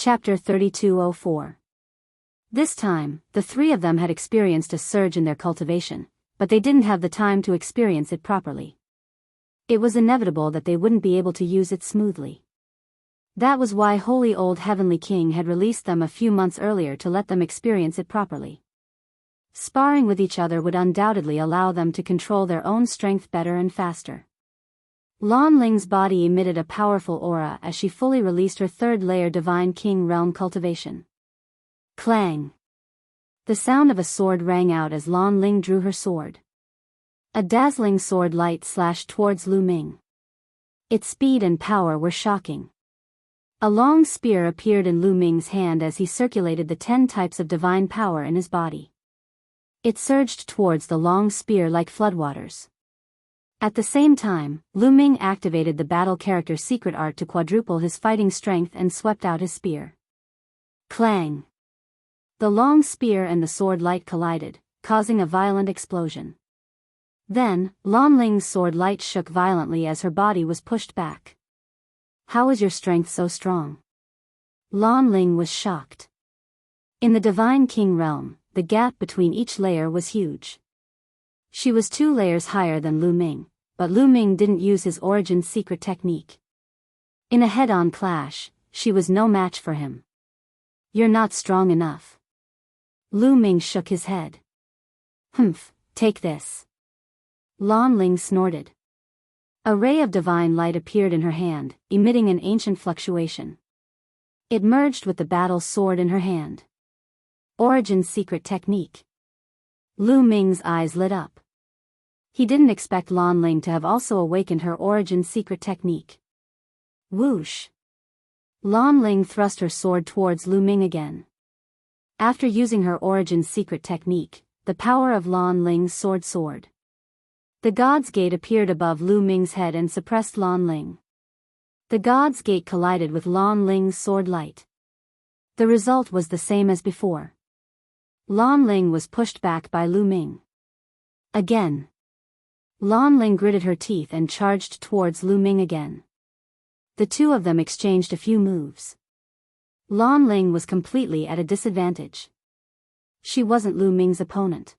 Chapter 3204. This time, the three of them had experienced a surge in their cultivation, but they didn't have the time to experience it properly. It was inevitable that they wouldn't be able to use it smoothly. That was why Holy Old Heavenly King had released them a few months earlier to let them experience it properly. Sparring with each other would undoubtedly allow them to control their own strength better and faster. Lan Ling's body emitted a powerful aura as she fully released her third-layer Divine King Realm cultivation. Clang! The sound of a sword rang out as Lan Ling drew her sword. A dazzling sword light slashed towards Lu Ming. Its speed and power were shocking. A long spear appeared in Lu Ming's hand as he circulated the 10 types of divine power in his body. It surged towards the long spear like floodwaters. At the same time, Lu Ming activated the battle character secret art to quadruple his fighting strength and swept out his spear. Clang! The long spear and the sword light collided, causing a violent explosion. Then, Lan Ling's sword light shook violently as her body was pushed back. How is your strength so strong? Lan Ling was shocked. In the Divine King realm, the gap between each layer was huge. She was 2 layers higher than Lu Ming, but Lu Ming didn't use his origin secret technique. In a head-on clash, she was no match for him. You're not strong enough. Lu Ming shook his head. Humph, take this. Lan Ling snorted. A ray of divine light appeared in her hand, emitting an ancient fluctuation. It merged with the battle sword in her hand. Origin secret technique. Lu Ming's eyes lit up. He didn't expect Lan Ling to have also awakened her origin secret technique. Whoosh! Lan Ling thrust her sword towards Lu Ming again. After using her origin secret technique, the power of Lan Ling's sword soared. The God's Gate appeared above Lu Ming's head and suppressed Lan Ling. The God's Gate collided with Lan Ling's sword light. The result was the same as before. Lan Ling was pushed back by Lu Ming. Again. Lan Ling gritted her teeth and charged towards Lu Ming again. The two of them exchanged a few moves. Lan Ling was completely at a disadvantage. She wasn't Lu Ming's opponent.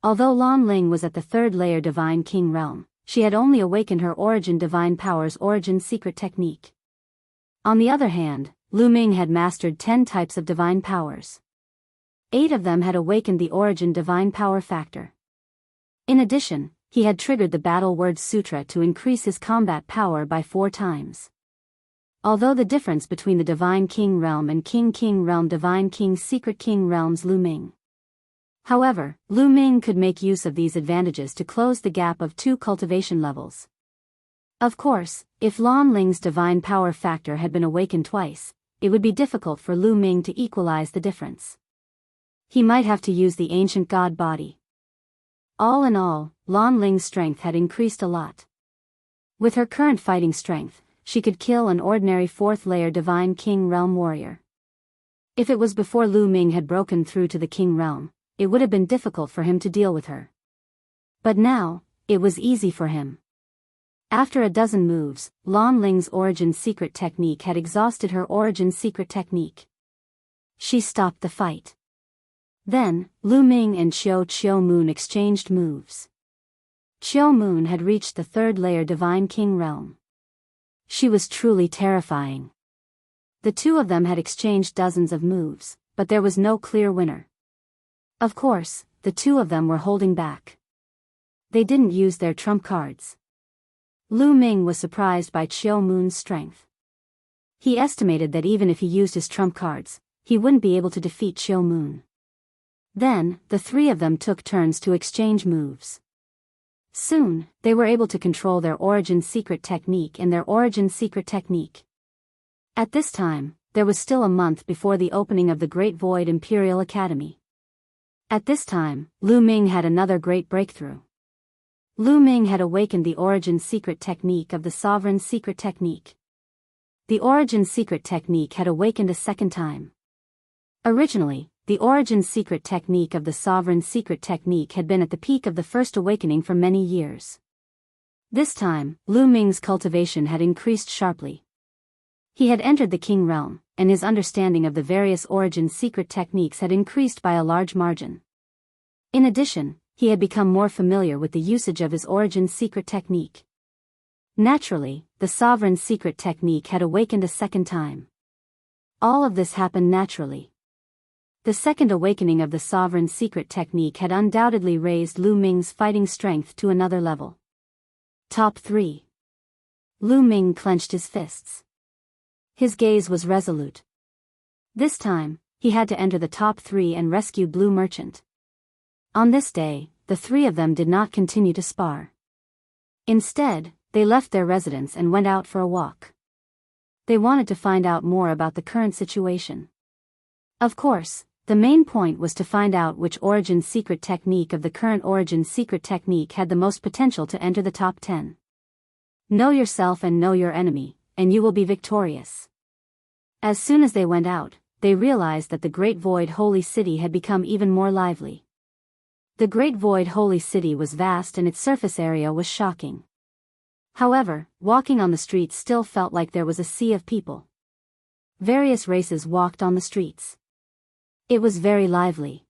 Although Lan Ling was at the 3rd layer Divine King realm, she had only awakened her origin divine power's origin secret technique. On the other hand, Lu Ming had mastered 10 types of divine powers. 8 of them had awakened the origin divine power factor. In addition, he had triggered the Battle Word Sutra to increase his combat power by 4 times. Although the difference between the Divine King realm and King realm Divine King Secret King realms Lu Ming. However, Lu Ming could make use of these advantages to close the gap of 2 cultivation levels. Of course, if Lan Ling's divine power factor had been awakened twice, it would be difficult for Lu Ming to equalize the difference. He might have to use the ancient god body. All in all, Lan Ling's strength had increased a lot. With her current fighting strength, she could kill an ordinary 4th layer Divine King realm warrior. If it was before Lu Ming had broken through to the King realm, it would have been difficult for him to deal with her. But now, it was easy for him. After a dozen moves, Lan Ling's origin secret technique had exhausted her origin secret technique. She stopped the fight. Then, Lu Ming and Chiu Moon exchanged moves. Chiu Moon had reached the 3rd layer Divine King realm. She was truly terrifying. The two of them had exchanged dozens of moves, but there was no clear winner. Of course, the two of them were holding back. They didn't use their trump cards. Lu Ming was surprised by Chiu Moon's strength. He estimated that even if he used his trump cards, he wouldn't be able to defeat Chiu Moon. Then, the 3 of them took turns to exchange moves. Soon, they were able to control their origin secret technique and their origin secret technique. At this time, there was still a month before the opening of the Great Void Imperial Academy. At this time, Lu Ming had another great breakthrough. Lu Ming had awakened the origin secret technique of the Sovereign Secret Technique. The origin secret technique had awakened a second time. Originally, the origin secret technique of the Sovereign Secret Technique had been at the peak of the first awakening for many years. This time, Lu Ming's cultivation had increased sharply. He had entered the King realm, and his understanding of the various origin secret techniques had increased by a large margin. In addition, he had become more familiar with the usage of his origin secret technique. Naturally, the sovereign secret technique had awakened a second time. All of this happened naturally. The second awakening of the sovereign secret technique had undoubtedly raised Lu Ming's fighting strength to another level. Top 3. Lu Ming clenched his fists. His gaze was resolute. This time, he had to enter the top 3 and rescue Blue Merchant. On this day, the 3 of them did not continue to spar. Instead, they left their residence and went out for a walk. They wanted to find out more about the current situation. Of course, the main point was to find out which origin secret technique of the current origin secret technique had the most potential to enter the top 10. Know yourself and know your enemy, and you will be victorious. As soon as they went out, they realized that the Great Void Holy City had become even more lively. The Great Void Holy City was vast and its surface area was shocking. However, walking on the streets still felt like there was a sea of people. Various races walked on the streets. It was very lively.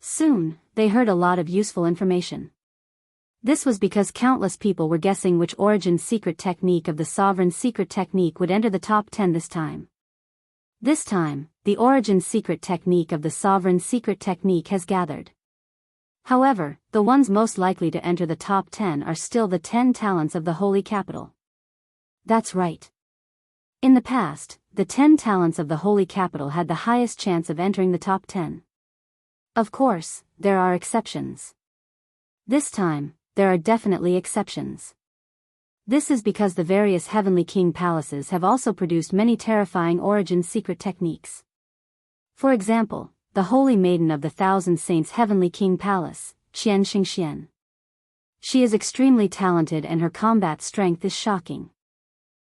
Soon, they heard a lot of useful information. This was because countless people were guessing which origin secret technique of the sovereign secret technique would enter the top 10 this time. This time, the origin secret technique of the sovereign secret technique has gathered. However, the ones most likely to enter the top 10 are still the 10 talents of the Holy Capital. That's right. In the past, the 10 talents of the Holy Capital had the highest chance of entering the top 10. Of course, there are exceptions. This time, there are definitely exceptions. This is because the various Heavenly King palaces have also produced many terrifying origin secret techniques. For example, the Holy Maiden of the Thousand Saints Heavenly King Palace, Qian Xingxian. She is extremely talented and her combat strength is shocking.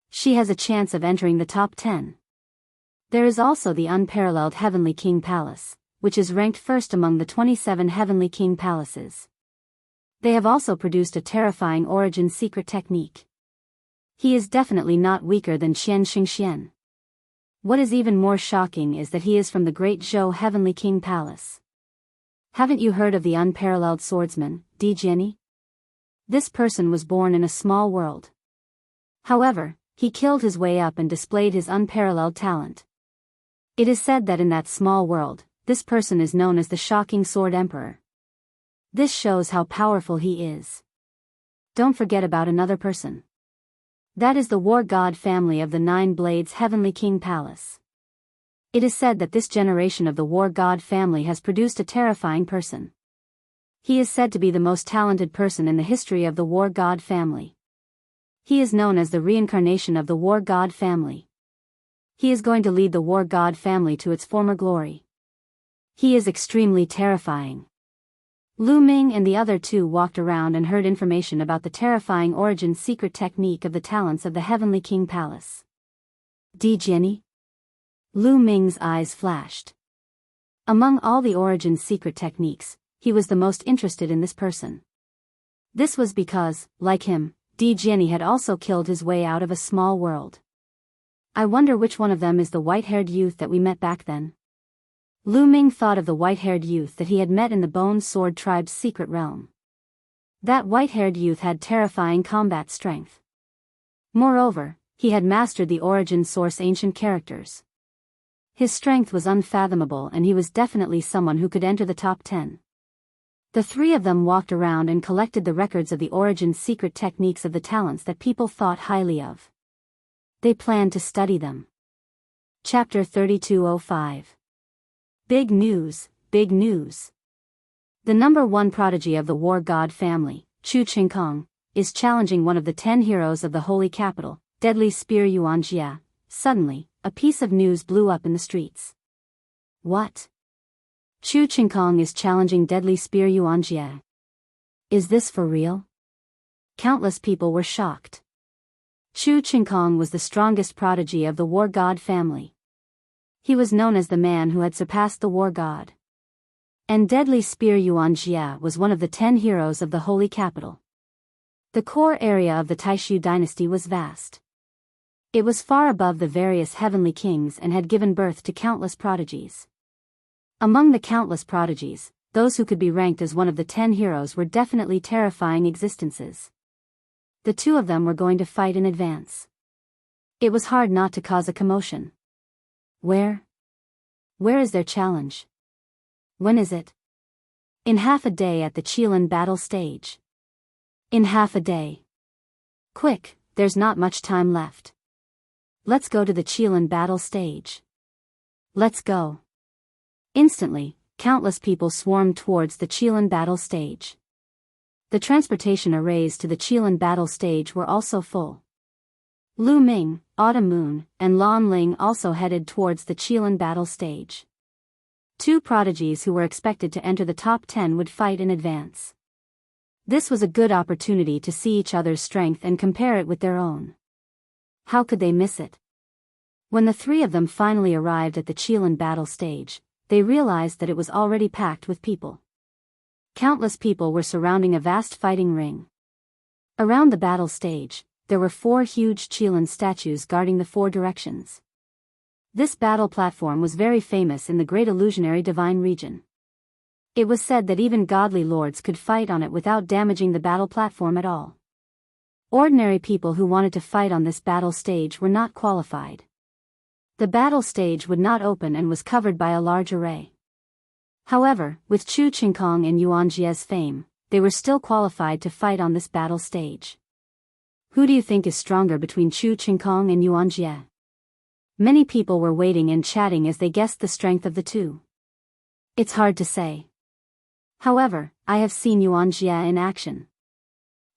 She has a chance of entering the top 10. There is also the unparalleled Heavenly King Palace, which is ranked first among the 27 Heavenly King Palaces. They have also produced a terrifying origin secret technique. He is definitely not weaker than Qian Xingxian. What is even more shocking is that he is from the Great Zhou Heavenly King Palace. Haven't you heard of the unparalleled swordsman, Di Jiani? This person was born in a small world. However, he killed his way up and displayed his unparalleled talent. It is said that in that small world, this person is known as the Shocking Sword Emperor. This shows how powerful he is. Don't forget about another person. That is the War God family of the Nine Blades Heavenly King Palace. It is said that this generation of the War God family has produced a terrifying person. He is said to be the most talented person in the history of the War God family. He is known as the reincarnation of the War God family. He is going to lead the War God family to its former glory. He is extremely terrifying. Lu Ming and the other 2 walked around and heard information about the terrifying origin secret technique of the talents of the Heavenly King Palace. Di Jiani? Lu Ming's eyes flashed. Among all the origin secret techniques, he was the most interested in this person. This was because, like him, Di Jiani had also killed his way out of a small world. I wonder which one of them is the white-haired youth that we met back then. Lu Ming thought of the white-haired youth that he had met in the Bone Sword Tribe's secret realm. That white-haired youth had terrifying combat strength. Moreover, he had mastered the origin source ancient characters. His strength was unfathomable and he was definitely someone who could enter the top 10. The 3 of them walked around and collected the records of the origin secret techniques of the talents that people thought highly of. They planned to study them. Chapter 3205. Big news, big news. The number 1 prodigy of the War God family, Chu Qingkong, is challenging one of the 10 heroes of the Holy Capital, Deadly Spear Yuanjia. Suddenly, a piece of news blew up in the streets. What? Chu Qingkong is challenging Deadly Spear Yuanjia. Is this for real? Countless people were shocked. Chu Qingkong was the strongest prodigy of the War God family. He was known as the man who had surpassed the War God. And Deadly Spear Yuanjia was one of the 10 heroes of the Holy Capital. The core area of the Taishu dynasty was vast. It was far above the various heavenly kings and had given birth to countless prodigies. Among the countless prodigies, those who could be ranked as one of the 10 heroes were definitely terrifying existences. The two of them were going to fight in advance. It was hard not to cause a commotion. Where is their challenge? When is it? In half a day at the Qilin battle stage. In half a day. Quick, there's not much time left. Let's go to the Qilin battle stage. Let's go. Instantly, countless people swarmed towards the Qilin battle stage. The transportation arrays to the Qilin battle stage were also full. Lu Ming, Autumn Moon, and Lan Ling also headed towards the Qilin battle stage. Two prodigies who were expected to enter the top 10 would fight in advance. This was a good opportunity to see each other's strength and compare it with their own. How could they miss it? When the three of them finally arrived at the Qilin battle stage, they realized that it was already packed with people. Countless people were surrounding a vast fighting ring. Around the battle stage, there were 4 huge Qilin statues guarding the 4 directions. This battle platform was very famous in the Great Illusionary Divine region. It was said that even godly lords could fight on it without damaging the battle platform at all. Ordinary people who wanted to fight on this battle stage were not qualified. The battle stage would not open and was covered by a large array. However, with Chu Qingkong and Yuan Jie's fame, they were still qualified to fight on this battle stage. Who do you think is stronger between Chu Qingkong and Yuan Jie? Many people were waiting and chatting as they guessed the strength of the two. It's hard to say. However, I have seen Yuan Jie in action.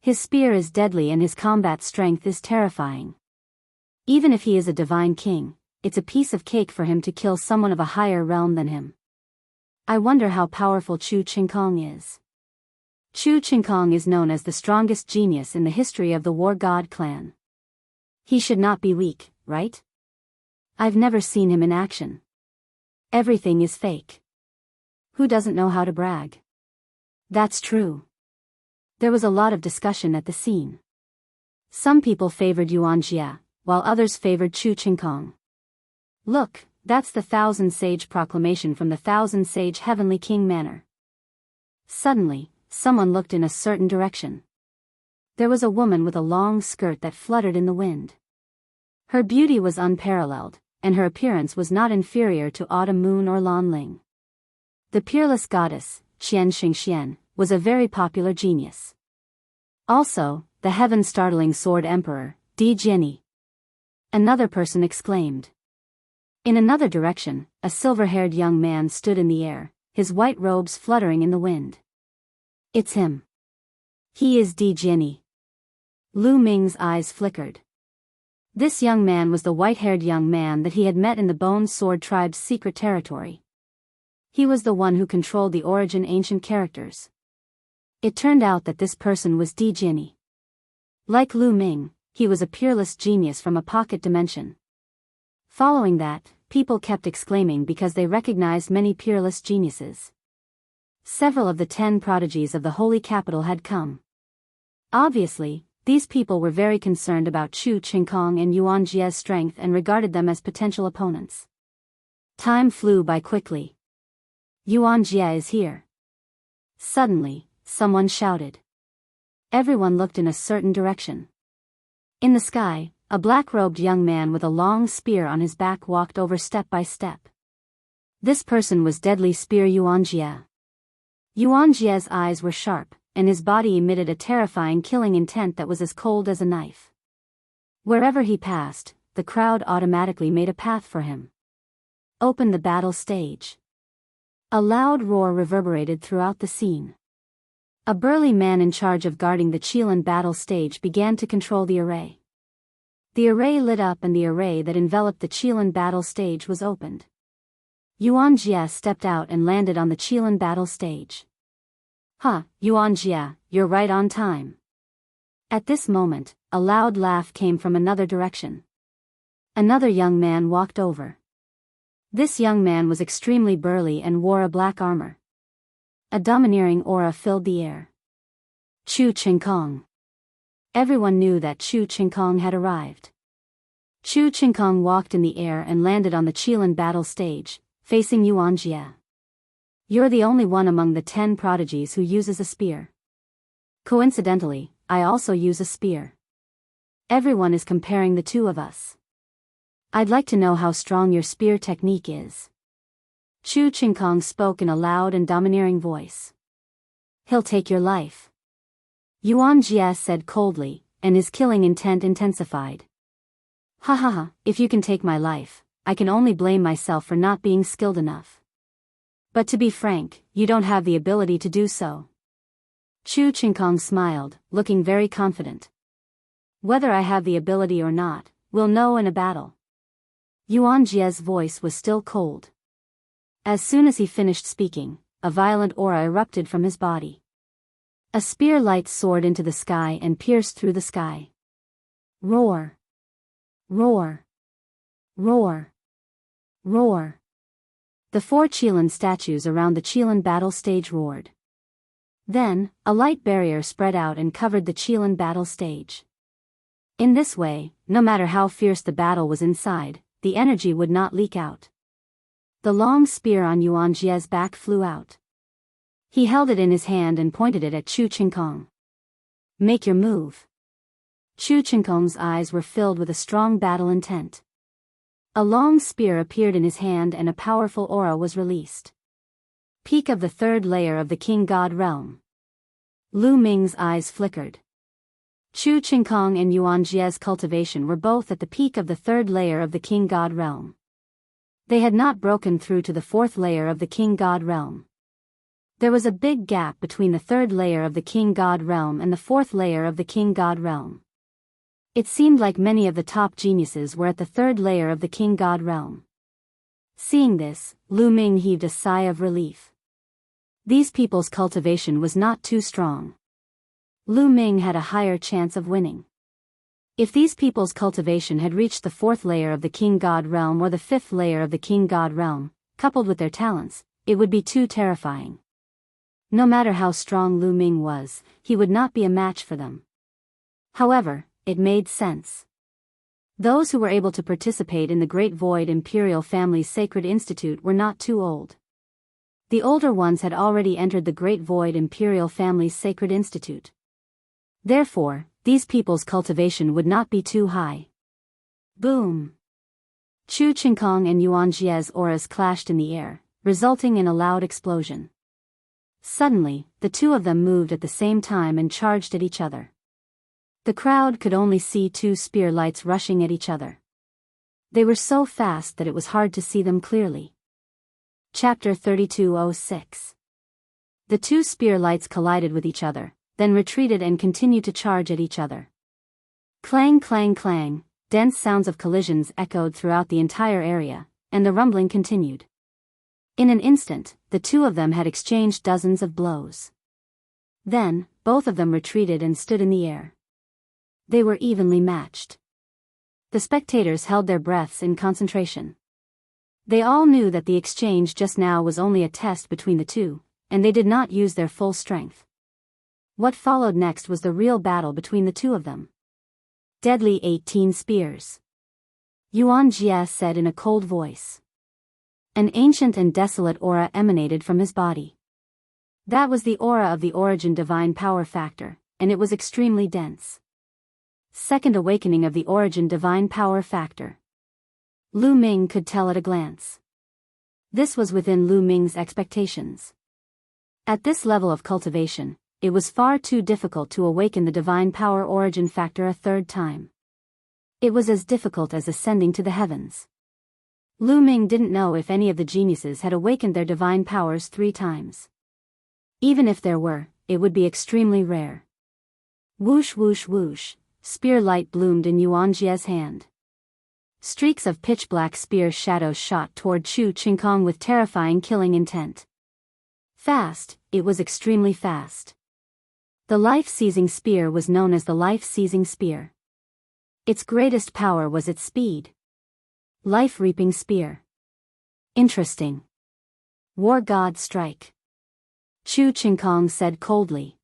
His spear is deadly and his combat strength is terrifying. Even if he is a divine king, it's a piece of cake for him to kill someone of a higher realm than him. I wonder how powerful Chu Qingkong is. Chu Qingkong is known as the strongest genius in the history of the War God clan. He should not be weak, right? I've never seen him in action. Everything is fake. Who doesn't know how to brag? That's true. There was a lot of discussion at the scene. Some people favored Yuan Jie, while others favored Chu Qingkong. Look, that's the Thousand Sage proclamation from the Thousand Sage Heavenly King Manor. Suddenly, someone looked in a certain direction. There was a woman with a long skirt that fluttered in the wind. Her beauty was unparalleled, and her appearance was not inferior to Autumn Moon or Lan Ling. The peerless goddess, Qian Xingxian, was a very popular genius. Also, the heaven-startling sword emperor, Di Jianyi. Another person exclaimed. In another direction, a silver-haired young man stood in the air, his white robes fluttering in the wind. It's him. He is Di Jianyi. Lu Ming's eyes flickered. This young man was the white-haired young man that he had met in the Bone Sword Tribe's secret territory. He was the one who controlled the origin ancient characters. It turned out that this person was Di Jianyi. Like Lu Ming, he was a peerless genius from a pocket dimension. Following that, people kept exclaiming because they recognized many peerless geniuses. Several of the 10 prodigies of the holy capital had come. Obviously, these people were very concerned about Chu Qingkong and Yuan Jie's strength and regarded them as potential opponents. Time flew by quickly. Yuan Jie is here. Suddenly, someone shouted. Everyone looked in a certain direction. In the sky, a black-robed young man with a long spear on his back walked over step by step. This person was Deadly Spear Yuan Jie. Yuan Jie's eyes were sharp, and his body emitted a terrifying killing intent that was as cold as a knife. Wherever he passed, the crowd automatically made a path for him. Open the battle stage. A loud roar reverberated throughout the scene. A burly man in charge of guarding the Qilin battle stage began to control the array. The array lit up and the array that enveloped the Qilin battle stage was opened. Yuan Jie stepped out and landed on the Qilin battle stage. Yuan Jie, you're right on time. At this moment, a loud laugh came from another direction. Another young man walked over. This young man was extremely burly and wore a black armor. A domineering aura filled the air. Chu Qingkong. Everyone knew that Chu Qingkong had arrived. Chu Qingkong walked in the air and landed on the Qilin battle stage, facing Yuan Jie. You're the only one among the 10 prodigies who uses a spear. Coincidentally, I also use a spear. Everyone is comparing the two of us. I'd like to know how strong your spear technique is. Chu Qingkong spoke in a loud and domineering voice. He'll take your life. Yuan Jie said coldly, and his killing intent intensified. Ha ha ha, if you can take my life, I can only blame myself for not being skilled enough. But to be frank, you don't have the ability to do so. Chu Qingkong smiled, looking very confident. Whether I have the ability or not, we'll know in a battle. Yuan Jie's voice was still cold. As soon as he finished speaking, a violent aura erupted from his body. A spear light soared into the sky and pierced through the sky. Roar! Roar! Roar! Roar! The 4 Qilin statues around the Qilin battle stage roared. Then, a light barrier spread out and covered the Qilin battle stage. In this way, no matter how fierce the battle was inside, the energy would not leak out. The long spear on Yuan Jie's back flew out. He held it in his hand and pointed it at Chu Qingkong. Make your move. Chu Qingkong's eyes were filled with a strong battle intent. A long spear appeared in his hand and a powerful aura was released. Peak of the 3rd layer of the King God realm. Lu Ming's eyes flickered. Chu Qingkong and Yuan Jie's cultivation were both at the peak of the 3rd layer of the King God realm. They had not broken through to the 4th layer of the King God realm. There was a big gap between the 3rd layer of the King God realm and the 4th layer of the King God realm. It seemed like many of the top geniuses were at the 3rd layer of the King God realm. Seeing this, Lu Ming heaved a sigh of relief. These people's cultivation was not too strong. Lu Ming had a higher chance of winning. If these people's cultivation had reached the 4th layer of the King God realm or the 5th layer of the King God realm, coupled with their talents, it would be too terrifying. No matter how strong Lu Ming was, he would not be a match for them. However, it made sense. Those who were able to participate in the Great Void Imperial Family's Sacred Institute were not too old. The older ones had already entered the Great Void Imperial Family's Sacred Institute. Therefore, these people's cultivation would not be too high. Boom! Chu Qingkong and Yuan Jie's auras clashed in the air, resulting in a loud explosion. Suddenly, the two of them moved at the same time and charged at each other. The crowd could only see 2 spear lights rushing at each other. They were so fast that it was hard to see them clearly. Chapter 32:06. The 2 spear lights collided with each other, then retreated and continued to charge at each other. Clang clang clang, dense sounds of collisions echoed throughout the entire area, and the rumbling continued. In an instant, the two of them had exchanged dozens of blows. Then, both of them retreated and stood in the air. They were evenly matched. The spectators held their breaths in concentration. They all knew that the exchange just now was only a test between the two, and they did not use their full strength. What followed next was the real battle between the two of them. Deadly 18 spears. Yuan Jie said in a cold voice. An ancient and desolate aura emanated from his body. That was the aura of the origin divine power factor, and it was extremely dense. Second awakening of the origin divine power factor. Lu Ming could tell at a glance. This was within Lu Ming's expectations. At this level of cultivation, it was far too difficult to awaken the divine power origin factor a 3rd time. It was as difficult as ascending to the heavens. Lu Ming didn't know if any of the geniuses had awakened their divine powers 3 times. Even if there were, it would be extremely rare. Whoosh whoosh whoosh, spear light bloomed in Yuan Jie's hand. Streaks of pitch-black spear shadows shot toward Chu Qingkong with terrifying killing intent. Fast, it was extremely fast. The life-seizing spear was known as the life-seizing spear. Its greatest power was its speed. Life-reaping spear. Interesting. War God strike. Chu Qingkong said coldly.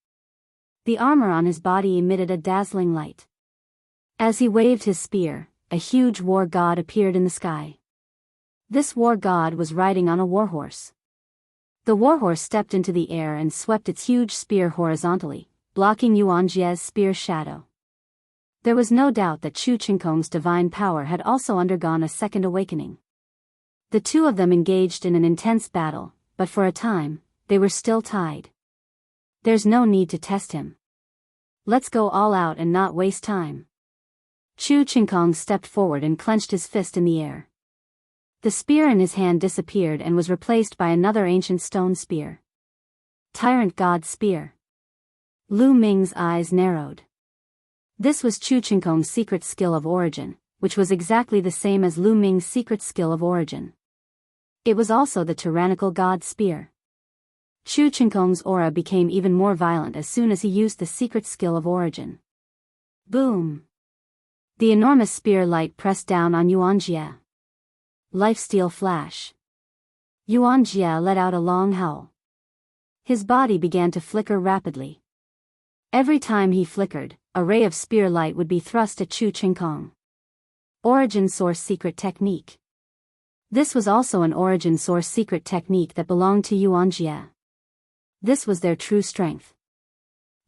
The armor on his body emitted a dazzling light. As he waved his spear, a huge war god appeared in the sky. This war god was riding on a warhorse. The warhorse stepped into the air and swept its huge spear horizontally, blocking Yuanjie's spear shadow. There was no doubt that Chu Qingkong's divine power had also undergone a second awakening. The two of them engaged in an intense battle, but for a time, they were still tied. There's no need to test him. Let's go all out and not waste time. Chu Qingkong stepped forward and clenched his fist in the air. The spear in his hand disappeared and was replaced by another ancient stone spear. Tyrant God Spear. Lu Ming's eyes narrowed. This was Chu Qingkong's secret skill of origin, which was exactly the same as Lu Ming's secret skill of origin. It was also the tyrannical God Spear. Chu Qingkong's aura became even more violent as soon as he used the secret skill of origin. Boom! The enormous spear light pressed down on Yuanjie. Lifesteal flash. Yuanjie let out a long howl. His body began to flicker rapidly. Every time he flickered, a ray of spear light would be thrust at Chu Qingkong. Origin Source Secret Technique. This was also an Origin Source secret technique that belonged to Yuanjie. This was their true strength.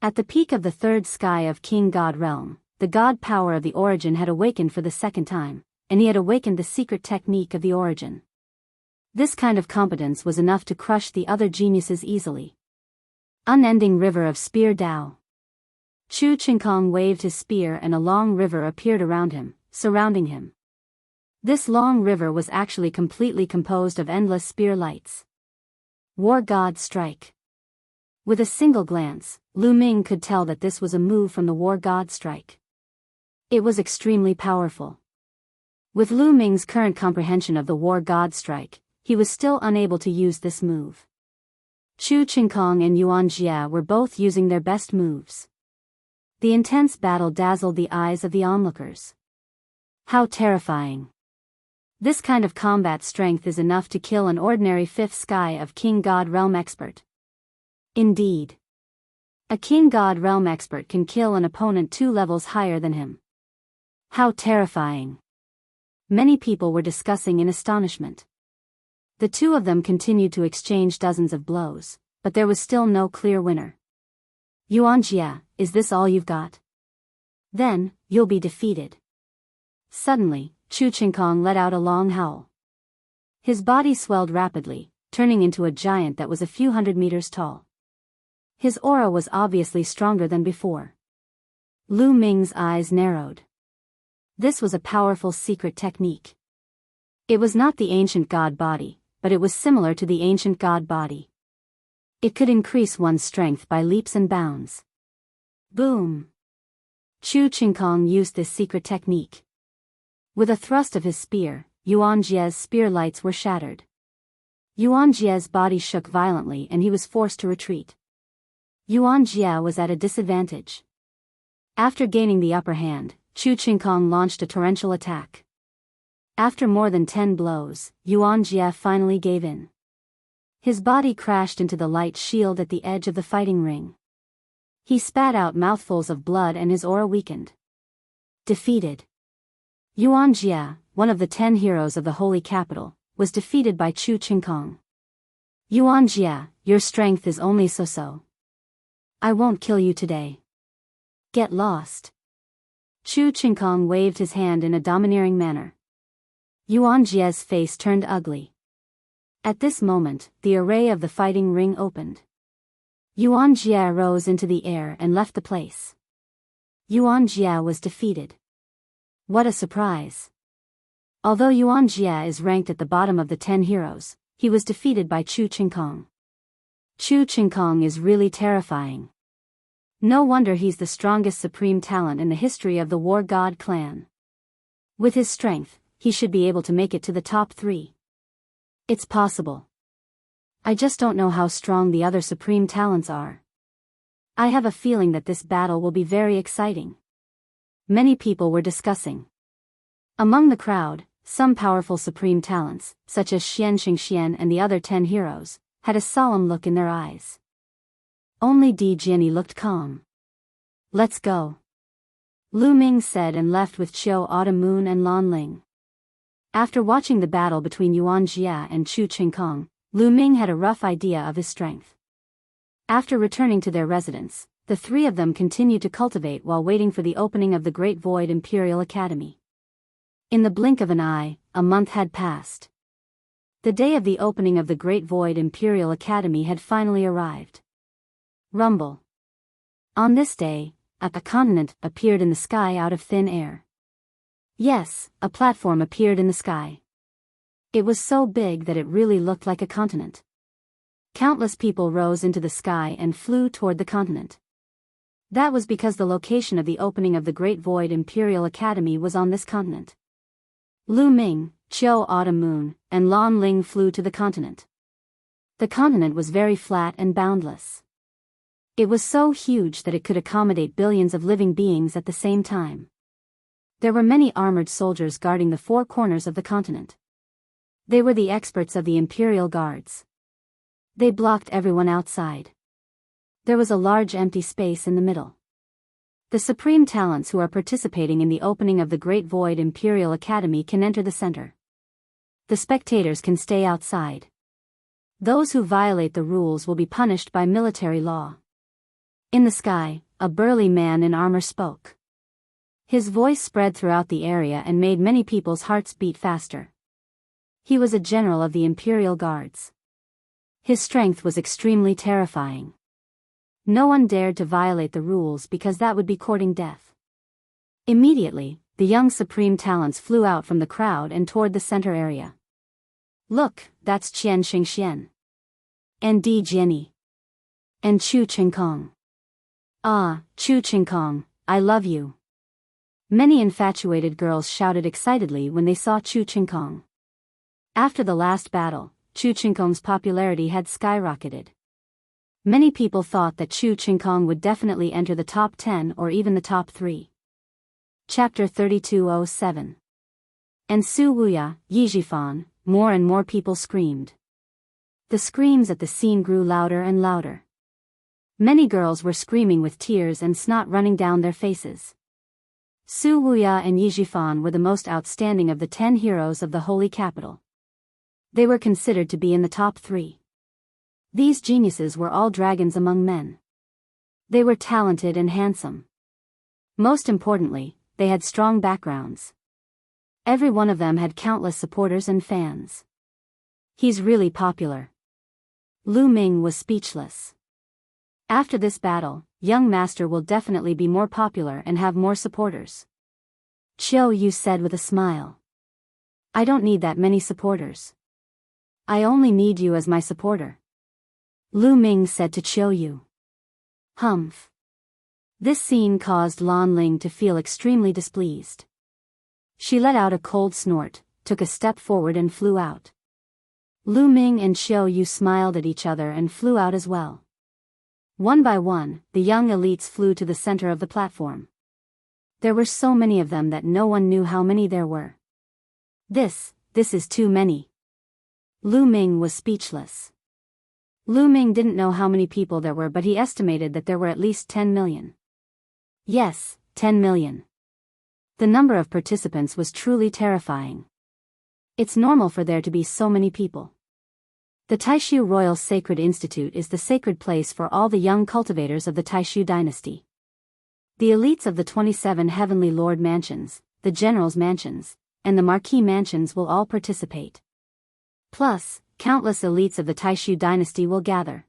At the peak of the third sky of King God Realm, the god power of the origin had awakened for the second time, and he had awakened the secret technique of the origin. This kind of competence was enough to crush the other geniuses easily. Unending river of spear Dao. Chu Qingkong waved his spear and a long river appeared around him, surrounding him. This long river was actually completely composed of endless spear lights. War God Strike. With a single glance, Lu Ming could tell that this was a move from the War God Strike. It was extremely powerful. With Lu Ming's current comprehension of the War God Strike, he was still unable to use this move. Chu Qingkong and Yuanjie were both using their best moves. The intense battle dazzled the eyes of the onlookers. How terrifying! This kind of combat strength is enough to kill an ordinary fifth sky of King God Realm expert. Indeed. A King God Realm expert can kill an opponent 2 levels higher than him. How terrifying! Many people were discussing in astonishment. The two of them continued to exchange dozens of blows, but there was still no clear winner. Yuanjie, is this all you've got? Then, you'll be defeated. Suddenly, Chu Qingkong let out a long howl. His body swelled rapidly, turning into a giant that was a few hundred meters tall. His aura was obviously stronger than before. Lu Ming's eyes narrowed. This was a powerful secret technique. It was not the ancient god body, but it was similar to the ancient god body. It could increase one's strength by leaps and bounds. Boom! Chu Qingkong used this secret technique. With a thrust of his spear, Yuanjie's spear lights were shattered. Yuanjie's body shook violently and he was forced to retreat. Yuanjie was at a disadvantage. After gaining the upper hand, Chu Qingkong launched a torrential attack. After more than 10 blows, Yuanjie finally gave in. His body crashed into the light shield at the edge of the fighting ring. He spat out mouthfuls of blood and his aura weakened. Defeated. Yuanjie, one of the 10 heroes of the Holy Capital, was defeated by Chu Qingkong. Yuanjie, your strength is only so-so. I won't kill you today. Get lost. Chu Qingkong waved his hand in a domineering manner. Yuanjie's face turned ugly. At this moment, the array of the fighting ring opened. Yuanjie rose into the air and left the place. Yuanjie was defeated. What a surprise. Although Yuanjie is ranked at the bottom of the 10 heroes, he was defeated by Chu Qingkong. Chu Qingkong is really terrifying. No wonder he's the strongest supreme talent in the history of the War God clan. With his strength, he should be able to make it to the top 3. It's possible. I just don't know how strong the other supreme talents are. I have a feeling that this battle will be very exciting. Many people were discussing. Among the crowd, some powerful supreme talents, such as Xian Xingxian and the other 10 heroes, had a solemn look in their eyes. Only Di Jianyi looked calm. Let's go. Lu Ming said and left with Qiu Autumn Moon and Lan Ling. After watching the battle between Yuan Jia and Chu Qingkong, Lu Ming had a rough idea of his strength. After returning to their residence, the three of them continued to cultivate while waiting for the opening of the Great Void Imperial Academy. In the blink of an eye, a month had passed. The day of the opening of the Great Void Imperial Academy had finally arrived. Rumble. On this day, a continent appeared in the sky out of thin air. Yes, a platform appeared in the sky. It was so big that it really looked like a continent. Countless people rose into the sky and flew toward the continent. That was because the location of the opening of the Great Void Imperial Academy was on this continent. Lu Ming, Qiu Autumn Moon, and Lan Ling flew to the continent. The continent was very flat and boundless. It was so huge that it could accommodate billions of living beings at the same time. There were many armored soldiers guarding the four corners of the continent. They were the experts of the Imperial Guards. They blocked everyone outside. There was a large empty space in the middle. The supreme talents who are participating in the opening of the Great Void Imperial Academy can enter the center. The spectators can stay outside. Those who violate the rules will be punished by military law. In the sky, a burly man in armor spoke. His voice spread throughout the area and made many people's hearts beat faster. He was a general of the Imperial Guards. His strength was extremely terrifying. No one dared to violate the rules because that would be courting death. Immediately, the young supreme talents flew out from the crowd and toward the center area. Look, that's Qian Xingxian. And Di Jianyi. And Chu Qingkong. Ah, Chu Qingkong, I love you. Many infatuated girls shouted excitedly when they saw Chu Qingkong. After the last battle, Chu Qingkong's popularity had skyrocketed. Many people thought that Chu Qingkong would definitely enter the top 10 or even the top 3. Chapter 3207. And Su Wuya, Yizhifan, more and more people screamed. The screams at the scene grew louder and louder. Many girls were screaming with tears and snot running down their faces. Su Wuya and Yizhifan were the most outstanding of the 10 heroes of the Holy Capital. They were considered to be in the top 3. These geniuses were all dragons among men. They were talented and handsome. Most importantly, they had strong backgrounds. Every one of them had countless supporters and fans. He's really popular. Lu Ming was speechless. After this battle, young master will definitely be more popular and have more supporters. Qiu Yu said with a smile. I don't need that many supporters. I only need you as my supporter. Lu Ming said to Qiu Yu. Humph. This scene caused Lan Ling to feel extremely displeased. She let out a cold snort, took a step forward and flew out. Lu Ming and Qiu Yu smiled at each other and flew out as well. One by one, the young elites flew to the center of the platform. There were so many of them that no one knew how many there were. This is too many. Lu Ming was speechless. Lu Ming didn't know how many people there were, but he estimated that there were at least 10 million. Yes, 10 million. The number of participants was truly terrifying. It's normal for there to be so many people. The Taishu Royal Sacred Institute is the sacred place for all the young cultivators of the Taishu dynasty. The elites of the 27 Heavenly Lord mansions, the General's mansions, and the Marquis mansions will all participate. Plus, countless elites of the Taishu dynasty will gather.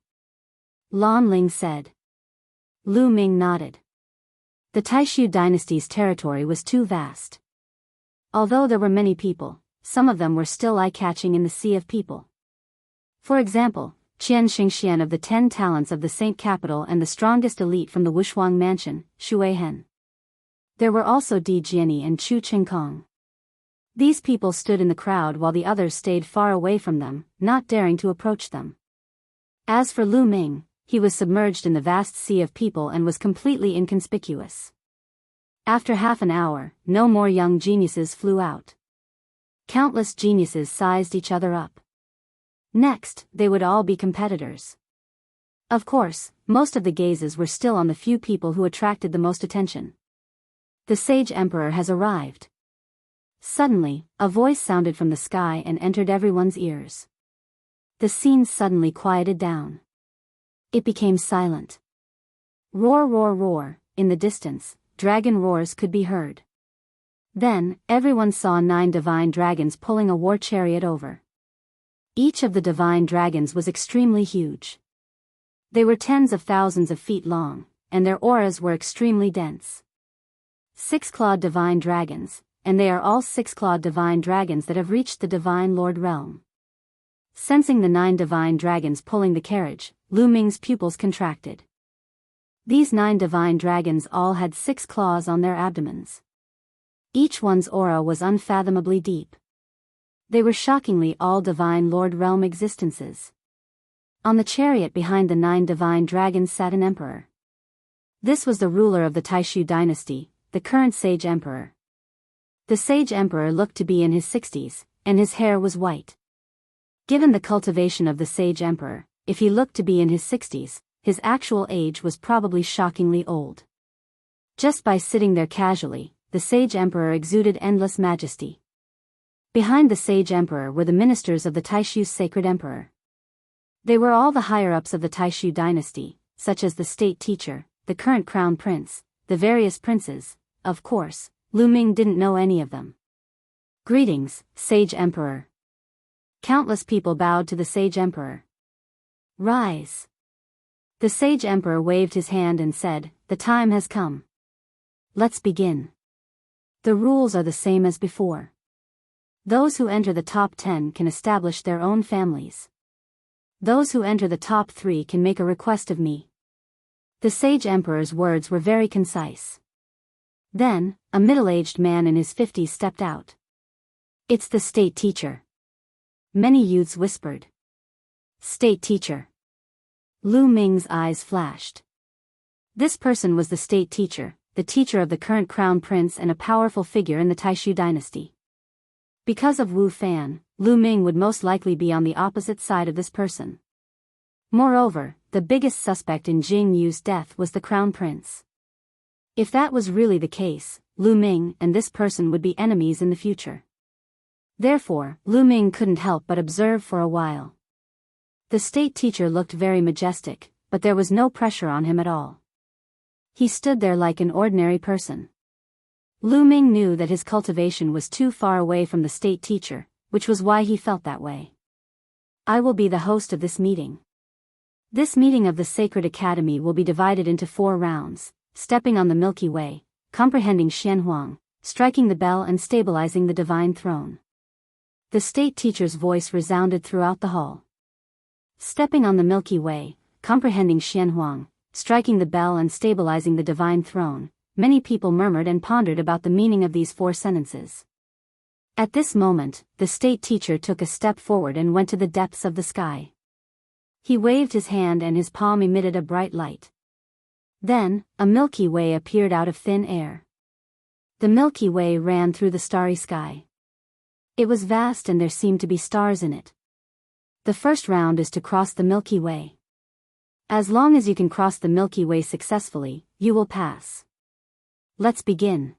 Lan Ling said. Lu Ming nodded. The Taishu dynasty's territory was too vast. Although there were many people, some of them were still eye-catching in the sea of people. For example, Qian Xingxian of the 10 talents of the Saint Capital and the strongest elite from the Wushuang Mansion, Shuihen. There were also Di Jianyi and Chu Qingkong. These people stood in the crowd while the others stayed far away from them, not daring to approach them. As for Lu Ming, he was submerged in the vast sea of people and was completely inconspicuous. After half an hour, no more young geniuses flew out. Countless geniuses sized each other up. Next, they would all be competitors. Of course, most of the gazes were still on the few people who attracted the most attention. The Sage Emperor has arrived. Suddenly, a voice sounded from the sky and entered everyone's ears. The scene suddenly quieted down. It became silent. Roar, roar, roar, in the distance, dragon roars could be heard. Then, everyone saw 9 divine dragons pulling a war chariot over. Each of the divine dragons was extremely huge. They were tens of thousands of feet long, and their auras were extremely dense. 6-clawed divine dragons, and they are all 6-clawed divine dragons that have reached the Divine Lord realm. Sensing the 9 divine dragons pulling the carriage, Lu Ming's pupils contracted. These 9 divine dragons all had 6 claws on their abdomens. Each one's aura was unfathomably deep. They were shockingly all Divine Lord realm existences. On the chariot behind the 9 divine dragons sat an emperor. This was the ruler of the Taishu dynasty, the current Sage Emperor. The Sage Emperor looked to be in his 60s, and his hair was white. Given the cultivation of the Sage Emperor, if he looked to be in his 60s, his actual age was probably shockingly old. Just by sitting there casually, the Sage Emperor exuded endless majesty. Behind the Sage Emperor were the ministers of the Taishu's sacred emperor. They were all the higher-ups of the Taishu dynasty, such as the state teacher, the current crown prince, the various princes. Of course, Lu Ming didn't know any of them. Greetings, Sage Emperor. Countless people bowed to the Sage Emperor. Rise. The Sage Emperor waved his hand and said, "The time has come. Let's begin. The rules are the same as before. Those who enter the top 10 can establish their own families. Those who enter the top 3 can make a request of me." The Sage Emperor's words were very concise. Then, a middle-aged man in his 50s stepped out. "It's the state teacher." Many youths whispered. "State teacher." Lu Ming's eyes flashed. This person was the state teacher, the teacher of the current crown prince and a powerful figure in the Taishu dynasty. Because of Wu Fan, Lu Ming would most likely be on the opposite side of this person. Moreover, the biggest suspect in Jing Yu's death was the crown prince. If that was really the case, Lu Ming and this person would be enemies in the future. Therefore, Lu Ming couldn't help but observe for a while. The state teacher looked very majestic, but there was no pressure on him at all. He stood there like an ordinary person. Lu Ming knew that his cultivation was too far away from the state teacher, which was why he felt that way. "I will be the host of this meeting. This meeting of the Sacred Academy will be divided into 4 rounds, stepping on the Milky Way, comprehending Xianhuang, striking the bell and stabilizing the divine throne." The state teacher's voice resounded throughout the hall. Stepping on the Milky Way, comprehending Xianhuang, striking the bell and stabilizing the divine throne. Many people murmured and pondered about the meaning of these 4 sentences. At this moment, the state teacher took a step forward and went to the depths of the sky. He waved his hand and his palm emitted a bright light. Then, a Milky Way appeared out of thin air. The Milky Way ran through the starry sky. It was vast and there seemed to be stars in it. The first round is to cross the Milky Way. As long as you can cross the Milky Way successfully, you will pass. Let's begin.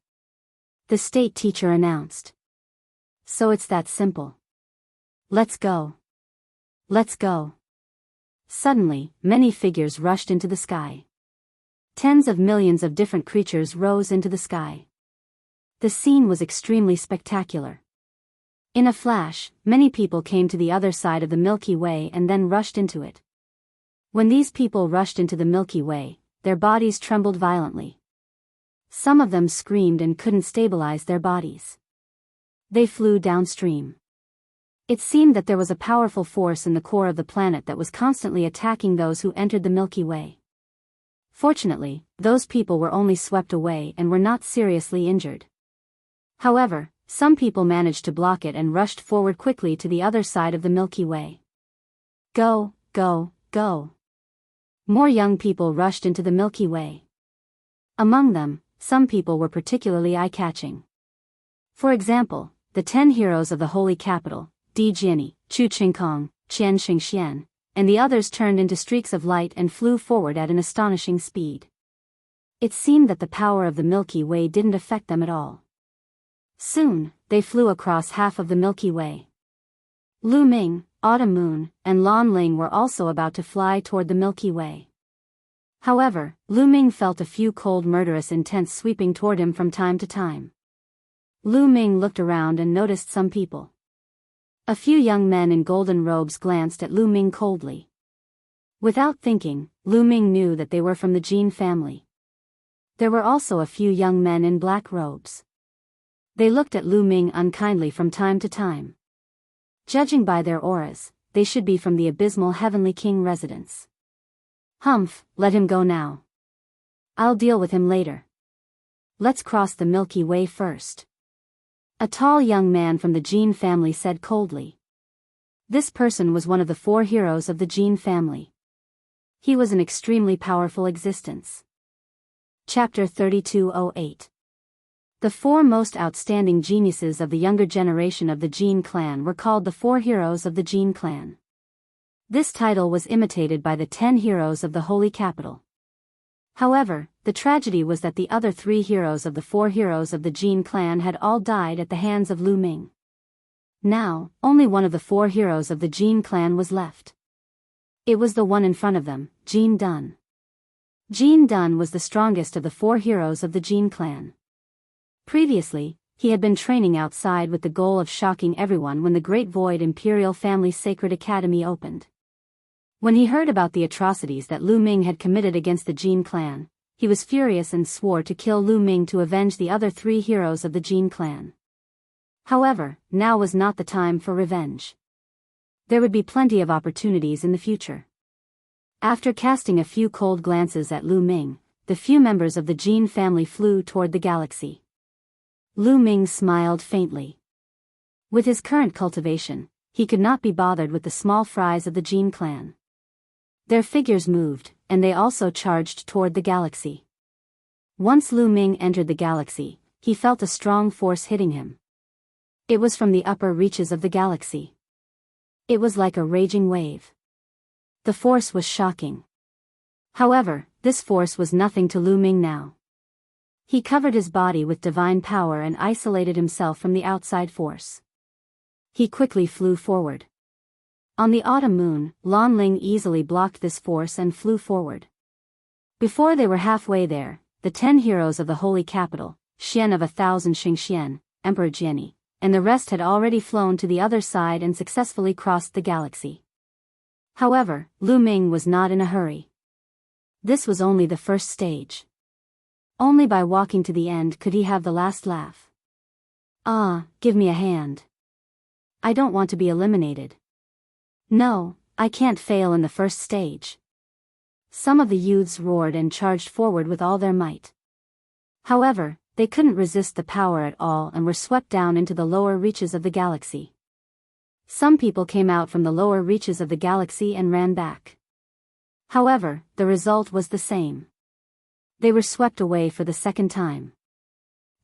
The state teacher announced. So it's that simple. Let's go. Let's go. Suddenly, many figures rushed into the sky. Tens of millions of different creatures rose into the sky. The scene was extremely spectacular. In a flash, many people came to the other side of the Milky Way and then rushed into it. When these people rushed into the Milky Way, their bodies trembled violently. Some of them screamed and couldn't stabilize their bodies. They flew downstream. It seemed that there was a powerful force in the core of the planet that was constantly attacking those who entered the Milky Way. Fortunately, those people were only swept away and were not seriously injured. However, some people managed to block it and rushed forward quickly to the other side of the Milky Way. Go, go, go. More young people rushed into the Milky Way. Among them, some people were particularly eye-catching. For example, the 10 heroes of the holy capital, Di Jiani, Chu Qingkong, Qian Xingxian, and the others turned into streaks of light and flew forward at an astonishing speed. It seemed that the power of the Milky Way didn't affect them at all. Soon, they flew across half of the Milky Way. Lu Ming, Autumn Moon, and Lan Ling were also about to fly toward the Milky Way. However, Lu Ming felt a few cold murderous intents sweeping toward him from time to time. Lu Ming looked around and noticed some people. A few young men in golden robes glanced at Lu Ming coldly. Without thinking, Lu Ming knew that they were from the Jin family. There were also a few young men in black robes. They looked at Lu Ming unkindly from time to time. Judging by their auras, they should be from the abysmal Heavenly King residence. Humph, let him go now. I'll deal with him later. Let's cross the Milky Way first. A tall young man from the Jin family said coldly. This person was one of the 4 heroes of the Jin family. He was an extremely powerful existence. Chapter 3208. The 4 most outstanding geniuses of the younger generation of the Jin clan were called the 4 heroes of the Jin clan. This title was imitated by the 10 heroes of the Holy Capital. However, the tragedy was that the other 3 heroes of the 4 heroes of the Jin clan had all died at the hands of Lu Ming. Now, only one of the 4 heroes of the Jin clan was left. It was the one in front of them, Jin Dun. Jin Dun was the strongest of the 4 heroes of the Jin clan. Previously, he had been training outside with the goal of shocking everyone when the Great Void Imperial Family Sacred Academy opened. When he heard about the atrocities that Lu Ming had committed against the Jin clan, he was furious and swore to kill Lu Ming to avenge the other 3 heroes of the Jin clan. However, now was not the time for revenge. There would be plenty of opportunities in the future. After casting a few cold glances at Lu Ming, the few members of the Jin family flew toward the galaxy. Lu Ming smiled faintly. With his current cultivation, he could not be bothered with the small fries of the Jin clan. Their figures moved, and they also charged toward the galaxy. Once Lu Ming entered the galaxy, he felt a strong force hitting him. It was from the upper reaches of the galaxy. It was like a raging wave. The force was shocking. However, this force was nothing to Lu Ming now. He covered his body with divine power and isolated himself from the outside force. He quickly flew forward. On the autumn moon, Lan Ling easily blocked this force and flew forward. Before they were halfway there, the 10 heroes of the Holy Capital, Xian of 1,000 Xingxian, Emperor Jiani, and the rest had already flown to the other side and successfully crossed the galaxy. However, Lu Ming was not in a hurry. This was only the first stage. Only by walking to the end could he have the last laugh. Ah, give me a hand. I don't want to be eliminated. No, I can't fail in the first stage. Some of the youths roared and charged forward with all their might. However, they couldn't resist the power at all and were swept down into the lower reaches of the galaxy. Some people came out from the lower reaches of the galaxy and ran back. However, the result was the same. They were swept away for the second time.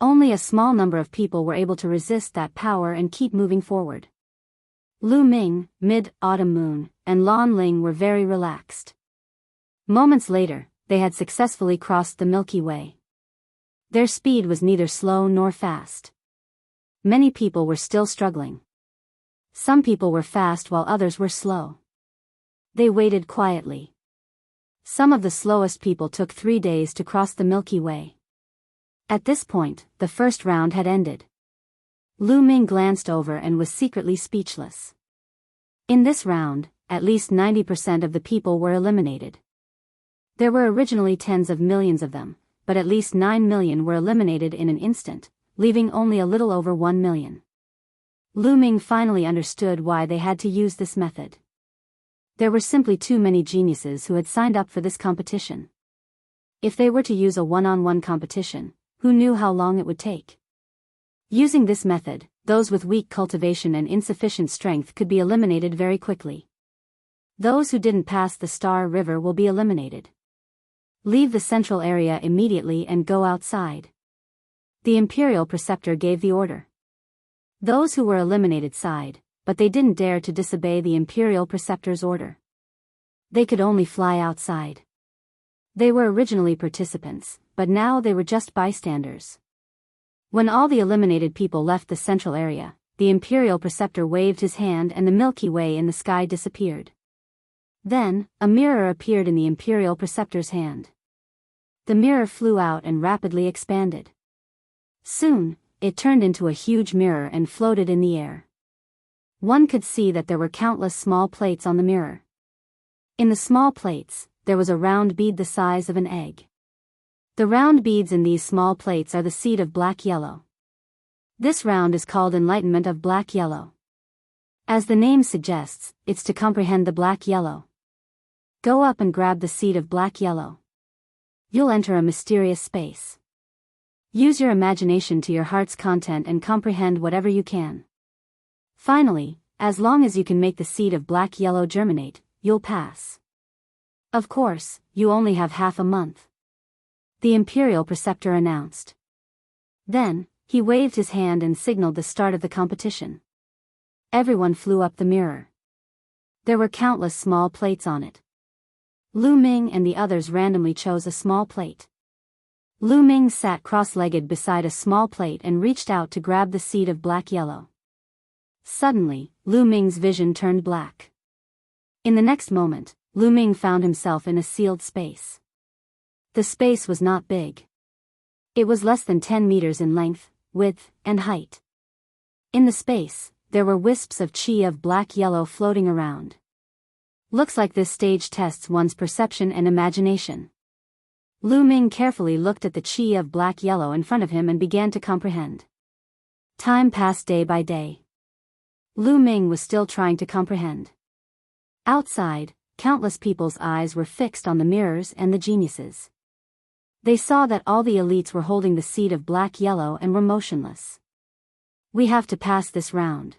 Only a small number of people were able to resist that power and keep moving forward. Lu Ming, Mid-Autumn Moon, and Lan Ling were very relaxed. Moments later, they had successfully crossed the Milky Way. Their speed was neither slow nor fast. Many people were still struggling. Some people were fast while others were slow. They waited quietly. Some of the slowest people took 3 days to cross the Milky Way. At this point, the first round had ended. Lu Ming glanced over and was secretly speechless. In this round, at least 90% of the people were eliminated. There were originally tens of millions of them, but at least 9 million were eliminated in an instant, leaving only a little over 1 million. Lu Ming finally understood why they had to use this method. There were simply too many geniuses who had signed up for this competition. If they were to use a one-on-one competition, who knew how long it would take? Using this method, those with weak cultivation and insufficient strength could be eliminated very quickly. Those who didn't pass the Star River will be eliminated. Leave the central area immediately and go outside. The Imperial Preceptor gave the order. Those who were eliminated sighed, but they didn't dare to disobey the Imperial Preceptor's order. They could only fly outside. They were originally participants, but now they were just bystanders. When all the eliminated people left the central area, the Imperial Preceptor waved his hand and the Milky Way in the sky disappeared. Then, a mirror appeared in the Imperial Preceptor's hand. The mirror flew out and rapidly expanded. Soon, it turned into a huge mirror and floated in the air. One could see that there were countless small plates on the mirror. In the small plates, there was a round bead the size of an egg. The round beads in these small plates are the seed of black-yellow. This round is called enlightenment of black-yellow. As the name suggests, it's to comprehend the black-yellow. Go up and grab the seed of black-yellow. You'll enter a mysterious space. Use your imagination to your heart's content and comprehend whatever you can. Finally, as long as you can make the seed of black-yellow germinate, you'll pass. Of course, you only have half a month. The Imperial Preceptor announced. Then, he waved his hand and signaled the start of the competition. Everyone flew up the mirror. There were countless small plates on it. Lu Ming and the others randomly chose a small plate. Lu Ming sat cross-legged beside a small plate and reached out to grab the seed of black-yellow. Suddenly, Lu Ming's vision turned black. In the next moment, Lu Ming found himself in a sealed space. The space was not big. It was less than 10 meters in length, width, and height. In the space, there were wisps of chi of black-yellow floating around. Looks like this stage tests one's perception and imagination. Lu Ming carefully looked at the chi of black-yellow in front of him and began to comprehend. Time passed day by day. Lu Ming was still trying to comprehend. Outside, countless people's eyes were fixed on the mirrors and the geniuses. They saw that all the elites were holding the seed of black-yellow and were motionless. We have to pass this round.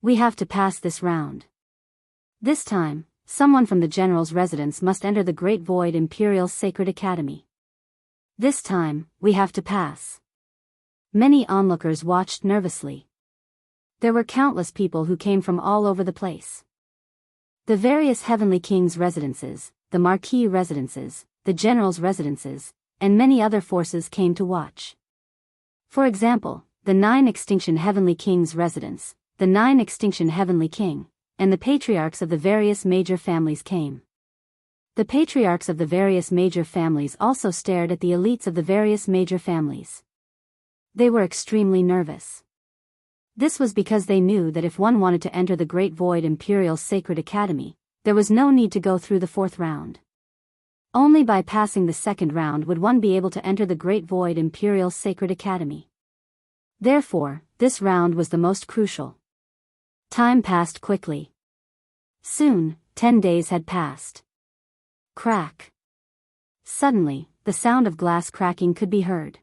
We have to pass this round. This time, someone from the general's residence must enter the Great Void Imperial Sacred Academy. This time, we have to pass. Many onlookers watched nervously. There were countless people who came from all over the place. The various Heavenly Kings' residences, the Marquis residences, the General's residences, and many other forces came to watch. For example, the 9 Extinction Heavenly Kings' residence, the 9 Extinction Heavenly King, and the patriarchs of the various major families came. The patriarchs of the various major families also stared at the elites of the various major families. They were extremely nervous. This was because they knew that if one wanted to enter the Great Void Imperial Sacred Academy, there was no need to go through the 4th round. Only by passing the 2nd round would one be able to enter the Great Void Imperial Sacred Academy. Therefore, this round was the most crucial. Time passed quickly. Soon, 10 days had passed. Crack. Suddenly, the sound of glass cracking could be heard.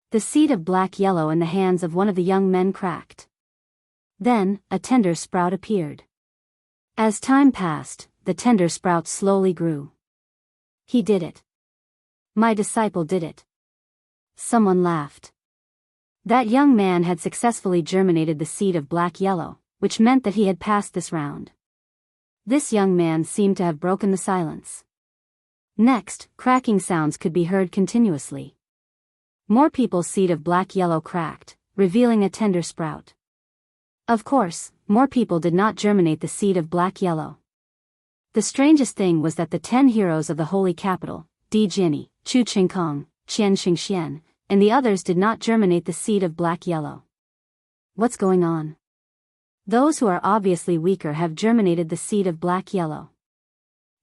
The seed of black-yellow in the hands of one of the young men cracked. Then, a tender sprout appeared. As time passed, the tender sprout slowly grew. He did it. My disciple did it. Someone laughed. That young man had successfully germinated the seed of black-yellow, which meant that he had passed this round. This young man seemed to have broken the silence. Next, cracking sounds could be heard continuously. More people's seed of black-yellow cracked, revealing a tender sprout. Of course, more people did not germinate the seed of black-yellow. The strangest thing was that the 10 heroes of the Holy Capital, Di Jinni, Chu Qingkong, Qian Xingxian, and the others did not germinate the seed of black-yellow. What's going on? Those who are obviously weaker have germinated the seed of black-yellow.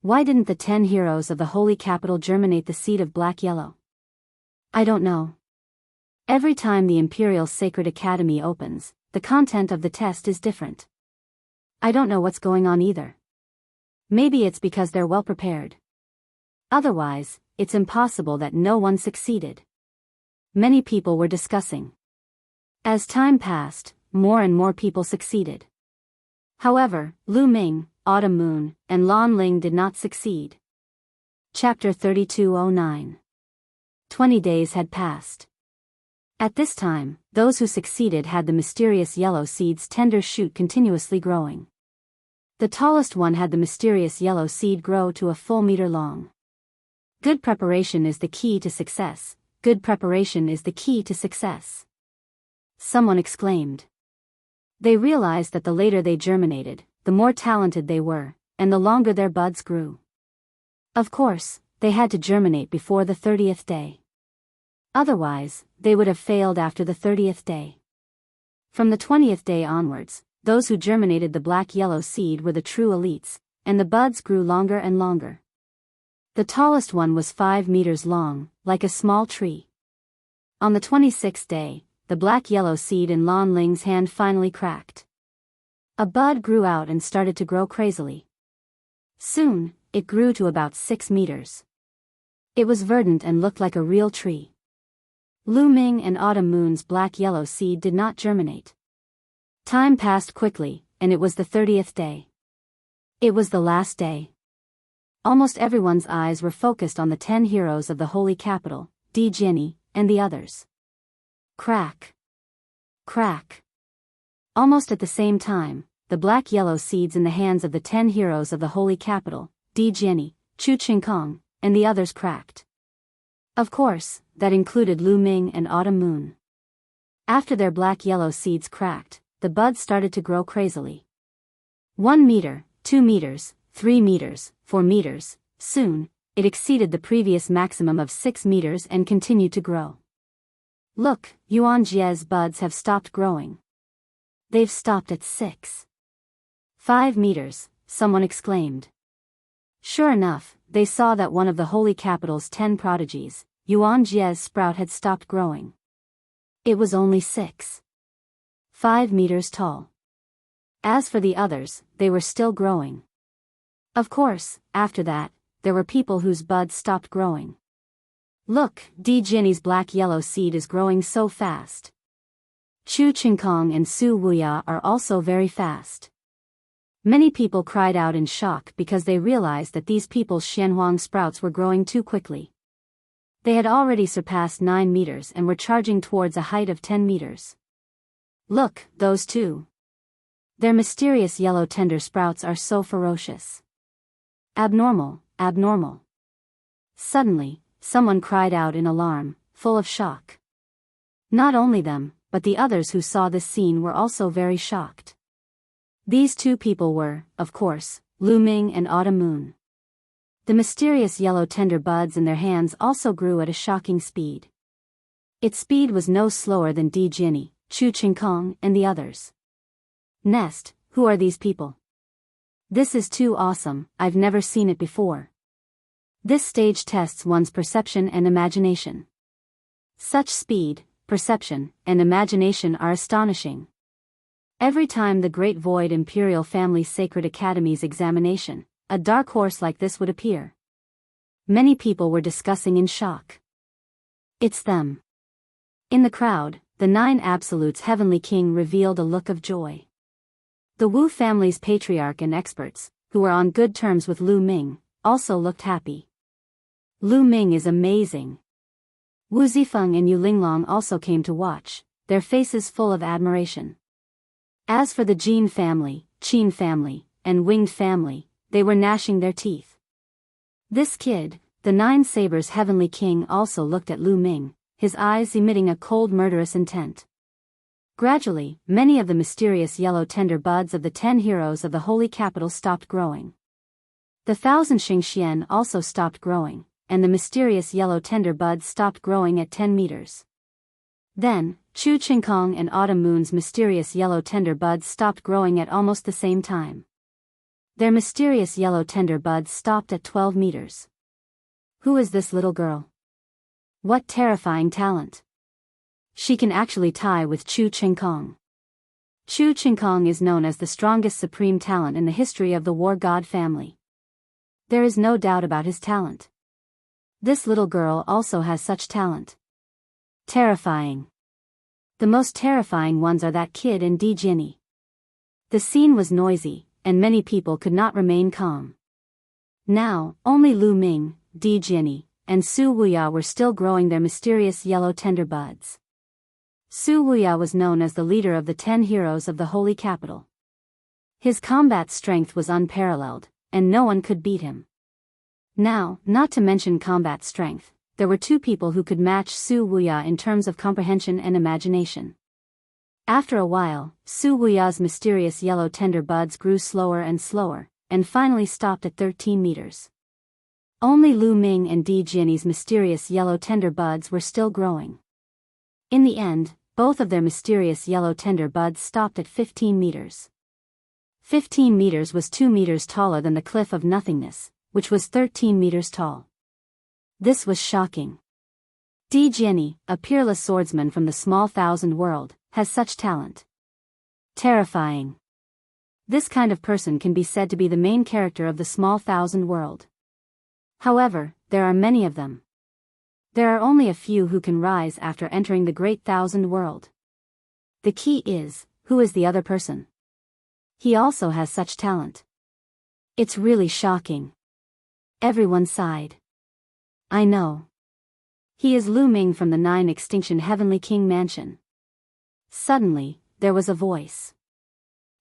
Why didn't the 10 heroes of the Holy Capital germinate the seed of black-yellow? I don't know. Every time the Imperial Sacred Academy opens, the content of the test is different. I don't know what's going on either. Maybe it's because they're well prepared. Otherwise, it's impossible that no one succeeded. Many people were discussing. As time passed, more and more people succeeded. However, Lu Ming, Autumn Moon, and Lan Ling did not succeed. Chapter 3209. 20 days had passed. At this time, those who succeeded had the mysterious yellow seed's tender shoot continuously growing. The tallest one had the mysterious yellow seed grow to a full meter long. Good preparation is the key to success. Good preparation is the key to success. Someone exclaimed. They realized that the later they germinated, the more talented they were, and the longer their buds grew. Of course, they had to germinate before the 30th day. Otherwise, they would have failed after the 30th day. From the 20th day onwards, those who germinated the black-yellow seed were the true elites, and the buds grew longer and longer. The tallest one was 5 meters long, like a small tree. On the 26th day, the black-yellow seed in Lan Ling's hand finally cracked. A bud grew out and started to grow crazily. Soon, it grew to about 6 meters. It was verdant and looked like a real tree. Lu Ming and Autumn Moon's black-yellow seed did not germinate. Time passed quickly, and it was the 30th day. It was the last day. Almost everyone's eyes were focused on the 10 heroes of the holy capital, Di Jiani, and the others. Crack. Crack. Almost at the same time, the black-yellow seeds in the hands of the 10 heroes of the holy capital, Di Jiani, Chu Qingkong, and the others cracked. Of course, that included Lu Ming and Autumn Moon. After their black-yellow seeds cracked, the buds started to grow crazily. 1 meter, 2 meters, 3 meters, 4 meters, soon, it exceeded the previous maximum of 6 meters and continued to grow. Look, Yuan Jie's buds have stopped growing. They've stopped at 6. 5 meters, someone exclaimed. Sure enough, they saw that one of the holy capital's 10 prodigies, Yuan Jie's sprout had stopped growing. It was only 6. 5 meters tall. As for the others, they were still growing. Of course, after that, there were people whose buds stopped growing. Look, Di Jiani's black-yellow seed is growing so fast. Chu Qingkong and Su Wuya are also very fast. Many people cried out in shock because they realized that these people's Xianhuang sprouts were growing too quickly. They had already surpassed 9 meters and were charging towards a height of 10 meters. Look, those two. Their mysterious yellow tender sprouts are so ferocious. Abnormal, abnormal. Suddenly, someone cried out in alarm, full of shock. Not only them, but the others who saw this scene were also very shocked. These two people were, of course, Lu Ming and Autumn Moon. The mysterious yellow tender buds in their hands also grew at a shocking speed. Its speed was no slower than Di Jiani, Chu Qingkong, and the others. Nest, who are these people? This is too awesome, I've never seen it before. This stage tests one's perception and imagination. Such speed, perception, and imagination are astonishing. Every time the Great Void Imperial Family Sacred Academy's examination, a dark horse like this would appear. Many people were discussing in shock. It's them. In the crowd, the 9 Absolutes Heavenly King revealed a look of joy. The Wu family's patriarch and experts, who were on good terms with Lu Ming, also looked happy. Lu Ming is amazing. Wu Zifeng and Yu Linglong also came to watch, their faces full of admiration. As for the Jin family, Qin family, and Winged family, they were gnashing their teeth. This kid, the 9 Sabers Heavenly King, also looked at Lu Ming, his eyes emitting a cold murderous intent. Gradually, many of the mysterious yellow tender buds of the 10 heroes of the holy capital stopped growing. The 1,000 Xingxian also stopped growing, and the mysterious yellow tender buds stopped growing at 10 meters. Then, Chu Qingkong and Autumn Moon's mysterious yellow tender buds stopped growing at almost the same time. Their mysterious yellow tender buds stopped at 12 meters. Who is this little girl? What terrifying talent! She can actually tie with Chu Qingkong. Chu Qingkong is known as the strongest supreme talent in the history of the War God family. There is no doubt about his talent. This little girl also has such talent. Terrifying. The most terrifying ones are that kid and Di Jiani. The scene was noisy, and many people could not remain calm. Now, only Lu Ming, Di Jiani, and Su Wuya were still growing their mysterious yellow tender buds. Su Wuya was known as the leader of the 10 heroes of the holy capital. His combat strength was unparalleled, and no one could beat him. Now, not to mention combat strength, there were two people who could match Su Wuya in terms of comprehension and imagination. After a while, Su Wuya's mysterious yellow tender buds grew slower and slower, and finally stopped at 13 meters. Only Lu Ming and Di Jianyi's mysterious yellow tender buds were still growing. In the end, both of their mysterious yellow tender buds stopped at 15 meters. 15 meters was 2 meters taller than the cliff of nothingness, which was 13 meters tall. This was shocking. Di Jianyi, a peerless swordsman from the small thousand world, has such talent. Terrifying. This kind of person can be said to be the main character of the small thousand world. However, there are many of them. There are only a few who can rise after entering the great thousand world. The key is, who is the other person? He also has such talent. It's really shocking. Everyone sighed. I know. He is Lu Ming from the 9 Extinction Heavenly King Mansion. Suddenly, there was a voice.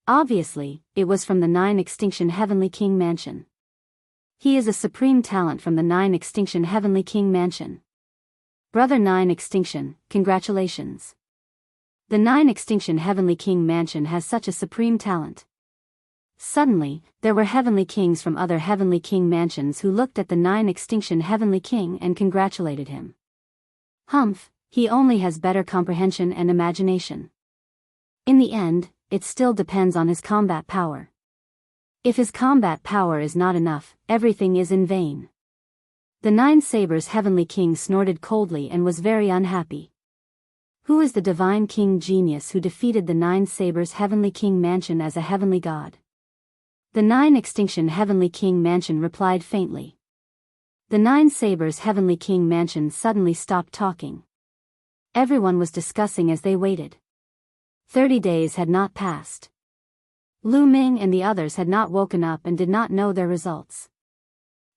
Obviously, it was from the 9 Extinction Heavenly King Mansion. He is a supreme talent from the 9 Extinction Heavenly King Mansion. Brother 9 Extinction, congratulations. The 9 Extinction Heavenly King Mansion has such a supreme talent. Suddenly, there were Heavenly Kings from other Heavenly King Mansions who looked at the 9 Extinction Heavenly King and congratulated him. Humph, he only has better comprehension and imagination. In the end, it still depends on his combat power. If his combat power is not enough, everything is in vain. The 9 Sabers Heavenly King snorted coldly and was very unhappy. Who is the divine king genius who defeated the 9 Sabers Heavenly King Mansion as a heavenly god? The 9 Extinction Heavenly King Mansion replied faintly. The 9 Sabers Heavenly King Mansion suddenly stopped talking. Everyone was discussing as they waited. 30 days had not passed. Lu Ming and the others had not woken up and did not know their results.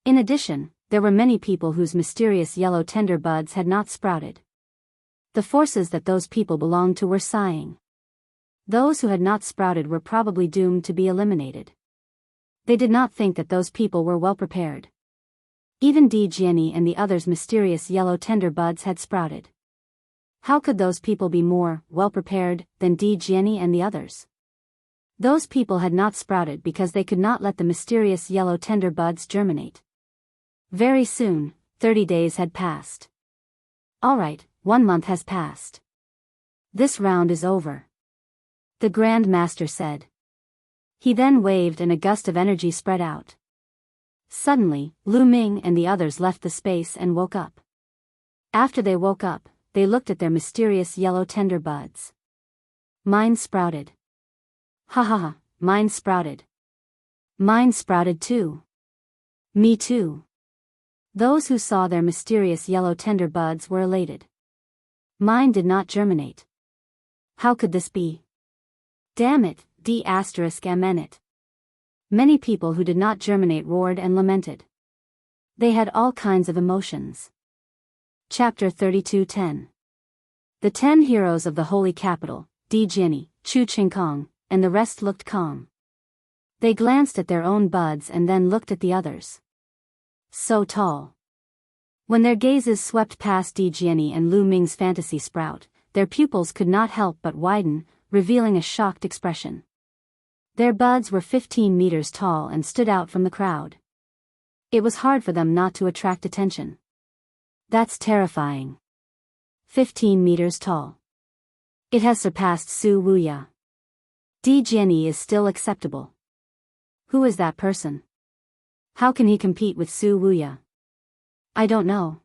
In addition, there were many people whose mysterious yellow tender buds had not sprouted. The forces that those people belonged to were sighing. Those who had not sprouted were probably doomed to be eliminated. They did not think that those people were well prepared. Even Di Jianyi and the others' mysterious yellow tender buds had sprouted. How could those people be more well prepared than Di Jianyi and the others? Those people had not sprouted because they could not let the mysterious yellow tender buds germinate. Very soon, 30 days had passed. All right, 1 month has passed. This round is over. The Grand Master said. He then waved and a gust of energy spread out. Suddenly, Lu Ming and the others left the space and woke up. After they woke up, they looked at their mysterious yellow tender buds. Mine sprouted. Ha ha ha, mine sprouted. Mine sprouted too. Me too. Those who saw their mysterious yellow tender buds were elated. Mine did not germinate. How could this be? Damn it, D*****. Many people who did not germinate roared and lamented. They had all kinds of emotions. Chapter 32:10. The 10 heroes of the holy capital, Di Jianyi, Chu Qingkong, and the rest looked calm. They glanced at their own buds and then looked at the others. So tall. When their gazes swept past Di Jianyi and Lu Ming's fantasy sprout, their pupils could not help but widen, revealing a shocked expression. Their buds were 15 meters tall and stood out from the crowd. It was hard for them not to attract attention. That's terrifying. 15 meters tall. It has surpassed Su Wuya. Di Jianyi is still acceptable. Who is that person? How can he compete with Su Wuya? I don't know.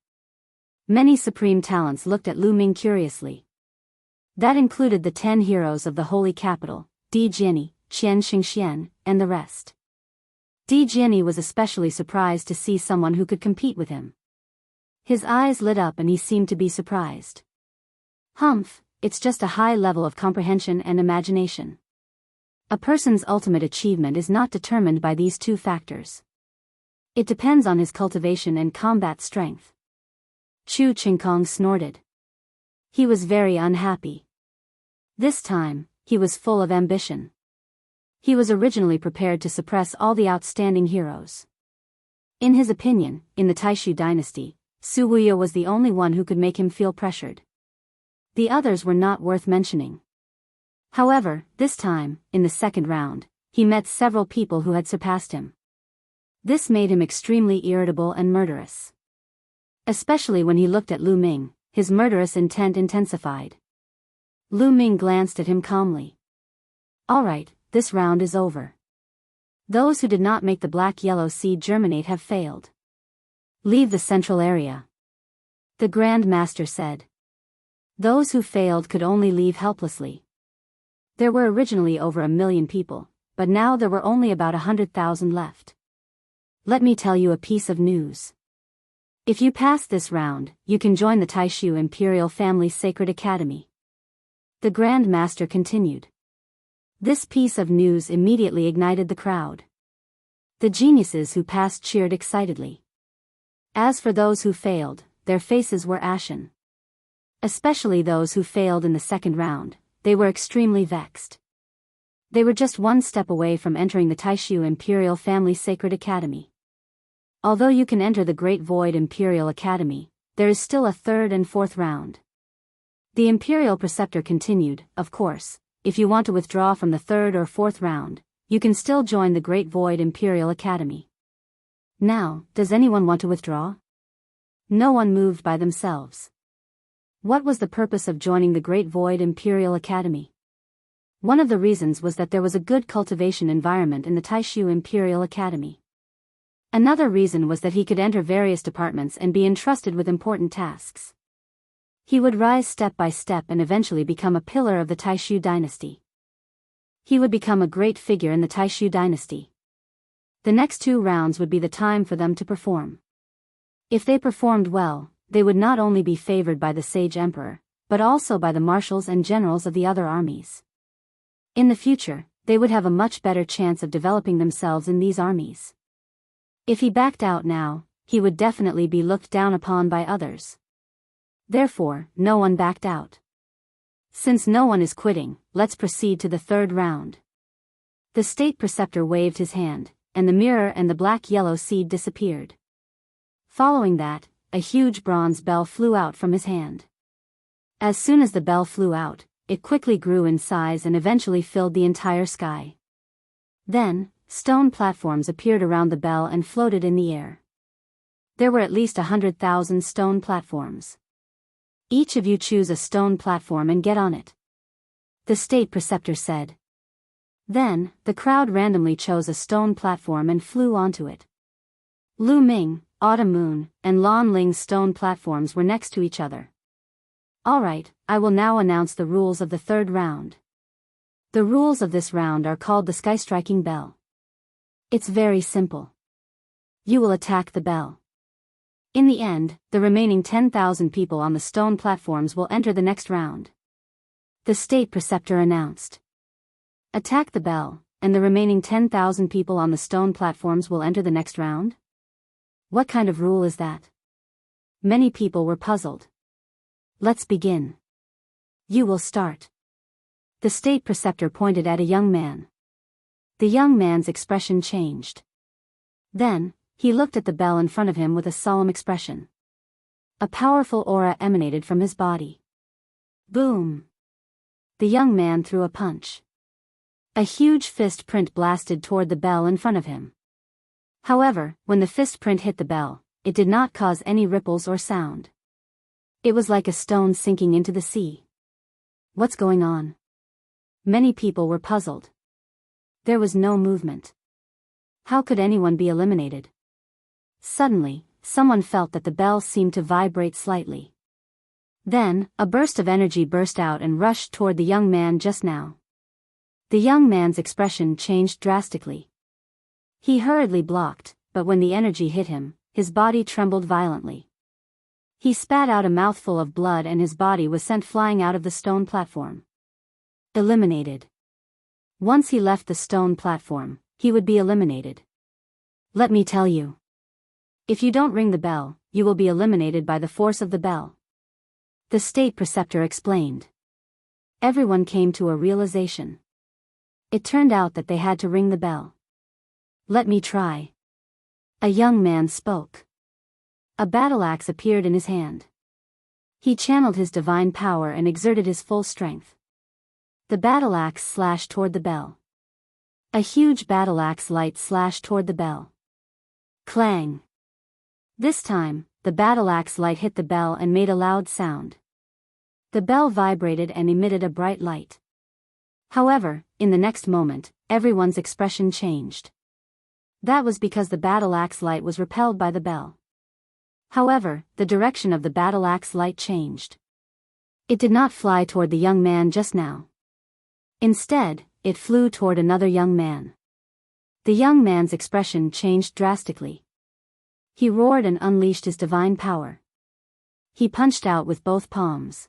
Many supreme talents looked at Lu Ming curiously. That included the 10 heroes of the holy capital, Di Jianyi, Qian Xingxian, and the rest. Di Jianyi was especially surprised to see someone who could compete with him. His eyes lit up and he seemed to be surprised. Humph, it's just a high level of comprehension and imagination. A person's ultimate achievement is not determined by these two factors. It depends on his cultivation and combat strength. Chu Qingkong snorted. He was very unhappy. This time, he was full of ambition. He was originally prepared to suppress all the outstanding heroes. In his opinion, in the Taishu dynasty, Su Wuya was the only one who could make him feel pressured. The others were not worth mentioning. However, this time, in the second round, he met several people who had surpassed him. This made him extremely irritable and murderous. Especially when he looked at Lu Ming, his murderous intent intensified. Lu Ming glanced at him calmly. Alright, this round is over. Those who did not make the black-yellow seed germinate have failed. Leave the central area. The Grand Master said. Those who failed could only leave helplessly. There were originally over 1 million people, but now there were only about 100,000 left. Let me tell you a piece of news. If you pass this round, you can join the Taishu Imperial Family Sacred Academy. The Grand Master continued. This piece of news immediately ignited the crowd. The geniuses who passed cheered excitedly. As for those who failed, their faces were ashen. Especially those who failed in the second round, they were extremely vexed. They were just one step away from entering the Taishu Imperial Family Sacred Academy. Although you can enter the Great Void Imperial Academy, there is still a third and fourth round. The Imperial Preceptor continued, of course, if you want to withdraw from the third or fourth round, you can still join the Great Void Imperial Academy. Now, does anyone want to withdraw? No one moved by themselves. What was the purpose of joining the Great Void Imperial Academy? One of the reasons was that there was a good cultivation environment in the Taishu Imperial Academy. Another reason was that he could enter various departments and be entrusted with important tasks. He would rise step by step and eventually become a pillar of the Taishu dynasty. He would become a great figure in the Taishu dynasty. The next 2 rounds would be the time for them to perform. If they performed well, they would not only be favored by the Sage Emperor, but also by the marshals and generals of the other armies. In the future, they would have a much better chance of developing themselves in these armies. If he backed out now, he would definitely be looked down upon by others. Therefore, no one backed out. Since no one is quitting, let's proceed to the third round. The State Preceptor waved his hand, and the mirror and the black-yellow seed disappeared. Following that, a huge bronze bell flew out from his hand. As soon as the bell flew out, it quickly grew in size and eventually filled the entire sky. Then, stone platforms appeared around the bell and floated in the air. There were at least 100,000 stone platforms. Each of you choose a stone platform and get on it. The State Preceptor said. Then, the crowd randomly chose a stone platform and flew onto it. Lu Ming, Autumn Moon, and Lan Ling's stone platforms were next to each other. Alright, I will now announce the rules of the third round. The rules of this round are called the Sky Striking Bell. It's very simple. You will attack the bell. In the end, the remaining 10,000 people on the stone platforms will enter the next round. The State Preceptor announced. Attack the bell, and the remaining 10,000 people on the stone platforms will enter the next round? What kind of rule is that? Many people were puzzled. Let's begin. You will start. The State Preceptor pointed at a young man. The young man's expression changed. Then, he looked at the bell in front of him with a solemn expression. A powerful aura emanated from his body. Boom! The young man threw a punch. A huge fist print blasted toward the bell in front of him. However, when the fist print hit the bell, it did not cause any ripples or sound. It was like a stone sinking into the sea. What's going on? Many people were puzzled. There was no movement. How could anyone be eliminated? Suddenly, someone felt that the bell seemed to vibrate slightly. Then, a burst of energy burst out and rushed toward the young man just now. The young man's expression changed drastically. He hurriedly blocked, but when the energy hit him, his body trembled violently. He spat out a mouthful of blood and his body was sent flying out of the stone platform. Eliminated. Once he left the stone platform, he would be eliminated. Let me tell you. If you don't ring the bell, you will be eliminated by the force of the bell. The State Preceptor explained. Everyone came to a realization. It turned out that they had to ring the bell. Let me try. A young man spoke. A battle axe appeared in his hand. He channeled his divine power and exerted his full strength. The battle axe slashed toward the bell. A huge battle axe light slashed toward the bell. Clang! This time, the battle axe light hit the bell and made a loud sound. The bell vibrated and emitted a bright light. However, in the next moment, everyone's expression changed. That was because the battle axe light was repelled by the bell. However, the direction of the battle axe light changed. It did not fly toward the young man just now. Instead, it flew toward another young man. The young man's expression changed drastically. He roared and unleashed his divine power. He punched out with both palms.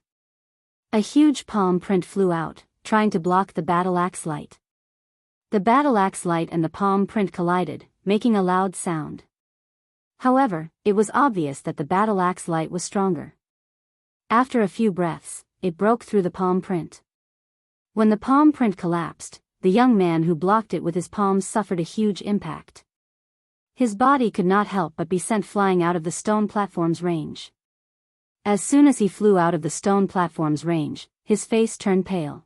A huge palm print flew out, trying to block the battle axe light. The battle axe light and the palm print collided, making a loud sound. However, it was obvious that the battle axe light was stronger. After a few breaths, it broke through the palm print. When the palm print collapsed, the young man who blocked it with his palms suffered a huge impact. His body could not help but be sent flying out of the stone platform's range. As soon as he flew out of the stone platform's range, his face turned pale.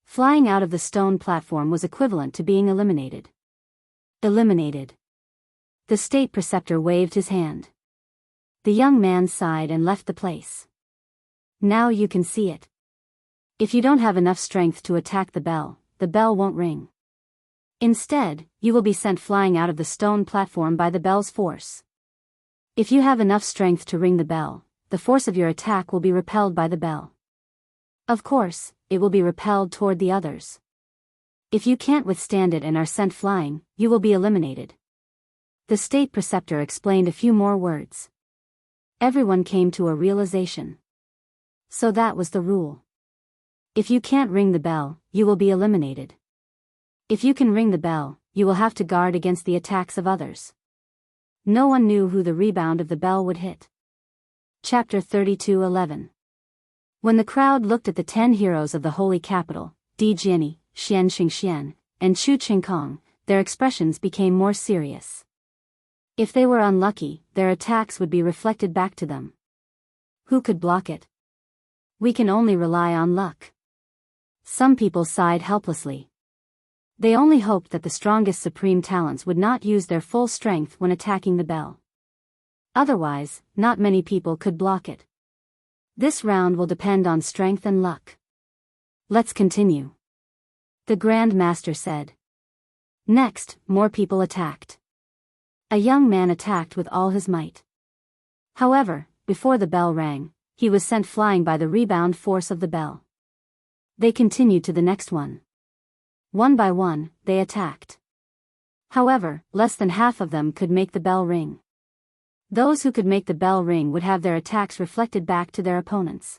Flying out of the stone platform was equivalent to being eliminated. Eliminated. The state preceptor waved his hand. The young man sighed and left the place. Now you can see it. If you don't have enough strength to attack the bell won't ring. Instead, you will be sent flying out of the stone platform by the bell's force. If you have enough strength to ring the bell, the force of your attack will be repelled by the bell. Of course, it will be repelled toward the others. If you can't withstand it and are sent flying, you will be eliminated. The state preceptor explained a few more words. Everyone came to a realization. So that was the rule. If you can't ring the bell, you will be eliminated. If you can ring the bell, you will have to guard against the attacks of others. No one knew who the rebound of the bell would hit. Chapter 32:11. When the crowd looked at the 10 heroes of the holy capital, Di Jiani, Xian Xingxian, and Chu Qingkong, their expressions became more serious. If they were unlucky, their attacks would be reflected back to them. Who could block it? We can only rely on luck. Some people sighed helplessly. They only hoped that the strongest supreme talents would not use their full strength when attacking the bell. Otherwise, not many people could block it. This round will depend on strength and luck. Let's continue. The Grand Master said. Next, more people attacked. A young man attacked with all his might. However, before the bell rang, he was sent flying by the rebound force of the bell. They continued to the next one. One by one, they attacked. However, less than half of them could make the bell ring. Those who could make the bell ring would have their attacks reflected back to their opponents.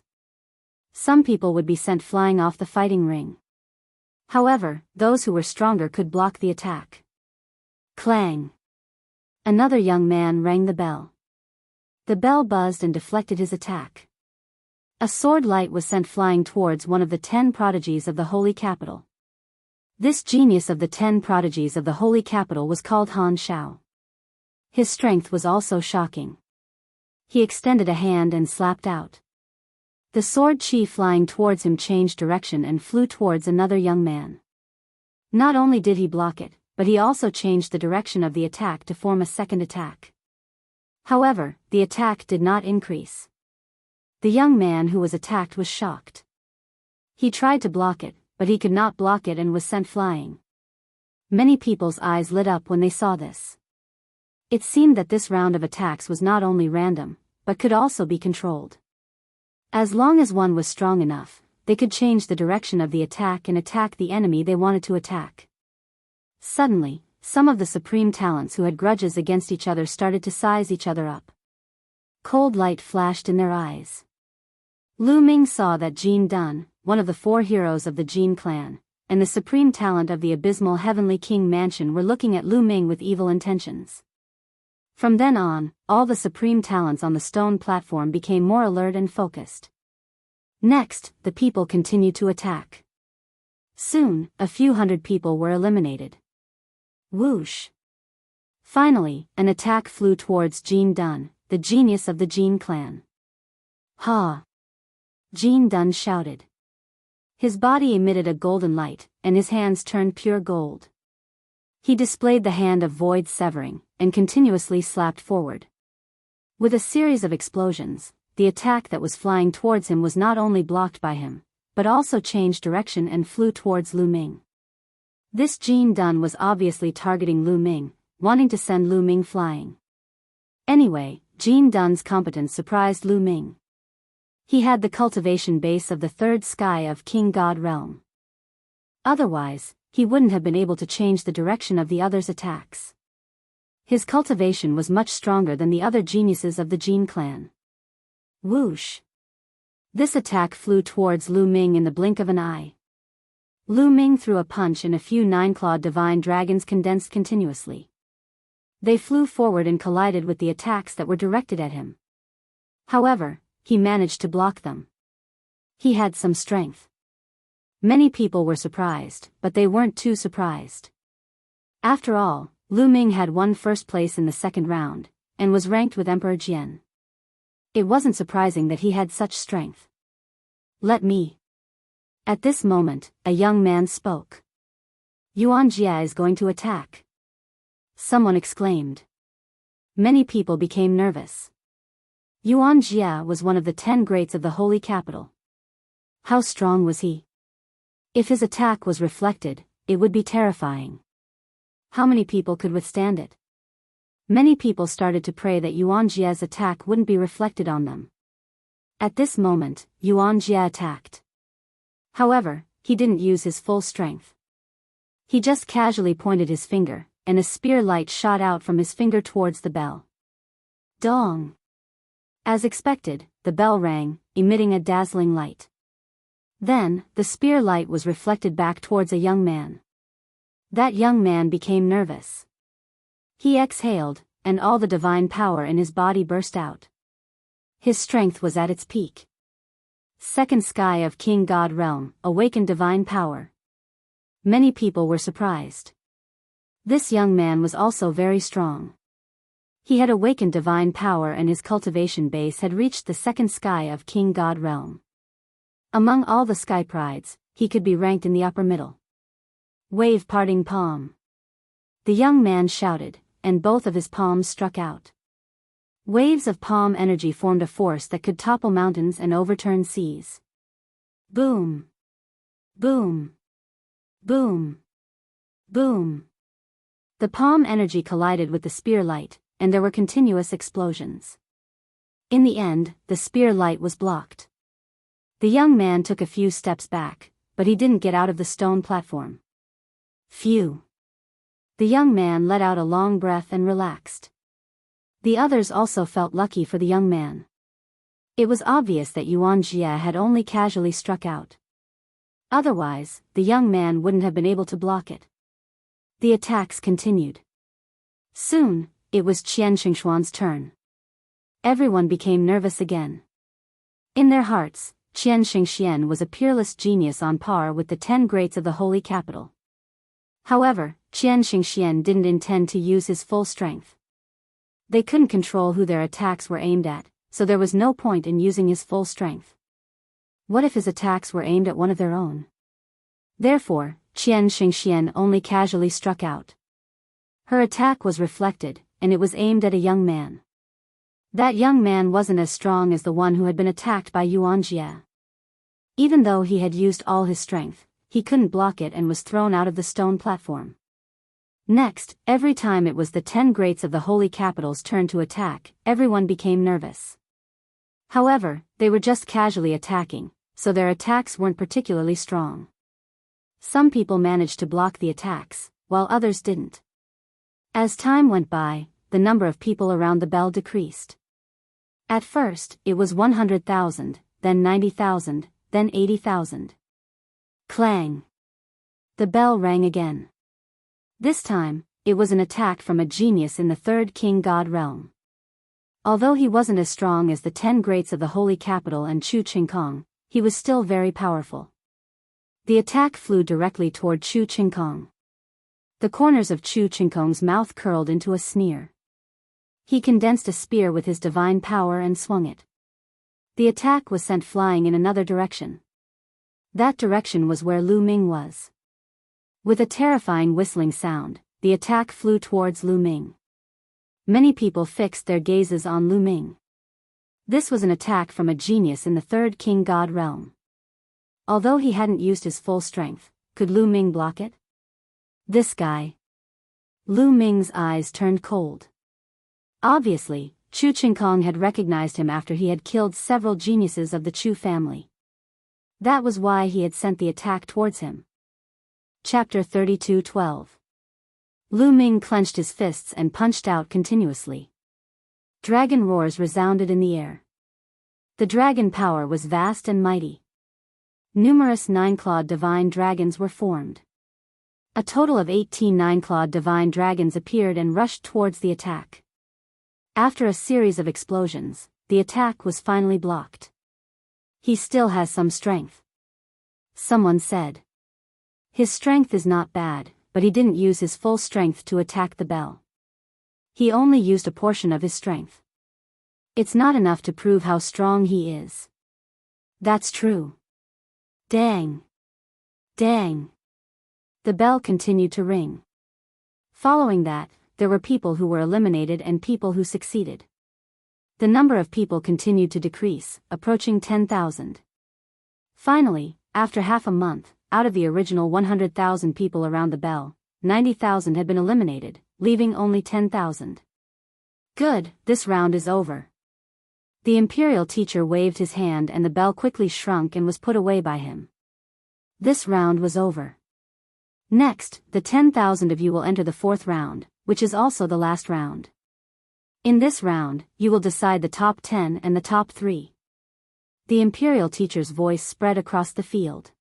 Some people would be sent flying off the fighting ring. However, those who were stronger could block the attack. Clang! Another young man rang the bell. The bell buzzed and deflected his attack. A sword light was sent flying towards one of the 10 prodigies of the holy capital. This genius of the 10 prodigies of the holy capital was called Han Shao. His strength was also shocking. He extended a hand and slapped out. The sword chi flying towards him changed direction and flew towards another young man. Not only did he block it, but he also changed the direction of the attack to form a second attack. However, the attack did not increase. The young man who was attacked was shocked. He tried to block it, but he could not block it and was sent flying. Many people's eyes lit up when they saw this. It seemed that this round of attacks was not only random, but could also be controlled. As long as one was strong enough, they could change the direction of the attack and attack the enemy they wanted to attack. Suddenly, some of the supreme talents who had grudges against each other started to size each other up. Cold light flashed in their eyes. Lu Ming saw that Jin Dun, one of the 4 heroes of the Jin clan, and the supreme talent of the abysmal Heavenly King Mansion were looking at Lu Ming with evil intentions. From then on, all the supreme talents on the stone platform became more alert and focused. Next, the people continued to attack. Soon, a few hundred people were eliminated. Whoosh! Finally, an attack flew towards Jean Dun, the genius of the Jean clan. Ha! Jean Dun shouted. His body emitted a golden light, and his hands turned pure gold. He displayed the hand of void severing, and continuously slapped forward. With a series of explosions, the attack that was flying towards him was not only blocked by him, but also changed direction and flew towards Lu Ming. This Jean Dun was obviously targeting Lu Ming, wanting to send Lu Ming flying. Anyway, Jean Dun's competence surprised Lu Ming. He had the cultivation base of the third sky of King God realm. Otherwise, he wouldn't have been able to change the direction of the other's attacks. His cultivation was much stronger than the other geniuses of the Jean clan. Whoosh! This attack flew towards Lu Ming in the blink of an eye. Lu Ming threw a punch and a few nine-clawed divine dragons condensed continuously. They flew forward and collided with the attacks that were directed at him. However, he managed to block them. He had some strength. Many people were surprised, but they weren't too surprised. After all, Lu Ming had won first place in the second round, and was ranked with Emperor Jian. It wasn't surprising that he had such strength. Let me. At this moment, a young man spoke. Yuan Jia is going to attack. Someone exclaimed. Many people became nervous. Yuan Jia was one of the 10 greats of the holy capital. How strong was he? If his attack was reflected, it would be terrifying. How many people could withstand it? Many people started to pray that Yuan Jia's attack wouldn't be reflected on them. At this moment, Yuan Jia attacked. However, he didn't use his full strength. He just casually pointed his finger, and a spear light shot out from his finger towards the bell. Dong! As expected, the bell rang, emitting a dazzling light. Then, the spear light was reflected back towards a young man. That young man became nervous. He exhaled, and all the divine power in his body burst out. His strength was at its peak. Second sky of King God realm, awakened divine power. Many people were surprised. This young man was also very strong. He had awakened divine power and his cultivation base had reached the second sky of King God realm. Among all the sky prides, he could be ranked in the upper middle. Wave parting palm. The young man shouted, and both of his palms struck out. Waves of palm energy formed a force that could topple mountains and overturn seas. Boom! Boom! Boom! Boom! The palm energy collided with the spear light, and there were continuous explosions. In the end, the spear light was blocked. The young man took a few steps back, but he didn't get out of the stone platform. Phew! The young man let out a long breath and relaxed. The others also felt lucky for the young man. It was obvious that Yuan Jia had only casually struck out. Otherwise, the young man wouldn't have been able to block it. The attacks continued. Soon, it was Qian Xingxuan's turn. Everyone became nervous again. In their hearts, Qian Xingxian was a peerless genius on par with the 10 greats of the holy capital. However, Qian Xingxian didn't intend to use his full strength. They couldn't control who their attacks were aimed at, so there was no point in using his full strength. What if his attacks were aimed at one of their own? Therefore, Qian Xingxian only casually struck out. Her attack was reflected, and it was aimed at a young man. That young man wasn't as strong as the one who had been attacked by Yuan Jia. Even though he had used all his strength, he couldn't block it and was thrown out of the stone platform. Next, every time it was the 10 greats of the holy capital's turn to attack, everyone became nervous. However, they were just casually attacking, so their attacks weren't particularly strong. Some people managed to block the attacks, while others didn't. As time went by, the number of people around the bell decreased. At first, it was 100,000, then 90,000, then 80,000. Clang! The bell rang again. This time, it was an attack from a genius in the third King God realm. Although he wasn't as strong as the 10 greats of the holy capital and Chu Qingkong, he was still very powerful. The attack flew directly toward Chu Qingkong. The corners of Chu Chinkong's mouth curled into a sneer. He condensed a spear with his divine power and swung it. The attack was sent flying in another direction. That direction was where Lu Ming was. With a terrifying whistling sound, the attack flew towards Lu Ming. Many people fixed their gazes on Lu Ming. This was an attack from a genius in the third king god realm. Although he hadn't used his full strength, could Lu Ming block it? This guy. Lu Ming's eyes turned cold. Obviously, Chu Chinkong had recognized him after he had killed several geniuses of the Chu family. That was why he had sent the attack towards him. Chapter 32:12. Lu Ming clenched his fists and punched out continuously. Dragon roars resounded in the air. The dragon power was vast and mighty. Numerous nine-clawed divine dragons were formed. A total of 18 nine-clawed divine dragons appeared and rushed towards the attack. After a series of explosions, the attack was finally blocked. He still has some strength. Someone said. His strength is not bad, but he didn't use his full strength to attack the bell. He only used a portion of his strength. It's not enough to prove how strong he is. That's true. Dang. Dang. The bell continued to ring. Following that, there were people who were eliminated and people who succeeded. The number of people continued to decrease, approaching 10,000. Finally, after half a month, out of the original 100,000 people around the bell, 90,000 had been eliminated, leaving only 10,000. Good, this round is over. The imperial teacher waved his hand and the bell quickly shrunk and was put away by him. This round was over. Next, the 10,000 of you will enter the fourth round, which is also the last round. In this round, you will decide the top 10 and the top 3. The imperial teacher's voice spread across the field.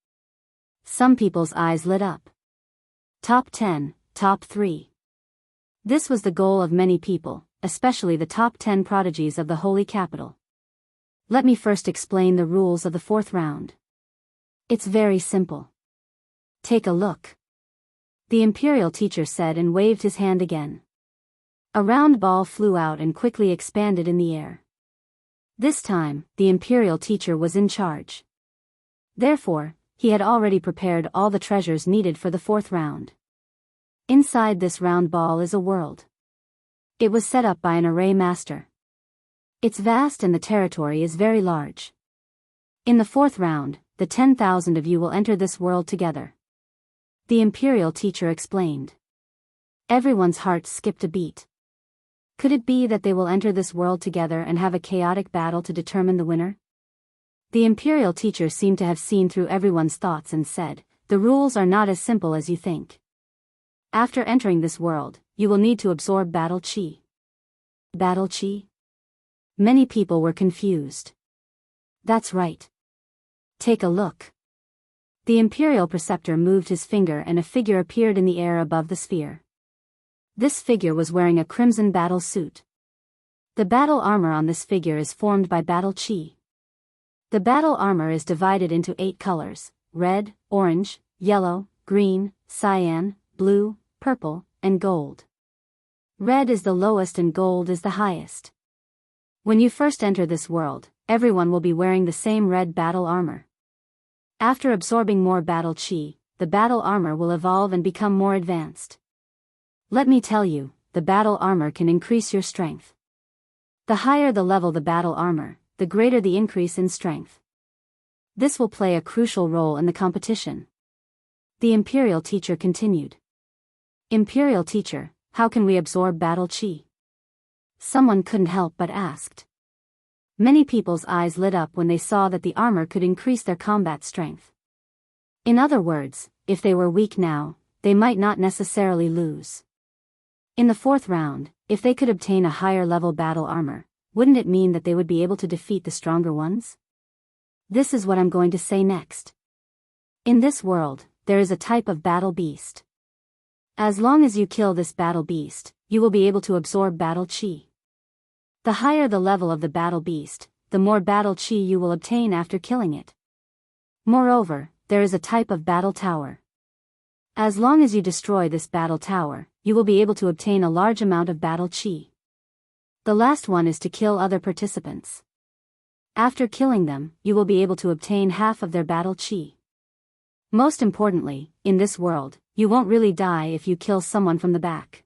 Some people's eyes lit up. Top 10, top 3. This was the goal of many people, especially the top 10 prodigies of the holy capital. Let me first explain the rules of the fourth round. It's very simple. Take a look. The imperial teacher said and waved his hand again. A round ball flew out and quickly expanded in the air. This time, the imperial teacher was in charge. Therefore, he had already prepared all the treasures needed for the fourth round. Inside this round ball is a world. It was set up by an array master. It's vast and the territory is very large. In the fourth round, the 10,000 of you will enter this world together. The imperial teacher explained. Everyone's heart skipped a beat. Could it be that they will enter this world together and have a chaotic battle to determine the winner? The imperial teacher seemed to have seen through everyone's thoughts and said, the rules are not as simple as you think. After entering this world, you will need to absorb battle chi. Battle chi? Many people were confused. That's right. Take a look. The imperial preceptor moved his finger and a figure appeared in the air above the sphere. This figure was wearing a crimson battle suit. The battle armor on this figure is formed by battle chi. The battle armor is divided into 8 colors: red, orange, yellow, green, cyan, blue, purple, and gold. Red is the lowest and gold is the highest. When you first enter this world, everyone will be wearing the same red battle armor. After absorbing more battle chi, the battle armor will evolve and become more advanced. Let me tell you, the battle armor can increase your strength. The higher the level the battle armor, the greater the increase in strength. This will play a crucial role in the competition. The imperial teacher continued. Imperial teacher, how can we absorb battle chi? Someone couldn't help but asked. Many people's eyes lit up when they saw that the armor could increase their combat strength. In other words, if they were weak now, they might not necessarily lose. In the fourth round, if they could obtain a higher level battle armor, wouldn't it mean that they would be able to defeat the stronger ones? This is what I'm going to say next. In this world, there is a type of battle beast. As long as you kill this battle beast, you will be able to absorb battle chi. The higher the level of the battle beast, the more battle chi you will obtain after killing it. Moreover, there is a type of battle tower. As long as you destroy this battle tower, you will be able to obtain a large amount of battle chi. The last one is to kill other participants. After killing them, you will be able to obtain half of their battle chi. Most importantly, in this world, you won't really die if you kill someone from the back.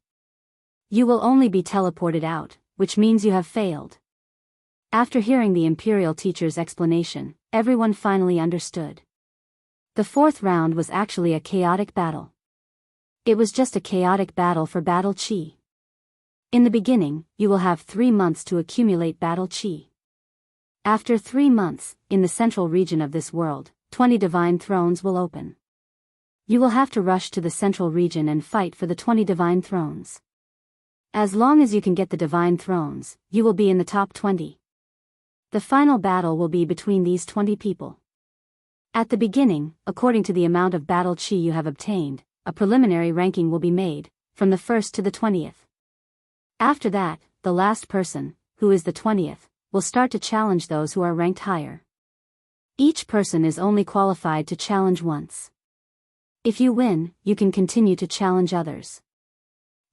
You will only be teleported out, which means you have failed. After hearing the Imperial teacher's explanation, everyone finally understood. The fourth round was actually a chaotic battle. It was just a chaotic battle for battle chi. In the beginning, you will have 3 months to accumulate battle chi. After 3 months, in the central region of this world, 20 divine thrones will open. You will have to rush to the central region and fight for the 20 divine thrones. As long as you can get the divine thrones, you will be in the top 20. The final battle will be between these 20 people. At the beginning, according to the amount of battle chi you have obtained, a preliminary ranking will be made, from the 1st to the 20th. After that, the last person, who is the 20th, will start to challenge those who are ranked higher. Each person is only qualified to challenge once. If you win, you can continue to challenge others.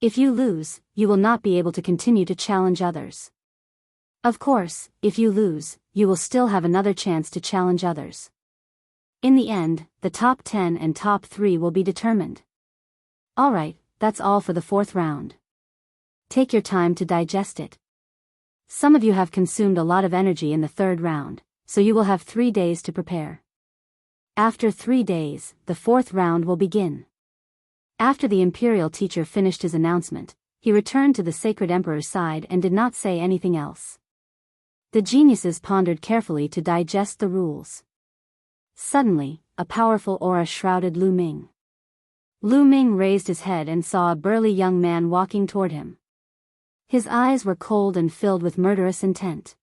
If you lose, you will not be able to continue to challenge others. Of course, if you lose, you will still have another chance to challenge others. In the end, the top 10 and top 3 will be determined. Alright, that's all for the fourth round. Take your time to digest it. Some of you have consumed a lot of energy in the third round, so you will have 3 days to prepare. After 3 days, the fourth round will begin. After the Imperial teacher finished his announcement, he returned to the Sacred Emperor's side and did not say anything else. The geniuses pondered carefully to digest the rules. Suddenly, a powerful aura shrouded Lu Ming. Lu Ming raised his head and saw a burly young man walking toward him. His eyes were cold and filled with murderous intent.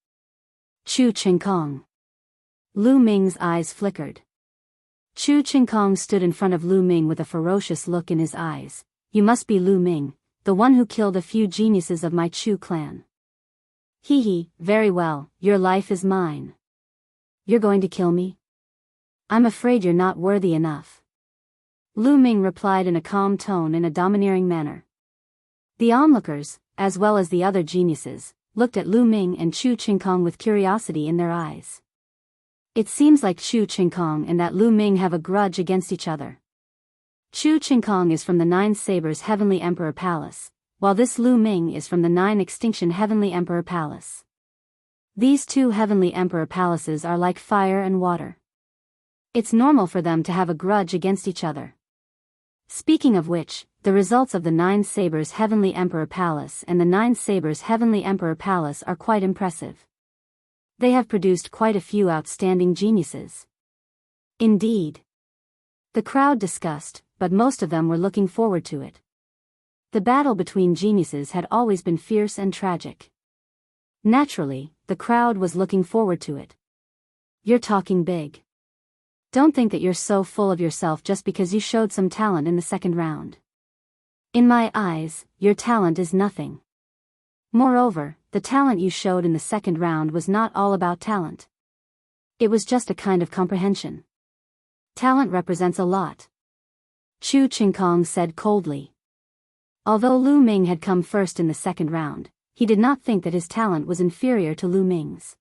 Chu Qingkong. Lu Ming's eyes flickered. Chu Qingkong stood in front of Lu Ming with a ferocious look in his eyes. You must be Lu Ming, the one who killed a few geniuses of my Chu clan. Hee hee, very well, your life is mine. You're going to kill me? I'm afraid you're not worthy enough. Lu Ming replied in a calm tone in a domineering manner. The onlookers, as well as the other geniuses, looked at Lu Ming and Chu Qingkong with curiosity in their eyes. It seems like Chu Qingkong and that Lu Ming have a grudge against each other. Chu Qingkong is from the 9 Sabers Heavenly Emperor Palace, while this Lu Ming is from the 9 Extinction Heavenly Emperor Palace. These 2 Heavenly Emperor Palaces are like fire and water. It's normal for them to have a grudge against each other. Speaking of which, the results of the 9 Sabers Heavenly Emperor Palace and the 9 Sabers Heavenly Emperor Palace are quite impressive. They have produced quite a few outstanding geniuses. Indeed. The crowd discussed, but most of them were looking forward to it. The battle between geniuses had always been fierce and tragic. Naturally, the crowd was looking forward to it. You're talking big. Don't think that you're so full of yourself just because you showed some talent in the second round. In my eyes, your talent is nothing. Moreover, the talent you showed in the second round was not all about talent. It was just a kind of comprehension. Talent represents a lot. Chu Qingkong said coldly. Although Lu Ming had come first in the second round, he did not think that his talent was inferior to Lu Ming's.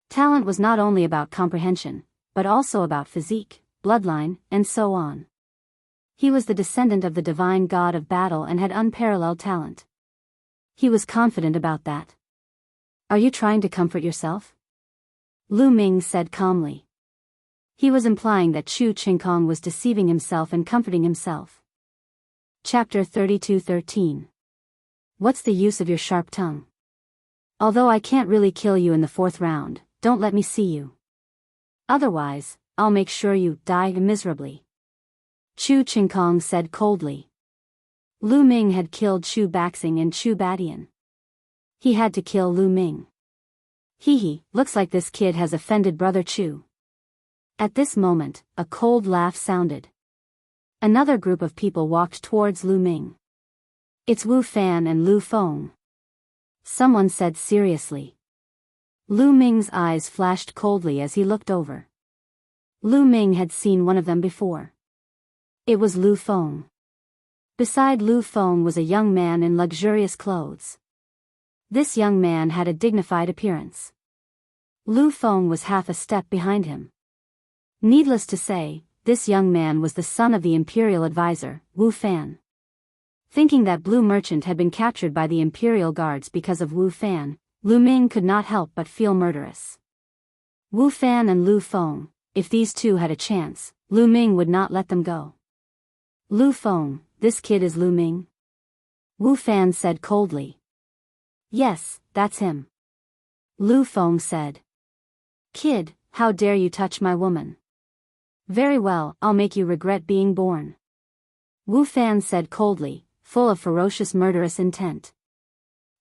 Talent was not only about comprehension, but also about physique, bloodline, and so on. He was the descendant of the divine god of battle and had unparalleled talent. He was confident about that. Are you trying to comfort yourself? Lu Ming said calmly. He was implying that Chu Qingkong was deceiving himself and comforting himself. Chapter 32:13. What's the use of your sharp tongue? Although I can't really kill you in the fourth round, don't let me see you. Otherwise, I'll make sure you die miserably. Chu Qingkong said coldly. Lu Ming had killed Chu Baxing and Chu Badian. He had to kill Lu Ming. Hee hee, looks like this kid has offended Brother Chu. At this moment, a cold laugh sounded. Another group of people walked towards Lu Ming. It's Wu Fan and Lu Feng. Someone said seriously. Lu Ming's eyes flashed coldly as he looked over. Lu Ming had seen one of them before. It was Lu Feng. Beside Lu Feng was a young man in luxurious clothes. This young man had a dignified appearance. Lu Feng was half a step behind him. Needless to say, this young man was the son of the imperial advisor, Wu Fan. Thinking that Blue Merchant had been captured by the imperial guards because of Wu Fan, Lu Ming could not help but feel murderous. Wu Fan and Lu Feng, if these two had a chance, Lu Ming would not let them go. Lu Feng, this kid is Lu Ming? Wu Fan said coldly. Yes, that's him. Lu Feng said. Kid, how dare you touch my woman? Very well, I'll make you regret being born. Wu Fan said coldly, full of ferocious murderous intent.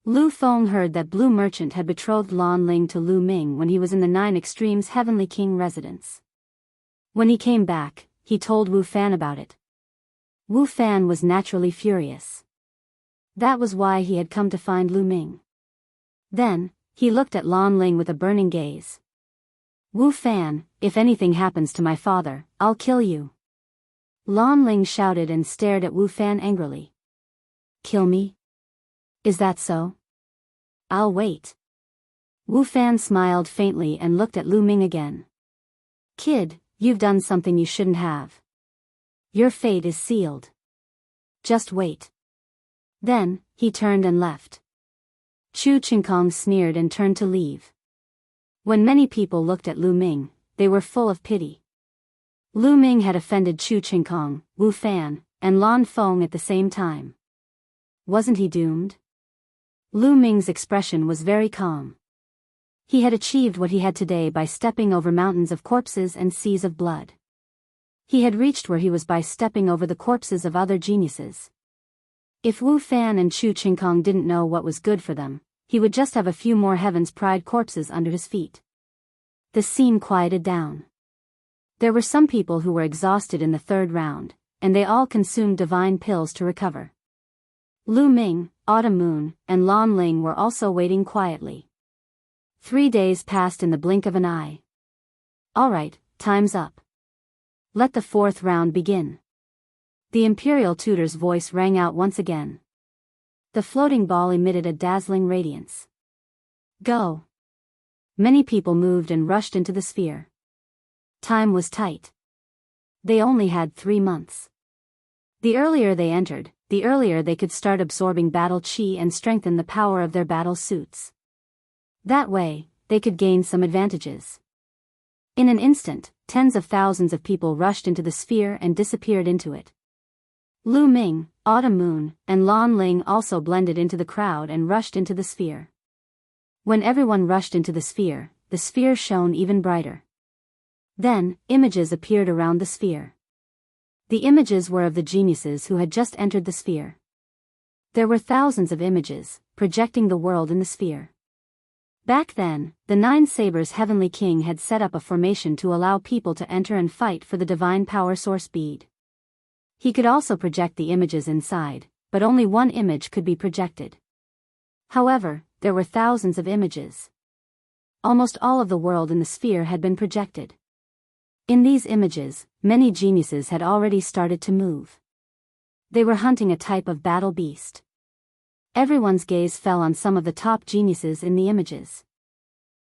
Lu Feng heard that Blue Merchant had betrothed Lan Ling to Lu Ming when he was in the Nine Extremes Heavenly King residence. When he came back, he told Wu Fan about it. Wu Fan was naturally furious. That was why he had come to find Lu Ming. Then, he looked at Lan Ling with a burning gaze. Wu Fan, if anything happens to my father, I'll kill you. Lan Ling shouted and stared at Wu Fan angrily. Kill me? Is that so? I'll wait. Wu Fan smiled faintly and looked at Lu Ming again. Kid, you've done something you shouldn't have. Your fate is sealed. Just wait. Then, he turned and left. Chu Qingkong sneered and turned to leave. When many people looked at Lu Ming, they were full of pity. Lu Ming had offended Chu Qingkong, Wu Fan, and Lan Feng at the same time. Wasn't he doomed? Lu Ming's expression was very calm. He had achieved what he had today by stepping over mountains of corpses and seas of blood. He had reached where he was by stepping over the corpses of other geniuses. If Wu Fan and Chu Qingkong didn't know what was good for them, he would just have a few more Heaven's Pride corpses under his feet. The scene quieted down. There were some people who were exhausted in the third round, and they all consumed divine pills to recover. Lu Ming, Autumn Moon, and Lan Ling were also waiting quietly. 3 days passed in the blink of an eye. All right, time's up. Let the fourth round begin. The imperial tutor's voice rang out once again. The floating ball emitted a dazzling radiance. Go. Many people moved and rushed into the sphere. Time was tight. They only had 3 months. The earlier they entered, the earlier they could start absorbing battle chi and strengthen the power of their battle suits. That way, they could gain some advantages. In an instant, tens of thousands of people rushed into the sphere and disappeared into it. Lu Ming, Autumn Moon, and Lan Ling also blended into the crowd and rushed into the sphere. When everyone rushed into the sphere shone even brighter. Then, images appeared around the sphere. The images were of the geniuses who had just entered the sphere. There were thousands of images, projecting the world in the sphere. Back then, the Nine Sabers Heavenly King had set up a formation to allow people to enter and fight for the divine power source bead. He could also project the images inside, but only one image could be projected. However, there were thousands of images. Almost all of the world in the sphere had been projected. In these images, many geniuses had already started to move. They were hunting a type of battle beast. Everyone's gaze fell on some of the top geniuses in the images.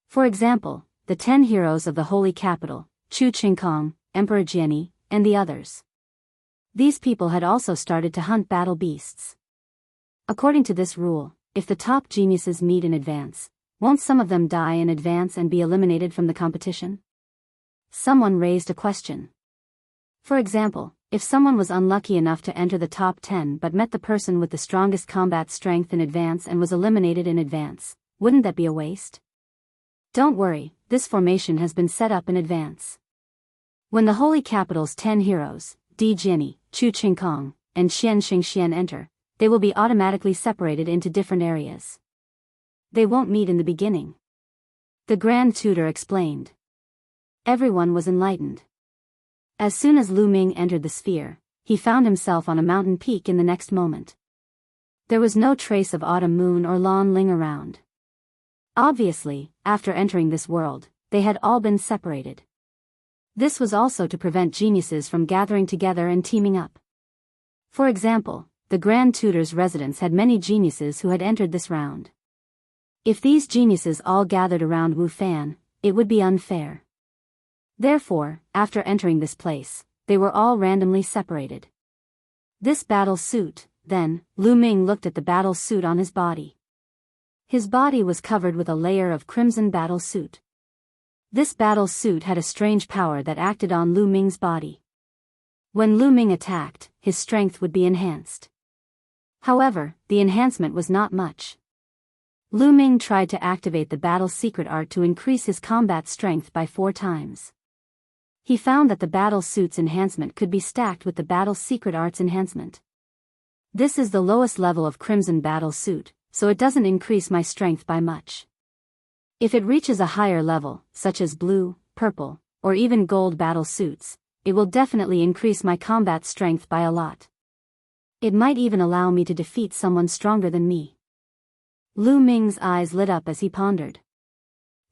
For example, the 10 heroes of the Holy Capital, Chu Qingkong, Emperor Jiani, and the others. These people had also started to hunt battle beasts. According to this rule, if the top geniuses meet in advance, won't some of them die in advance and be eliminated from the competition? Someone raised a question. For example, if someone was unlucky enough to enter the top 10 but met the person with the strongest combat strength in advance and was eliminated in advance, wouldn't that be a waste? Don't worry, this formation has been set up in advance. When the Holy Capital's 10 heroes, Di Jiani, Chu Qingkong, and Xian Xingxian enter, they will be automatically separated into different areas. They won't meet in the beginning. The Grand Tutor explained. Everyone was enlightened. As soon as Lu Ming entered the sphere, he found himself on a mountain peak in the next moment. There was no trace of Autumn Moon or Lan Ling around. Obviously, after entering this world, they had all been separated. This was also to prevent geniuses from gathering together and teaming up. For example, the Grand Tutor's residence had many geniuses who had entered this round. If these geniuses all gathered around Wu Fan, it would be unfair. Therefore, after entering this place, they were all randomly separated. This battle suit, then, Lu Ming looked at the battle suit on his body. His body was covered with a layer of crimson battle suit. This battle suit had a strange power that acted on Lu Ming's body. When Lu Ming attacked, his strength would be enhanced. However, the enhancement was not much. Lu Ming tried to activate the battle secret art to increase his combat strength by 4 times. He found that the battle suit's enhancement could be stacked with the battle secret art's enhancement. This is the lowest level of crimson battle suit, so it doesn't increase my strength by much. If it reaches a higher level, such as blue, purple, or even gold battle suits, it will definitely increase my combat strength by a lot. It might even allow me to defeat someone stronger than me. Lu Ming's eyes lit up as he pondered.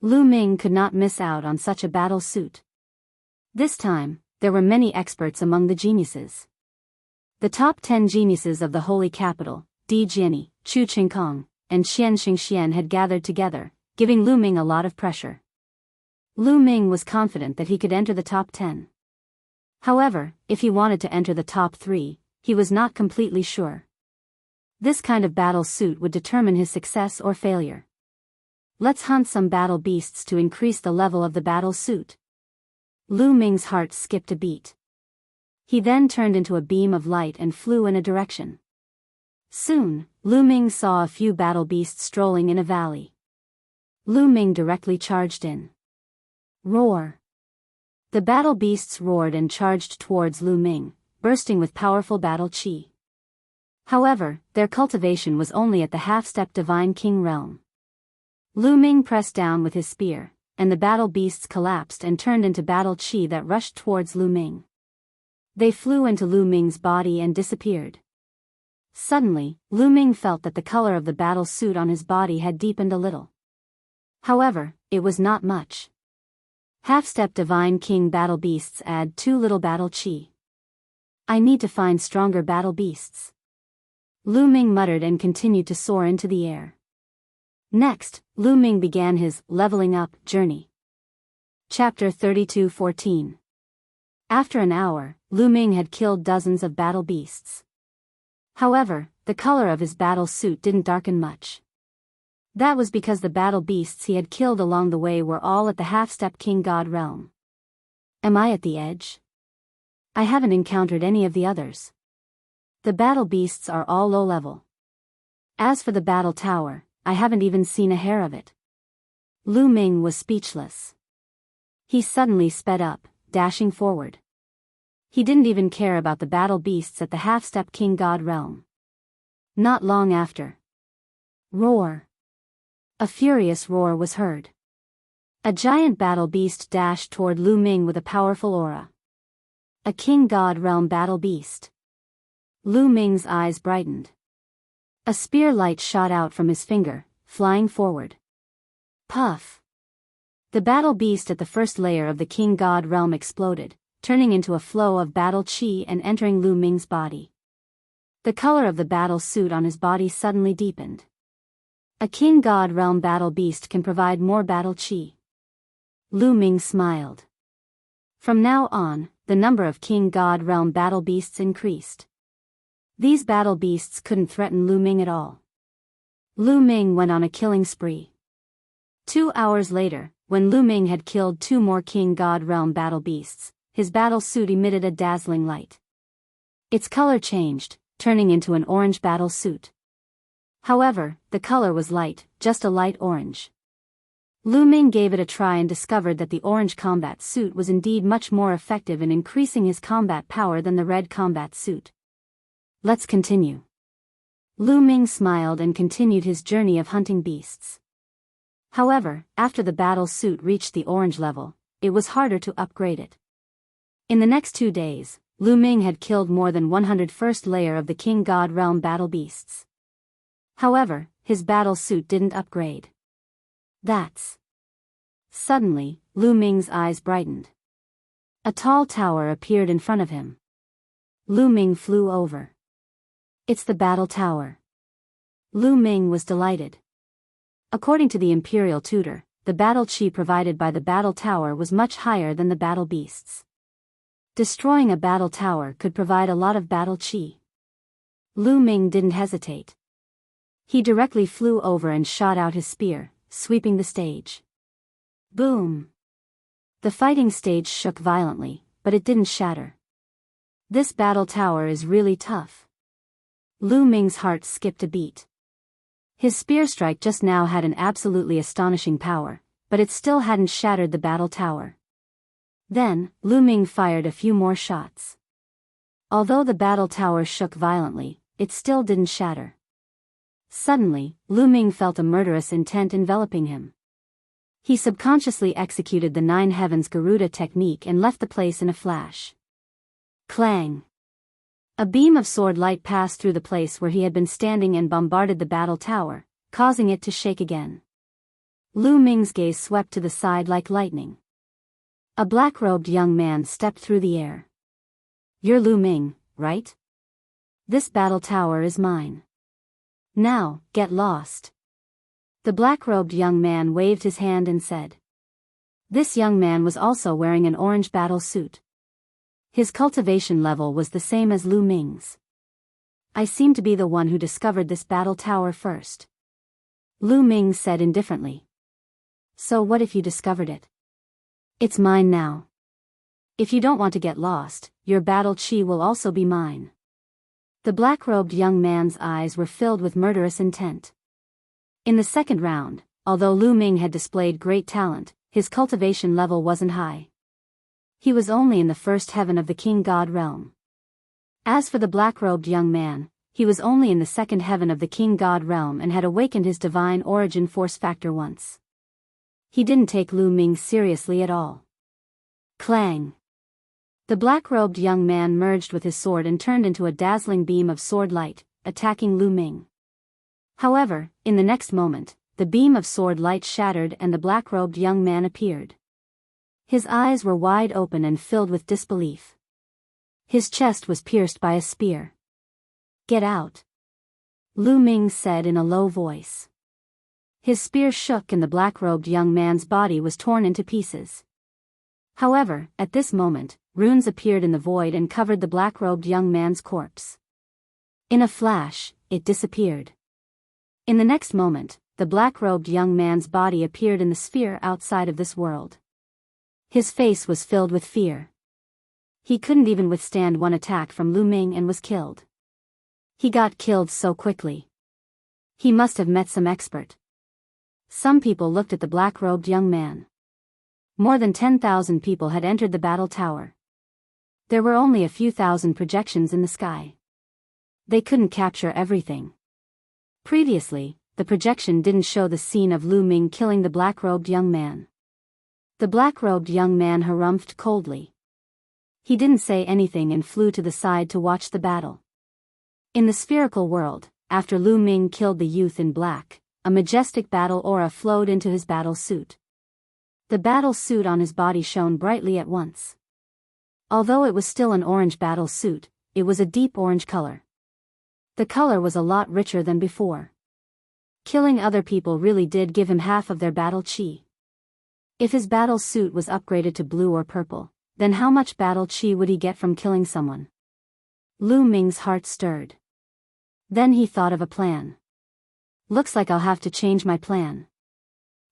Lu Ming could not miss out on such a battle suit. This time, there were many experts among the geniuses. The top 10 geniuses of the Holy Capital, Di Jiani, Chu Qingkong, and Xian Xingxian had gathered together, giving Lu Ming a lot of pressure. Lu Ming was confident that he could enter the top 10. However, if he wanted to enter the top 3, he was not completely sure. This kind of battle suit would determine his success or failure. Let's hunt some battle beasts to increase the level of the battle suit. Lu Ming's heart skipped a beat. He then turned into a beam of light and flew in a direction. Soon, Lu Ming saw a few battle beasts strolling in a valley. Lu Ming directly charged in. Roar! The battle beasts roared and charged towards Lu Ming, bursting with powerful battle chi. However, their cultivation was only at the half-step Divine King realm. Lu Ming pressed down with his spear, and the battle beasts collapsed and turned into battle chi that rushed towards Lu Ming. They flew into Lu Ming's body and disappeared. Suddenly, Lu Ming felt that the color of the battle suit on his body had deepened a little. However, it was not much. Half-step Divine King battle beasts add too little battle chi. I need to find stronger battle beasts. Lu Ming muttered and continued to soar into the air. Next, Lu Ming began his leveling up journey. Chapter 32:14. After an hour, Lu Ming had killed dozens of battle beasts. However, the color of his battle suit didn't darken much. That was because the battle beasts he had killed along the way were all at the half-step King God realm. Am I at the edge? I haven't encountered any of the others. The battle beasts are all low level. As for the battle tower, I haven't even seen a hair of it. Lu Ming was speechless. He suddenly sped up, dashing forward. He didn't even care about the battle beasts at the half-step King God realm. Not long after. Roar! A furious roar was heard. A giant battle beast dashed toward Lu Ming with a powerful aura. A King God realm battle beast. Lu Ming's eyes brightened. A spear light shot out from his finger, flying forward. Puff! The battle beast at the first layer of the King God realm exploded, turning into a flow of battle chi and entering Lu Ming's body. The color of the battle suit on his body suddenly deepened. A King God realm battle beast can provide more battle chi. Lu Ming smiled. From now on, the number of King God realm battle beasts increased. These battle beasts couldn't threaten Lu Ming at all. Lu Ming went on a killing spree. 2 hours later, when Lu Ming had killed 2 more King God realm battle beasts, his battle suit emitted a dazzling light. Its color changed, turning into an orange battle suit. However, the color was light, just a light orange. Lu Ming gave it a try and discovered that the orange combat suit was indeed much more effective in increasing his combat power than the red combat suit. Let's continue. Lu Ming smiled and continued his journey of hunting beasts. However, after the battle suit reached the orange level, it was harder to upgrade it. In the next 2 days, Lu Ming had killed more than 101st layer of the King God realm battle beasts. However, his battle suit didn't upgrade. That's... Suddenly, Lu Ming's eyes brightened. A tall tower appeared in front of him. Lu Ming flew over. It's the battle tower. Lu Ming was delighted. According to the imperial tutor, the battle chi provided by the battle tower was much higher than the battle beasts. Destroying a battle tower could provide a lot of battle chi. Lu Ming didn't hesitate. He directly flew over and shot out his spear, sweeping the stage. Boom! The fighting stage shook violently, but it didn't shatter. This battle tower is really tough. Lu Ming's heart skipped a beat. His spear strike just now had an absolutely astonishing power, but it still hadn't shattered the battle tower. Then, Lu Ming fired a few more shots. Although the battle tower shook violently, it still didn't shatter. Suddenly, Lu Ming felt a murderous intent enveloping him. He subconsciously executed the Nine Heavens Garuda technique and left the place in a flash. Clang! A beam of sword light passed through the place where he had been standing and bombarded the battle tower, causing it to shake again. Lu Ming's gaze swept to the side like lightning. A black-robed young man stepped through the air. You're Lu Ming, right? This battle tower is mine. Now, get lost. The black-robed young man waved his hand and said. This young man was also wearing an orange battle suit. His cultivation level was the same as Lu Ming's. I seem to be the one who discovered this battle tower first. Lu Ming said indifferently. So what if you discovered it? It's mine now. If you don't want to get lost, your battle chi will also be mine. The black-robed young man's eyes were filled with murderous intent. In the second round, although Lu Ming had displayed great talent, his cultivation level wasn't high. He was only in the first heaven of the king god realm. As for the black-robed young man, he was only in the second heaven of the king god realm and had awakened his divine origin force factor once. He didn't take Lu Ming seriously at all. Clang! The black-robed young man merged with his sword and turned into a dazzling beam of sword light, attacking Lu Ming. However, in the next moment, the beam of sword light shattered and the black-robed young man appeared. His eyes were wide open and filled with disbelief. His chest was pierced by a spear. Get out! Lu Ming said in a low voice. His spear shook and the black-robed young man's body was torn into pieces. However, at this moment, runes appeared in the void and covered the black-robed young man's corpse. In a flash, it disappeared. In the next moment, the black-robed young man's body appeared in the sphere outside of this world. His face was filled with fear. He couldn't even withstand one attack from Lu Ming and was killed. He got killed so quickly. He must have met some expert. Some people looked at the black-robed young man. More than 10,000 people had entered the battle tower. There were only a few thousand projections in the sky. They couldn't capture everything. Previously, the projection didn't show the scene of Lu Ming killing the black-robed young man. The black-robed young man harumphed coldly. He didn't say anything and flew to the side to watch the battle. In the spherical world, after Lu Ming killed the youth in black, a majestic battle aura flowed into his battle suit. The battle suit on his body shone brightly at once. Although it was still an orange battle suit, it was a deep orange color. The color was a lot richer than before. Killing other people really did give him half of their battle chi. If his battle suit was upgraded to blue or purple, then how much battle chi would he get from killing someone? Lu Ming's heart stirred. Then he thought of a plan. Looks like I'll have to change my plan.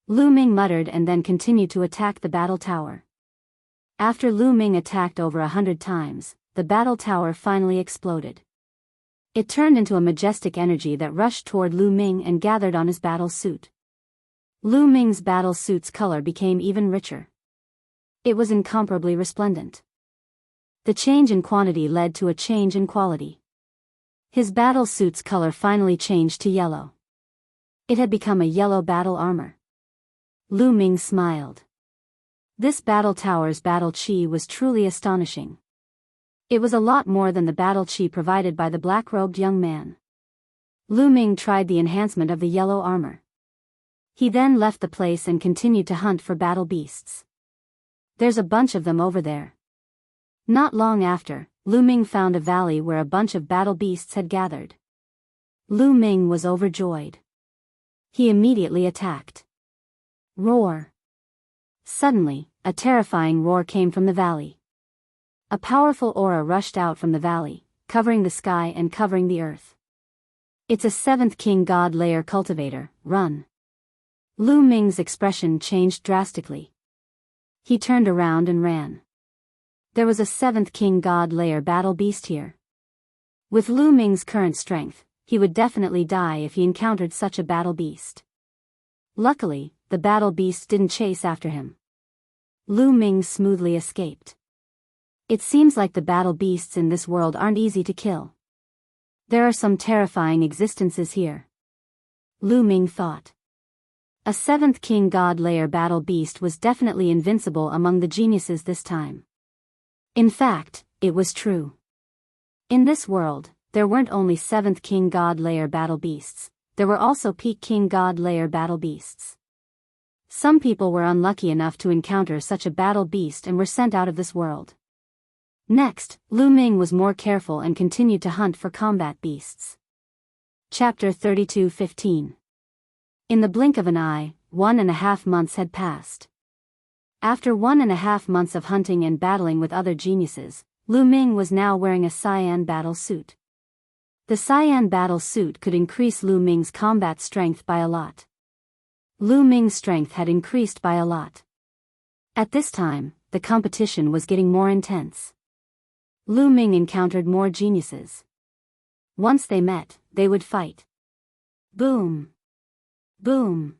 Lu Ming muttered and then continued to attack the battle tower. After Lu Ming attacked over 100 times, the battle tower finally exploded. It turned into a majestic energy that rushed toward Lu Ming and gathered on his battle suit. Lu Ming's battle suit's color became even richer. It was incomparably resplendent. The change in quantity led to a change in quality. His battle suit's color finally changed to yellow. It had become a yellow battle armor. Lu Ming smiled. This battle tower's battle chi was truly astonishing. It was a lot more than the battle chi provided by the black-robed young man. Lu Ming tried the enhancement of the yellow armor. He then left the place and continued to hunt for battle beasts. There's a bunch of them over there. Not long after, Lu Ming found a valley where a bunch of battle beasts had gathered. Lu Ming was overjoyed. He immediately attacked. Roar! Suddenly, a terrifying roar came from the valley. A powerful aura rushed out from the valley, covering the sky and covering the earth. It's a 7th King God Layer cultivator, run. Lu Ming's expression changed drastically. He turned around and ran. There was a 7th King God Layer battle beast here. With Lu Ming's current strength, he would definitely die if he encountered such a battle beast. Luckily, the battle beast didn't chase after him. Lu Ming smoothly escaped. It seems like the battle beasts in this world aren't easy to kill. There are some terrifying existences here. Lu Ming thought. A 7th King God Layer battle beast was definitely invincible among the geniuses this time. In fact, it was true. In this world, there weren't only 7th King God Layer battle beasts, there were also Peak King God Layer battle beasts. Some people were unlucky enough to encounter such a battle beast and were sent out of this world. Next, Lu Ming was more careful and continued to hunt for combat beasts. Chapter 32:15. In the blink of an eye, 1.5 months had passed. After 1.5 months of hunting and battling with other geniuses, Lu Ming was now wearing a cyan battle suit. The cyan battle suit could increase Lu Ming's combat strength by a lot. Lu Ming's strength had increased by a lot. At this time, the competition was getting more intense. Lu Ming encountered more geniuses. Once they met, they would fight. Boom! Boom!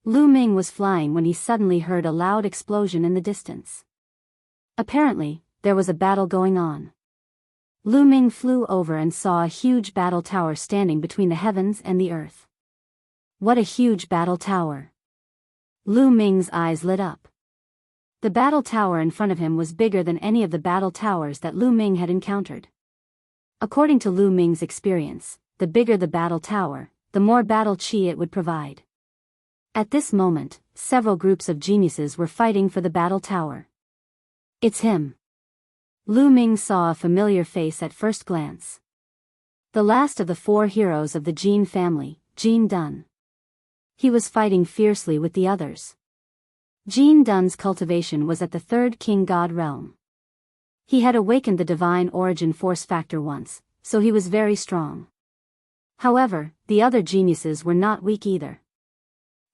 Lu Ming was flying when he suddenly heard a loud explosion in the distance. Apparently, there was a battle going on. Lu Ming flew over and saw a huge battle tower standing between the heavens and the earth. What a huge battle tower! Lu Ming's eyes lit up. The battle tower in front of him was bigger than any of the battle towers that Lu Ming had encountered. According to Lu Ming's experience, the bigger the battle tower, the more battle chi it would provide. At this moment, several groups of geniuses were fighting for the battle tower. It's him. Lu Ming saw a familiar face at first glance. The last of the 4 heroes of the Jin family, Jin Dun. He was fighting fiercely with the others. Jin Dun's cultivation was at the 3rd King God realm. He had awakened the divine origin force factor once, so he was very strong. However, the other geniuses were not weak either.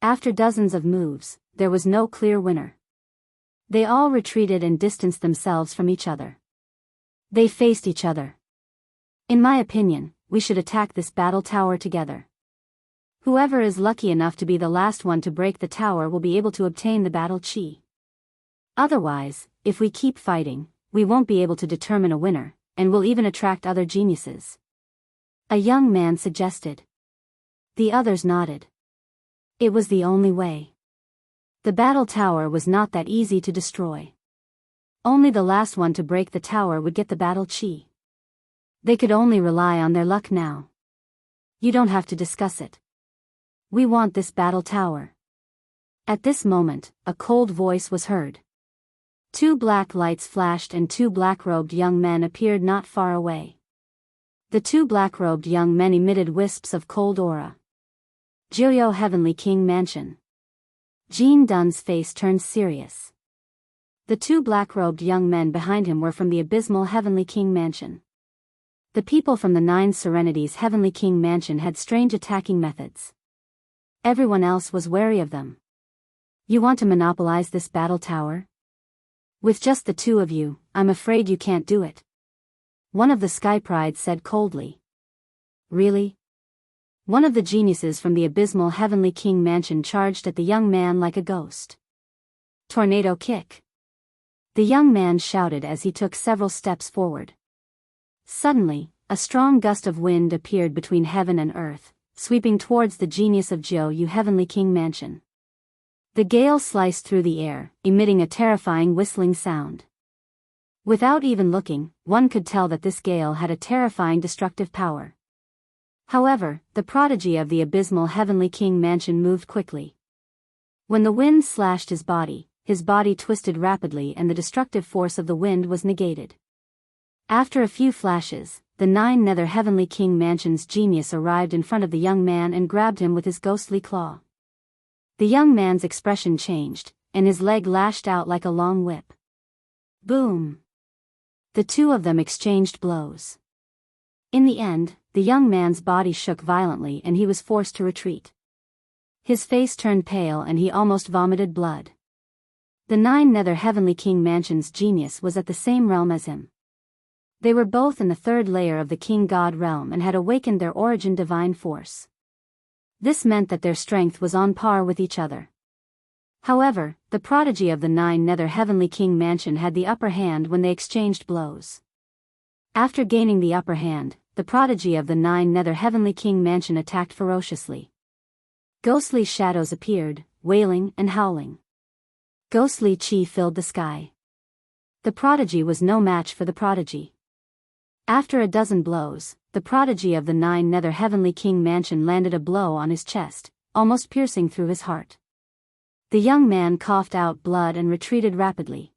After dozens of moves, there was no clear winner. They all retreated and distanced themselves from each other. They faced each other. In my opinion, we should attack this battle tower together. Whoever is lucky enough to be the last one to break the tower will be able to obtain the battle chi. Otherwise, if we keep fighting, we won't be able to determine a winner, and will even attract other geniuses. A young man suggested. The others nodded. It was the only way. The battle tower was not that easy to destroy. Only the last one to break the tower would get the battle chi. They could only rely on their luck now. You don't have to discuss it. We want this battle tower. At this moment, a cold voice was heard. 2 black lights flashed and 2 black-robed young men appeared not far away. The 2 black-robed young men emitted wisps of cold aura. Jiuyo Heavenly King Mansion. Jin Dun's face turned serious. The 2 black-robed young men behind him were from the abysmal Heavenly King Mansion. The people from the 9 Serenities Heavenly King Mansion had strange attacking methods. Everyone else was wary of them. You want to monopolize this battle tower? With just the 2 of you, I'm afraid you can't do it. One of the Sky Prides said coldly. Really? One of the geniuses from the abysmal Heavenly King Mansion charged at the young man like a ghost. Tornado kick. The young man shouted as he took several steps forward. Suddenly, a strong gust of wind appeared between heaven and earth, sweeping towards the genius of Jiuyo Heavenly King Mansion. The gale sliced through the air, emitting a terrifying whistling sound. Without even looking, one could tell that this gale had a terrifying destructive power. However, the prodigy of the abysmal Heavenly King Mansion moved quickly. When the wind slashed his body, his body twisted rapidly and the destructive force of the wind was negated. After a few flashes, the Nine Nether Heavenly King Mansion's genius arrived in front of the young man and grabbed him with his ghostly claw. The young man's expression changed, and his leg lashed out like a long whip. Boom! The two of them exchanged blows. In the end, the young man's body shook violently and he was forced to retreat. His face turned pale and he almost vomited blood. The Nine Nether Heavenly King Mansion's genius was at the same realm as him. They were both in the third layer of the King God realm and had awakened their origin divine force. This meant that their strength was on par with each other. However, the prodigy of the Nine Nether Heavenly King Mansion had the upper hand when they exchanged blows. After gaining the upper hand, the prodigy of the Nine Nether Heavenly King Mansion attacked ferociously. Ghostly shadows appeared, wailing and howling. Ghostly chi filled the sky. The prodigy was no match for the prodigy. After a dozen blows, the prodigy of the Nine Nether Heavenly King Mansion landed a blow on his chest, almost piercing through his heart. The young man coughed out blood and retreated rapidly.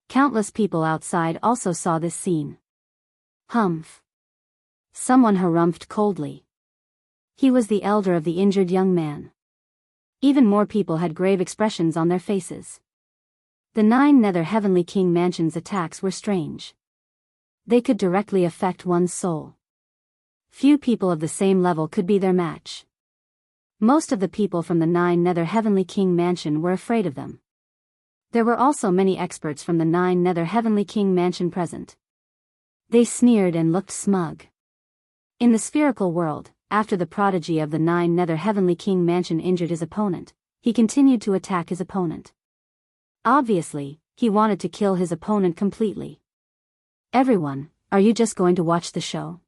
Countless people outside also saw this scene. Humph! Someone harumphed coldly. He was the elder of the injured young man. Even more people had grave expressions on their faces. The Nine Nether Heavenly King Mansion's attacks were strange. They could directly affect one's soul. Few people of the same level could be their match. Most of the people from the Nine Nether Heavenly King Mansion were afraid of them. There were also many experts from the Nine Nether Heavenly King Mansion present. They sneered and looked smug. In the spherical world, after the prodigy of the Nine Nether Heavenly King Mansion injured his opponent, he continued to attack his opponent. Obviously, he wanted to kill his opponent completely. Everyone, are you just going to watch the show?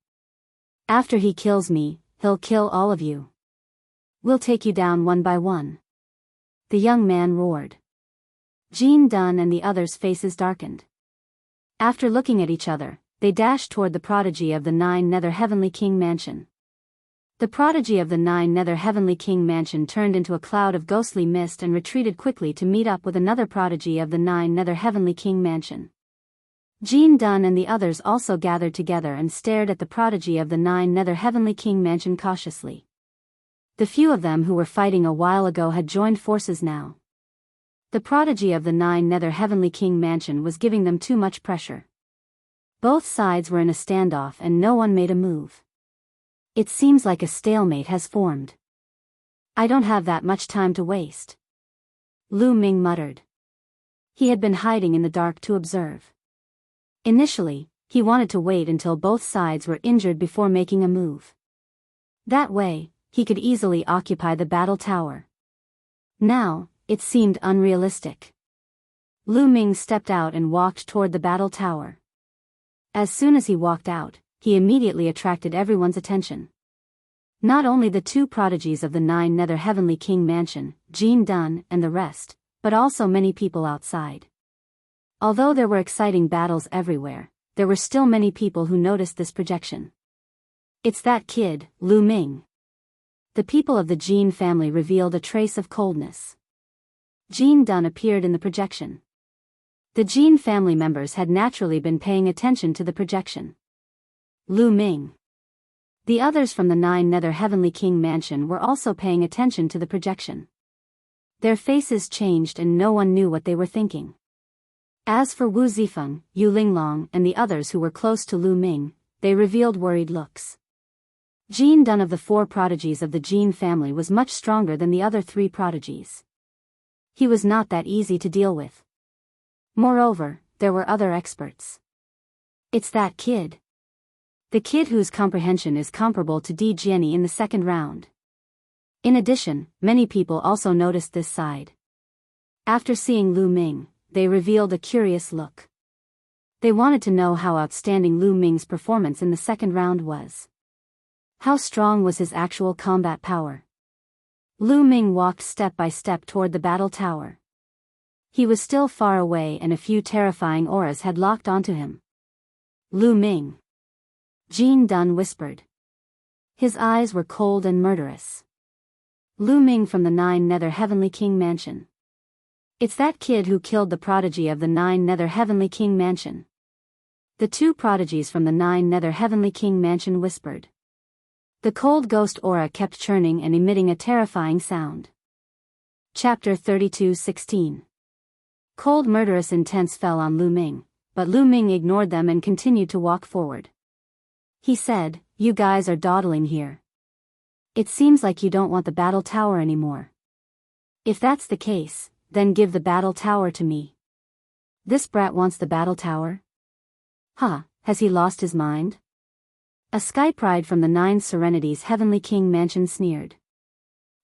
After he kills me, he'll kill all of you. We'll take you down one by one. The young man roared. Jean Dunn and the others' faces darkened. After looking at each other, they dashed toward the prodigy of the Nine Nether Heavenly King Mansion. The prodigy of the Nine Nether Heavenly King Mansion turned into a cloud of ghostly mist and retreated quickly to meet up with another prodigy of the Nine Nether Heavenly King Mansion. Jean Dunn and the others also gathered together and stared at the prodigy of the Nine Nether Heavenly King Mansion cautiously. The few of them who were fighting a while ago had joined forces now. The prodigy of the Nine Nether Heavenly King Mansion was giving them too much pressure. Both sides were in a standoff and no one made a move. It seems like a stalemate has formed. I don't have that much time to waste. Lu Ming muttered. He had been hiding in the dark to observe. Initially, he wanted to wait until both sides were injured before making a move. That way, he could easily occupy the battle tower. Now, it seemed unrealistic. Lu Ming stepped out and walked toward the battle tower. As soon as he walked out, he immediately attracted everyone's attention. Not only the two prodigies of the Nine Nether Heavenly King Mansion, Jean Dunn and the rest, but also many people outside. Although there were exciting battles everywhere, there were still many people who noticed this projection. It's that kid, Lu Ming. The people of the Jean family revealed a trace of coldness. Jean Dunn appeared in the projection. The Jean family members had naturally been paying attention to the projection. Lu Ming. The others from the Nine Nether Heavenly King Mansion were also paying attention to the projection. Their faces changed and no one knew what they were thinking. As for Wu Zifeng, Yu Linglong and the others who were close to Lu Ming, they revealed worried looks. Jean Dunn of the four prodigies of the Jean family was much stronger than the other three prodigies. He was not that easy to deal with. Moreover, there were other experts. It's that kid. The kid whose comprehension is comparable to Di Jianyi in the second round. In addition, many people also noticed this side. After seeing Lu Ming, they revealed a curious look. They wanted to know how outstanding Lu Ming's performance in the second round was. How strong was his actual combat power? Lu Ming walked step by step toward the battle tower. He was still far away and a few terrifying auras had locked onto him. Lu Ming. Jean Dunn whispered. His eyes were cold and murderous. Lu Ming from the Nine Nether Heavenly King Mansion. It's that kid who killed the prodigy of the 9 Nether Heavenly King Mansion. The 2 prodigies from the 9 Nether Heavenly King Mansion whispered. The cold ghost aura kept churning and emitting a terrifying sound. Chapter 32:16. Cold murderous intense fell on Lu Ming, but Lu Ming ignored them and continued to walk forward. He said, "You guys are dawdling here. It seems like you don't want the battle tower anymore. If that's the case, then give the battle tower to me." This brat wants the battle tower? Huh, has he lost his mind? A sky pride from the 9 Serenities Heavenly King Mansion sneered.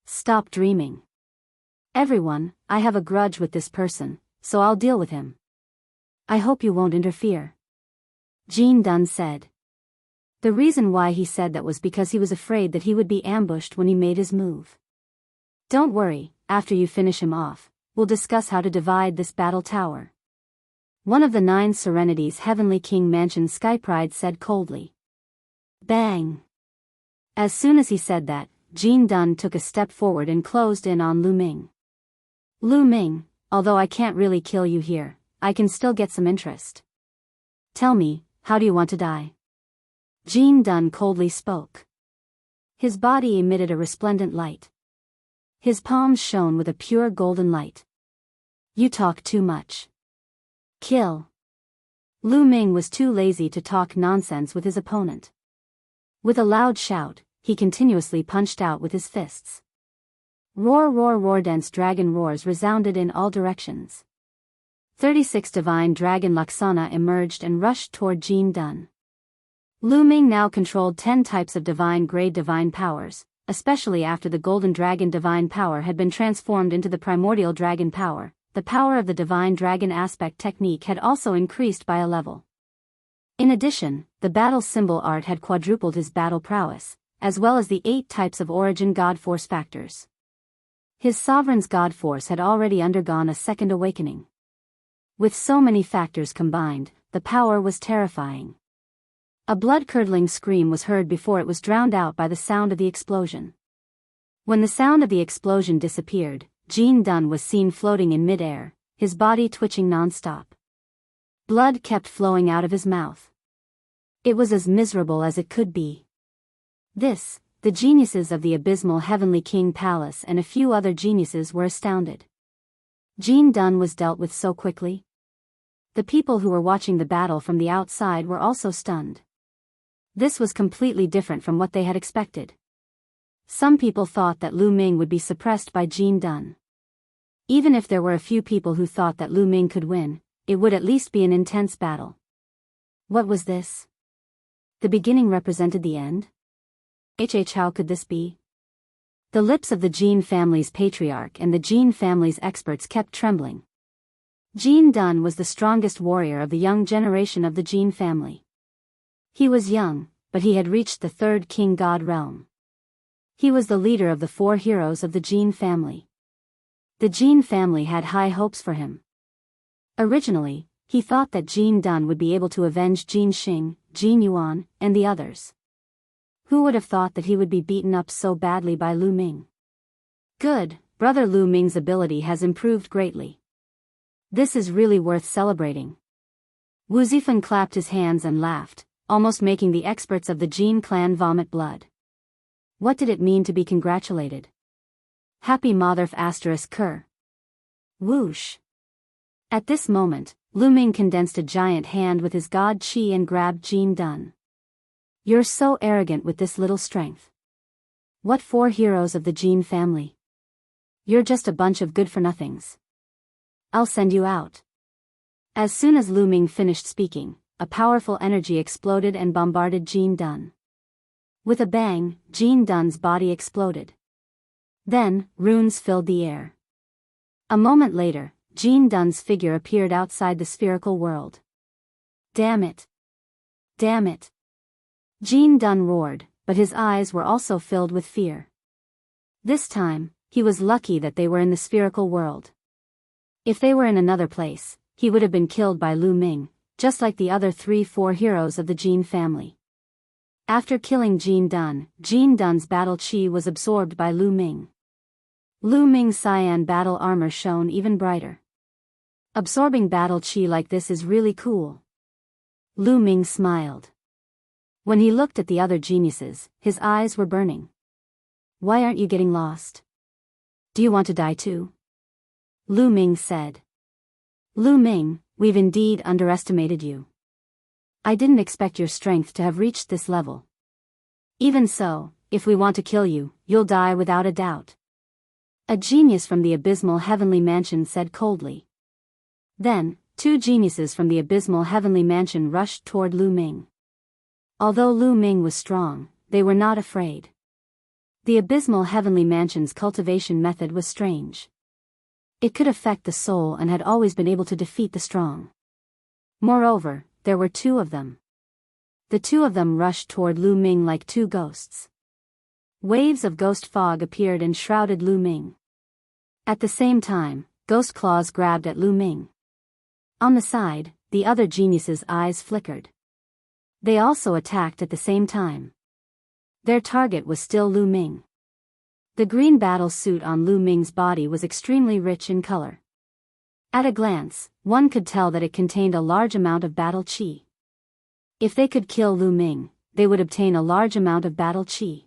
Stop dreaming. Everyone, I have a grudge with this person, so I'll deal with him. I hope you won't interfere. Jean Dunn said. The reason why he said that was because he was afraid that he would be ambushed when he made his move. Don't worry, after you finish him off, we'll discuss how to divide this battle tower. One of the 9 Serenities Heavenly King Mansion Sky Pride said coldly. Bang! As soon as he said that, Jean Dunn took a step forward and closed in on Lu Ming. Lu Ming, although I can't really kill you here, I can still get some interest. Tell me, how do you want to die? Jean Dunn coldly spoke. His body emitted a resplendent light. His palms shone with a pure golden light. You talk too much. Kill. Lu Ming was too lazy to talk nonsense with his opponent. With a loud shout, he continuously punched out with his fists. Roar roar roar, dense dragon roars resounded in all directions. 36 divine dragon Laksana emerged and rushed toward Jean Dunn. Lu Ming now controlled 10 types of divine grade divine powers, especially after the golden dragon divine power had been transformed into the primordial dragon power. The power of the divine dragon aspect technique had also increased by a level. In addition, the battle symbol art had quadrupled his battle prowess, as well as the 8 types of origin god force factors. His sovereign's god force had already undergone a second awakening. With so many factors combined, the power was terrifying. A blood-curdling scream was heard before it was drowned out by the sound of the explosion. When the sound of the explosion disappeared, Jean Dunn was seen floating in mid-air, his body twitching non-stop. Blood kept flowing out of his mouth. It was as miserable as it could be. The geniuses of the abysmal Heavenly King Palace and a few other geniuses were astounded. Jean Dunn was dealt with so quickly. The people who were watching the battle from the outside were also stunned. This was completely different from what they had expected. Some people thought that Lu Ming would be suppressed by Jean Dunn. Even if there were a few people who thought that Lu Ming could win, it would at least be an intense battle. What was this? The beginning represented the end? How could this be? The lips of the Jean family's patriarch and the Jean family's experts kept trembling. Jean Dunn was the strongest warrior of the young generation of the Jean family. He was young, but he had reached the 3rd king god realm. He was the leader of the 4 heroes of the Jean family. The Jean family had high hopes for him. Originally, he thought that Jean Dunn would be able to avenge Jean Xing, Jean Yuan, and the others. Who would have thought that he would be beaten up so badly by Lu Ming? Good, brother Lu Ming's ability has improved greatly. This is really worth celebrating. Wu Zifan clapped his hands and laughed, almost making the experts of the Jean clan vomit blood. What did it mean to be congratulated? Happy Motherf *Ker. Whoosh. At this moment, Lu Ming condensed a giant hand with his god chi and grabbed Jean Dunn. You're so arrogant with this little strength. What 4 heroes of the Jean family? You're just a bunch of good-for-nothings. I'll send you out. As soon as Lu Ming finished speaking, a powerful energy exploded and bombarded Jean Dunn. With a bang, Jean Dunn's body exploded. Then, runes filled the air. A moment later, Jean Dunn's figure appeared outside the spherical world. Damn it! Damn it! Jean Dunn roared, but his eyes were also filled with fear. This time, he was lucky that they were in the spherical world. If they were in another place, he would have been killed by Lu Ming, just like the other 3-4 heroes of the Jean family. After killing Jean Dunn's battle chi was absorbed by Lu Ming. Lu Ming's cyan battle armor shone even brighter. Absorbing battle chi like this is really cool. Lu Ming smiled. When he looked at the other geniuses, his eyes were burning. Why aren't you getting lost? Do you want to die too? Lu Ming said. Lu Ming, we've indeed underestimated you. I didn't expect your strength to have reached this level. Even so, if we want to kill you, you'll die without a doubt. A genius from the abysmal heavenly mansion said coldly. Then, two geniuses from the abysmal heavenly mansion rushed toward Lu Ming. Although Lu Ming was strong, they were not afraid. The abysmal heavenly mansion's cultivation method was strange. It could affect the soul and had always been able to defeat the strong. Moreover, there were two of them. The two of them rushed toward Lu Ming like two ghosts. Waves of ghost fog appeared and shrouded Lu Ming. At the same time, ghost claws grabbed at Lu Ming. On the side, the other geniuses' eyes flickered. They also attacked at the same time. Their target was still Lu Ming. The green battle suit on Lu Ming's body was extremely rich in color. At a glance, one could tell that it contained a large amount of battle chi. If they could kill Lu Ming, they would obtain a large amount of battle chi.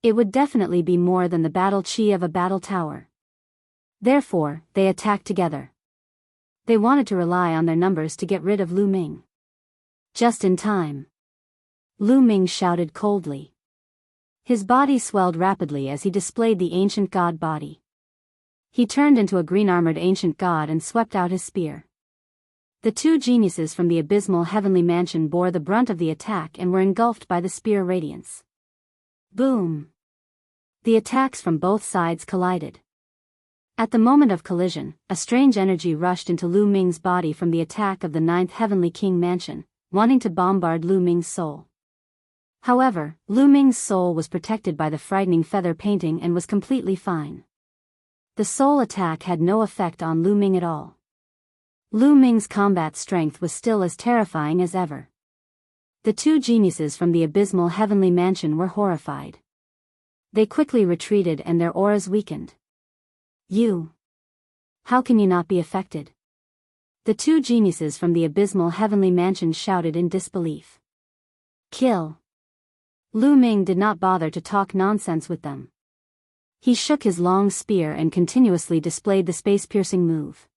It would definitely be more than the battle chi of a battle tower. Therefore, they attacked together. They wanted to rely on their numbers to get rid of Lu Ming. Just in time. Lu Ming shouted coldly. His body swelled rapidly as he displayed the ancient god body. He turned into a green-armored ancient god and swept out his spear. The two geniuses from the abysmal heavenly mansion bore the brunt of the attack and were engulfed by the spear radiance. Boom! The attacks from both sides collided. At the moment of collision, a strange energy rushed into Lu Ming's body from the attack of the ninth heavenly king mansion, wanting to bombard Lu Ming's soul. However, Lu Ming's soul was protected by the frightening feather painting and was completely fine. The soul attack had no effect on Lu Ming at all. Lu Ming's combat strength was still as terrifying as ever. The two geniuses from the abysmal heavenly mansion were horrified. They quickly retreated and their auras weakened. You! How can you not be affected? The two geniuses from the abysmal heavenly mansion shouted in disbelief. Kill! Lu Ming did not bother to talk nonsense with them. He shook his long spear and continuously displayed the space-piercing move.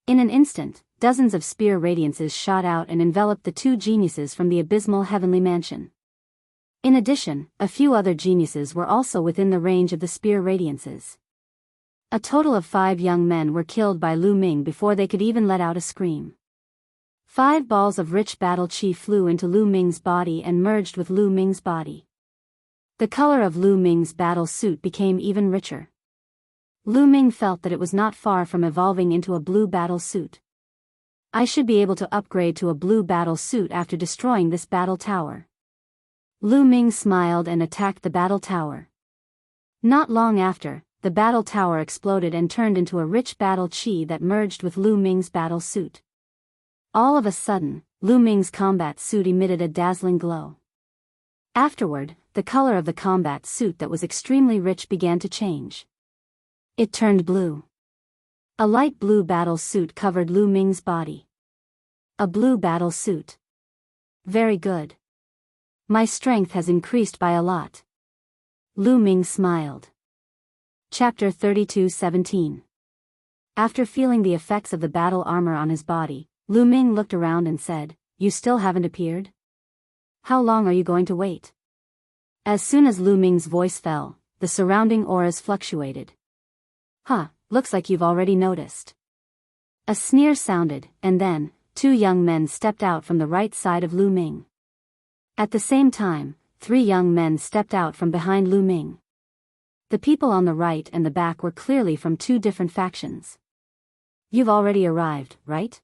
In an instant, dozens of spear radiances shot out and enveloped the two geniuses from the abysmal heavenly mansion. In addition, a few other geniuses were also within the range of the spear radiances. A total of 5 young men were killed by Lu Ming before they could even let out a scream. 5 balls of rich battle chi flew into Lu Ming's body and merged with Lu Ming's body. The color of Lu Ming's battle suit became even richer. Lu Ming felt that it was not far from evolving into a blue battle suit. I should be able to upgrade to a blue battle suit after destroying this battle tower. Lu Ming smiled and attacked the battle tower. Not long after, the battle tower exploded and turned into a rich battle chi that merged with Lu Ming's battle suit. All of a sudden, Lu Ming's combat suit emitted a dazzling glow. Afterward, the color of the combat suit that was extremely rich began to change. It turned blue. A light blue battle suit covered Lu Ming's body. A blue battle suit. Very good. My strength has increased by a lot. Lu Ming smiled. Chapter 32:17. After feeling the effects of the battle armor on his body, Lu Ming looked around and said, "You still haven't appeared? How long are you going to wait?" As soon as Lu Ming's voice fell, the surrounding auras fluctuated. "Huh, looks like you've already noticed." A sneer sounded, and then, 2 young men stepped out from the right side of Lu Ming. At the same time, 3 young men stepped out from behind Lu Ming. The people on the right and the back were clearly from 2 different factions. "You've already arrived, right?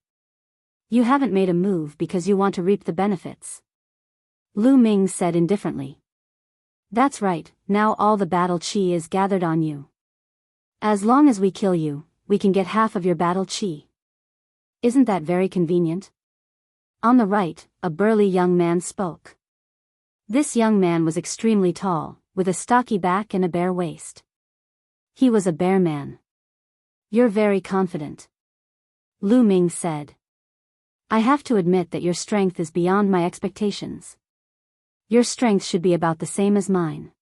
You haven't made a move because you want to reap the benefits," Lu Ming said indifferently. "That's right, now all the battle chi is gathered on you. As long as we kill you, we can get half of your battle chi. Isn't that very convenient?" On the right, a burly young man spoke. This young man was extremely tall, with a stocky back and a bare waist. He was a bear man. "You're very confident. Lu Ming said. I have to admit that your strength is beyond my expectations. Your strength should be about the same as mine.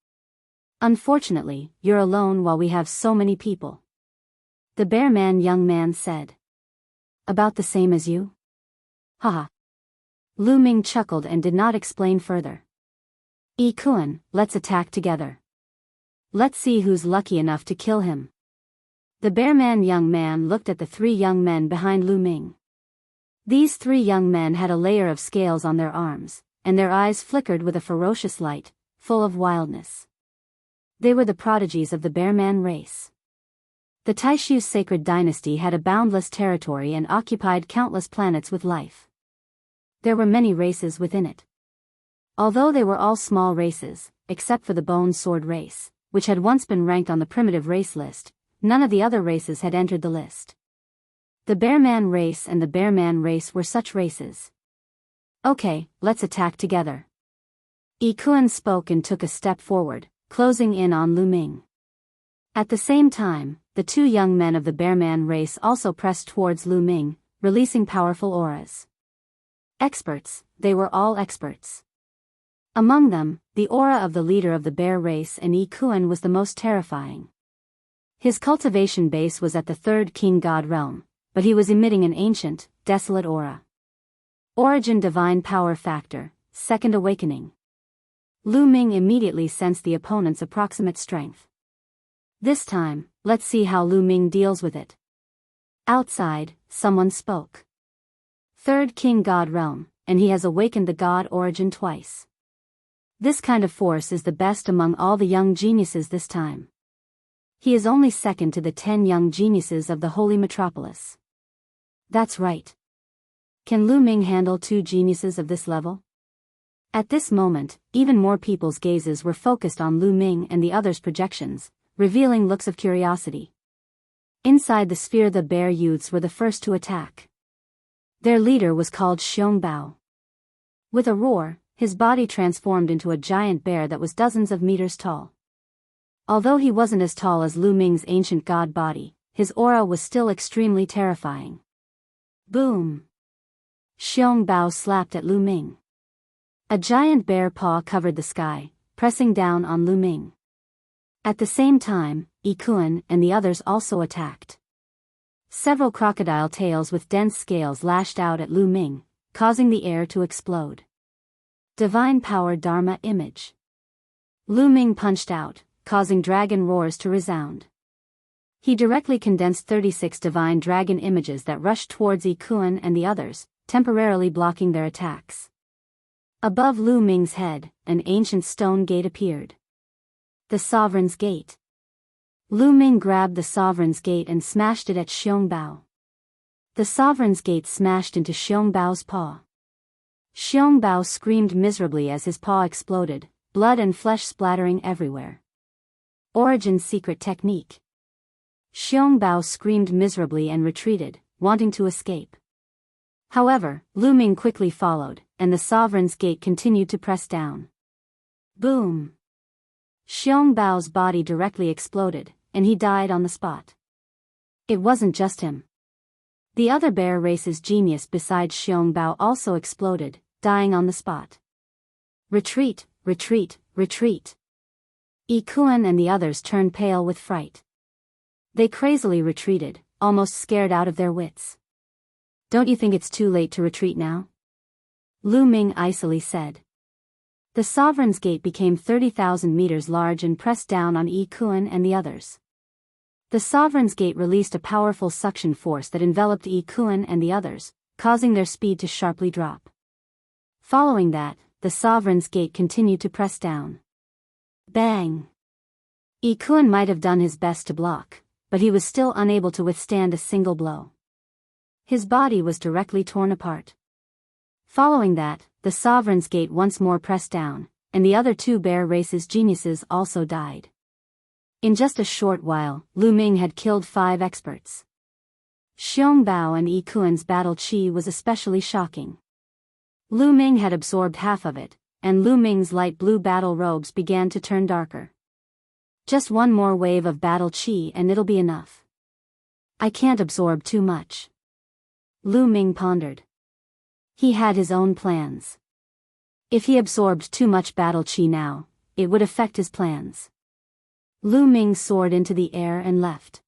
Unfortunately, you're alone while we have so many people. The bear man young man said. About the same as you? Haha. Lu Ming chuckled and did not explain further. Kuan, let's attack together. Let's see who's lucky enough to kill him. The bear man young man looked at the three young men behind Lu Ming. These three young men had a layer of scales on their arms, and their eyes flickered with a ferocious light, full of wildness. They were the prodigies of the bear man race. The Taishu's sacred dynasty had a boundless territory and occupied countless planets with life. There were many races within it. Although they were all small races, except for the bone sword race, which had once been ranked on the primitive race list, none of the other races had entered the list. The bear man race and the bear man race were such races. Okay, let's attack together. Kuan spoke and took a step forward, closing in on Lu Ming. At the same time, the two young men of the bear man race also pressed towards Lu Ming, releasing powerful auras. Experts, they were all experts. Among them, the aura of the leader of the bear race and Kuan was the most terrifying. His cultivation base was at the third king god realm, but he was emitting an ancient, desolate aura. Origin divine power factor, second awakening. Lu Ming immediately sensed the opponent's approximate strength. This time, let's see how Lu Ming deals with it. Outside, someone spoke. Third king god realm, and he has awakened the god origin twice. This kind of force is the best among all the young geniuses this time. He is only second to the 10 young geniuses of the Holy Metropolis. That's right. Can Lu Ming handle 2 geniuses of this level? At this moment, even more people's gazes were focused on Lu Ming and the others' projections, revealing looks of curiosity. Inside the sphere, the bear youths were the first to attack. Their leader was called Xiong. With a roar, his body transformed into a giant bear that was dozens of meters tall. Although he wasn't as tall as Lu Ming's ancient god body, his aura was still extremely terrifying. Boom! Xiong slapped at Lu Ming. A giant bear paw covered the sky, pressing down on Lu Ming. At the same time, Kuan and the others also attacked. Several crocodile tails with dense scales lashed out at Lu Ming, causing the air to explode. Divine Power Dharma Image. Lu Ming punched out, causing dragon roars to resound. He directly condensed 36 divine dragon images that rushed towards Kuan and the others, temporarily blocking their attacks. Above Lu Ming's head, an ancient stone gate appeared. The Sovereign's Gate. Lu Ming grabbed the Sovereign's Gate and smashed it at Xiong. The Sovereign's Gate smashed into Xiong's paw. Xiong screamed miserably as his paw exploded, blood and flesh splattering everywhere. Origin Secret Technique. Xiong screamed miserably and retreated, wanting to escape. However, Lu Ming quickly followed, and the Sovereign's Gate continued to press down. Boom! Xiong's body directly exploded, and he died on the spot. It wasn't just him. The other bear race's genius besides Xiong also exploded, dying on the spot. Retreat, retreat, retreat. Kuan and the others turned pale with fright. They crazily retreated, almost scared out of their wits. Don't you think it's too late to retreat now? Lu Ming icily said. The Sovereign's Gate became 30,000 meters large and pressed down on Kuan and the others. The Sovereign's Gate released a powerful suction force that enveloped Kuan and the others, causing their speed to sharply drop. Following that, the Sovereign's Gate continued to press down. Bang! Kuan might have done his best to block, but he was still unable to withstand a single blow. His body was directly torn apart. Following that, the Sovereign's Gate once more pressed down, and the other 2 bear race's geniuses also died. In just a short while, Lu Ming had killed 5 experts. Xiong and Kuan's battle chi was especially shocking. Lu Ming had absorbed half of it, and Lu Ming's light blue battle robes began to turn darker. Just one more wave of battle chi and it'll be enough. I can't absorb too much. Lu Ming pondered. He had his own plans. If he absorbed too much battle chi now, it would affect his plans. Lu Ming soared into the air and left.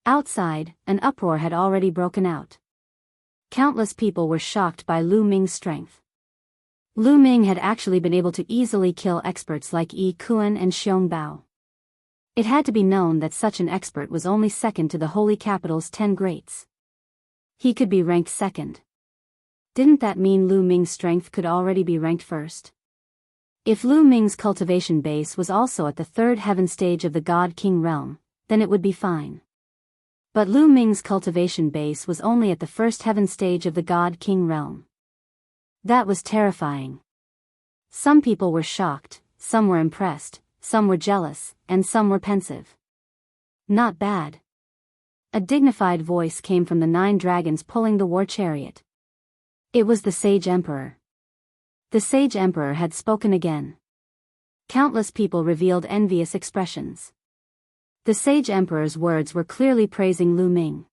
Outside, an uproar had already broken out. Countless people were shocked by Lu Ming's strength. Lu Ming had actually been able to easily kill experts like Yi Kuan and Xiong Bao. It had to be known that such an expert was only second to the Holy Capital's 10 greats. He could be ranked second. Didn't that mean Lu Ming's strength could already be ranked first? If Lu Ming's cultivation base was also at the third heaven stage of the God King realm, then it would be fine. But Lu Ming's cultivation base was only at the first heaven stage of the God King realm. That was terrifying. Some people were shocked, some were impressed, some were jealous, and some were pensive. Not bad. A dignified voice came from the 9 dragons pulling the war chariot. It was the Sage Emperor. The Sage Emperor had spoken again. Countless people revealed envious expressions. The Sage Emperor's words were clearly praising Lu Ming.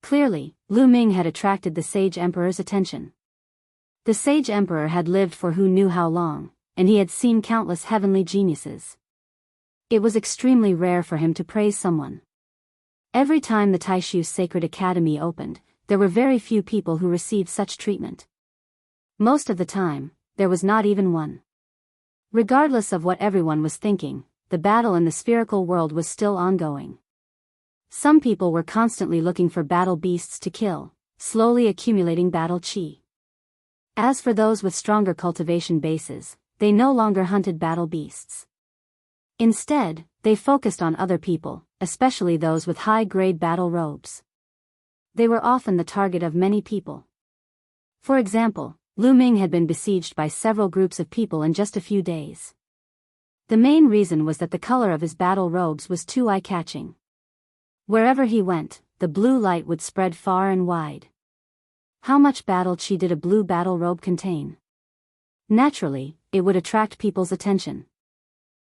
Clearly, Lu Ming had attracted the Sage Emperor's attention. The Sage Emperor had lived for who knew how long, and he had seen countless heavenly geniuses. It was extremely rare for him to praise someone. Every time the Taishu Sacred Academy opened, there were very few people who received such treatment. Most of the time, there was not even one. Regardless of what everyone was thinking, the battle in the spherical world was still ongoing. Some people were constantly looking for battle beasts to kill, slowly accumulating battle chi. As for those with stronger cultivation bases, they no longer hunted battle beasts. Instead, they focused on other people, especially those with high-grade battle robes. They were often the target of many people. For example, Lu Ming had been besieged by several groups of people in just a few days. The main reason was that the color of his battle robes was too eye-catching. Wherever he went, the blue light would spread far and wide. How much battle chi did a blue battle robe contain? Naturally, it would attract people's attention.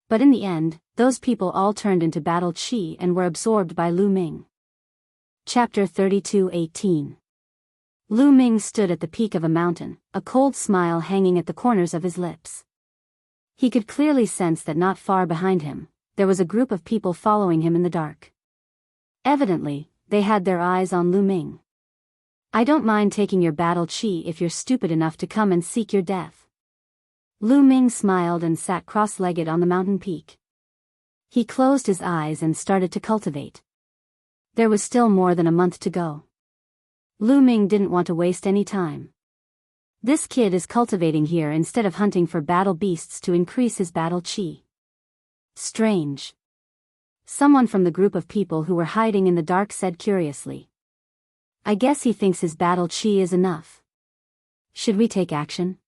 But in the end, those people all turned into battle chi and were absorbed by Lu Ming. Chapter 32:18. Lu Ming stood at the peak of a mountain, a cold smile hanging at the corners of his lips. He could clearly sense that not far behind him, there was a group of people following him in the dark. Evidently, they had their eyes on Lu Ming. I don't mind taking your battle chi if you're stupid enough to come and seek your death. Lu Ming smiled and sat cross-legged on the mountain peak. He closed his eyes and started to cultivate. There was still more than a month to go. Lu Ming didn't want to waste any time. This kid is cultivating here instead of hunting for battle beasts to increase his battle chi. Strange. Someone from the group of people who were hiding in the dark said curiously. I guess he thinks his battle chi is enough. Should we take action?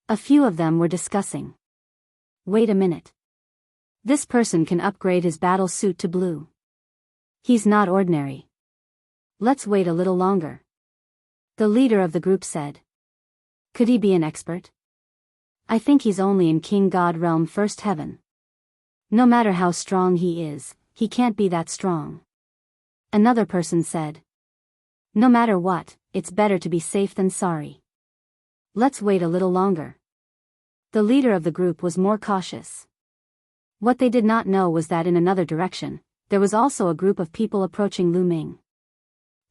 A few of them were discussing. Wait a minute. This person can upgrade his battle suit to blue. He's not ordinary. Let's wait a little longer. The leader of the group said. Could he be an expert? I think he's only in King God Realm First Heaven. No matter how strong he is, he can't be that strong. Another person said. No matter what, it's better to be safe than sorry. Let's wait a little longer. The leader of the group was more cautious. What they did not know was that in another direction, there was also a group of people approaching Lu Ming.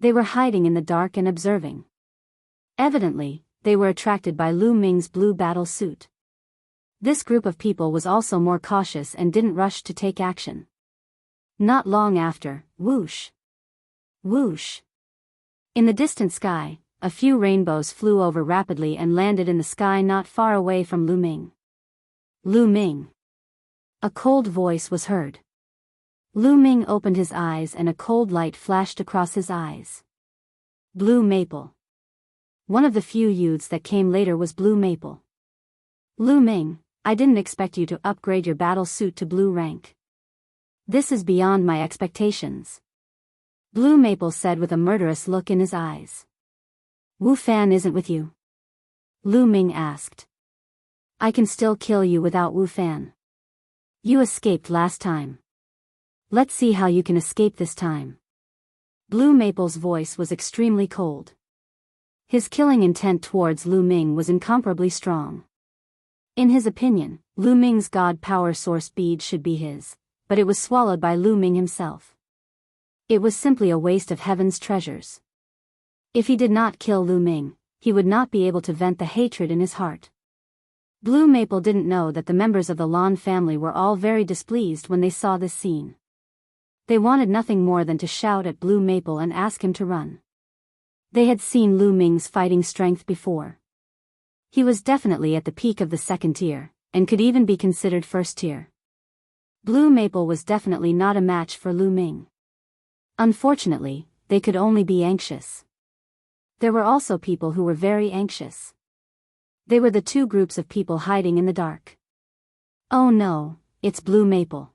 They were hiding in the dark and observing. Evidently, they were attracted by Lu Ming's blue battle suit. This group of people was also more cautious and didn't rush to take action. Not long after, whoosh! Whoosh! In the distant sky, a few rainbows flew over rapidly and landed in the sky not far away from Lu Ming. Lu Ming! A cold voice was heard. Lu Ming opened his eyes and a cold light flashed across his eyes. Blue Maple. One of the few youths that came later was Blue Maple. Lu Ming, I didn't expect you to upgrade your battle suit to blue rank. This is beyond my expectations. Blue Maple said with a murderous look in his eyes. Wu Fan isn't with you? Lu Ming asked. I can still kill you without Wu Fan. You escaped last time. Let's see how you can escape this time. Blue Maple's voice was extremely cold. His killing intent towards Lu Ming was incomparably strong. In his opinion, Lu Ming's god power source bead should be his, but it was swallowed by Lu Ming himself. It was simply a waste of heaven's treasures. If he did not kill Lu Ming, he would not be able to vent the hatred in his heart. Blue Maple didn't know that the members of the Lan family were all very displeased when they saw this scene. They wanted nothing more than to shout at Blue Maple and ask him to run. They had seen Lu Ming's fighting strength before. He was definitely at the peak of the second tier, and could even be considered first tier. Blue Maple was definitely not a match for Lu Ming. Unfortunately, they could only be anxious. There were also people who were very anxious. They were the two groups of people hiding in the dark. Oh no, it's Blue Maple.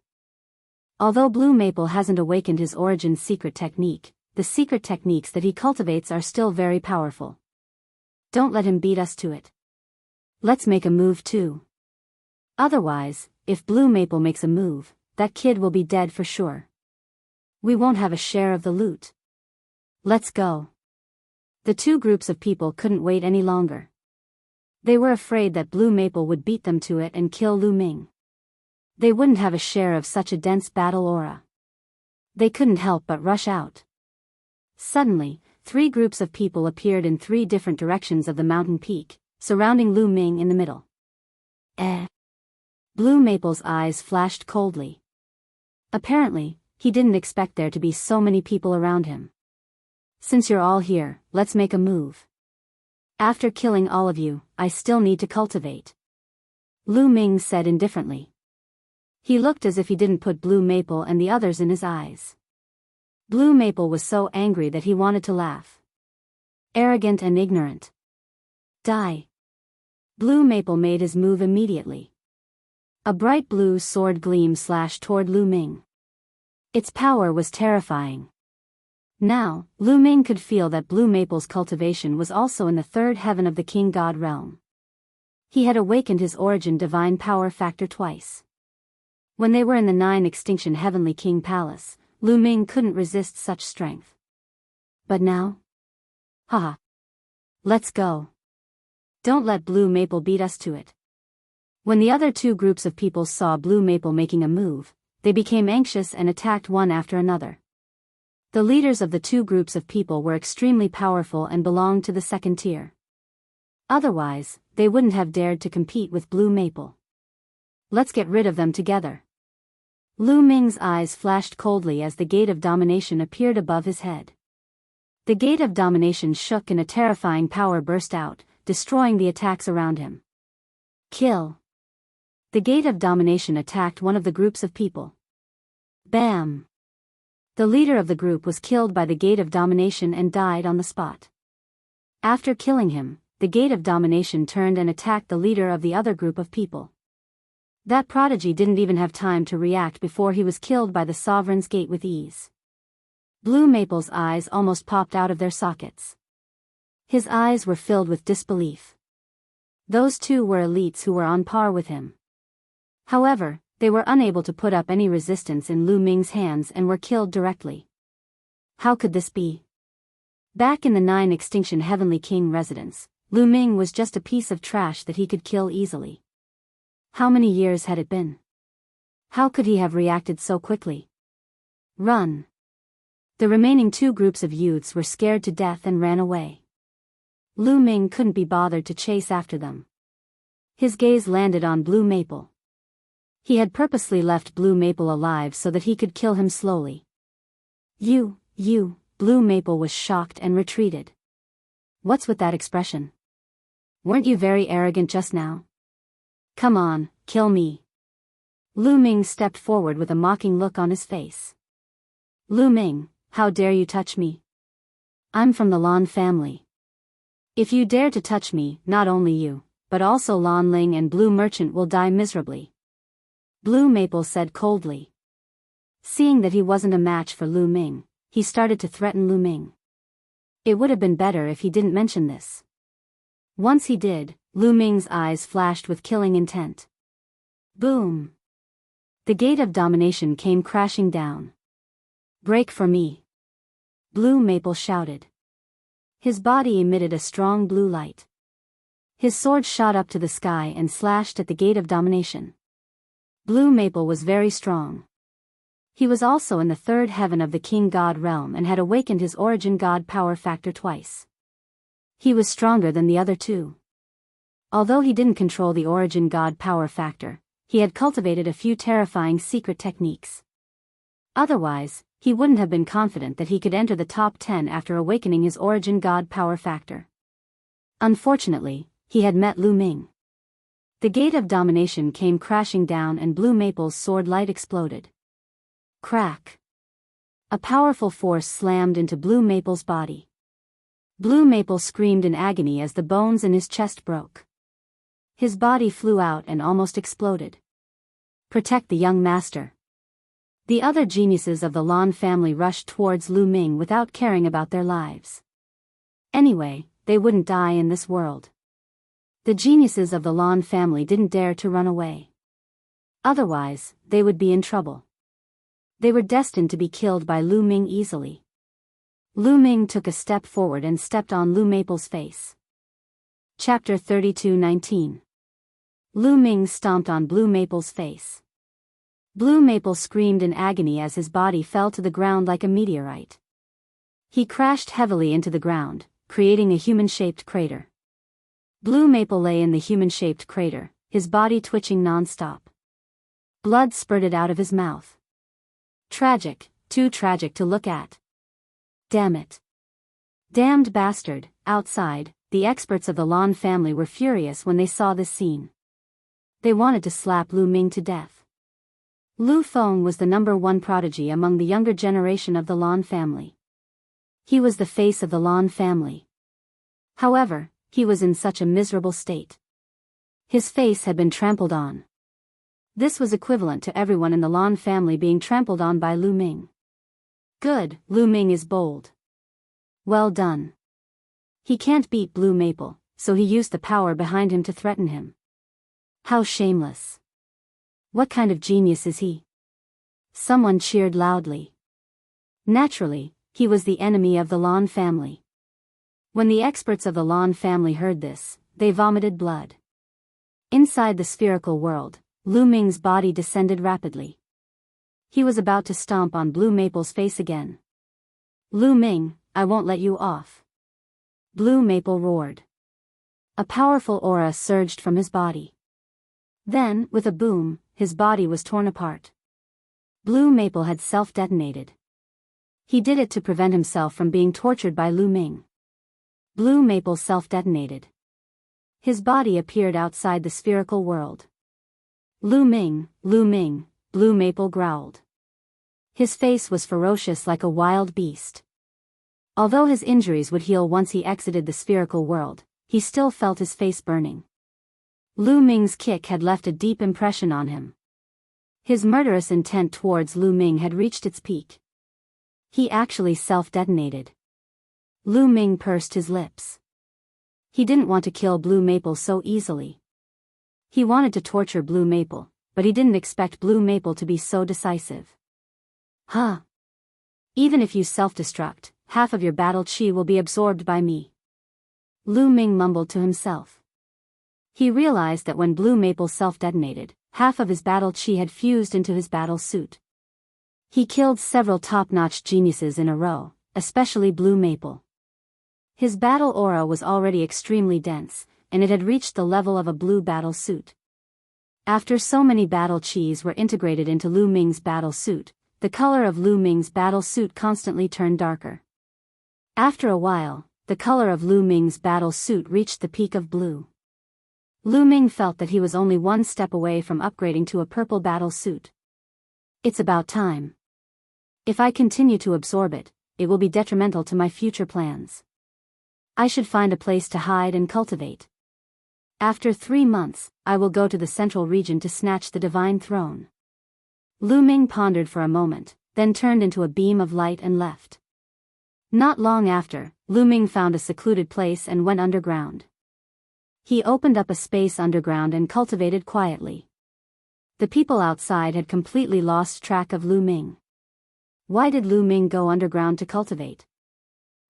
Although Blue Maple hasn't awakened his origin secret technique, the secret techniques that he cultivates are still very powerful. Don't let him beat us to it. Let's make a move too. Otherwise, if Blue Maple makes a move, that kid will be dead for sure. We won't have a share of the loot. Let's go. The two groups of people couldn't wait any longer. They were afraid that Blue Maple would beat them to it and kill Lu Ming. They wouldn't have a share of such a dense battle aura. They couldn't help but rush out. Suddenly, three groups of people appeared in three different directions of the mountain peak, surrounding Lu Ming in the middle. Blue Maple's eyes flashed coldly. Apparently, he didn't expect there to be so many people around him. Since you're all here, let's make a move. After killing all of you, I still need to cultivate. Lu Ming said indifferently. He looked as if he didn't put Blue Maple and the others in his eyes. Blue Maple was so angry that he wanted to laugh. Arrogant and ignorant. Die. Blue Maple made his move immediately. A bright blue sword gleam slashed toward Lu Ming. Its power was terrifying. Now, Lu Ming could feel that Blue Maple's cultivation was also in the third heaven of the King God realm. He had awakened his origin divine power factor twice. When they were in the 9 Extinction Heavenly King Palace, Lu Ming couldn't resist such strength. But now? Haha. Let's go. Don't let Blue Maple beat us to it. When the other two groups of people saw Blue Maple making a move, they became anxious and attacked one after another. The leaders of the two groups of people were extremely powerful and belonged to the second tier. Otherwise, they wouldn't have dared to compete with Blue Maple. Let's get rid of them together. Lu Ming's eyes flashed coldly as the Gate of Domination appeared above his head. The Gate of Domination shook and a terrifying power burst out, destroying the attacks around him. Kill. The Gate of Domination attacked one of the groups of people. Bam! The leader of the group was killed by the Gate of Domination and died on the spot. After killing him, the Gate of Domination turned and attacked the leader of the other group of people. That prodigy didn't even have time to react before he was killed by the Sovereign's Gate with ease. Blue Maple's eyes almost popped out of their sockets. His eyes were filled with disbelief. Those two were elites who were on par with him. However, they were unable to put up any resistance in Lu Ming's hands and were killed directly. How could this be? Back in the 9 Extinction Heavenly King residence, Lu Ming was just a piece of trash that he could kill easily. How many years had it been? How could he have reacted so quickly? Run! The remaining two groups of youths were scared to death and ran away. Lu Ming couldn't be bothered to chase after them. His gaze landed on Blue Maple. He had purposely left Blue Maple alive so that he could kill him slowly. You, Blue Maple was shocked and retreated. What's with that expression? Weren't you very arrogant just now? Come on, kill me. Lu Ming stepped forward with a mocking look on his face. Lu Ming, how dare you touch me? I'm from the Lan family. If you dare to touch me, not only you, but also Lan Ling and Blue Merchant will die miserably. Blue Maple said coldly. Seeing that he wasn't a match for Lu Ming, he started to threaten Lu Ming. It would have been better if he didn't mention this. Once he did, Lu Ming's eyes flashed with killing intent. Boom! The Gate of Domination came crashing down. Break for me. Blue Maple shouted. His body emitted a strong blue light. His sword shot up to the sky and slashed at the gate of domination. Blue Maple was very strong. He was also in the third heaven of the King God realm and had awakened his origin God power factor twice. He was stronger than the other two. Although he didn't control the origin God power factor, he had cultivated a few terrifying secret techniques. Otherwise, he wouldn't have been confident that he could enter the top 10 after awakening his origin God power factor. Unfortunately, he had met Lu Ming. The gate of domination came crashing down and Blue Maple's sword light exploded. Crack! A powerful force slammed into Blue Maple's body. Blue Maple screamed in agony as the bones in his chest broke. His body flew out and almost exploded. Protect the young master. The other geniuses of the Lan family rushed towards Lu Ming without caring about their lives. Anyway, they wouldn't die in this world. The geniuses of the Lan family didn't dare to run away. Otherwise, they would be in trouble. They were destined to be killed by Lu Ming easily. Lu Ming took a step forward and stepped on Lu Maple's face. Chapter 32:19. Lu Ming stomped on Blue Maple's face. Blue Maple screamed in agony as his body fell to the ground like a meteorite. He crashed heavily into the ground, creating a human-shaped crater. Blue Maple lay in the human-shaped crater, his body twitching non-stop. Blood spurted out of his mouth. Tragic, too tragic to look at. Damn it. Damned bastard. Outside, the experts of the Lan family were furious when they saw this scene. They wanted to slap Lu Ming to death. Lu Feng was the #1 prodigy among the younger generation of the Lan family. He was the face of the Lan family. However, he was in such a miserable state. His face had been trampled on. This was equivalent to everyone in the Lan family being trampled on by Lu Ming. Good, Lu Ming is bold. Well done. He can't beat Blue Maple, so he used the power behind him to threaten him. How shameless. What kind of genius is he? Someone cheered loudly. Naturally, he was the enemy of the Lan family. When the experts of the Lan family heard this, they vomited blood. Inside the spherical world, Lu Ming's body descended rapidly. He was about to stomp on Blue Maple's face again. Lu Ming, I won't let you off. Blue Maple roared. A powerful aura surged from his body. Then, with a boom, his body was torn apart. Blue Maple had self-detonated. He did it to prevent himself from being tortured by Lu Ming. Blue Maple self-detonated. His body appeared outside the spherical world. Lu Ming, Blue Maple growled. His face was ferocious like a wild beast. Although his injuries would heal once he exited the spherical world, he still felt his face burning. Lu Ming's kick had left a deep impression on him. His murderous intent towards Lu Ming had reached its peak. He actually self-detonated. Lu Ming pursed his lips. He didn't want to kill Blue Maple so easily. He wanted to torture Blue Maple, but he didn't expect Blue Maple to be so decisive. Huh. Even if you self-destruct, half of your battle chi will be absorbed by me. Lu Ming mumbled to himself. He realized that when Blue Maple self-detonated, half of his battle chi had fused into his battle suit. He killed several top-notch geniuses in a row, especially Blue Maple. His battle aura was already extremely dense, and it had reached the level of a blue battle suit. After so many battle chis were integrated into Lu Ming's battle suit, the color of Lu Ming's battle suit constantly turned darker. After a while, the color of Lu Ming's battle suit reached the peak of blue. Lu Ming felt that he was only one step away from upgrading to a purple battle suit. It's about time. If I continue to absorb it, it will be detrimental to my future plans. I should find a place to hide and cultivate. After 3 months, I will go to the central region to snatch the divine throne. Lu Ming pondered for a moment, then turned into a beam of light and left. Not long after, Lu Ming found a secluded place and went underground. He opened up a space underground and cultivated quietly. The people outside had completely lost track of Lu Ming. Why did Lu Ming go underground to cultivate?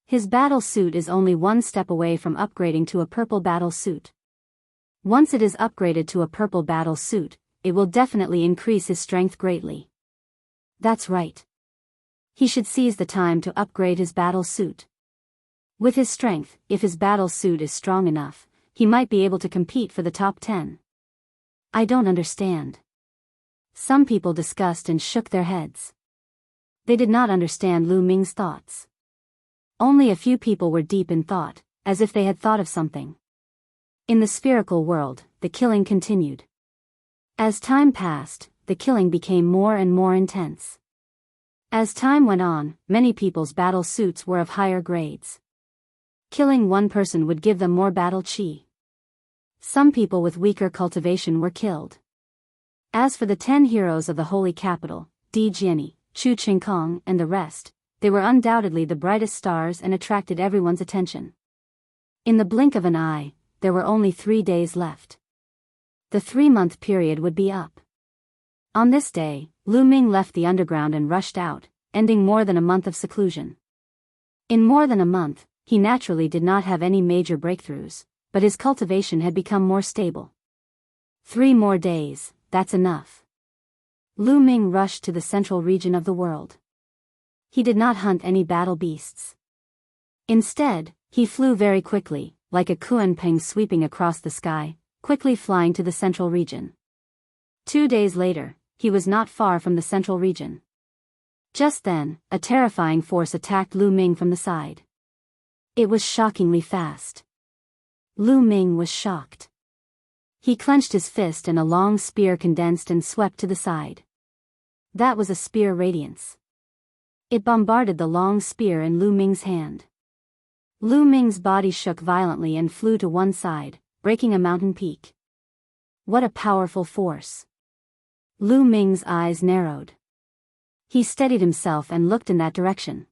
His battle suit is only one step away from upgrading to a purple battle suit. Once it is upgraded to a purple battle suit, it will definitely increase his strength greatly. That's right. He should seize the time to upgrade his battle suit. With his strength, if his battle suit is strong enough, he might be able to compete for the top 10. I don't understand. Some people discussed and shook their heads. They did not understand Lu Ming's thoughts. Only a few people were deep in thought, as if they had thought of something. In the spherical world, the killing continued. As time passed, the killing became more and more intense. As time went on, many people's battle suits were of higher grades. Killing one person would give them more battle chi. Some people with weaker cultivation were killed. As for the 10 heroes of the holy capital, Di Jiani, Chu Qingkong and the rest, they were undoubtedly the brightest stars and attracted everyone's attention. In the blink of an eye, there were only 3 days left. The 3-month period would be up. On this day, Lu Ming left the underground and rushed out, ending more than a month of seclusion. In more than a month, he naturally did not have any major breakthroughs, but his cultivation had become more stable. 3 more days, that's enough. Lu Ming rushed to the central region of the world. He did not hunt any battle beasts. Instead, he flew very quickly, like a kunpeng sweeping across the sky, quickly flying to the central region. 2 days later, he was not far from the central region. Just then, a terrifying force attacked Lu Ming from the side. It was shockingly fast. Lu Ming was shocked. He clenched his fist and a long spear condensed and swept to the side. That was a spear radiance. It bombarded the long spear in Lu Ming's hand. Lu Ming's body shook violently and flew to one side, breaking a mountain peak. What a powerful force! Lu Ming's eyes narrowed. He steadied himself and looked in that direction.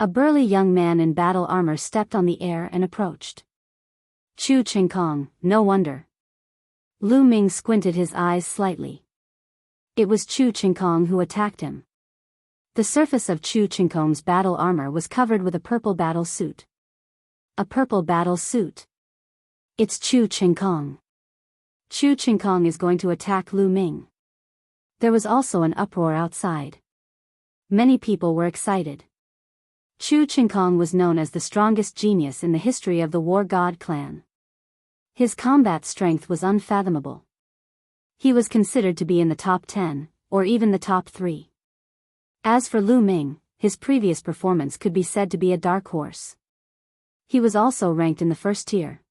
A burly young man in battle armor stepped on the air and approached. Chu Qingkong, no wonder. Lu Ming squinted his eyes slightly. It was Chu Qingkong who attacked him. The surface of Chu Qingkong's battle armor was covered with a purple battle suit. A purple battle suit. It's Chu Qingkong. Chu Qingkong is going to attack Lu Ming. There was also an uproar outside. Many people were excited. Chu Qingkong was known as the strongest genius in the history of the War God clan. His combat strength was unfathomable. He was considered to be in the top 10, or even the top 3. As for Lu Ming, his previous performance could be said to be a dark horse. He was also ranked in the first tier.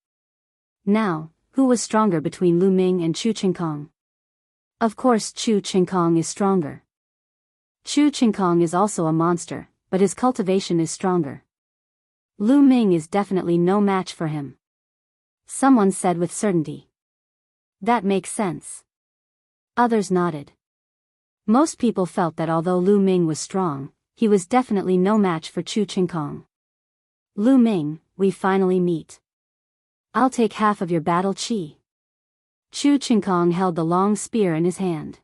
Now, who was stronger between Lu Ming and Chu Qingkong? Of course Chu Qingkong is stronger. Chu Qingkong is also a monster, but his cultivation is stronger. Lu Ming is definitely no match for him. Someone said with certainty. That makes sense. Others nodded. Most people felt that although Lu Ming was strong, he was definitely no match for Chu Qingkong. Lu Ming, we finally meet. I'll take half of your battle chi. Chu Qingkong held the long spear in his hand.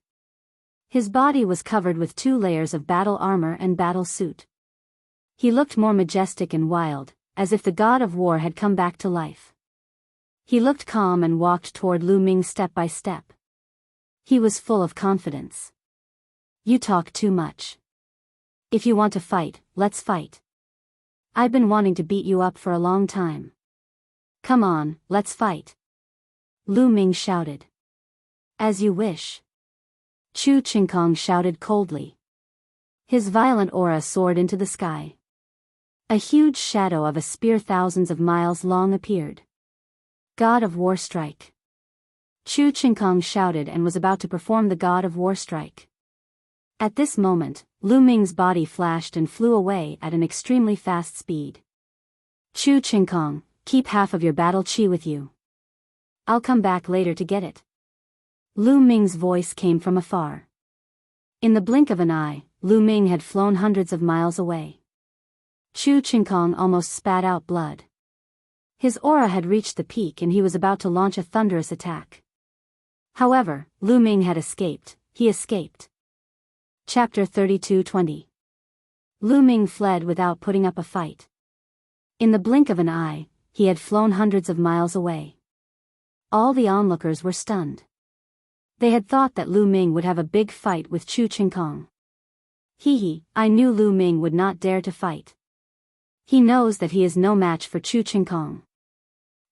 His body was covered with 2 layers of battle armor and battle suit. He looked more majestic and wild, as if the god of war had come back to life. He looked calm and walked toward Lu Ming step by step. He was full of confidence. You talk too much. If you want to fight, let's fight. I've been wanting to beat you up for a long time. Come on, let's fight. Lu Ming shouted. As you wish. Chu Qingkong shouted coldly. His violent aura soared into the sky. A huge shadow of a spear thousands of miles long appeared. God of War Strike. Chu Qingkong shouted and was about to perform the God of War Strike. At this moment, Lu Ming's body flashed and flew away at an extremely fast speed. Chu Qingkong, keep half of your battle chi with you. I'll come back later to get it. Lu Ming's voice came from afar. In the blink of an eye, Lu Ming had flown hundreds of miles away. Chu Qingkong almost spat out blood. His aura had reached the peak and he was about to launch a thunderous attack. However, Lu Ming had escaped. He escaped. Chapter 32:20. Lu Ming fled without putting up a fight. In the blink of an eye, he had flown hundreds of miles away. All the onlookers were stunned. They had thought that Lu Ming would have a big fight with Chu Qingkong. I knew Lu Ming would not dare to fight. He knows that he is no match for Chu Qingkong.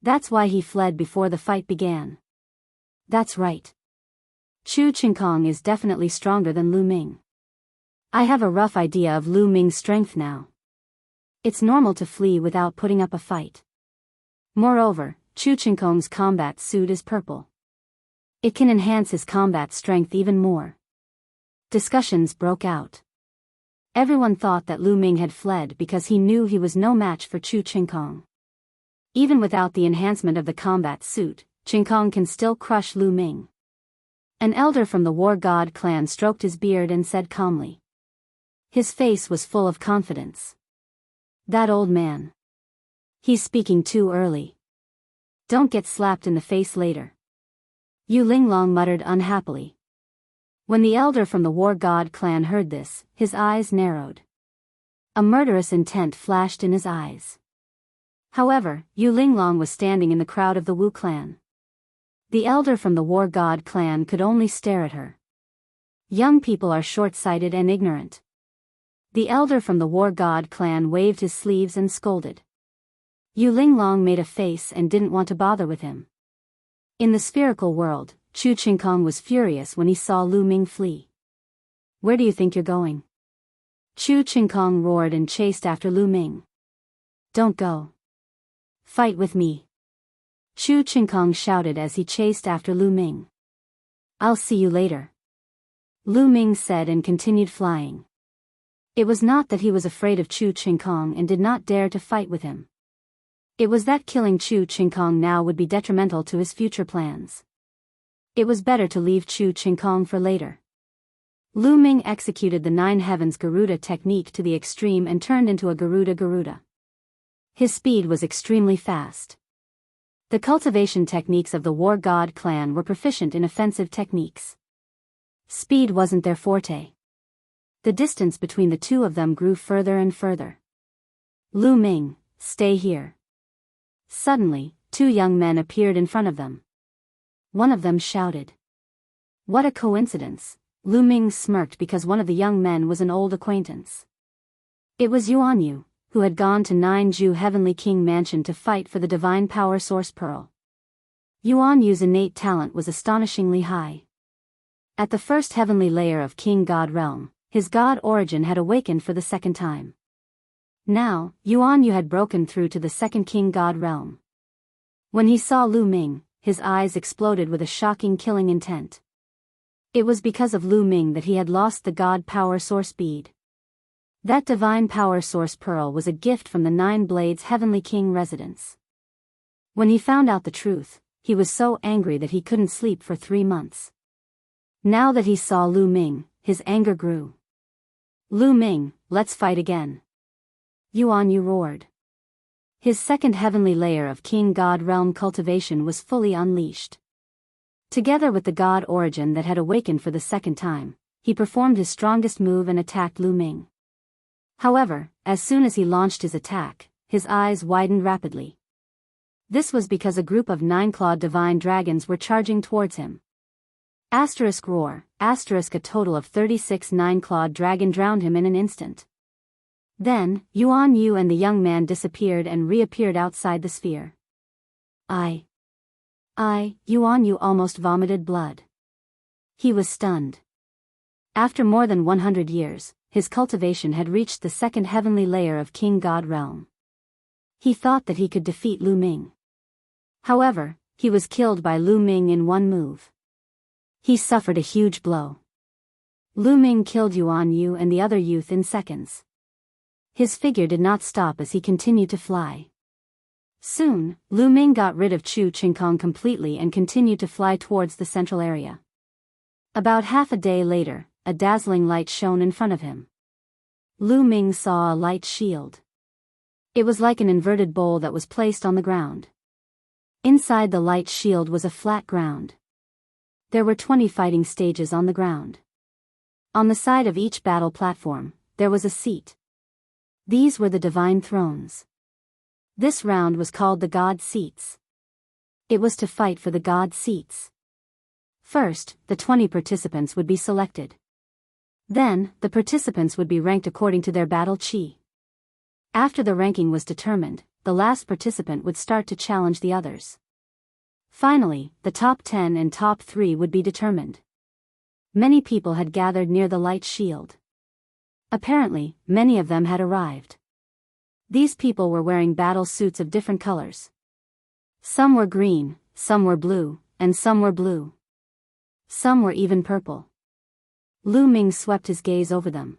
That's why he fled before the fight began. That's right. Chu Qingkong is definitely stronger than Lu Ming. I have a rough idea of Lu Ming's strength now. It's normal to flee without putting up a fight. Moreover, Chu Qingkong's combat suit is purple. It can enhance his combat strength even more. Discussions broke out. Everyone thought that Lu Ming had fled because he knew he was no match for Chu Qingkong. Even without the enhancement of the combat suit, Qingkong can still crush Lu Ming. An elder from the War God clan stroked his beard and said calmly. His face was full of confidence. That old man. He's speaking too early. Don't get slapped in the face later. Yu Linglong muttered unhappily. When the elder from the War God clan heard this, his eyes narrowed. A murderous intent flashed in his eyes. However, Yu Linglong was standing in the crowd of the Wu clan. The elder from the War God clan could only stare at her. Young people are short-sighted and ignorant. The elder from the War God clan waved his sleeves and scolded. Yu Linglong made a face and didn't want to bother with him. In the spherical world, Chu Qingkong was furious when he saw Lu Ming flee. Where do you think you're going? Chu Qingkong roared and chased after Lu Ming. Don't go. Fight with me. Chu Qingkong shouted as he chased after Lu Ming. I'll see you later. Lu Ming said and continued flying. It was not that he was afraid of Chu Qingkong and did not dare to fight with him. It was that killing Chu Qingkong now would be detrimental to his future plans. It was better to leave Chu Qingkong for later. Lu Ming executed the Nine Heavens Garuda technique to the extreme and turned into a Garuda. His speed was extremely fast. The cultivation techniques of the War God clan were proficient in offensive techniques. Speed wasn't their forte. The distance between the two of them grew further and further. Lu Ming, stay here. Suddenly, two young men appeared in front of them. One of them shouted. What a coincidence, Lu Ming smirked because one of the young men was an old acquaintance. It was Yuan Yu, who had gone to Ninju Heavenly King Mansion to fight for the Divine Power Source Pearl. Yuan Yu's innate talent was astonishingly high. At the first heavenly layer of King God Realm, his god origin had awakened for the second time. Now, Yuan Yu had broken through to the second King God Realm. When he saw Lu Ming, his eyes exploded with a shocking killing intent. It was because of Lu Ming that he had lost the God Power Source bead. That Divine Power Source Pearl was a gift from the Nine Blades Heavenly King residence. When he found out the truth, he was so angry that he couldn't sleep for 3 months. Now that he saw Lu Ming, his anger grew. Lu Ming, let's fight again. Yuan Yu roared. His second heavenly layer of King God Realm cultivation was fully unleashed. Together with the God origin that had awakened for the second time, he performed his strongest move and attacked Lu Ming. However, as soon as he launched his attack, his eyes widened rapidly. This was because a group of 9-clawed divine dragons were charging towards him. Roar, a total of 36 9-clawed dragon drowned him in an instant. Then, Yuan Yu and the young man disappeared and reappeared outside the sphere. Yuan Yu almost vomited blood. He was stunned. After more than 100 years, his cultivation had reached the second heavenly layer of King God Realm. He thought that he could defeat Lu Ming. However, he was killed by Lu Ming in one move. He suffered a huge blow. Lu Ming killed Yuan Yu and the other youth in seconds. His figure did not stop as he continued to fly. Soon, Lu Ming got rid of Chu Qingkong completely and continued to fly towards the central area. About half a day later, a dazzling light shone in front of him. Lu Ming saw a light shield. It was like an inverted bowl that was placed on the ground. Inside the light shield was a flat ground. There were 20 fighting stages on the ground. On the side of each battle platform, there was a seat. These were the divine thrones. This round was called the God Seats. It was to fight for the God Seats. First, the 20 participants would be selected. Then, the participants would be ranked according to their battle chi. After the ranking was determined, the last participant would start to challenge the others. Finally, the top 10 and top 3 would be determined. Many people had gathered near the light shield. Apparently, many of them had arrived. These people were wearing battle suits of different colors. Some were green, some were blue, and some were blue. Some were even purple. Lu Ming swept his gaze over them.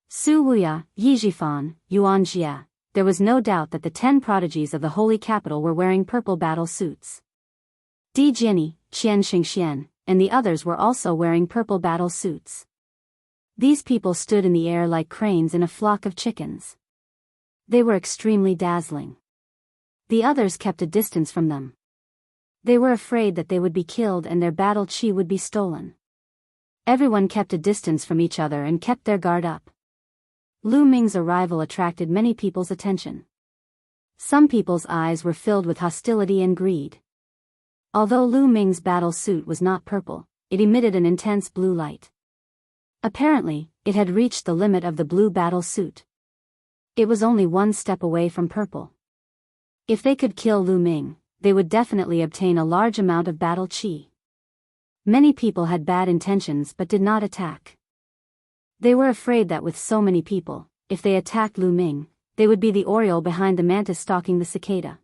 Su Wuya, Yijifan, Yuan Jia. There was no doubt that the 10 prodigies of the holy capital were wearing purple battle suits. Di Jiani, Qian Xingxian, and the others were also wearing purple battle suits. These people stood in the air like cranes in a flock of chickens. They were extremely dazzling. The others kept a distance from them. They were afraid that they would be killed and their battle chi would be stolen. Everyone kept a distance from each other and kept their guard up. Lu Ming's arrival attracted many people's attention. Some people's eyes were filled with hostility and greed. Although Lu Ming's battle suit was not purple, it emitted an intense blue light. Apparently, it had reached the limit of the blue battle suit. It was only one step away from purple. If they could kill Lu Ming, they would definitely obtain a large amount of battle chi. Many people had bad intentions but did not attack. They were afraid that with so many people, if they attacked Lu Ming, they would be the oriole behind the mantis stalking the cicada.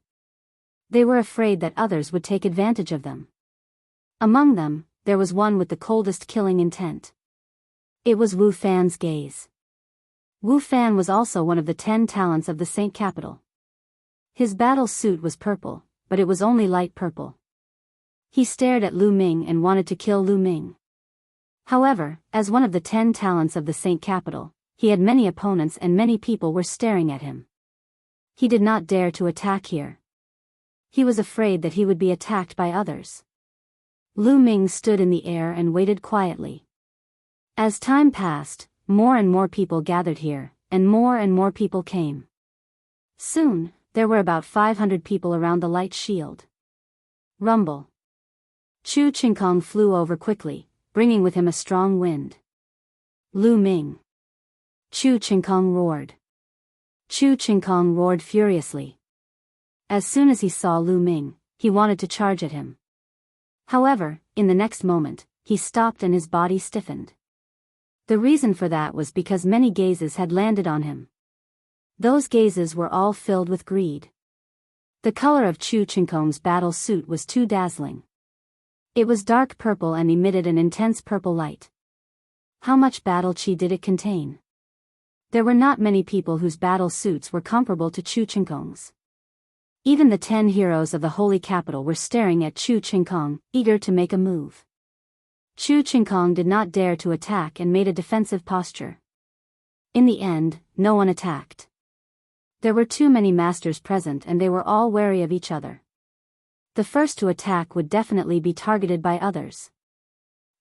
They were afraid that others would take advantage of them. Among them, there was one with the coldest killing intent. It was Wu Fan's gaze. Wu Fan was also one of the 10 talents of the Saint Capital. His battle suit was purple, but it was only light purple. He stared at Lu Ming and wanted to kill Lu Ming. However, as one of the 10 talents of the Saint Capital, he had many opponents and many people were staring at him. He did not dare to attack here. He was afraid that he would be attacked by others. Lu Ming stood in the air and waited quietly. As time passed, more and more people gathered here, and more people came. Soon, there were about 500 people around the light shield. Rumble. Chu Qingkong flew over quickly, bringing with him a strong wind. Lu Ming. Chu Qingkong roared. Chu Qingkong roared furiously. As soon as he saw Lu Ming, he wanted to charge at him. However, in the next moment, he stopped and his body stiffened. The reason for that was because many gazes had landed on him. Those gazes were all filled with greed. The color of Chu Qingkong's battle suit was too dazzling. It was dark purple and emitted an intense purple light. How much battle chi did it contain? There were not many people whose battle suits were comparable to Chu Qingkong's. Even the 10 heroes of the holy capital were staring at Chu Qingkong, eager to make a move. Chu Qingkong did not dare to attack and made a defensive posture. In the end, no one attacked. There were too many masters present and they were all wary of each other. The first to attack would definitely be targeted by others.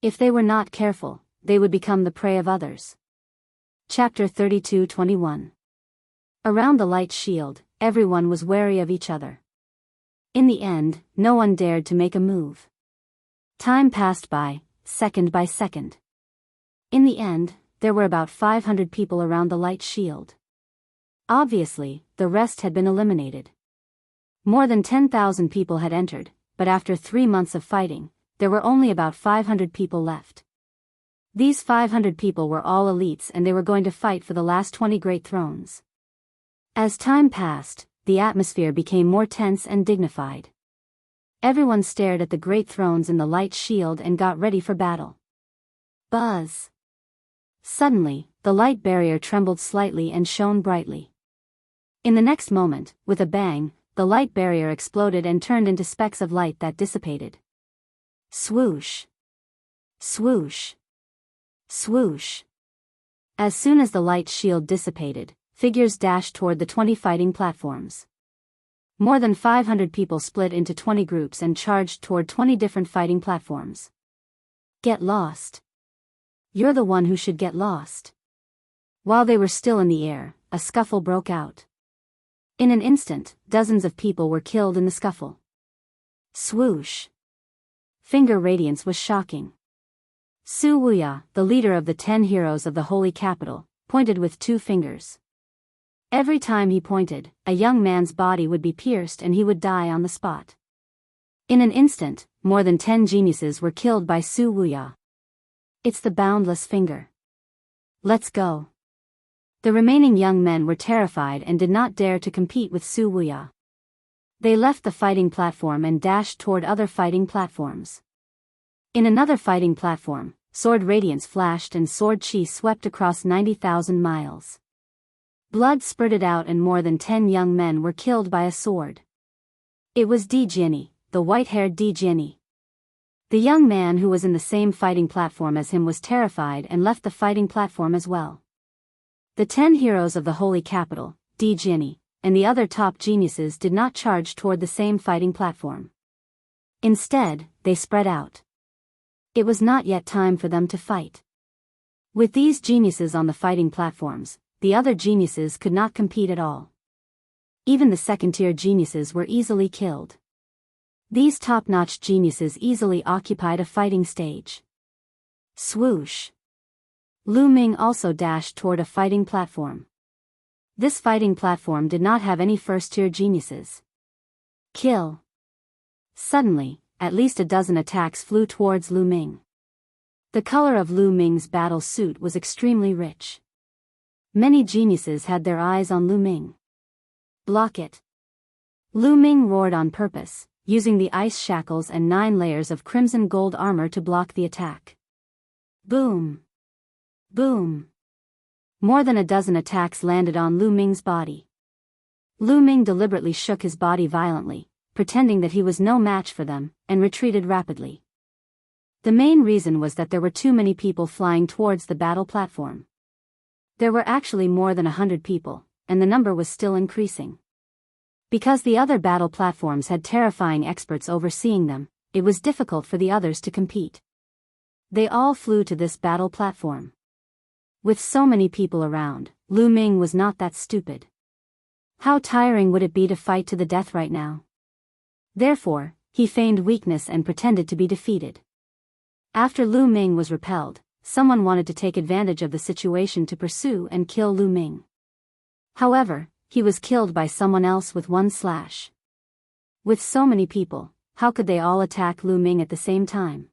If they were not careful, they would become the prey of others. Chapter 32:21. Around the light shield, everyone was wary of each other. In the end, no one dared to make a move. Time passed by, second by second. In the end, there were about 500 people around the light shield. Obviously, the rest had been eliminated. More than 10,000 people had entered, but after 3 months of fighting, there were only about 500 people left. These 500 people were all elites and they were going to fight for the last 20 great thrones. As time passed, the atmosphere became more tense and dignified. Everyone stared at the great thrones in the light shield and got ready for battle. Buzz! Suddenly, the light barrier trembled slightly and shone brightly. In the next moment, with a bang, the light barrier exploded and turned into specks of light that dissipated. Swoosh! Swoosh! Swoosh! As soon as the light shield dissipated, figures dashed toward the 20 fighting platforms. More than 500 people split into 20 groups and charged toward 20 different fighting platforms. Get lost. You're the one who should get lost. While they were still in the air, a scuffle broke out. In an instant, dozens of people were killed in the scuffle. Swoosh! Finger radiance was shocking. Su Wuya, the leader of the 10 heroes of the holy capital, pointed with 2 fingers. Every time he pointed, a young man's body would be pierced and he would die on the spot. In an instant, more than 10 geniuses were killed by Su Wuya. It's the boundless finger. Let's go. The remaining young men were terrified and did not dare to compete with Su Wuya. They left the fighting platform and dashed toward other fighting platforms. In another fighting platform, sword radiance flashed and sword chi swept across 90,000 miles. Blood spurted out and more than 10 young men were killed by a sword. It was Di Jiani, the white-haired Di Jiani. The young man who was in the same fighting platform as him was terrified and left the fighting platform as well. The 10 heroes of the holy capital, Di Jiani, and the other top geniuses did not charge toward the same fighting platform. Instead, they spread out. It was not yet time for them to fight. With these geniuses on the fighting platforms, the other geniuses could not compete at all. Even the second-tier geniuses were easily killed. These top-notch geniuses easily occupied a fighting stage. Swoosh! Lu Ming also dashed toward a fighting platform. This fighting platform did not have any first-tier geniuses. Kill! Suddenly, at least a dozen attacks flew towards Lu Ming. The color of Lu Ming's battle suit was extremely rich. Many geniuses had their eyes on Lu Ming. Block it! Lu Ming roared on purpose, using the ice shackles and 9 layers of crimson gold armor to block the attack. Boom! Boom! More than a dozen attacks landed on Lu Ming's body. Lu Ming deliberately shook his body violently, pretending that he was no match for them, and retreated rapidly. The main reason was that there were too many people flying towards the battle platform. There were actually more than 100 people, and the number was still increasing. Because the other battle platforms had terrifying experts overseeing them, it was difficult for the others to compete. They all flew to this battle platform. With so many people around, Lu Ming was not that stupid. How tiring would it be to fight to the death right now? Therefore, he feigned weakness and pretended to be defeated. After Lu Ming was repelled, someone wanted to take advantage of the situation to pursue and kill Lu Ming. However, he was killed by someone else with 1 slash. With so many people, how could they all attack Lu Ming at the same time?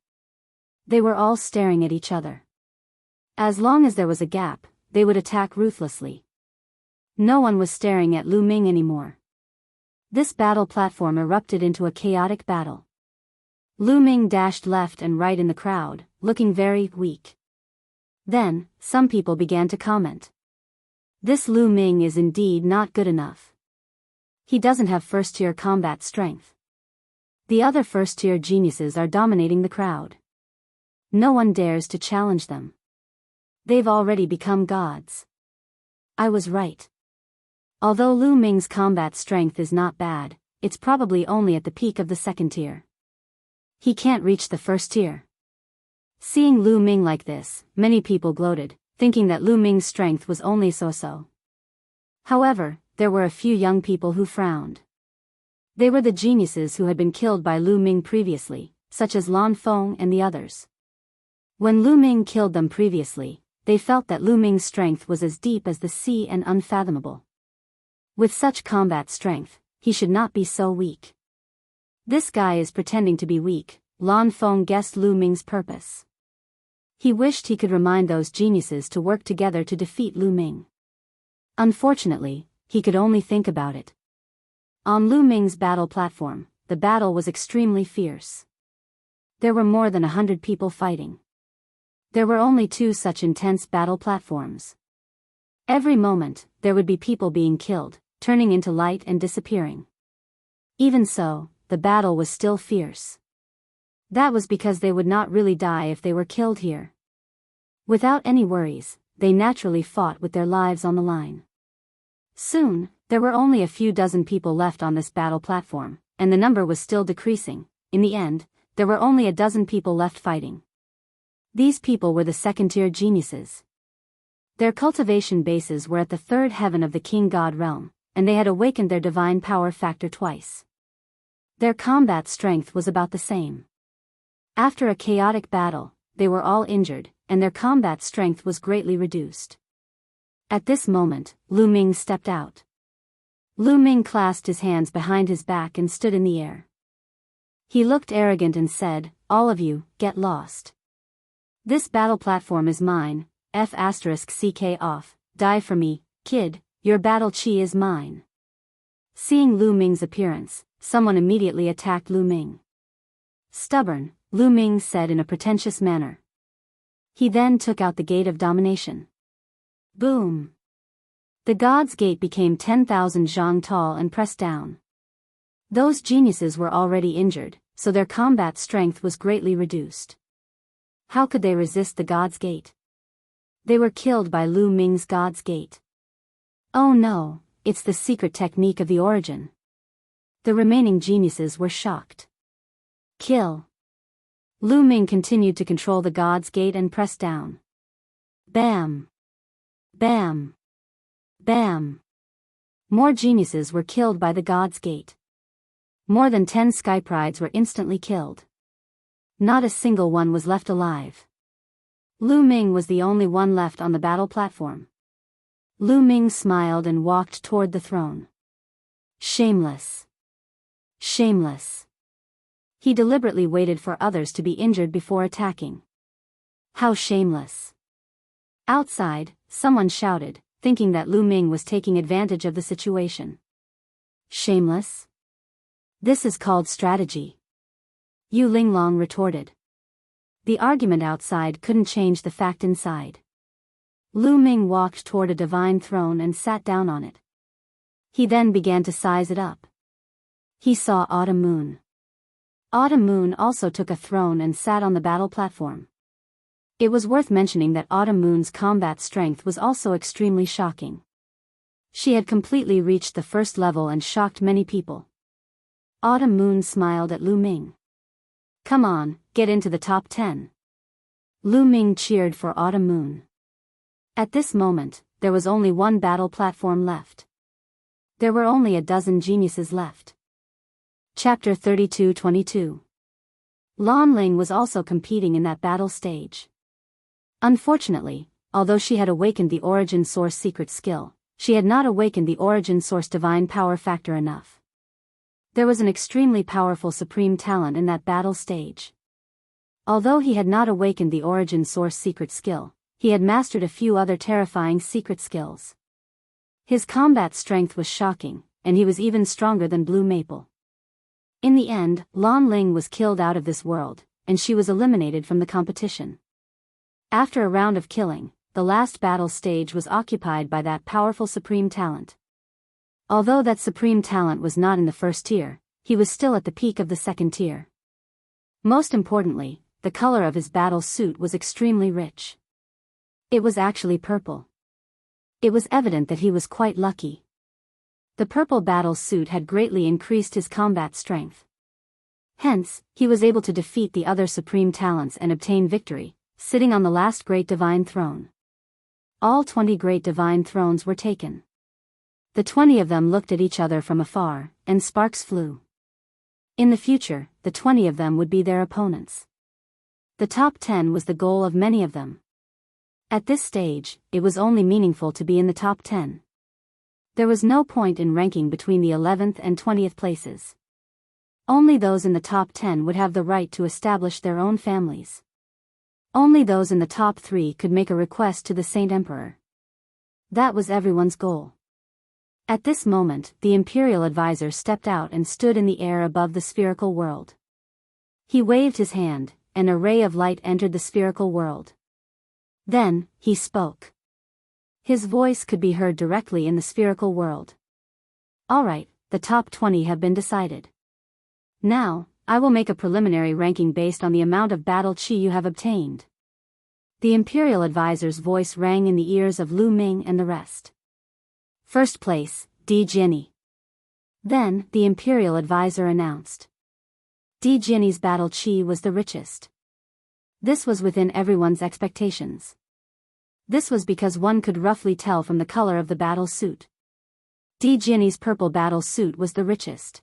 They were all staring at each other. As long as there was a gap, they would attack ruthlessly. No one was staring at Lu Ming anymore. This battle platform erupted into a chaotic battle. Lu Ming dashed left and right in the crowd, looking very weak. Then, some people began to comment. This Lu Ming is indeed not good enough. He doesn't have first-tier combat strength. The other first-tier geniuses are dominating the crowd. No one dares to challenge them. They've already become gods. I was right. Although Lu Ming's combat strength is not bad, it's probably only at the peak of the second tier. He can't reach the first tier. Seeing Lu Ming like this, many people gloated, thinking that Lu Ming's strength was only so-so. However, there were a few young people who frowned. They were the geniuses who had been killed by Lu Ming previously, such as Lan Feng and the others. When Lu Ming killed them previously, they felt that Lu Ming's strength was as deep as the sea and unfathomable. With such combat strength, he should not be so weak. This guy is pretending to be weak, Lan Feng guessed Lu Ming's purpose. He wished he could remind those geniuses to work together to defeat Lu Ming. Unfortunately, he could only think about it. On Lu Ming's battle platform, the battle was extremely fierce. There were more than 100 people fighting. There were only 2 such intense battle platforms. Every moment, there would be people being killed, turning into light and disappearing. Even so, the battle was still fierce. That was because they would not really die if they were killed here. Without any worries, they naturally fought with their lives on the line. Soon, there were only a few dozen people left on this battle platform, and the number was still decreasing. In the end, there were only a dozen people left fighting. These people were the second-tier geniuses. Their cultivation bases were at the 3rd heaven of the King God realm, and they had awakened their divine power factor twice. Their combat strength was about the same. After a chaotic battle, they were all injured, and their combat strength was greatly reduced. At this moment, Lu Ming stepped out. Lu Ming clasped his hands behind his back and stood in the air. He looked arrogant and said, "All of you, get lost. This battle platform is mine, F***ck off, die for me, kid, your battle chi is mine." Seeing Lu Ming's appearance, someone immediately attacked Lu Ming. "Stubborn," Lu Ming said in a pretentious manner. He then took out the Gate of Domination. Boom! The God's Gate became 10,000 zhang tall and pressed down. Those geniuses were already injured, so their combat strength was greatly reduced. How could they resist the God's Gate? They were killed by Lu Ming's God's Gate. Oh no, it's the secret technique of the origin. The remaining geniuses were shocked. Kill. Lu Ming continued to control the God's Gate and press down. Bam! Bam! Bam! More geniuses were killed by the God's Gate. More than 10 Skyprides were instantly killed. Not a single one was left alive. Lu Ming was the only one left on the battle platform. Lu Ming smiled and walked toward the throne. Shameless. Shameless. He deliberately waited for others to be injured before attacking. How shameless. Outside, someone shouted, thinking that Lu Ming was taking advantage of the situation. Shameless? This is called strategy. Yu Linglong retorted. The argument outside couldn't change the fact inside. Lu Ming walked toward a divine throne and sat down on it. He then began to size it up. He saw Autumn Moon. Autumn Moon also took a throne and sat on the battle platform. It was worth mentioning that Autumn Moon's combat strength was also extremely shocking. She had completely reached the first level and shocked many people. Autumn Moon smiled at Lu Ming. Come on, get into the top 10. Lu Ming cheered for Autumn Moon. At this moment, there was only one battle platform left. There were only a dozen geniuses left. Chapter 32-22. Lan Ling was also competing in that battle stage. Unfortunately, although she had awakened the Origin Source secret skill, she had not awakened the Origin Source divine power factor enough. There was an extremely powerful supreme talent in that battle stage. Although he had not awakened the Origin Source secret skill, he had mastered a few other terrifying secret skills. His combat strength was shocking, and he was even stronger than Blue Maple. In the end, Lan Ling was killed out of this world, and she was eliminated from the competition. After a round of killing, the last battle stage was occupied by that powerful supreme talent. Although that supreme talent was not in the first tier, he was still at the peak of the second tier. Most importantly, the color of his battle suit was extremely rich. It was actually purple. It was evident that he was quite lucky. The purple battle suit had greatly increased his combat strength. Hence, he was able to defeat the other supreme talents and obtain victory, sitting on the last great divine throne. All 20 great divine thrones were taken. The 20 of them looked at each other from afar, and sparks flew. In the future, the 20 of them would be their opponents. The top 10 was the goal of many of them. At this stage, it was only meaningful to be in the top 10. There was no point in ranking between the 11th and 20th places. Only those in the top 10 would have the right to establish their own families. Only those in the top 3 could make a request to the Saint Emperor. That was everyone's goal. At this moment, the Imperial Advisor stepped out and stood in the air above the spherical world. He waved his hand, and a ray of light entered the spherical world. Then, he spoke. His voice could be heard directly in the spherical world. Alright, the top 20 have been decided. Now, I will make a preliminary ranking based on the amount of battle chi you have obtained. The Imperial Advisor's voice rang in the ears of Lu Ming and the rest. First place, Di Jinni. Then, the Imperial Advisor announced. Di Jinni's battle chi was the richest. This was within everyone's expectations. This was because one could roughly tell from the color of the battle suit. Di Jian's purple battle suit was the richest.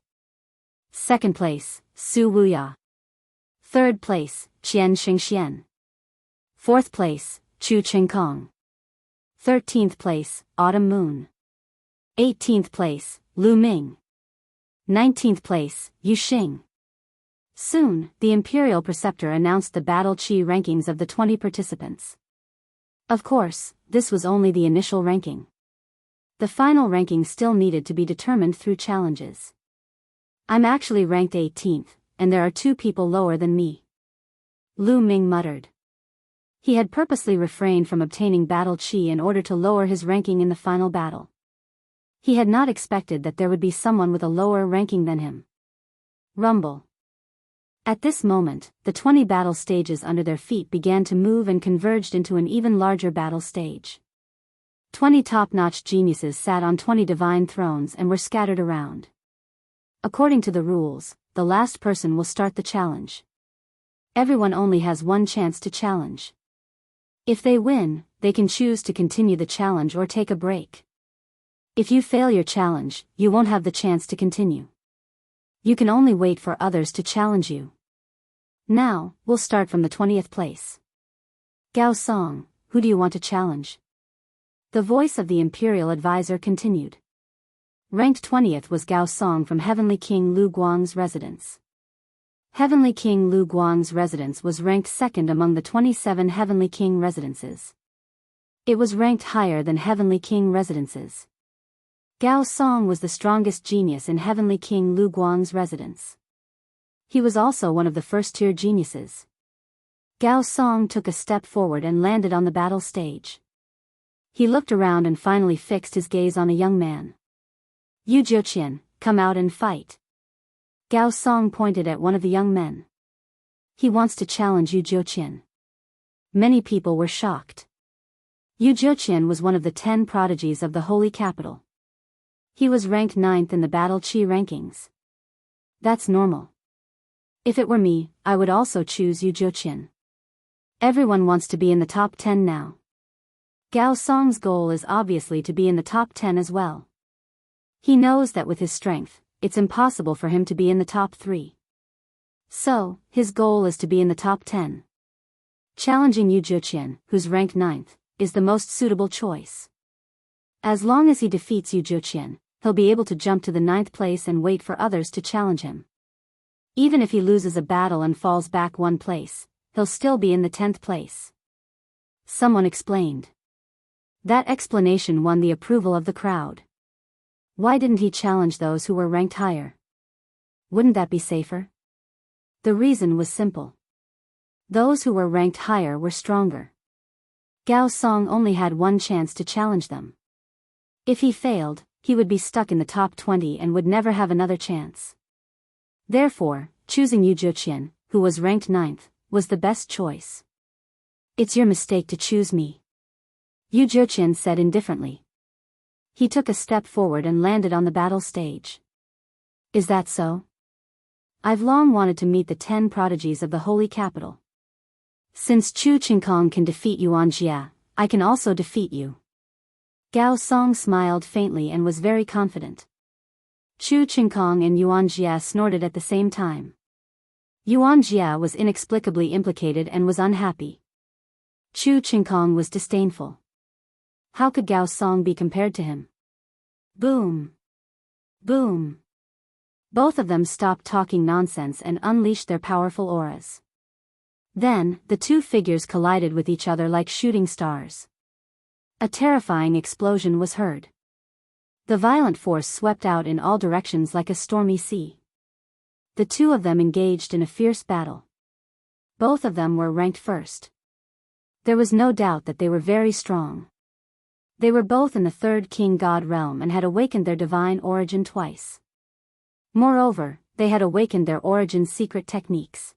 Second place, Su Wuya. Third place, Qian Xingxian. Fourth place, Chu Qingkong. 13th place, Autumn Moon. 18th place, Lu Ming. 19th place, Yu Xing. Soon, the Imperial Preceptor announced the Battle Qi rankings of the 20 participants. Of course, this was only the initial ranking. The final ranking still needed to be determined through challenges. I'm actually ranked 18th, and there are 2 people lower than me. Lu Ming muttered. He had purposely refrained from obtaining Battle Qi in order to lower his ranking in the final battle. He had not expected that there would be someone with a lower ranking than him. Rumble. At this moment, the 20 battle stages under their feet began to move and converged into an even larger battle stage. 20 top-notch geniuses sat on 20 divine thrones and were scattered around. According to the rules, the last person will start the challenge. Everyone only has one chance to challenge. If they win, they can choose to continue the challenge or take a break. If you fail your challenge, you won't have the chance to continue. You can only wait for others to challenge you. Now, we'll start from the 20th place. Gao Song, who do you want to challenge? The voice of the Imperial Advisor continued. Ranked 20th was Gao Song from Heavenly King Lu Guang's residence. Heavenly King Lu Guang's residence was ranked second among the 27 Heavenly King residences. It was ranked higher than Heavenly King residences. Gao Song was the strongest genius in Heavenly King Lu Guang's residence. He was also one of the first-tier geniuses. Gao Song took a step forward and landed on the battle stage. He looked around and finally fixed his gaze on a young man. Yu Jiuqian, come out and fight. Gao Song pointed at one of the young men. He wants to challenge Yu Jiuqian. Many people were shocked. Yu Jiuqian was one of the 10 prodigies of the Holy Capital. He was ranked 9th in the Battle Qi rankings. That's normal. If it were me, I would also choose Yu Jiuqian. Everyone wants to be in the top 10 now. Gao Song's goal is obviously to be in the top 10 as well. He knows that with his strength, it's impossible for him to be in the top 3. So, his goal is to be in the top 10. Challenging Yu Jiuqian, who's ranked 9th, is the most suitable choice. As long as he defeats Yu Jiuqian, he'll be able to jump to the 9th place and wait for others to challenge him. Even if he loses a battle and falls back 1 place, he'll still be in the 10th place. Someone explained. That explanation won the approval of the crowd. Why didn't he challenge those who were ranked higher? Wouldn't that be safer? The reason was simple. Those who were ranked higher were stronger. Gao Song only had 1 chance to challenge them. If he failed, he would be stuck in the top 20 and would never have another chance. Therefore, choosing Yu Jiuqian, who was ranked 9th, was the best choice. It's your mistake to choose me, Yu Jiuqian said indifferently. He took a step forward and landed on the battle stage. Is that so? I've long wanted to meet the 10 prodigies of the Holy Capital. Since Chu Qingkong can defeat Yuan Jia, I can also defeat you. Gao Song smiled faintly and was very confident. Chu Qingkong and Yuan Jia snorted at the same time. Yuan Jia was inexplicably implicated and was unhappy. Chu Qingkong was disdainful. How could Gao Song be compared to him? Boom! Boom! Both of them stopped talking nonsense and unleashed their powerful auras. Then, the 2 figures collided with each other like shooting stars. A terrifying explosion was heard. The violent force swept out in all directions like a stormy sea. The 2 of them engaged in a fierce battle. Both of them were ranked first. There was no doubt that they were very strong. They were both in the 3rd King God realm and had awakened their divine origin twice. Moreover, they had awakened their origin's secret techniques.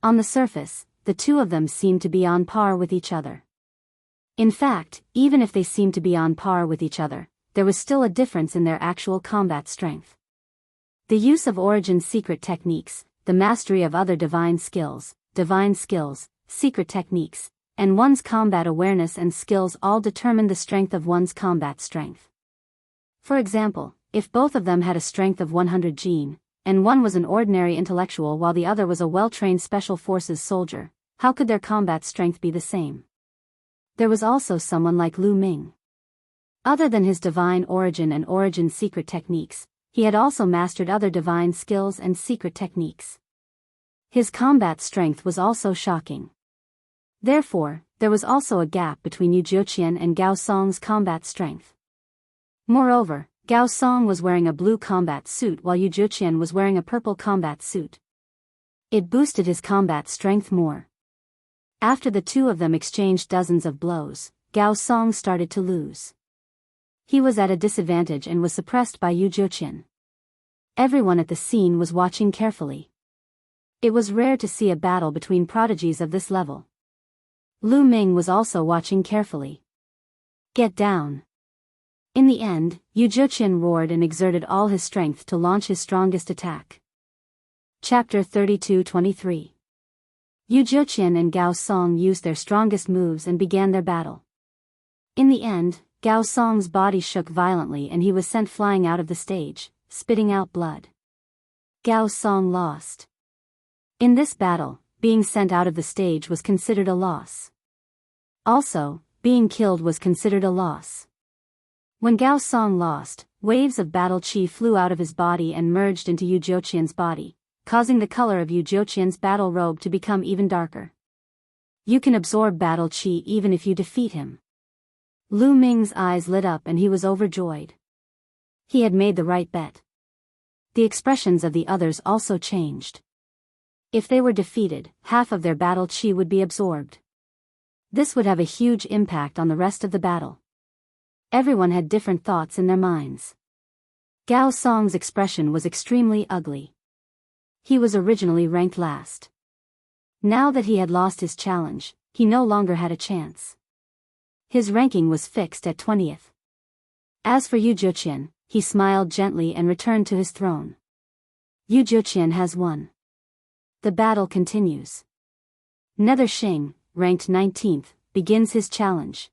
On the surface, the 2 of them seemed to be on par with each other. In fact, even if they seemed to be on par with each other, there was still a difference in their actual combat strength. The use of Origin's secret techniques, the mastery of other divine skills, secret techniques, and one's combat awareness and skills all determine the strength of one's combat strength. For example, if both of them had a strength of 100 gene, and one was an ordinary intellectual while the other was a well-trained special forces soldier, how could their combat strength be the same? There was also someone like Lu Ming. Other than his divine origin and origin secret techniques, he had also mastered other divine skills and secret techniques. His combat strength was also shocking. Therefore, there was also a gap between Yu Jiuqian and Gao Song's combat strength. Moreover, Gao Song was wearing a blue combat suit while Yu Jiuqian was wearing a purple combat suit. It boosted his combat strength more. After the two of them exchanged dozens of blows, Gao Song started to lose. He was at a disadvantage and was suppressed by Yu Jiuqian. Everyone at the scene was watching carefully. It was rare to see a battle between prodigies of this level. Lu Ming was also watching carefully. "Get down." In the end, Yu Jiuqian roared and exerted all his strength to launch his strongest attack. Chapter 32-23. Yu Jiuqian and Gao Song used their strongest moves and began their battle. In the end, Gao Song's body shook violently and he was sent flying out of the stage, spitting out blood. Gao Song lost. In this battle, being sent out of the stage was considered a loss. Also, being killed was considered a loss. When Gao Song lost, waves of battle chi flew out of his body and merged into Yu Jiuqian's body, causing the color of Yu Jiuqian's battle robe to become even darker. You can absorb battle chi even if you defeat him. Lu Ming's eyes lit up and he was overjoyed. He had made the right bet. The expressions of the others also changed. If they were defeated, half of their battle chi would be absorbed. This would have a huge impact on the rest of the battle. Everyone had different thoughts in their minds. Gao Song's expression was extremely ugly. He was originally ranked last. Now that he had lost his challenge, he no longer had a chance. His ranking was fixed at 20th. As for Yu Jiuqian, he smiled gently and returned to his throne. Yu Jiuqian has won. The battle continues. Nether Xing, ranked 19th, begins his challenge.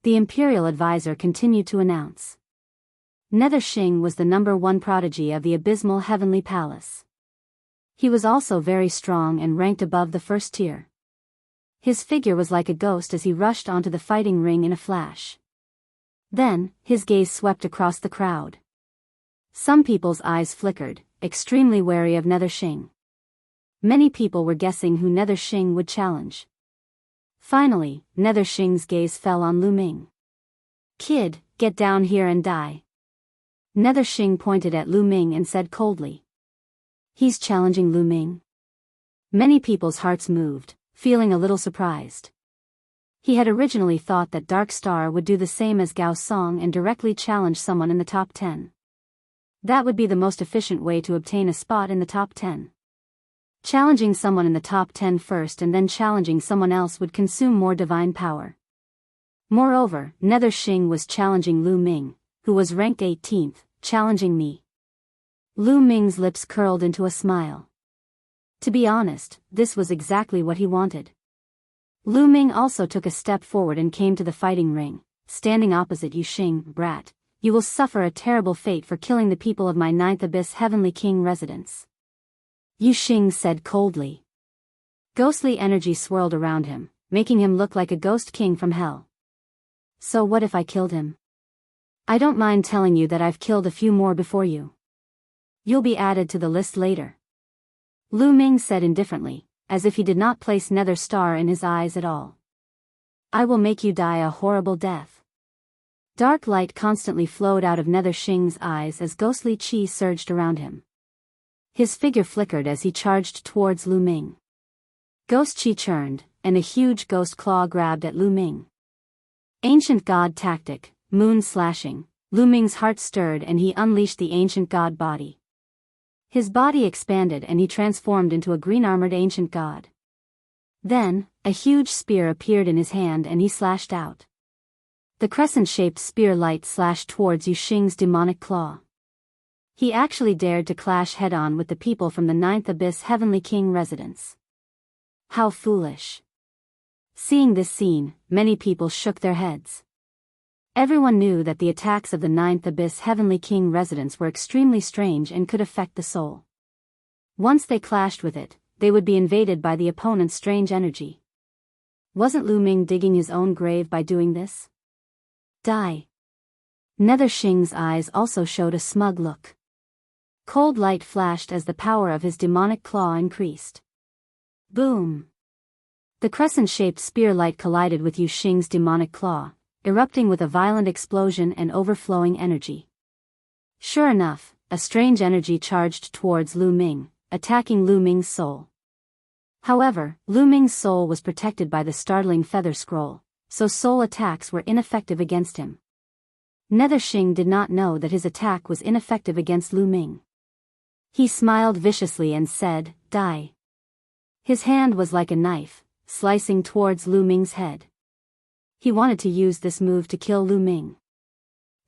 The Imperial Advisor continued to announce. Nether Xing was the #1 prodigy of the Abysmal Heavenly Palace. He was also very strong and ranked above the first tier. His figure was like a ghost as he rushed onto the fighting ring in a flash. Then, his gaze swept across the crowd. Some people's eyes flickered, extremely wary of Nether Xing. Many people were guessing who Nether Xing would challenge. Finally, Nether Xing's gaze fell on Lu Ming. "Kid, get down here and die." Nether Xing pointed at Lu Ming and said coldly. "He's challenging Lu Ming?" Many people's hearts moved, feeling a little surprised. He had originally thought that Dark Star would do the same as Gao Song and directly challenge someone in the top 10. That would be the most efficient way to obtain a spot in the top 10. Challenging someone in the top 10 first and then challenging someone else would consume more divine power. Moreover, Nether Xing was challenging Lu Ming, who was ranked 18th, challenging me. Lu Ming's lips curled into a smile. To be honest, this was exactly what he wanted. Lu Ming also took a step forward and came to the fighting ring, standing opposite Yu Xing. "Brat, you will suffer a terrible fate for killing the people of my 9th Abyss Heavenly King residence." Yu Xing said coldly. Ghostly energy swirled around him, making him look like a ghost king from hell. "So what if I killed him? I don't mind telling you that I've killed a few more before you. You'll be added to the list later." Lu Ming said indifferently, as if he did not place Nether Star in his eyes at all. "I will make you die a horrible death." Dark light constantly flowed out of Nether Xing's eyes as ghostly chi surged around him. His figure flickered as he charged towards Lu Ming. Ghost chi churned, and a huge ghost claw grabbed at Lu Ming. Ancient God tactic, moon slashing. Lu Ming's heart stirred and he unleashed the ancient god body. His body expanded and he transformed into a green-armored ancient god. Then, a huge spear appeared in his hand and he slashed out. The crescent-shaped spear light slashed towards Yu Xing's demonic claw. He actually dared to clash head-on with the people from the 9th Abyss Heavenly King residence. How foolish. Seeing this scene, many people shook their heads. Everyone knew that the attacks of the Ninth Abyss Heavenly King residents were extremely strange and could affect the soul. Once they clashed with it, they would be invaded by the opponent's strange energy. Wasn't Lu Ming digging his own grave by doing this? Die. Nether Xing's eyes also showed a smug look. Cold light flashed as the power of his demonic claw increased. Boom! The crescent-shaped spear light collided with Yu Xing's demonic claw, erupting with a violent explosion and overflowing energy. Sure enough, a strange energy charged towards Lu Ming, attacking Lu Ming's soul. However, Lu Ming's soul was protected by the startling feather scroll, so soul attacks were ineffective against him. Nether Xing did not know that his attack was ineffective against Lu Ming. He smiled viciously and said, "Die." His hand was like a knife, slicing towards Lu Ming's head. He wanted to use this move to kill Lu Ming.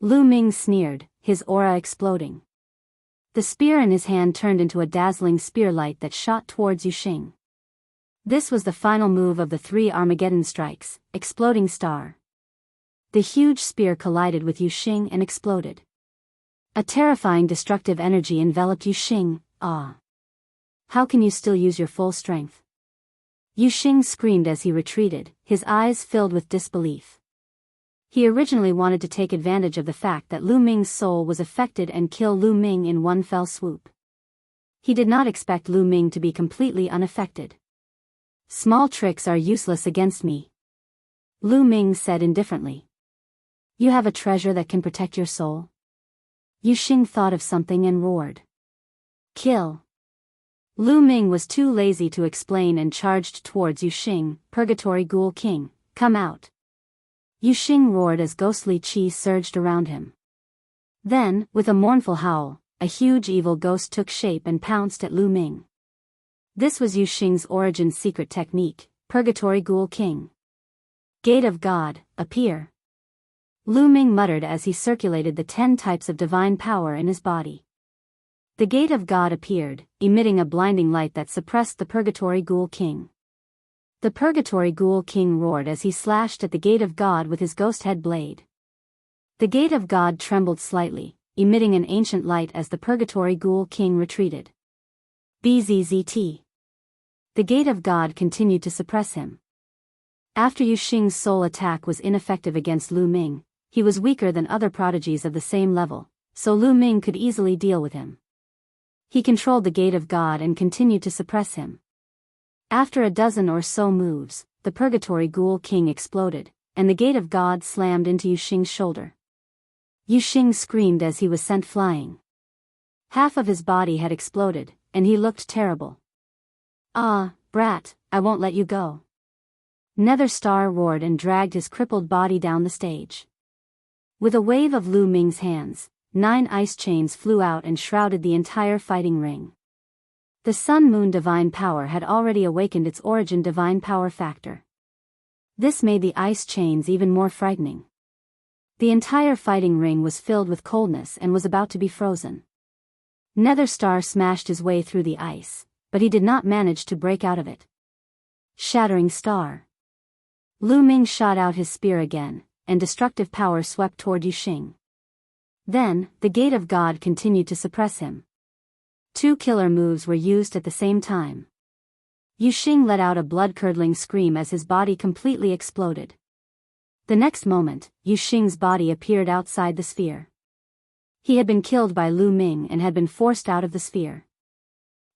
Lu Ming sneered, his aura exploding. The spear in his hand turned into a dazzling spear light that shot towards Yu Xing. This was the final move of the 3 Armageddon strikes, Exploding Star. The huge spear collided with Yu Xing and exploded. A terrifying destructive energy enveloped Yu Xing. Ah! How can you still use your full strength? Yu Xing screamed as he retreated, his eyes filled with disbelief. He originally wanted to take advantage of the fact that Lu Ming's soul was affected and kill Lu Ming in one fell swoop. He did not expect Lu Ming to be completely unaffected. Small tricks are useless against me, Lu Ming said indifferently. You have a treasure that can protect your soul? Yu Xing thought of something and roared. Kill! Lu Ming was too lazy to explain and charged towards Yu Xing. Purgatory Ghoul King, come out! Yu Xing roared as ghostly chi surged around him. Then, with a mournful howl, a huge evil ghost took shape and pounced at Lu Ming. This was Yu Xing's origin secret technique, Purgatory Ghoul King. Gate of God, appear! Lu Ming muttered as he circulated the 10 types of divine power in his body. The Gate of God appeared, emitting a blinding light that suppressed the Purgatory Ghoul King. The Purgatory Ghoul King roared as he slashed at the Gate of God with his ghost head blade. The Gate of God trembled slightly, emitting an ancient light as the Purgatory Ghoul King retreated. Bzzzt. The Gate of God continued to suppress him. After Yu Xing's soul attack was ineffective against Lu Ming, he was weaker than other prodigies of the same level, so Lu Ming could easily deal with him. He controlled the Gate of God and continued to suppress him. After a dozen or so moves, the Purgatory Ghoul King exploded, and the Gate of God slammed into Yu Xing's shoulder. Yu Xing screamed as he was sent flying. Half of his body had exploded, and he looked terrible. Ah, brat, I won't let you go. Nether Star roared and dragged his crippled body down the stage. With a wave of Lu Ming's hands, 9 ice chains flew out and shrouded the entire fighting ring. The Sun Moon Divine Power had already awakened its origin Divine Power factor. This made the ice chains even more frightening. The entire fighting ring was filled with coldness and was about to be frozen. Nether Star smashed his way through the ice, but he did not manage to break out of it. Shattering Star. Lu Ming shot out his spear again, and destructive power swept toward Yu Xing. Then, the Gate of God continued to suppress him. 2 killer moves were used at the same time. Yu Xing let out a blood-curdling scream as his body completely exploded. The next moment, Yu Xing's body appeared outside the sphere. He had been killed by Lu Ming and had been forced out of the sphere.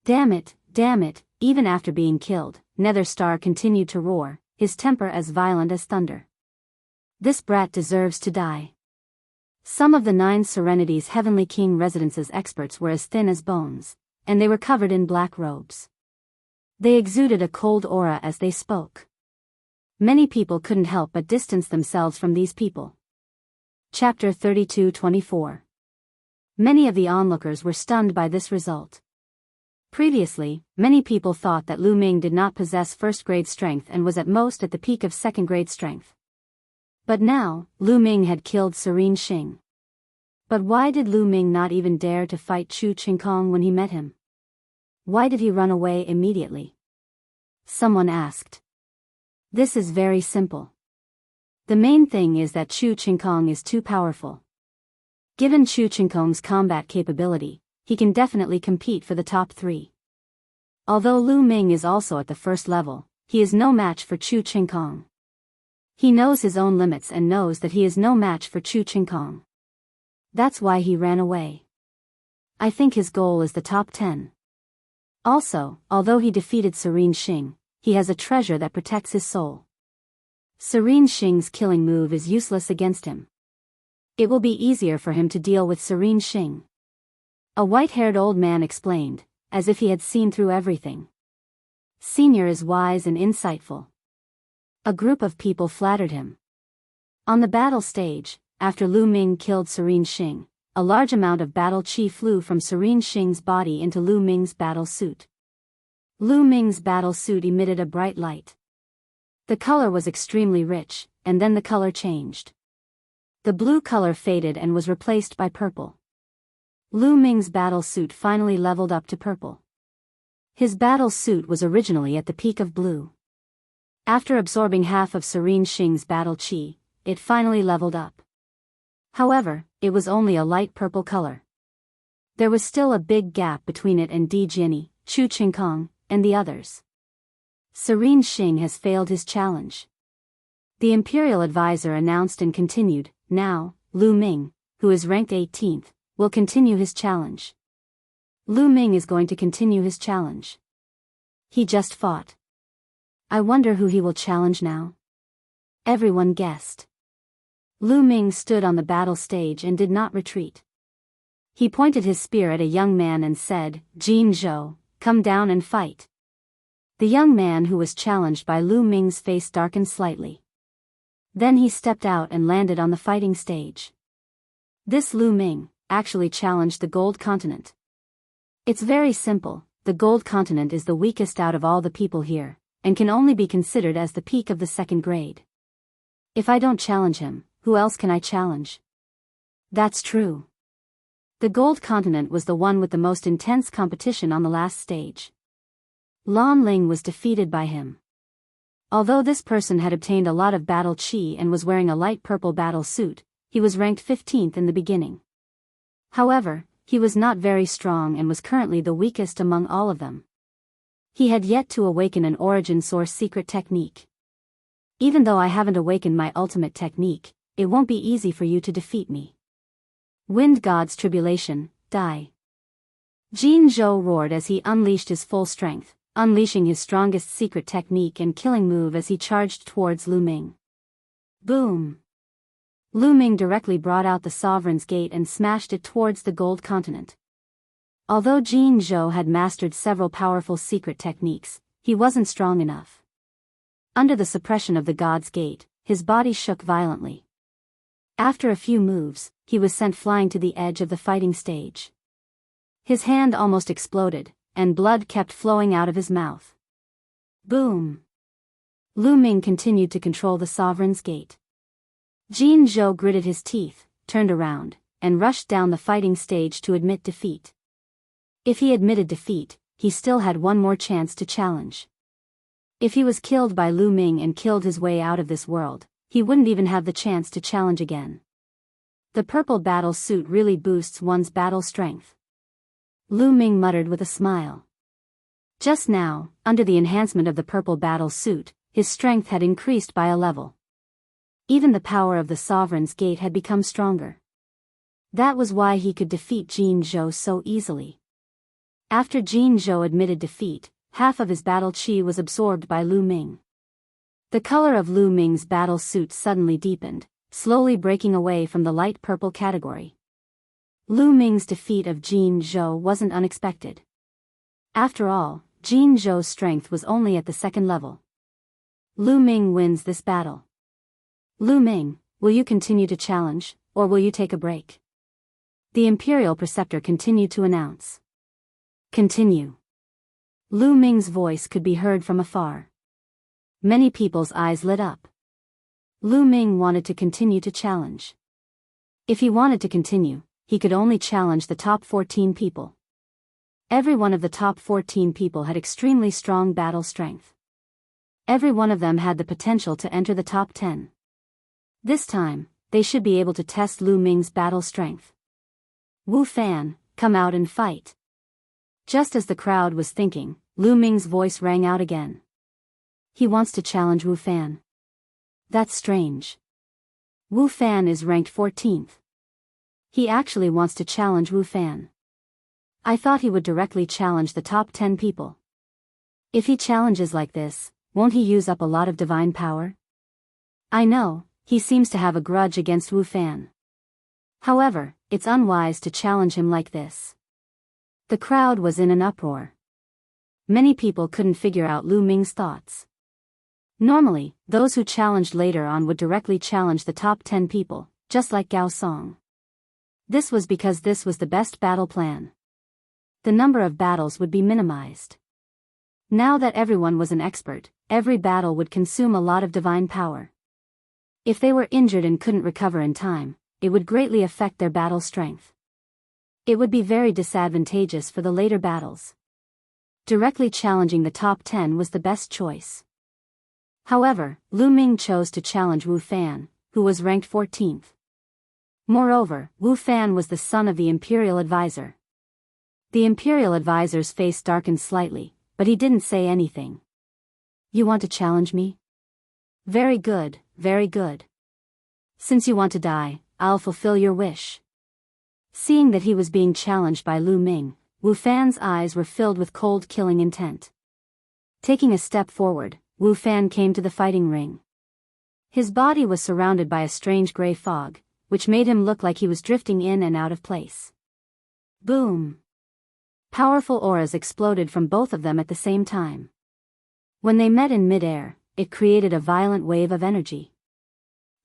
Damn it, even after being killed, Nether Star continued to roar, his temper as violent as thunder. This brat deserves to die. Some of the 9 Serenity's Heavenly King residence's experts were as thin as bones, and they were covered in black robes. They exuded a cold aura as they spoke. Many people couldn't help but distance themselves from these people. Chapter 32-24. Many of the onlookers were stunned by this result. Previously, many people thought that Lu Ming did not possess first-grade strength and was at most at the peak of second-grade strength. But now, Lu Ming had killed Serene Xing. But why did Lu Ming not even dare to fight Chu Qingkong when he met him? Why did he run away immediately? Someone asked. This is very simple. The main thing is that Chu Qingkong is too powerful. Given Chu Qingkong's combat capability, he can definitely compete for the top 3. Although Lu Ming is also at the first level, he is no match for Chu Qingkong. He knows his own limits and knows that he is no match for Chu Qingkong. That's why he ran away. I think his goal is the top 10. Also, although he defeated Serene Xing, he has a treasure that protects his soul. Serene Xing's killing move is useless against him. It will be easier for him to deal with Serene Xing. A white-haired old man explained, as if he had seen through everything. Senior is wise and insightful. A group of people flattered him. On the battle stage, after Lu Ming killed Serene Xing, a large amount of battle chi flew from Serene Xing's body into Lu Ming's battle suit. Lu Ming's battle suit emitted a bright light. The color was extremely rich, and then the color changed. The blue color faded and was replaced by purple. Lu Ming's battle suit finally leveled up to purple. His battle suit was originally at the peak of blue. After absorbing half of Serene Xing's battle chi, it finally leveled up. However, it was only a light purple color. There was still a big gap between it and Di Jiani, Chu Qingkong, and the others. Serene Xing has failed his challenge. The Imperial Advisor announced and continued, now, Lu Ming, who is ranked 18th, will continue his challenge. Lu Ming is going to continue his challenge. He just fought. I wonder who he will challenge now. Everyone guessed. Lu Ming stood on the battle stage and did not retreat. He pointed his spear at a young man and said, Jin Zhou, come down and fight. The young man who was challenged by Lu Ming's face darkened slightly. Then he stepped out and landed on the fighting stage. This Lu Ming actually challenged the Gold Continent. It's very simple, the Gold Continent is the weakest out of all the people here, and can only be considered as the peak of the 2nd grade. If I don't challenge him, who else can I challenge? That's true. The Gold Continent was the one with the most intense competition on the last stage. Lan Ling was defeated by him. Although this person had obtained a lot of battle chi and was wearing a light purple battle suit, he was ranked 15th in the beginning. However, he was not very strong and was currently the weakest among all of them. He had yet to awaken an origin source secret technique. Even though I haven't awakened my ultimate technique, it won't be easy for you to defeat me. Wind God's tribulation, die. Jin Zhou roared as he unleashed his full strength, unleashing his strongest secret technique and killing move as he charged towards Lu Ming. Boom! Lu Ming directly brought out the Sovereign's Gate and smashed it towards the Gold Continent. Although Jin Zhou had mastered several powerful secret techniques, he wasn't strong enough. Under the suppression of the God's Gate, his body shook violently. After a few moves, he was sent flying to the edge of the fighting stage. His hand almost exploded, and blood kept flowing out of his mouth. Boom! Lu Ming continued to control the Sovereign's Gate. Jin Zhou gritted his teeth, turned around, and rushed down the fighting stage to admit defeat. If he admitted defeat, he still had one more chance to challenge. If he was killed by Lu Ming and killed his way out of this world, he wouldn't even have the chance to challenge again. The purple battle suit really boosts one's battle strength. Lu Ming muttered with a smile. Just now, under the enhancement of the purple battle suit, his strength had increased by a level. Even the power of the Sovereign's Gate had become stronger. That was why he could defeat Jin Zhou so easily. After Jin Zhou admitted defeat, half of his battle chi was absorbed by Lu Ming. The color of Lu Ming's battle suit suddenly deepened, slowly breaking away from the light purple category. Lu Ming's defeat of Jin Zhou wasn't unexpected. After all, Jin Zhou's strength was only at the 2nd level. Lu Ming wins this battle. Lu Ming, will you continue to challenge, or will you take a break? The Imperial Preceptor continued to announce. Continue. Lu Ming's voice could be heard from afar. Many people's eyes lit up. Lu Ming wanted to continue to challenge. If he wanted to continue, he could only challenge the top 14 people. Every one of the top 14 people had extremely strong battle strength. Every one of them had the potential to enter the top 10. This time, they should be able to test Lu Ming's battle strength. Wu Fan, come out and fight. Just as the crowd was thinking, Lu Ming's voice rang out again. He wants to challenge Wu Fan. That's strange. Wu Fan is ranked 14th. He actually wants to challenge Wu Fan. I thought he would directly challenge the top 10 people. If he challenges like this, won't he use up a lot of divine power? I know, he seems to have a grudge against Wu Fan. However, it's unwise to challenge him like this. The crowd was in an uproar. Many people couldn't figure out Lu Ming's thoughts. Normally, those who challenged later on would directly challenge the top 10 people, just like Gao Song. This was because this was the best battle plan. The number of battles would be minimized. Now that everyone was an expert, every battle would consume a lot of divine power. If they were injured and couldn't recover in time, it would greatly affect their battle strength. It would be very disadvantageous for the later battles. Directly challenging the top 10 was the best choice. However, Lu Ming chose to challenge Wu Fan, who was ranked 14th. Moreover, Wu Fan was the son of the Imperial Advisor. The Imperial Advisor's face darkened slightly, but he didn't say anything. You want to challenge me? Very good, very good. Since you want to die, I'll fulfill your wish. Seeing that he was being challenged by Lu Ming, Wu Fan's eyes were filled with cold killing intent. Taking a step forward, Wu Fan came to the fighting ring. His body was surrounded by a strange gray fog, which made him look like he was drifting in and out of place. Boom! Powerful auras exploded from both of them at the same time. When they met in mid-air, it created a violent wave of energy.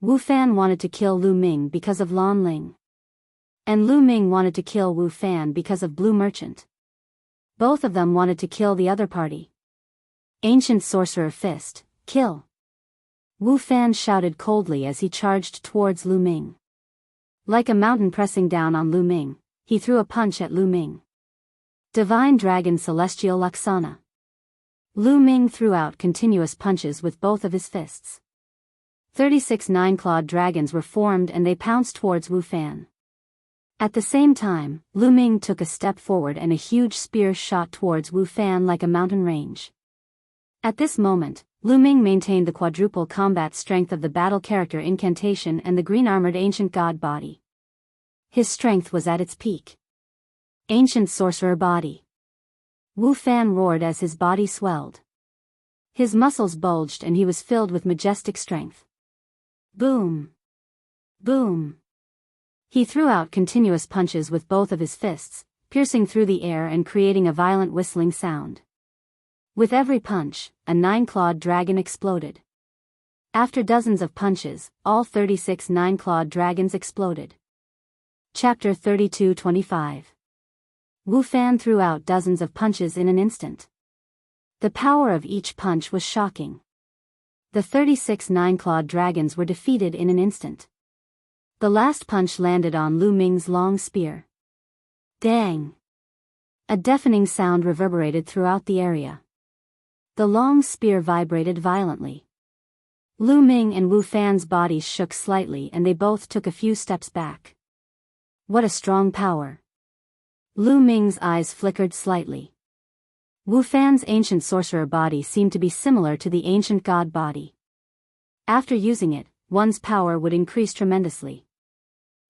Wu Fan wanted to kill Lu Ming because of Lan Ling. And Lu Ming wanted to kill Wu Fan because of Blue Merchant. Both of them wanted to kill the other party. Ancient Sorcerer Fist, kill! Wu Fan shouted coldly as he charged towards Lu Ming. Like a mountain pressing down on Lu Ming, he threw a punch at Lu Ming. Divine Dragon Celestial Laksana. Lu Ming threw out continuous punches with both of his fists. 36 nine-clawed dragons were formed and they pounced towards Wu Fan. At the same time, Lu Ming took a step forward and a huge spear shot towards Wu Fan like a mountain range. At this moment, Lu Ming maintained the quadruple combat strength of the battle character Incantation and the green-armored ancient god body. His strength was at its peak. Ancient Sorcerer Body. Wu Fan roared as his body swelled. His muscles bulged and he was filled with majestic strength. Boom! Boom! He threw out continuous punches with both of his fists, piercing through the air and creating a violent whistling sound. With every punch, a nine-clawed dragon exploded. After dozens of punches, all 36 nine-clawed dragons exploded. Chapter 32-25. Wu Fan threw out dozens of punches in an instant. The power of each punch was shocking. The 36 nine-clawed dragons were defeated in an instant. The last punch landed on Lu Ming's long spear. Dang! A deafening sound reverberated throughout the area. The long spear vibrated violently. Lu Ming and Wu Fan's bodies shook slightly and they both took a few steps back. What a strong power! Lu Ming's eyes flickered slightly. Wu Fan's ancient sorcerer body seemed to be similar to the ancient god body. After using it, one's power would increase tremendously.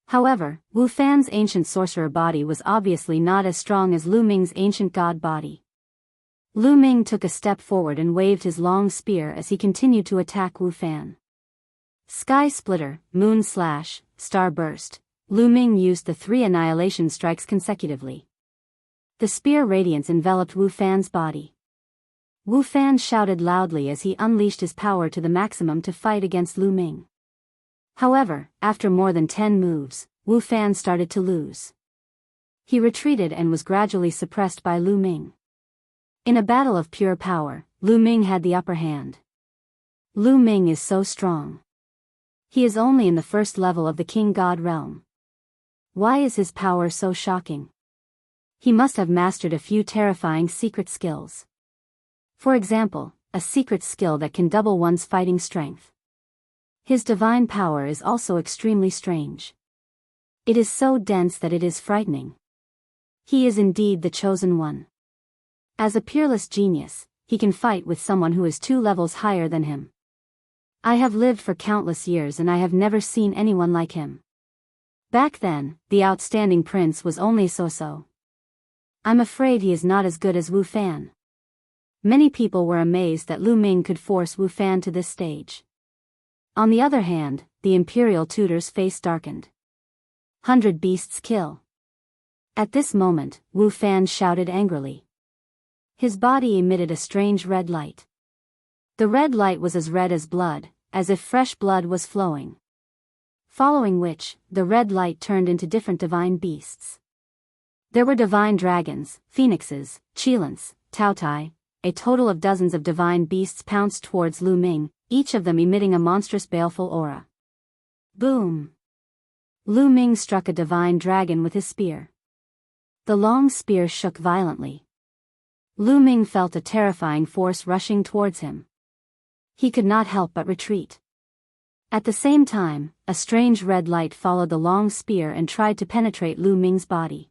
However, Wu Fan's ancient sorcerer body was obviously not as strong as Lu Ming's ancient god body. Lu Ming took a step forward and waved his long spear as he continued to attack Wu Fan. Sky Splitter, Moon Slash, Star Burst. Lu Ming used the 3 annihilation strikes consecutively. The spear radiance enveloped Wu Fan's body. Wu Fan shouted loudly as he unleashed his power to the maximum to fight against Lu Ming. However, after more than 10 moves, Wu Fan started to lose. He retreated and was gradually suppressed by Lu Ming. In a battle of pure power, Lu Ming had the upper hand. Lu Ming is so strong. He is only in the first level of the King God realm. Why is his power so shocking? He must have mastered a few terrifying secret skills. For example, a secret skill that can double one's fighting strength. His divine power is also extremely strange. It is so dense that it is frightening. He is indeed the chosen one. As a peerless genius, he can fight with someone who is 2 levels higher than him. I have lived for countless years and I have never seen anyone like him. Back then, the outstanding prince was only so-so. I'm afraid he is not as good as Wu Fan. Many people were amazed that Lu Ming could force Wu Fan to this stage. On the other hand, the imperial tutor's face darkened. 100 beasts kill. At this moment, Wu Fan shouted angrily. His body emitted a strange red light. The red light was as red as blood, as if fresh blood was flowing. Following which, the red light turned into different divine beasts. There were divine dragons, phoenixes, cheelants, tautai. A total of dozens of divine beasts pounced towards Lu Ming, each of them emitting a monstrous baleful aura. Boom! Lu Ming struck a divine dragon with his spear. The long spear shook violently. Lu Ming felt a terrifying force rushing towards him. He could not help but retreat. At the same time, a strange red light followed the long spear and tried to penetrate Lu Ming's body.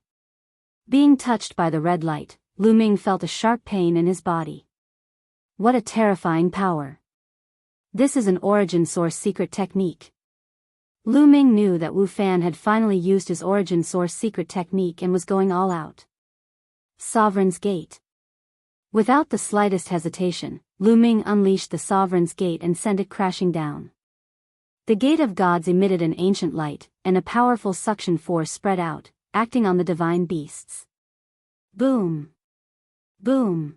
Being touched by the red light, Lu Ming felt a sharp pain in his body. What a terrifying power. This is an origin source secret technique. Lu Ming knew that Wu Fan had finally used his origin source secret technique and was going all out. Sovereign's Gate. Without the slightest hesitation, Lu Ming unleashed the Sovereign's Gate and sent it crashing down. The Gate of Gods emitted an ancient light, and a powerful suction force spread out, acting on the divine beasts. Boom! Boom!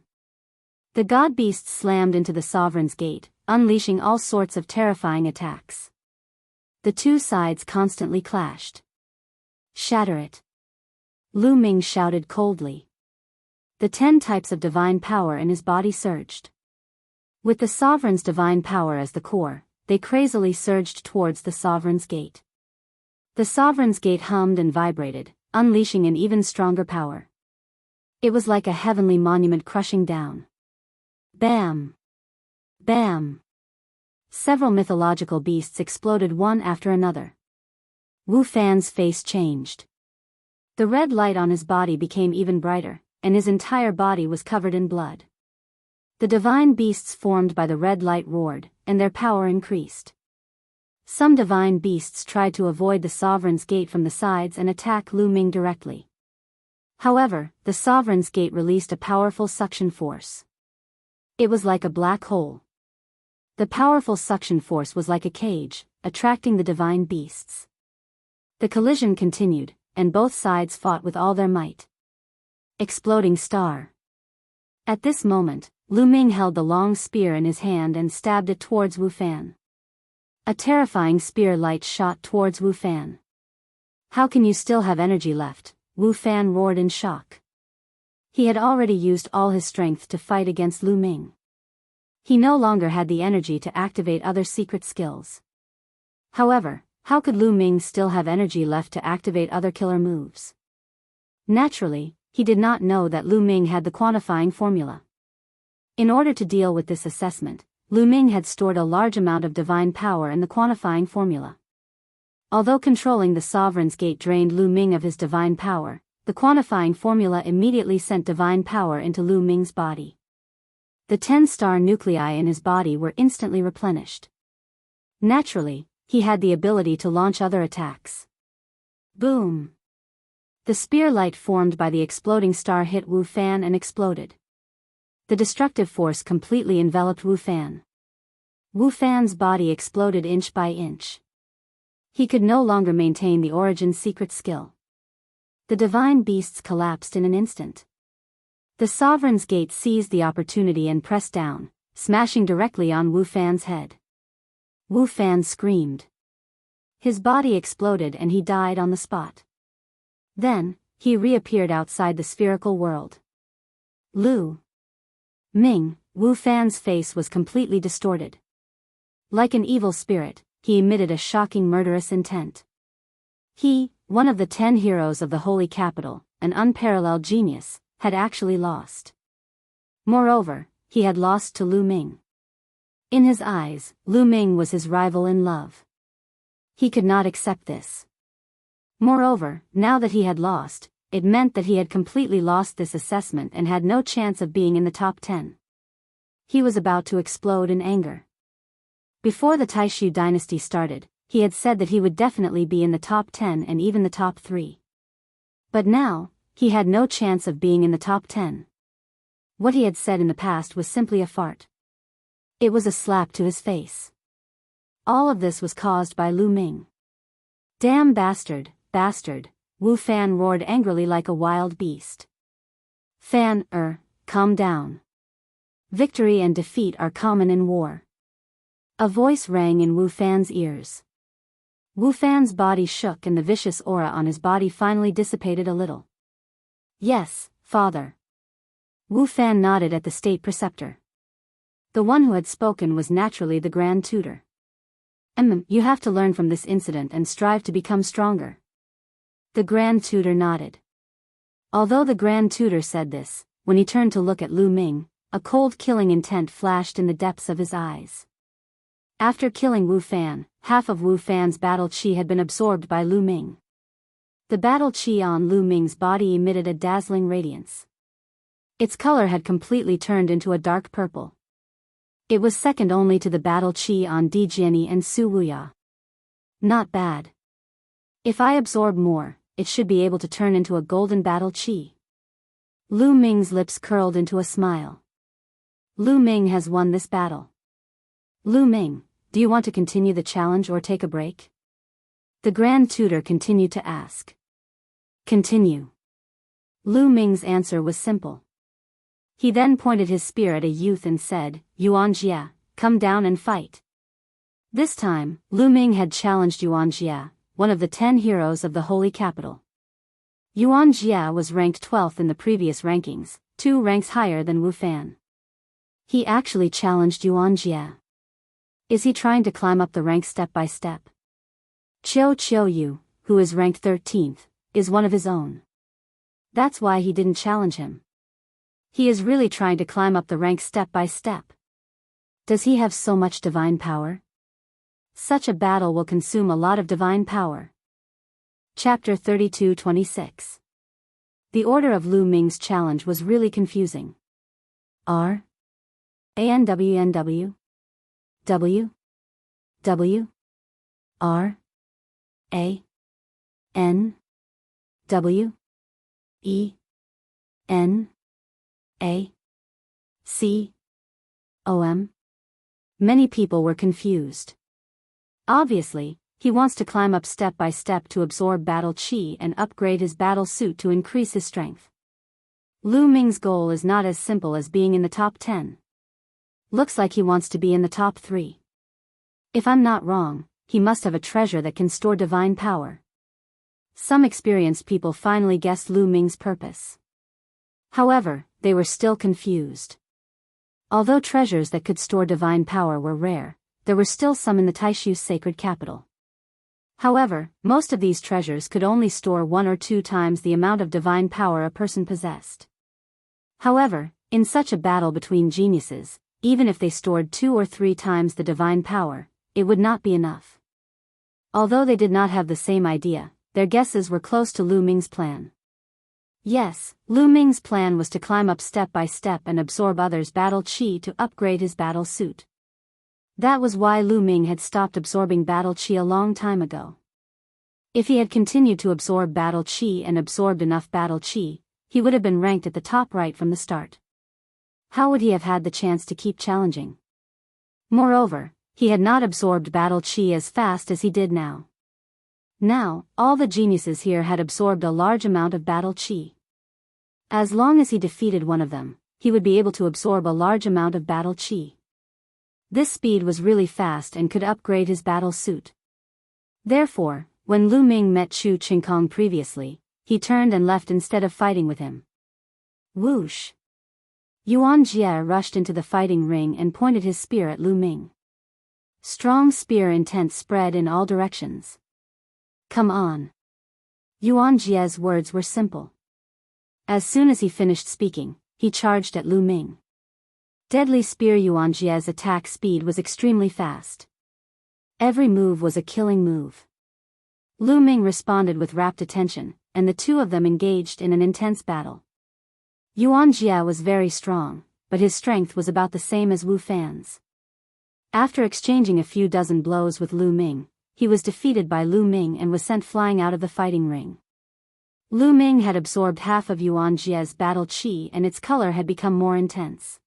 The god beasts slammed into the Sovereign's Gate, unleashing all sorts of terrifying attacks. The 2 sides constantly clashed. Shatter it! Lu Ming shouted coldly. The 10 types of divine power in his body surged. With the Sovereign's divine power as the core, they crazily surged towards the Sovereign's Gate. The Sovereign's Gate hummed and vibrated, unleashing an even stronger power. It was like a heavenly monument crushing down. Bam! Bam! Several mythological beasts exploded one after another. Wu Fan's face changed. The red light on his body became even brighter, and his entire body was covered in blood. The divine beasts formed by the red light roared, and their power increased. Some divine beasts tried to avoid the Sovereign's Gate from the sides and attack Lu Ming directly. However, the Sovereign's Gate released a powerful suction force. It was like a black hole. The powerful suction force was like a cage, attracting the divine beasts. The collision continued, and both sides fought with all their might. Exploding star. At this moment, Lu Ming held the long spear in his hand and stabbed it towards Wu Fan. A terrifying spear light shot towards Wu Fan. How can you still have energy left? Wu Fan roared in shock. He had already used all his strength to fight against Lu Ming. He no longer had the energy to activate other secret skills. However, how could Lu Ming still have energy left to activate other killer moves? Naturally, he did not know that Lu Ming had the quantifying formula. In order to deal with this assessment, Lu Ming had stored a large amount of divine power in the quantifying formula. Although controlling the Sovereign's Gate drained Lu Ming of his divine power, the quantifying formula immediately sent divine power into Lu Ming's body. The 10-star nuclei in his body were instantly replenished. Naturally, he had the ability to launch other attacks. Boom! The spear light formed by the exploding star hit Wu Fan and exploded. The destructive force completely enveloped Wu Fan. Wu Fan's body exploded inch by inch. He could no longer maintain the origin secret skill. The divine beasts collapsed in an instant. The Sovereign's Gate seized the opportunity and pressed down, smashing directly on Wu Fan's head. Wu Fan screamed. His body exploded and he died on the spot. Then, he reappeared outside the spherical world. Lu Ming, Wu Fan's face was completely distorted. Like an evil spirit, he emitted a shocking murderous intent. He, one of the 10 heroes of the Holy Capital, an unparalleled genius, had actually lost. Moreover, he had lost to Lu Ming. In his eyes, Lu Ming was his rival in love. He could not accept this. Moreover, now that he had lost, it meant that he had completely lost this assessment and had no chance of being in the top 10. He was about to explode in anger. Before the Taishu dynasty started, he had said that he would definitely be in the top 10 and even the top 3. But now, he had no chance of being in the top 10. What he had said in the past was simply a fart. It was a slap to his face. All of this was caused by Lu Ming. Damn bastard, bastard, Wu Fan roared angrily like a wild beast. Fan, calm down. Victory and defeat are common in war. A voice rang in Wu Fan's ears. Wu Fan's body shook and the vicious aura on his body finally dissipated a little. Yes, father. Wu Fan nodded at the state preceptor. The one who had spoken was naturally the Grand Tutor. You have to learn from this incident and strive to become stronger. The Grand Tutor nodded. Although the Grand Tutor said this, when he turned to look at Lu Ming, a cold killing intent flashed in the depths of his eyes. After killing Wu Fan, half of Wu Fan's battle chi had been absorbed by Lu Ming. The battle chi on Lu Ming's body emitted a dazzling radiance. Its color had completely turned into a dark purple. It was second only to the battle chi on Di Jianyi and Su Wuya. Not bad. If I absorb more, it should be able to turn into a golden battle chi. Lu Ming's lips curled into a smile. Lu Ming has won this battle. Lu Ming, do you want to continue the challenge or take a break? The Grand Tutor continued to ask. Continue. Lu Ming's answer was simple. He then pointed his spear at a youth and said, Yuan Jia, come down and fight. This time, Lu Ming had challenged Yuan Jia, one of the 10 heroes of the Holy Capital. Yuan Jia was ranked 12th in the previous rankings, 2 ranks higher than Wu Fan. He actually challenged Yuan Jia. Is he trying to climb up the ranks step by step? Qiu Yu, who is ranked 13th, is one of his own. That's why he didn't challenge him. He is really trying to climb up the ranks step by step. Does he have so much divine power? Such a battle will consume a lot of divine power. Chapter 32-26. The order of Lu Ming's challenge was really confusing. R. ANWNW W W R A N W E N A C O M. Many people were confused. Obviously, he wants to climb up step by step to absorb battle chi and upgrade his battle suit to increase his strength. Lu Ming's goal is not as simple as being in the top 10. Looks like he wants to be in the top 3. If I'm not wrong, he must have a treasure that can store divine power. Some experienced people finally guessed Lu Ming's purpose. However, they were still confused. Although treasures that could store divine power were rare, there were still some in the Taishu's sacred capital. However, most of these treasures could only store 1 or 2 times the amount of divine power a person possessed. However, in such a battle between geniuses, even if they stored 2 or 3 times the divine power, it would not be enough. Although they did not have the same idea, their guesses were close to Lu Ming's plan. Yes, Lu Ming's plan was to climb up step by step and absorb others' battle chi to upgrade his battle suit. That was why Lu Ming had stopped absorbing battle chi a long time ago. If he had continued to absorb battle chi and absorbed enough battle chi, he would have been ranked at the top right from the start. How would he have had the chance to keep challenging? Moreover, he had not absorbed battle chi as fast as he did now. Now, all the geniuses here had absorbed a large amount of battle chi. As long as he defeated one of them, he would be able to absorb a large amount of battle chi. This speed was really fast and could upgrade his battle suit. Therefore, when Lu Ming met Chu Qingkong previously, he turned and left instead of fighting with him. Whoosh! Yuan Jie rushed into the fighting ring and pointed his spear at Lu Ming. Strong spear intent spread in all directions. Come on. Yuan Jie's words were simple. As soon as he finished speaking, he charged at Lu Ming. Deadly Spear. Yuan Jie's attack speed was extremely fast. Every move was a killing move. Lu Ming responded with rapt attention, and the two of them engaged in an intense battle. Yuan Jie was very strong, but his strength was about the same as Wu Fan's. After exchanging a few dozen blows with Lu Ming, he was defeated by Lu Ming and was sent flying out of the fighting ring. Lu Ming had absorbed half of Yuan Jie's battle qi and its color had become more intense.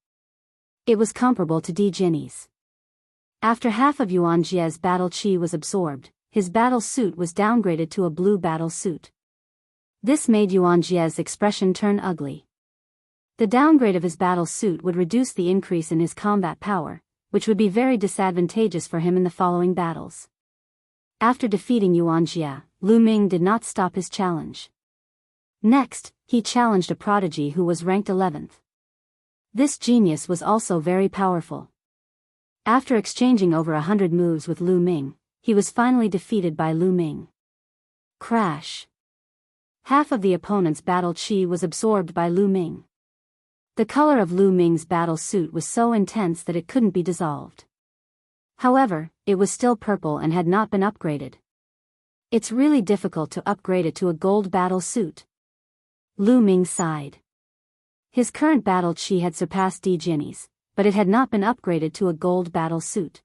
It was comparable to Di Jinni's. After half of Yuan Jie's battle qi was absorbed, his battle suit was downgraded to a blue battle suit. This made Yuan Jie's expression turn ugly. The downgrade of his battle suit would reduce the increase in his combat power, which would be very disadvantageous for him in the following battles. After defeating Yuan Jie, Lu Ming did not stop his challenge. Next, he challenged a prodigy who was ranked 11th. This genius was also very powerful. After exchanging over 100 moves with Lu Ming, he was finally defeated by Lu Ming. Crash. Half of the opponent's battle qi was absorbed by Lu Ming. The color of Lu Ming's battle suit was so intense that it couldn't be dissolved. However, it was still purple and had not been upgraded. It's really difficult to upgrade it to a gold battle suit. Lu Ming sighed. His current battle qi had surpassed Di Jinni's, but it had not been upgraded to a gold battle suit.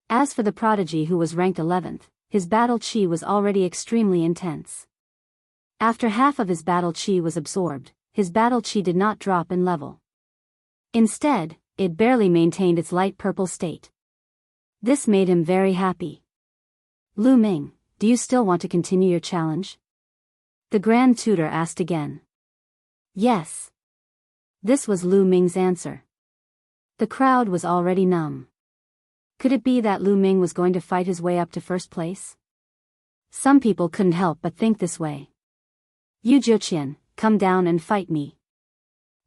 As for the prodigy who was ranked 11th, his battle qi was already extremely intense. After half of his battle qi was absorbed, his battle qi did not drop in level. Instead, it barely maintained its light purple state. This made him very happy. Lu Ming, do you still want to continue your challenge? The Grand Tutor asked again. Yes. This was Lu Ming's answer. The crowd was already numb. Could it be that Lu Ming was going to fight his way up to first place? Some people couldn't help but think this way. Yu Jiuqian, come down and fight me.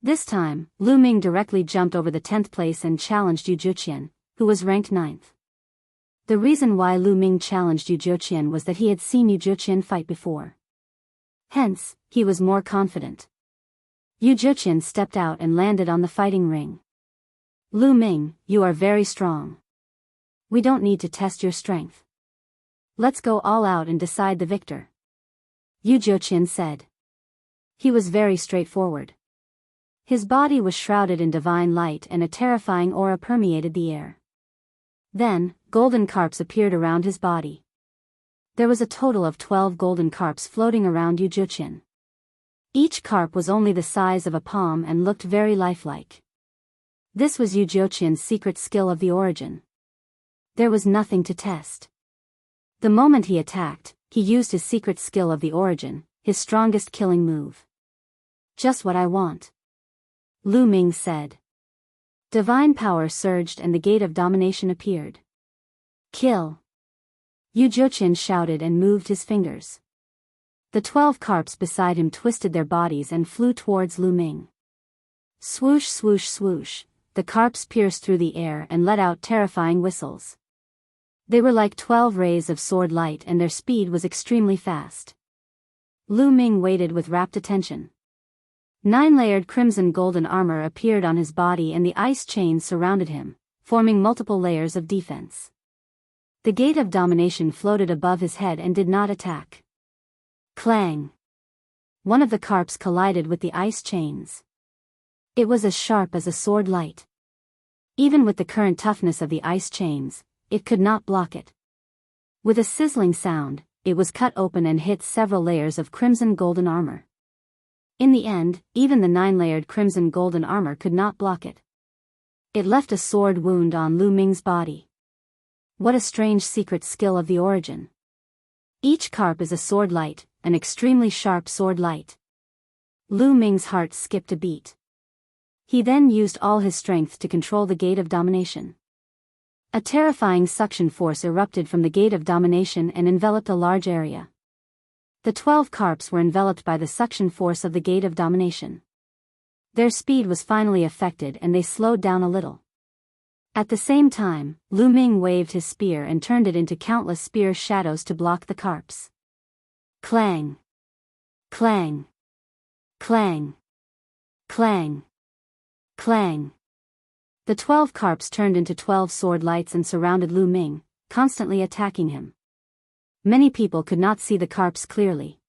This time, Lu Ming directly jumped over the 10th place and challenged Yu Jiuqian, who was ranked 9th. The reason why Lu Ming challenged Yu Jiuqian was that he had seen Yu Jiuqian fight before. Hence, he was more confident. Yu Jiuqian stepped out and landed on the fighting ring. Lu Ming, you are very strong. We don't need to test your strength. Let's go all out and decide the victor. Yu Jiuqian said. He was very straightforward. His body was shrouded in divine light and a terrifying aura permeated the air. Then, golden carps appeared around his body. There was a total of 12 golden carps floating around Yu Jiuqian. Each carp was only the size of a palm and looked very lifelike. This was Yu Jiuqian's secret skill of the origin. There was nothing to test. The moment he attacked, he used his secret skill of the origin, his strongest killing move. Just what I want. Lu Ming said. Divine power surged and the gate of domination appeared. Kill. Yu Jiuqian shouted and moved his fingers. The 12 carps beside him twisted their bodies and flew towards Lu Ming. Swoosh swoosh swoosh, the carps pierced through the air and let out terrifying whistles. They were like 12 rays of sword light and their speed was extremely fast. Lu Ming waited with rapt attention. 9-layered crimson golden armor appeared on his body and the ice chains surrounded him, forming multiple layers of defense. The gate of domination floated above his head and did not attack. Clang! One of the carps collided with the ice chains. It was as sharp as a sword light. Even with the current toughness of the ice chains, it could not block it. With a sizzling sound, it was cut open and hit several layers of crimson golden armor. In the end, even the 9-layered crimson golden armor could not block it. It left a sword wound on Lu Ming's body. What a strange secret skill of the origin. Each carp is a sword light, an extremely sharp sword light. Lu Ming's heart skipped a beat. He then used all his strength to control the gate of domination. A terrifying suction force erupted from the gate of domination and enveloped a large area. The 12 carps were enveloped by the suction force of the gate of domination. Their speed was finally affected and they slowed down a little. At the same time, Lu Ming waved his spear and turned it into countless spear shadows to block the carps. Clang! Clang! Clang! Clang! Clang! The 12 carps turned into 12 sword lights and surrounded Lu Ming, constantly attacking him. Many people could not see the carps clearly.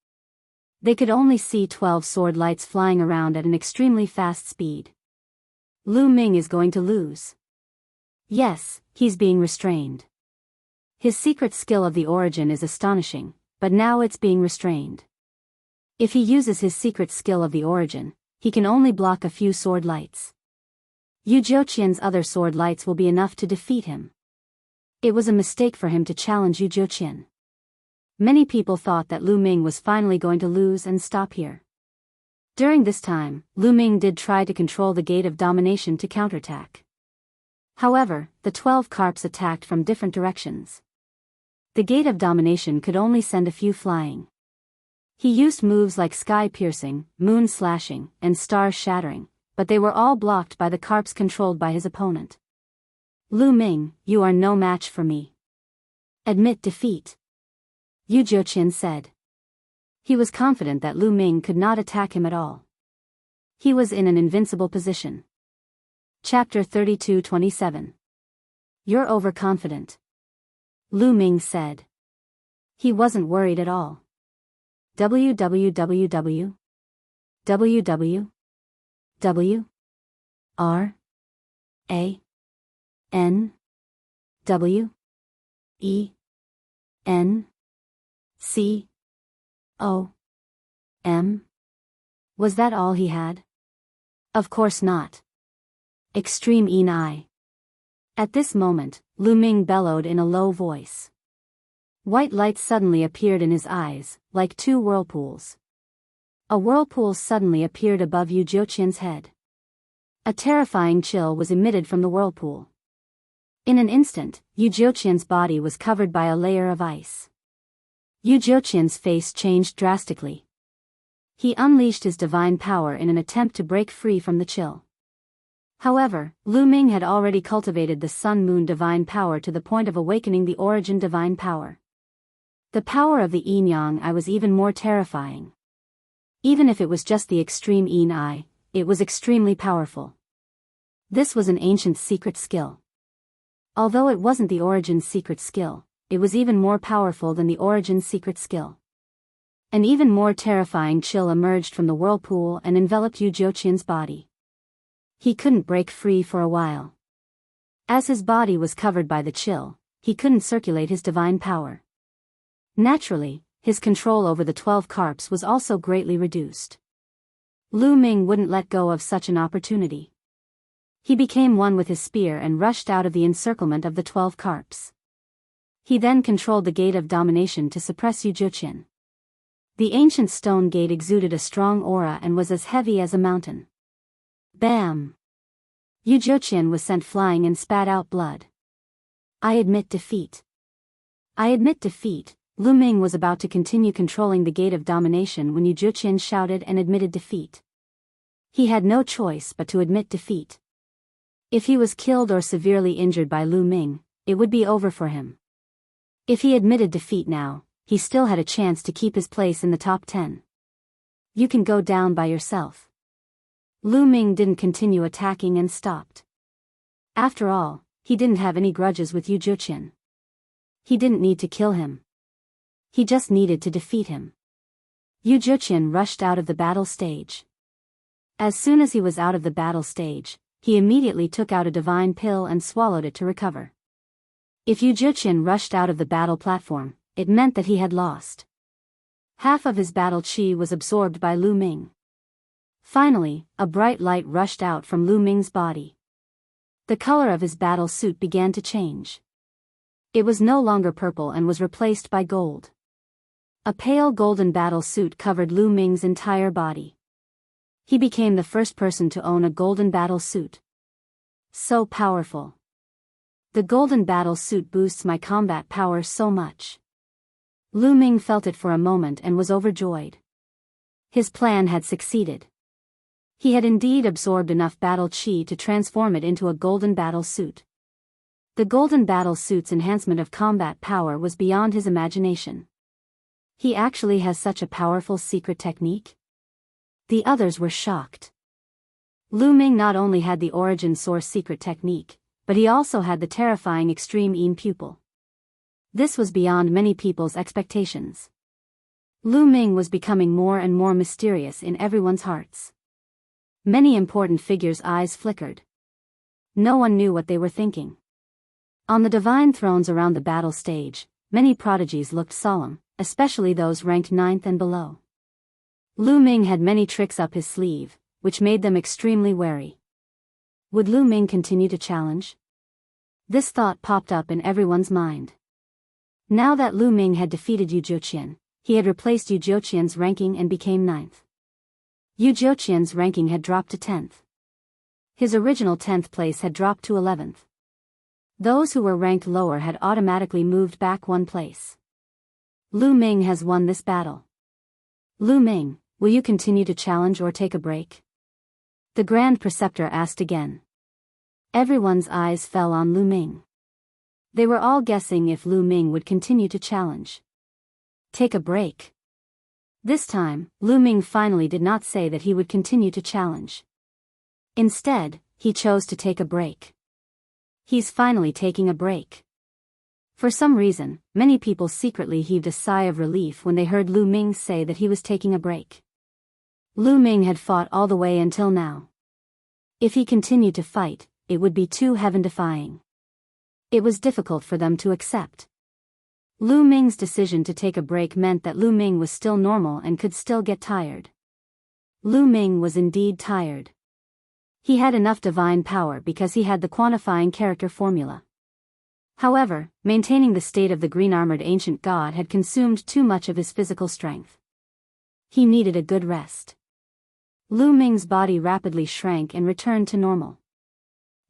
They could only see 12 sword lights flying around at an extremely fast speed. Lu Ming is going to lose. Yes, he's being restrained. His secret skill of the origin is astonishing, but now it's being restrained. If he uses his secret skill of the origin, he can only block a few sword lights. Yu Zhouqian's other sword lights will be enough to defeat him. It was a mistake for him to challenge Yu Zhouqian. Many people thought that Lu Ming was finally going to lose and stop here. During this time, Lu Ming did try to control the gate of domination to counterattack. However, the 12 carps attacked from different directions. The gate of domination could only send a few flying. He used moves like sky piercing, moon slashing, and star shattering, but they were all blocked by the carps controlled by his opponent. Lu Ming, you are no match for me. Admit defeat. Yu Zhouqian said. He was confident that Lu Ming could not attack him at all. He was in an invincible position. Chapter 32-27. You're overconfident. Lu Ming said. He wasn't worried at all. www. www. W. R. A. N. W. E. N. C. O. M. Was that all he had? Of course not. Extreme Enrich. At this moment, Lu Ming bellowed in a low voice. White lights suddenly appeared in his eyes, like two whirlpools. A whirlpool suddenly appeared above Yu Zhouqian's head. A terrifying chill was emitted from the whirlpool. In an instant, Yu Zhouqian's body was covered by a layer of ice. Yu Zhouqian's face changed drastically. He unleashed his divine power in an attempt to break free from the chill. However, Lu Ming had already cultivated the Sun-Moon divine power to the point of awakening the origin divine power. The power of the Yin-Yang I was even more terrifying. Even if it was just the extreme Enrich, it was extremely powerful. This was an ancient secret skill. Although it wasn't the origin's secret skill, it was even more powerful than the origin's secret skill. An even more terrifying chill emerged from the whirlpool and enveloped Yu Zhouqian's body. He couldn't break free for a while. As his body was covered by the chill, he couldn't circulate his divine power. Naturally, his control over the 12 carps was also greatly reduced. Lu Ming wouldn't let go of such an opportunity. He became one with his spear and rushed out of the encirclement of the 12 carps. He then controlled the gate of domination to suppress Yu Zhouqian. The ancient stone gate exuded a strong aura and was as heavy as a mountain. Bam! Yu Zhouqian was sent flying and spat out blood. I admit defeat. I admit defeat. Lu Ming was about to continue controlling the gate of domination when Yu Zhouqian shouted and admitted defeat. He had no choice but to admit defeat. If he was killed or severely injured by Lu Ming, it would be over for him. If he admitted defeat now, he still had a chance to keep his place in the top 10. You can go down by yourself. Lu Ming didn't continue attacking and stopped. After all, he didn't have any grudges with Yu Zhouqian. He didn't need to kill him. He just needed to defeat him. Yu Zhouqian rushed out of the battle stage. As soon as he was out of the battle stage, he immediately took out a divine pill and swallowed it to recover. If Yu Zhouqian rushed out of the battle platform, it meant that he had lost. Half of his battle chi was absorbed by Lu Ming. Finally, a bright light rushed out from Lu Ming's body. The color of his battle suit began to change. It was no longer purple and was replaced by gold. A pale golden battle suit covered Lu Ming's entire body. He became the first person to own a golden battle suit. So powerful. The golden battle suit boosts my combat power so much. Lu Ming felt it for a moment and was overjoyed. His plan had succeeded. He had indeed absorbed enough battle chi to transform it into a golden battle suit. The golden battle suit's enhancement of combat power was beyond his imagination. He actually has such a powerful secret technique? The others were shocked. Lu Ming not only had the origin source secret technique, but he also had the terrifying extreme Yin pupil. This was beyond many people's expectations. Lu Ming was becoming more and more mysterious in everyone's hearts. Many important figures' eyes flickered. No one knew what they were thinking. On the divine thrones around the battle stage, many prodigies looked solemn, especially those ranked 9th and below. Lu Ming had many tricks up his sleeve, which made them extremely wary. Would Lu Ming continue to challenge? This thought popped up in everyone's mind. Now that Lu Ming had defeated Yu Zhuqian, he had replaced Yu Zhuqian's ranking and became 9th. Yu Zhuqian's ranking had dropped to 10th. His original 10th place had dropped to 11th. Those who were ranked lower had automatically moved back one place. Lu Ming has won this battle. Lu Ming, will you continue to challenge or take a break? The Grand Preceptor asked again. Everyone's eyes fell on Lu Ming. They were all guessing if Lu Ming would continue to challenge. Take a break. This time, Lu Ming finally did not say that he would continue to challenge. Instead, he chose to take a break. He's finally taking a break. For some reason, many people secretly heaved a sigh of relief when they heard Lu Ming say that he was taking a break. Lu Ming had fought all the way until now. If he continued to fight, it would be too heaven-defying. It was difficult for them to accept. Lu Ming's decision to take a break meant that Lu Ming was still normal and could still get tired. Lu Ming was indeed tired. He had enough divine power because he had the quantifying character formula. However, maintaining the state of the green-armored ancient god had consumed too much of his physical strength. He needed a good rest. Lu Ming's body rapidly shrank and returned to normal.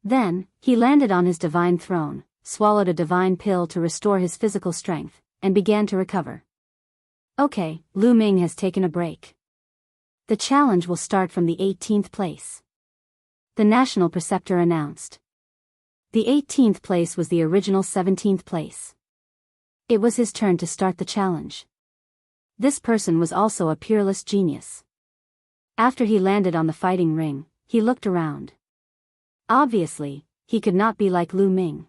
Then, he landed on his divine throne, swallowed a divine pill to restore his physical strength, and began to recover. Okay, Lu Ming has taken a break. The challenge will start from the 18th place. The National Preceptor announced. The 18th place was the original 17th place. It was his turn to start the challenge. This person was also a peerless genius. After he landed on the fighting ring, he looked around. Obviously, he could not be like Lu Ming.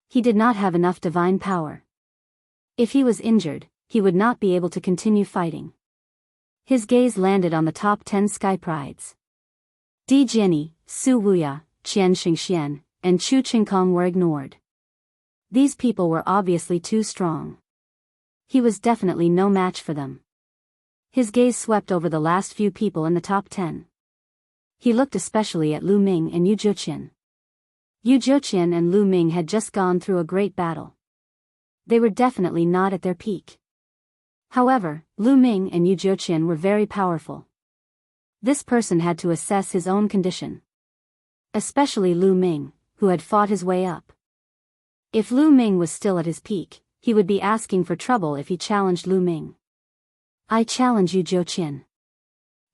He did not have enough divine power. If he was injured, he would not be able to continue fighting. His gaze landed on the top 10 sky prides. Di Jiani, Su Wuya, Qian Xingxian, and Chu Qingkong were ignored. These people were obviously too strong. He was definitely no match for them. His gaze swept over the last few people in the top 10. He looked especially at Lu Ming and Yu Zhuqian. Yu Zhuqian and Lu Ming had just gone through a great battle. They were definitely not at their peak. However, Lu Ming and Yu Zhuqian were very powerful. This person had to assess his own condition. Especially Lu Ming, who had fought his way up. If Lu Ming was still at his peak, he would be asking for trouble if he challenged Lu Ming. I challenge Yu Zhuqian.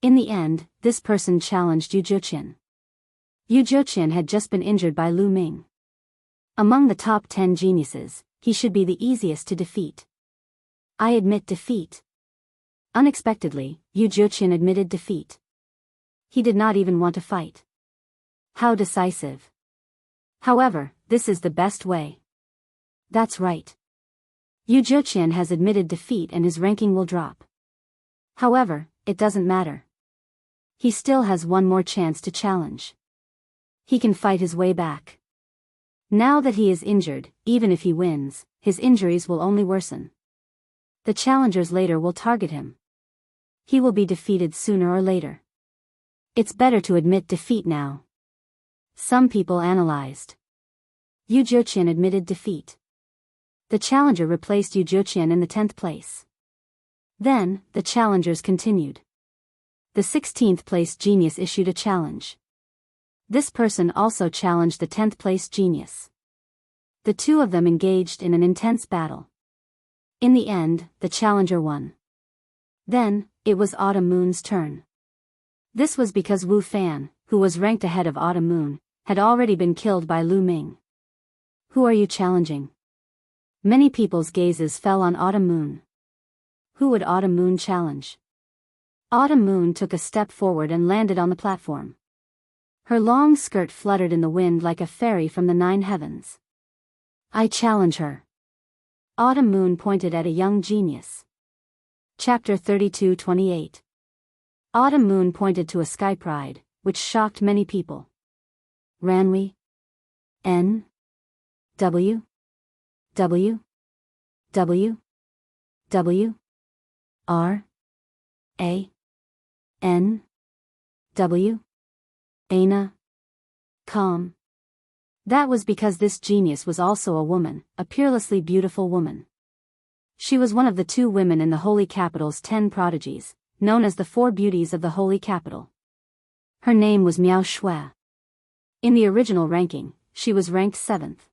In the end, this person challenged Yu Zhuqian. Yu Zhuqian had just been injured by Lu Ming. Among the top 10 geniuses, he should be the easiest to defeat. I admit defeat. Unexpectedly, Yu Zhuqian admitted defeat. He did not even want to fight. How decisive. However, this is the best way. That's right. Yu Zhuqian has admitted defeat and his ranking will drop. However, it doesn't matter. He still has one more chance to challenge. He can fight his way back. Now that he is injured, even if he wins, his injuries will only worsen. The challengers later will target him. He will be defeated sooner or later. It's better to admit defeat now. Some people analyzed. Yu Zhuqian admitted defeat. The challenger replaced Yu Zhuqian in the 10th place. Then, the challengers continued. The 16th place genius issued a challenge. This person also challenged the 10th place genius. The two of them engaged in an intense battle. In the end, the challenger won. Then, it was Autumn Moon's turn. This was because Wu Fan, who was ranked ahead of Autumn Moon, had already been killed by Lu Ming. Who are you challenging? Many people's gazes fell on Autumn Moon. Who would Autumn Moon challenge? Autumn Moon took a step forward and landed on the platform. Her long skirt fluttered in the wind like a fairy from the 9 heavens. I challenge her. Autumn Moon pointed at a young genius. Chapter 32:28. Autumn Moon pointed to a sky pride, which shocked many people. Ranwi? N? W? W? W? W? R? A? N? W? Aina? Com. That was because this genius was also a woman, a peerlessly beautiful woman. She was one of the 2 women in the Holy Capital's 10 prodigies, known as the 4 beauties of the Holy Capital. Her name was Miao Shui. In the original ranking, she was ranked 7th.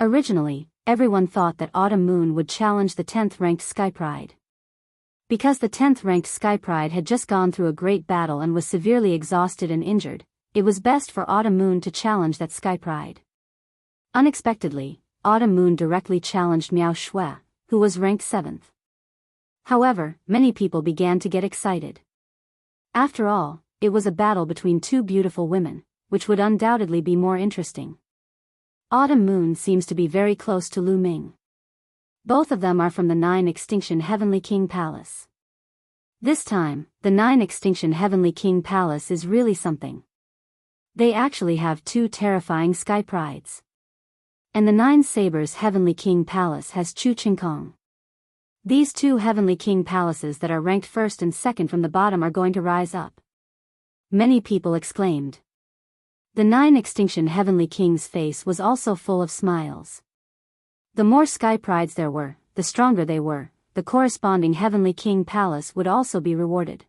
Originally, everyone thought that Autumn Moon would challenge the 10th ranked Sky Pride. Because the 10th ranked Sky Pride had just gone through a great battle and was severely exhausted and injured, it was best for Autumn Moon to challenge that Sky Pride. Unexpectedly, Autumn Moon directly challenged Miao Shui, who was ranked 7th. However, many people began to get excited. After all, it was a battle between 2 beautiful women, which would undoubtedly be more interesting. Autumn Moon seems to be very close to Lu Ming. Both of them are from the 9 Extinction Heavenly King Palace. This time, the 9 Extinction Heavenly King Palace is really something. They actually have 2 terrifying sky prides. And the 9 Sabers Heavenly King Palace has Chu Qingkong. These 2 Heavenly King Palaces that are ranked 1st and 2nd from the bottom are going to rise up. Many people exclaimed. The 9 Extinction Heavenly King's face was also full of smiles. The more sky prides there were, the stronger they were, the corresponding Heavenly King Palace would also be rewarded.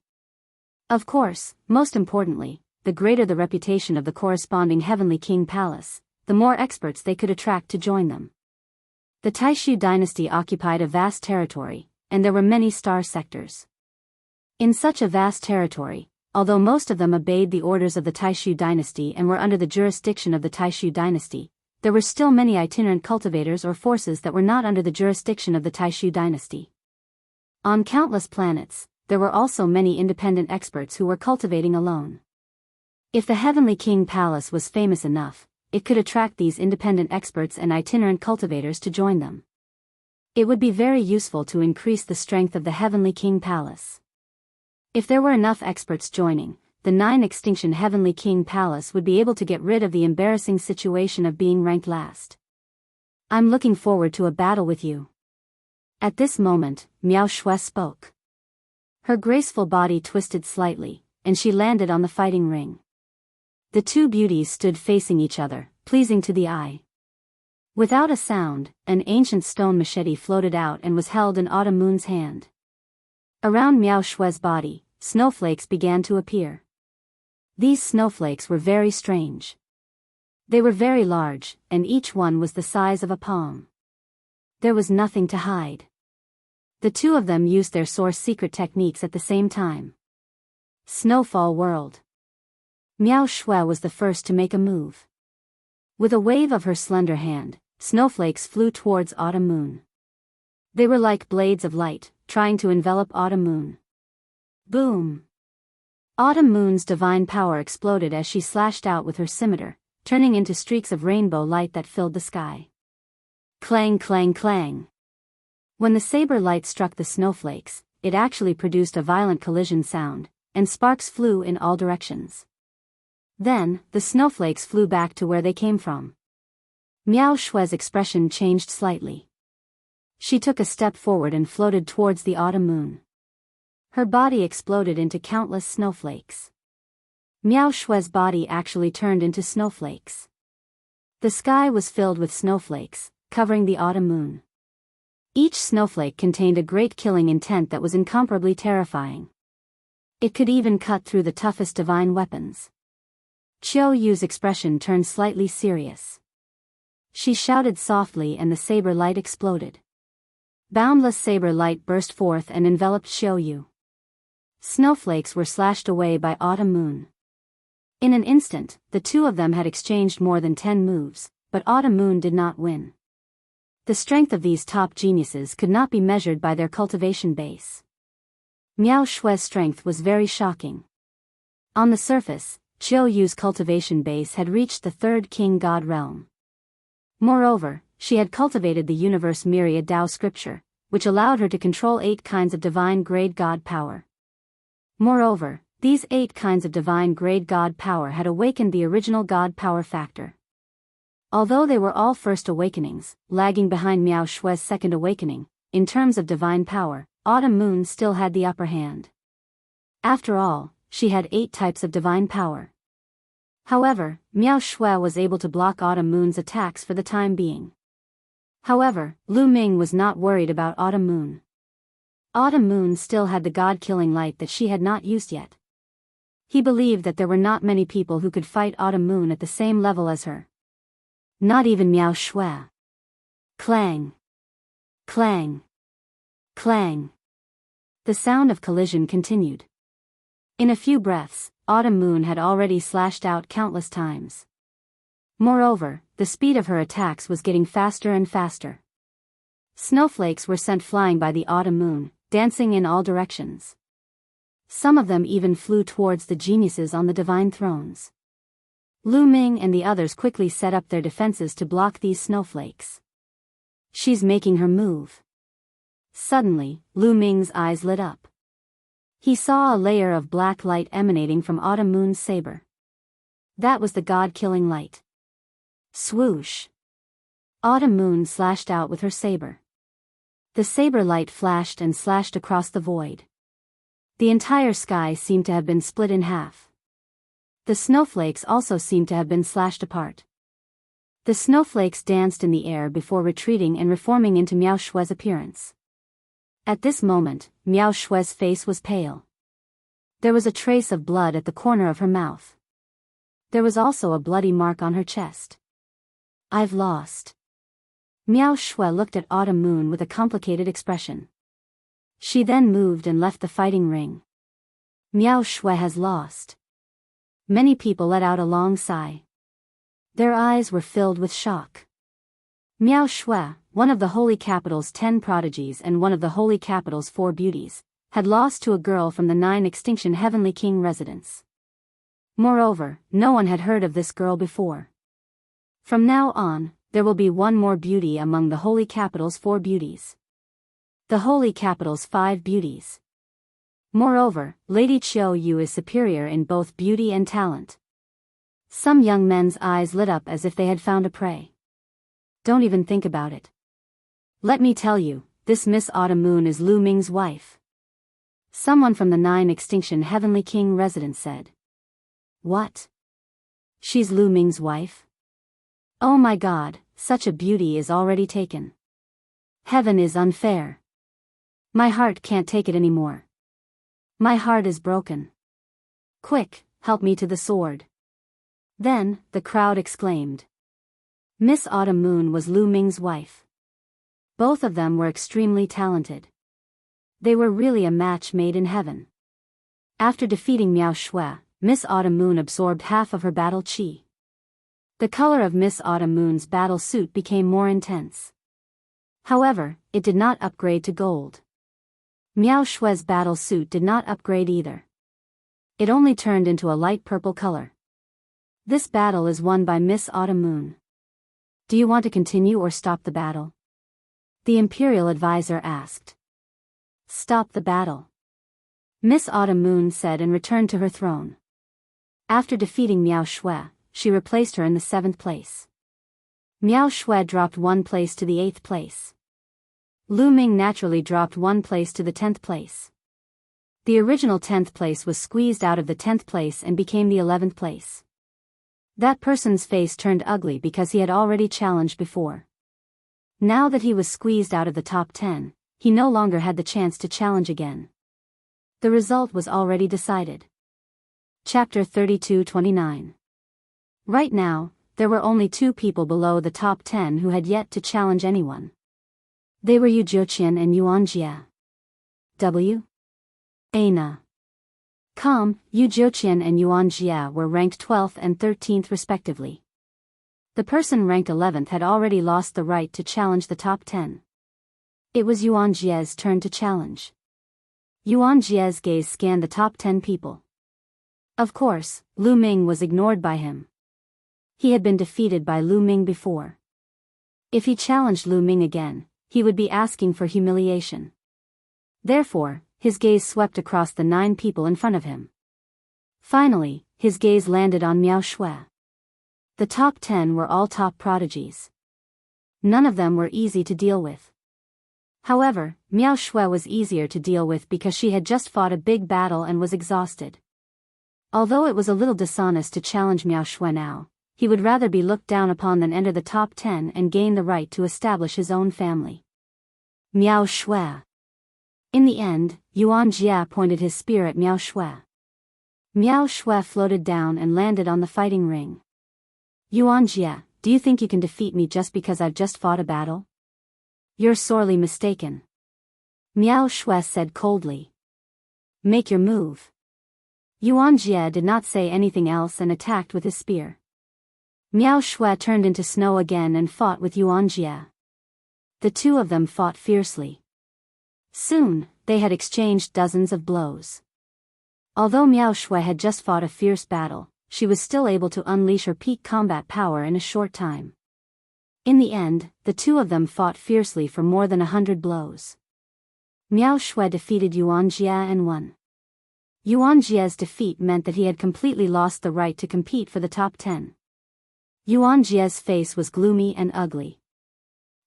Of course, most importantly, the greater the reputation of the corresponding Heavenly King Palace, the more experts they could attract to join them. The Taishu dynasty occupied a vast territory, and there were many star sectors. In such a vast territory, although most of them obeyed the orders of the Taishu dynasty and were under the jurisdiction of the Taishu dynasty, there were still many itinerant cultivators or forces that were not under the jurisdiction of the Taishu dynasty. On countless planets, there were also many independent experts who were cultivating alone. If the Heavenly King Palace was famous enough, it could attract these independent experts and itinerant cultivators to join them. It would be very useful to increase the strength of the Heavenly King Palace. If there were enough experts joining, the 9 Extinction Heavenly King Palace would be able to get rid of the embarrassing situation of being ranked last. I'm looking forward to a battle with you. At this moment, Miao Shui spoke. Her graceful body twisted slightly, and she landed on the fighting ring. The 2 beauties stood facing each other, pleasing to the eye. Without a sound, an ancient stone machete floated out and was held in Autumn Moon's hand. Around Miao Shui's body, snowflakes began to appear. These snowflakes were very strange. They were very large, and each one was the size of a palm. There was nothing to hide. The 2 of them used their source secret techniques at the same time. Snowfall World. Miao Shui was the first to make a move. With a wave of her slender hand, snowflakes flew towards Autumn Moon. They were like blades of light, trying to envelop Autumn Moon. Boom! Autumn Moon's divine power exploded as she slashed out with her scimitar, turning into streaks of rainbow light that filled the sky. Clang clang clang! When the saber light struck the snowflakes, it actually produced a violent collision sound, and sparks flew in all directions. Then, the snowflakes flew back to where they came from. Miao Shui's expression changed slightly. She took a step forward and floated towards the Autumn Moon. Her body exploded into countless snowflakes. Miao Shui's body actually turned into snowflakes. The sky was filled with snowflakes, covering the Autumn Moon. Each snowflake contained a great killing intent that was incomparably terrifying. It could even cut through the toughest divine weapons. Qiu Yu's expression turned slightly serious. She shouted softly and the saber light exploded. Boundless saber light burst forth and enveloped Qiu Yu. Snowflakes were slashed away by Autumn Moon. In an instant, the 2 of them had exchanged more than 10 moves, but Autumn Moon did not win. The strength of these top geniuses could not be measured by their cultivation base. Miao Shui's strength was very shocking. On the surface, Chiao Yu's cultivation base had reached the third king god realm. Moreover, she had cultivated the universe myriad Dao scripture, which allowed her to control 8 kinds of divine grade god power. Moreover, these 8 kinds of divine grade god power had awakened the original god power factor. Although they were all first awakenings, lagging behind Miao Shue's second awakening, in terms of divine power, Autumn Moon still had the upper hand. After all, she had 8 types of divine power. However, Miao Shui was able to block Autumn Moon's attacks for the time being. However, Lu Ming was not worried about Autumn Moon. Autumn Moon still had the god-killing light that she had not used yet. He believed that there were not many people who could fight Autumn Moon at the same level as her. Not even Miao Shui. Clang. Clang. Clang. The sound of collision continued. In a few breaths, Autumn Moon had already slashed out countless times. Moreover, the speed of her attacks was getting faster and faster. Snowflakes were sent flying by the Autumn Moon, dancing in all directions. Some of them even flew towards the geniuses on the divine thrones. Lu Ming and the others quickly set up their defenses to block these snowflakes. She's making her move. Suddenly, Lu Ming's eyes lit up. He saw a layer of black light emanating from Autumn Moon's saber. That was the god-killing light. Swoosh! Autumn Moon slashed out with her saber. The saber light flashed and slashed across the void. The entire sky seemed to have been split in half. The snowflakes also seemed to have been slashed apart. The snowflakes danced in the air before retreating and reforming into Miao Shue's appearance. At this moment, Miao Shue's face was pale. There was a trace of blood at the corner of her mouth. There was also a bloody mark on her chest. I've lost. Miao Shui looked at Autumn Moon with a complicated expression. She then moved and left the fighting ring. Miao Shui has lost. Many people let out a long sigh. Their eyes were filled with shock. Miao Shui, one of the Holy Capital's 10 prodigies and one of the Holy Capital's 4 beauties, had lost to a girl from the 9 Extinction Heavenly King residence. Moreover, no one had heard of this girl before. From now on, there will be one more beauty among the Holy Capital's 4 beauties. The Holy Capital's 5 beauties. Moreover, Lady Chiao Yu is superior in both beauty and talent. Some young men's eyes lit up as if they had found a prey. Don't even think about it. Let me tell you, this Miss Autumn Moon is Lu Ming's wife. Someone from the 9 Extinction Heavenly King residence said. What? She's Lu Ming's wife? Oh my God, such a beauty is already taken. Heaven is unfair. My heart can't take it anymore. My heart is broken. Quick, help me to the sword. Then, the crowd exclaimed. Miss Autumn Moon was Lu Ming's wife. Both of them were extremely talented. They were really a match made in heaven. After defeating Miao Shui, Miss Autumn Moon absorbed half of her battle chi. The color of Miss Autumn Moon's battle suit became more intense. However, it did not upgrade to gold. Miao Shui's battle suit did not upgrade either. It only turned into a light purple color. This battle is won by Miss Autumn Moon. Do you want to continue or stop the battle? The Imperial Advisor asked. Stop the battle. Miss Autumn Moon said and returned to her throne. After defeating Miao Shui, she replaced her in the 7th place. Miao Shui dropped 1 place to the 8th place. Lu Ming naturally dropped 1 place to the 10th place. The original 10th place was squeezed out of the 10th place and became the 11th place. That person's face turned ugly because he had already challenged before. Now that he was squeezed out of the top 10, he no longer had the chance to challenge again. The result was already decided. Chapter 32-29. Right now, there were only 2 people below the top 10 who had yet to challenge anyone. They were Yu Zhouqian and Yuan Jie. W. Ana. Yu Zhouqian and Yuan Jie were ranked 12th and 13th respectively. The person ranked 11th had already lost the right to challenge the top 10. It was Yuan Jie's turn to challenge. Yuan Jie's gaze scanned the top 10 people. Of course, Lu Ming was ignored by him. He had been defeated by Lu Ming before. If he challenged Lu Ming again, he would be asking for humiliation. Therefore, his gaze swept across the 9 people in front of him. Finally, his gaze landed on Miao Shui. The top 10 were all top prodigies. None of them were easy to deal with. However, Miao Shui was easier to deal with because she had just fought a big battle and was exhausted. Although it was a little dishonest to challenge Miao Shui now, he would rather be looked down upon than enter the top 10 and gain the right to establish his own family. Miao Shui. In the end, Yuan Jia pointed his spear at Miao Shui. Miao Shui floated down and landed on the fighting ring. Yuan Jia, do you think you can defeat me just because I've just fought a battle? You're sorely mistaken. Miao Shui said coldly. Make your move. Yuan Jia did not say anything else and attacked with his spear. Miao Shui turned into snow again and fought with Yuan Jia. The two of them fought fiercely. Soon, they had exchanged dozens of blows. Although Miao Shui had just fought a fierce battle, she was still able to unleash her peak combat power in a short time. In the end, the two of them fought fiercely for more than 100 blows. Miao Shui defeated Yuan Jia and won. Yuan Jia's defeat meant that he had completely lost the right to compete for the top 10. Yuan Jia's face was gloomy and ugly.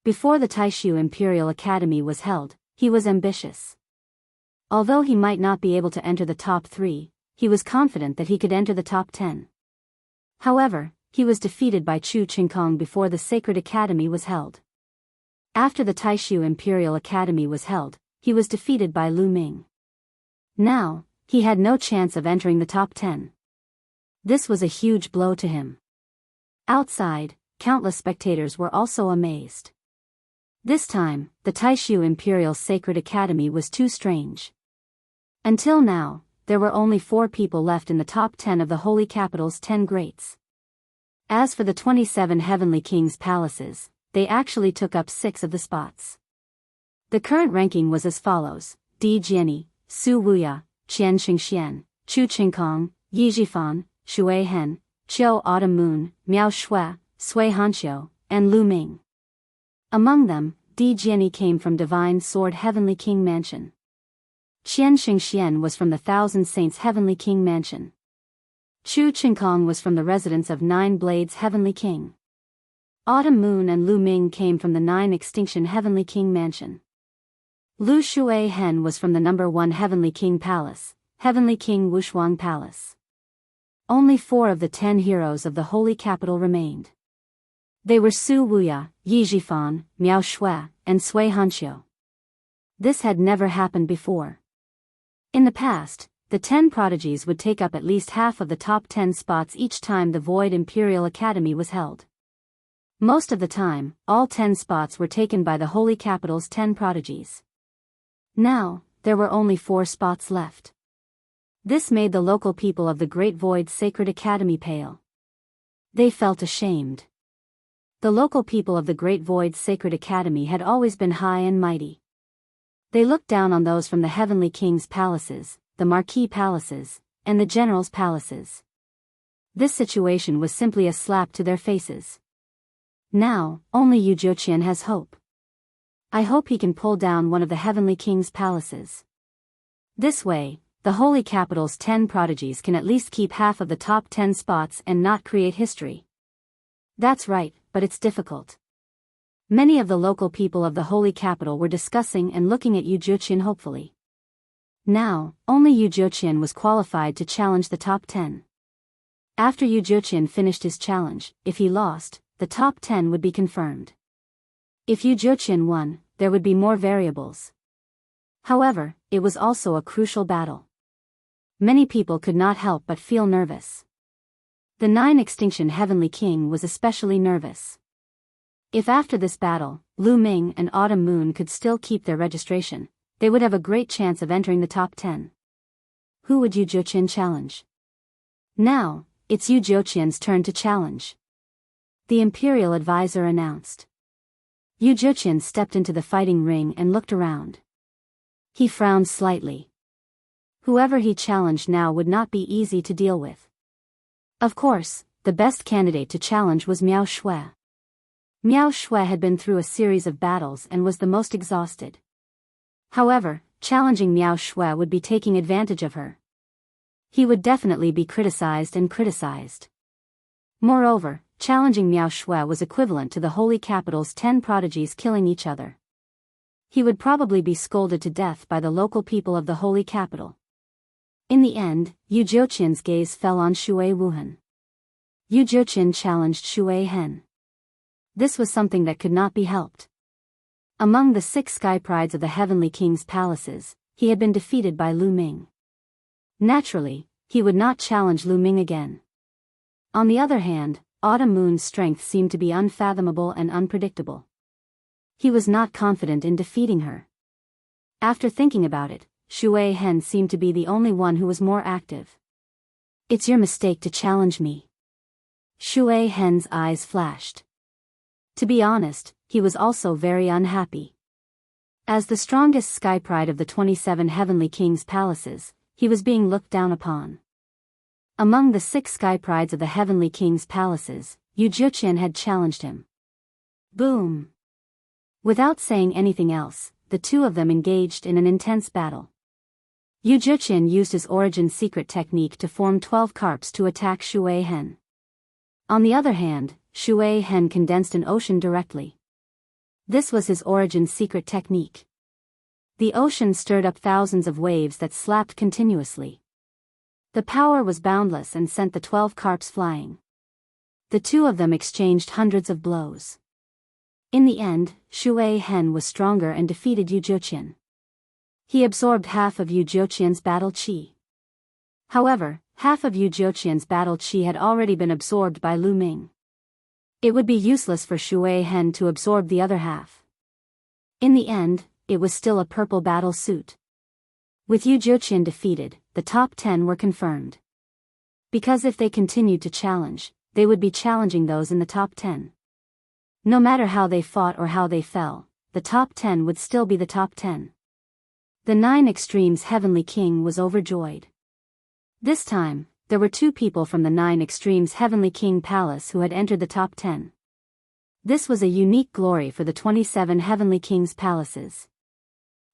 Before the Taishu Imperial Academy was held, he was ambitious. Although he might not be able to enter the top 3, he was confident that he could enter the top 10. However, he was defeated by Chu Qingkong before the Sacred Academy was held. After the Taishu Imperial Academy was held, he was defeated by Lu Ming. Now, he had no chance of entering the top 10. This was a huge blow to him. Outside, countless spectators were also amazed. This time, the Taishu Imperial Sacred Academy was too strange. Until now, there were only 4 people left in the top 10 of the Holy Capital's 10 greats. As for the 27 Heavenly Kings' palaces, they actually took up 6 of the spots. The current ranking was as follows: Di Jiani, Su Wuya, Qian Xingxian, Chu Qingkong, Yi Zhifan, Shui Hen, Qiu Autumn Moon, Miao Shui, Sui Hanqiu, and Lu Ming. Among them, Di Jiani came from Divine Sword Heavenly King Mansion. Qian Xingxian was from the Thousand Saints Heavenly King Mansion. Chu Qingkong was from the residence of 9 Blades Heavenly King. Autumn Moon and Lu Ming came from the 9 Extinction Heavenly King Mansion. Lu Shui Hen was from the number 1 Heavenly King Palace, Heavenly King Wushuang Palace. Only 4 of the 10 heroes of the Holy Capital remained. They were Su Wuya, Yi Zhifan, Miao Shui, and Sui Hanqiu. This had never happened before. In the past, the 10 prodigies would take up at least half of the top 10 spots each time the Void Imperial Academy was held. Most of the time, all 10 spots were taken by the Holy Capital's 10 prodigies. Now, there were only 4 spots left. This made the local people of the Great Void Sacred Academy pale. They felt ashamed. The local people of the Great Void Sacred Academy had always been high and mighty. They looked down on those from the Heavenly King's palaces, the Marquis palaces, and the General's palaces. This situation was simply a slap to their faces. Now, only Yu Zhuqian has hope. I hope he can pull down one of the Heavenly King's palaces. This way, the Holy Capital's 10 prodigies can at least keep half of the top 10 spots and not create history. That's right, but it's difficult. Many of the local people of the Holy Capital were discussing and looking at Yu Zhuqian hopefully. Now, only Yu Zhuqian was qualified to challenge the top 10. After Yu Zhuqian finished his challenge, if he lost, the top 10 would be confirmed. If Yu Zhuqian won, there would be more variables. However, it was also a crucial battle. Many people could not help but feel nervous. The 9 Extinction Heavenly King was especially nervous. If after this battle, Lu Ming and Autumn Moon could still keep their registration, they would have a great chance of entering the top 10. Who would Yu Zhuqian challenge? Now, it's Yu Zhuqian's turn to challenge. The Imperial Advisor announced. Yu Zhuqian stepped into the fighting ring and looked around. He frowned slightly. Whoever he challenged now would not be easy to deal with. Of course, the best candidate to challenge was Miao Shui. Miao Shui had been through a series of battles and was the most exhausted. However, challenging Miao Shui would be taking advantage of her. He would definitely be criticized and criticized. Moreover, challenging Miao Shui was equivalent to the Holy Capital's 10 prodigies killing each other. He would probably be scolded to death by the local people of the Holy Capital. In the end, Yu Jiuqian's gaze fell on Shui Wuhan. Yu Jiuqian challenged Shui Hen. This was something that could not be helped. Among the 6 sky prides of the Heavenly King's palaces, he had been defeated by Lu Ming. Naturally, he would not challenge Lu Ming again. On the other hand, Autumn Moon's strength seemed to be unfathomable and unpredictable. He was not confident in defeating her. After thinking about it, Shui Hen seemed to be the only one who was more active. "It's your mistake to challenge me." Shui Hen's eyes flashed. To be honest, he was also very unhappy. As the strongest sky pride of the 27 Heavenly King's palaces, he was being looked down upon. Among the 6 sky prides of the Heavenly King's palaces, Yu Jiuqian had challenged him. Boom! Without saying anything else, the two of them engaged in an intense battle. Yu Jiuqian used his origin secret technique to form 12 carps to attack Shui Hen. On the other hand, Shui Hen condensed an ocean directly. This was his origin secret technique. The ocean stirred up thousands of waves that slapped continuously. The power was boundless and sent the 12 carps flying. The two of them exchanged hundreds of blows. In the end, Shui Hen was stronger and defeated Yu Jiuqian. He absorbed half of Yu Jiuqian's battle qi. However, half of Yu Jiuqian's battle qi had already been absorbed by Lu Ming. It would be useless for Shui Hen to absorb the other half. In the end, it was still a purple battle suit. With Yu Jiuqian defeated, the top 10 were confirmed. Because if they continued to challenge, they would be challenging those in the top 10. No matter how they fought or how they fell, the top 10 would still be the top 10. The 9 Extremes Heavenly King was overjoyed. This time, there were 2 people from the 9 Extremes Heavenly King Palace who had entered the top 10. This was a unique glory for the 27 Heavenly Kings palaces.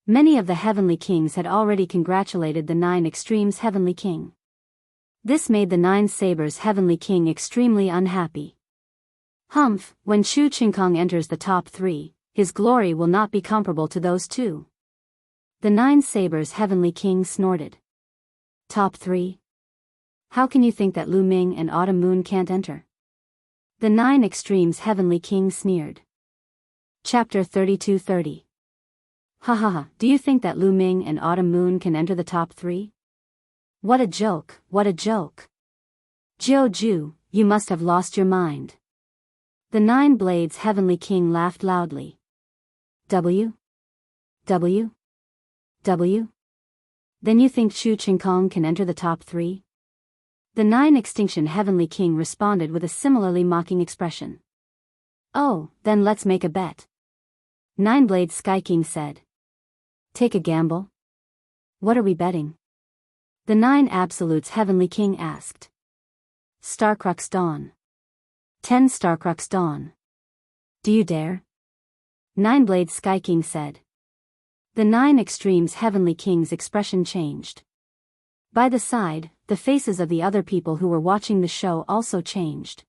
Many of the Heavenly Kings had already congratulated the 9 Extremes Heavenly King. This made the 9 Sabers Heavenly King extremely unhappy. Humph, when Chu Qingkong enters the top 3, his glory will not be comparable to those 2. The 9 Sabers Heavenly King snorted. Top 3? How can you think that Lu Ming and Autumn Moon can't enter? The 9 Extremes Heavenly King sneered. Chapter 32:30. Ha ha ha, do you think that Lu Ming and Autumn Moon can enter the top 3? What a joke, what a joke. Jiu Ju, you must have lost your mind. The 9 Blades Heavenly King laughed loudly. W? W? W? Then you think Chu Qingkong can enter the top 3? The 9 Extinction Heavenly King responded with a similarly mocking expression. Oh, then let's make a bet. 9 Blades Sky King said. Take a gamble? What are we betting? The 9 Absolutes Heavenly King asked. Starcrux Dawn. 10 Starcrux Dawn. Do you dare? 9 Blades Sky King said. The 9 Extremes Heavenly King's expression changed. By the side, the faces of the other people who were watching the show also changed.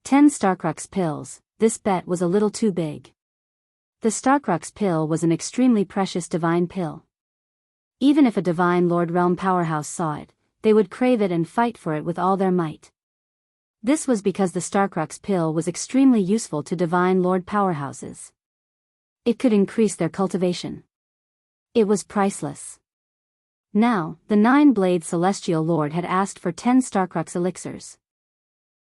10 Starcrux pills, this bet was a little too big. The Starcrux pill was an extremely precious divine pill. Even if a divine Lord Realm powerhouse saw it, they would crave it and fight for it with all their might. This was because the Starcrux pill was extremely useful to divine Lord powerhouses. It could increase their cultivation. It was priceless. Now, the 9-Blade Celestial Lord had asked for 10 Starcrux elixirs.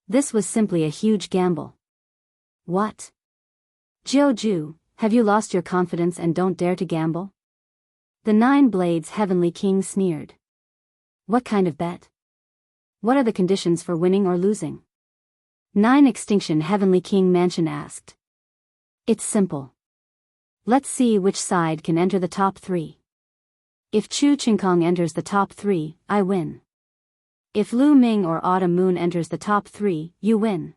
This was simply a huge gamble. What? Jiu Ju, have you lost your confidence and don't dare to gamble? The 9 Blades Heavenly King sneered. What kind of bet? What are the conditions for winning or losing? 9 Extinction Heavenly King Mansion asked. It's simple. Let's see which side can enter the top 3. If Chu Qingkong enters the top 3, I win. If Lu Ming or Autumn Moon enters the top 3, you win.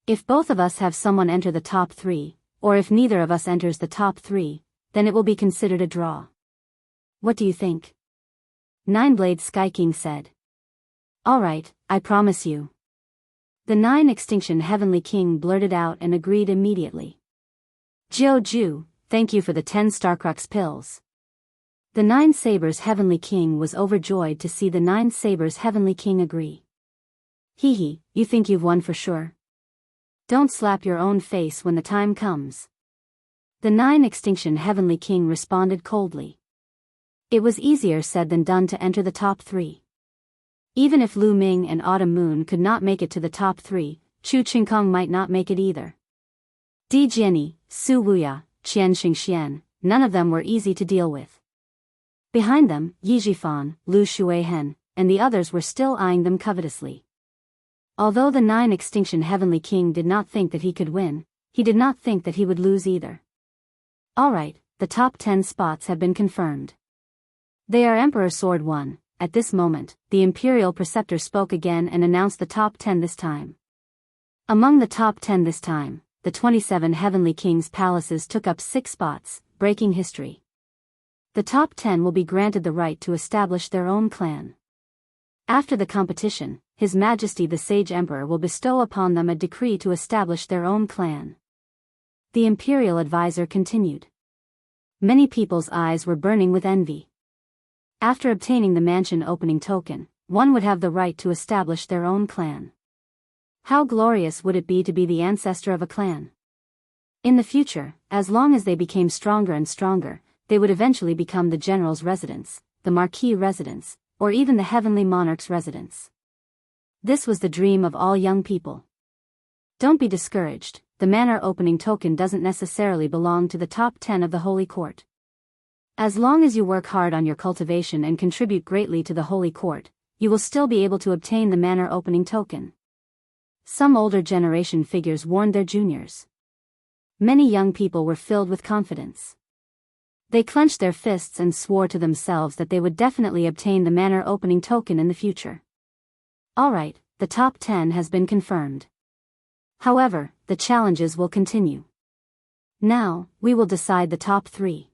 If both of us have someone enter the top 3, or if neither of us enters the top 3, then it will be considered a draw. What do you think? Nineblade Sky King said. Alright, I promise you. The 9 Extinction Heavenly King blurted out and agreed immediately. Jiu Ju, thank you for the 10 Starcrux pills. The 9 Sabers Heavenly King was overjoyed to see the 9 Sabers Heavenly King agree. Hee hee, you think you've won for sure? Don't slap your own face when the time comes. The 9 Extinction Heavenly King responded coldly. It was easier said than done to enter the top 3. Even if Lu Ming and Autumn Moon could not make it to the top 3, Chu Qingkong might not make it either. Di Jianyi, Su Wuya, Qian Xingxian, none of them were easy to deal with. Behind them, Yi Jifan, Lu Shuihen, and the others were still eyeing them covetously. Although the 9 Extinction Heavenly King did not think that he could win, he did not think that he would lose either. Alright, the top 10 spots have been confirmed. They are Emperor Sword 1. At this moment, the Imperial Preceptor spoke again and announced the top 10 this time. Among the top 10 this time, the 27 Heavenly Kings' palaces took up 6 spots, breaking history. The top 10 will be granted the right to establish their own clan. After the competition, His Majesty the Sage Emperor will bestow upon them a decree to establish their own clan. The Imperial Advisor continued. Many people's eyes were burning with envy. After obtaining the mansion opening token, one would have the right to establish their own clan. How glorious would it be to be the ancestor of a clan? In the future, as long as they became stronger and stronger, they would eventually become the general's residence, the marquis residence, or even the heavenly monarch's residence. This was the dream of all young people. Don't be discouraged, the manor opening token doesn't necessarily belong to the top 10 of the Holy Court. As long as you work hard on your cultivation and contribute greatly to the Holy Court, you will still be able to obtain the manor opening token. Some older generation figures warned their juniors. Many young people were filled with confidence. They clenched their fists and swore to themselves that they would definitely obtain the manor opening token in the future. Alright, the top 10 has been confirmed. However, the challenges will continue. Now, we will decide the top 3.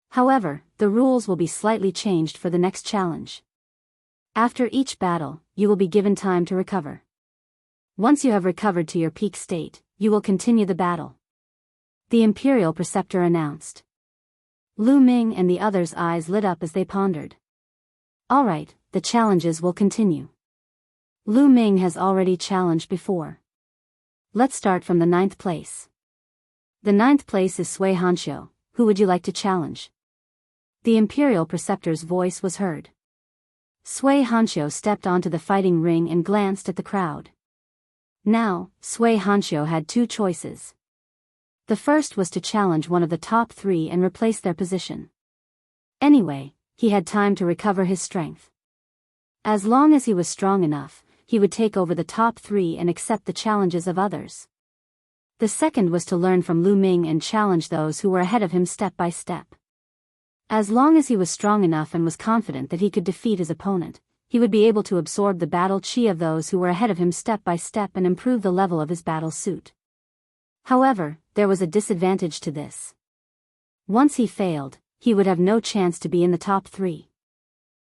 However, the rules will be slightly changed for the next challenge. After each battle, you will be given time to recover. Once you have recovered to your peak state, you will continue the battle. The Imperial Preceptor announced. Lu Ming and the others' eyes lit up as they pondered. Alright, the challenges will continue. Lu Ming has already challenged before. Let's start from the 9th place. The 9th place is Sui Hanxiu. Who would you like to challenge? The Imperial Preceptor's voice was heard. Sui Hanxiu stepped onto the fighting ring and glanced at the crowd. Now, Sui Hanxiu had 2 choices. The first was to challenge one of the top 3 and replace their position. Anyway, he had time to recover his strength. As long as he was strong enough, he would take over the top 3 and accept the challenges of others. The second was to learn from Lu Ming and challenge those who were ahead of him step by step. As long as he was strong enough and was confident that he could defeat his opponent, he would be able to absorb the battle chi of those who were ahead of him step by step and improve the level of his battle suit. However, there was a disadvantage to this. Once he failed, he would have no chance to be in the top 3.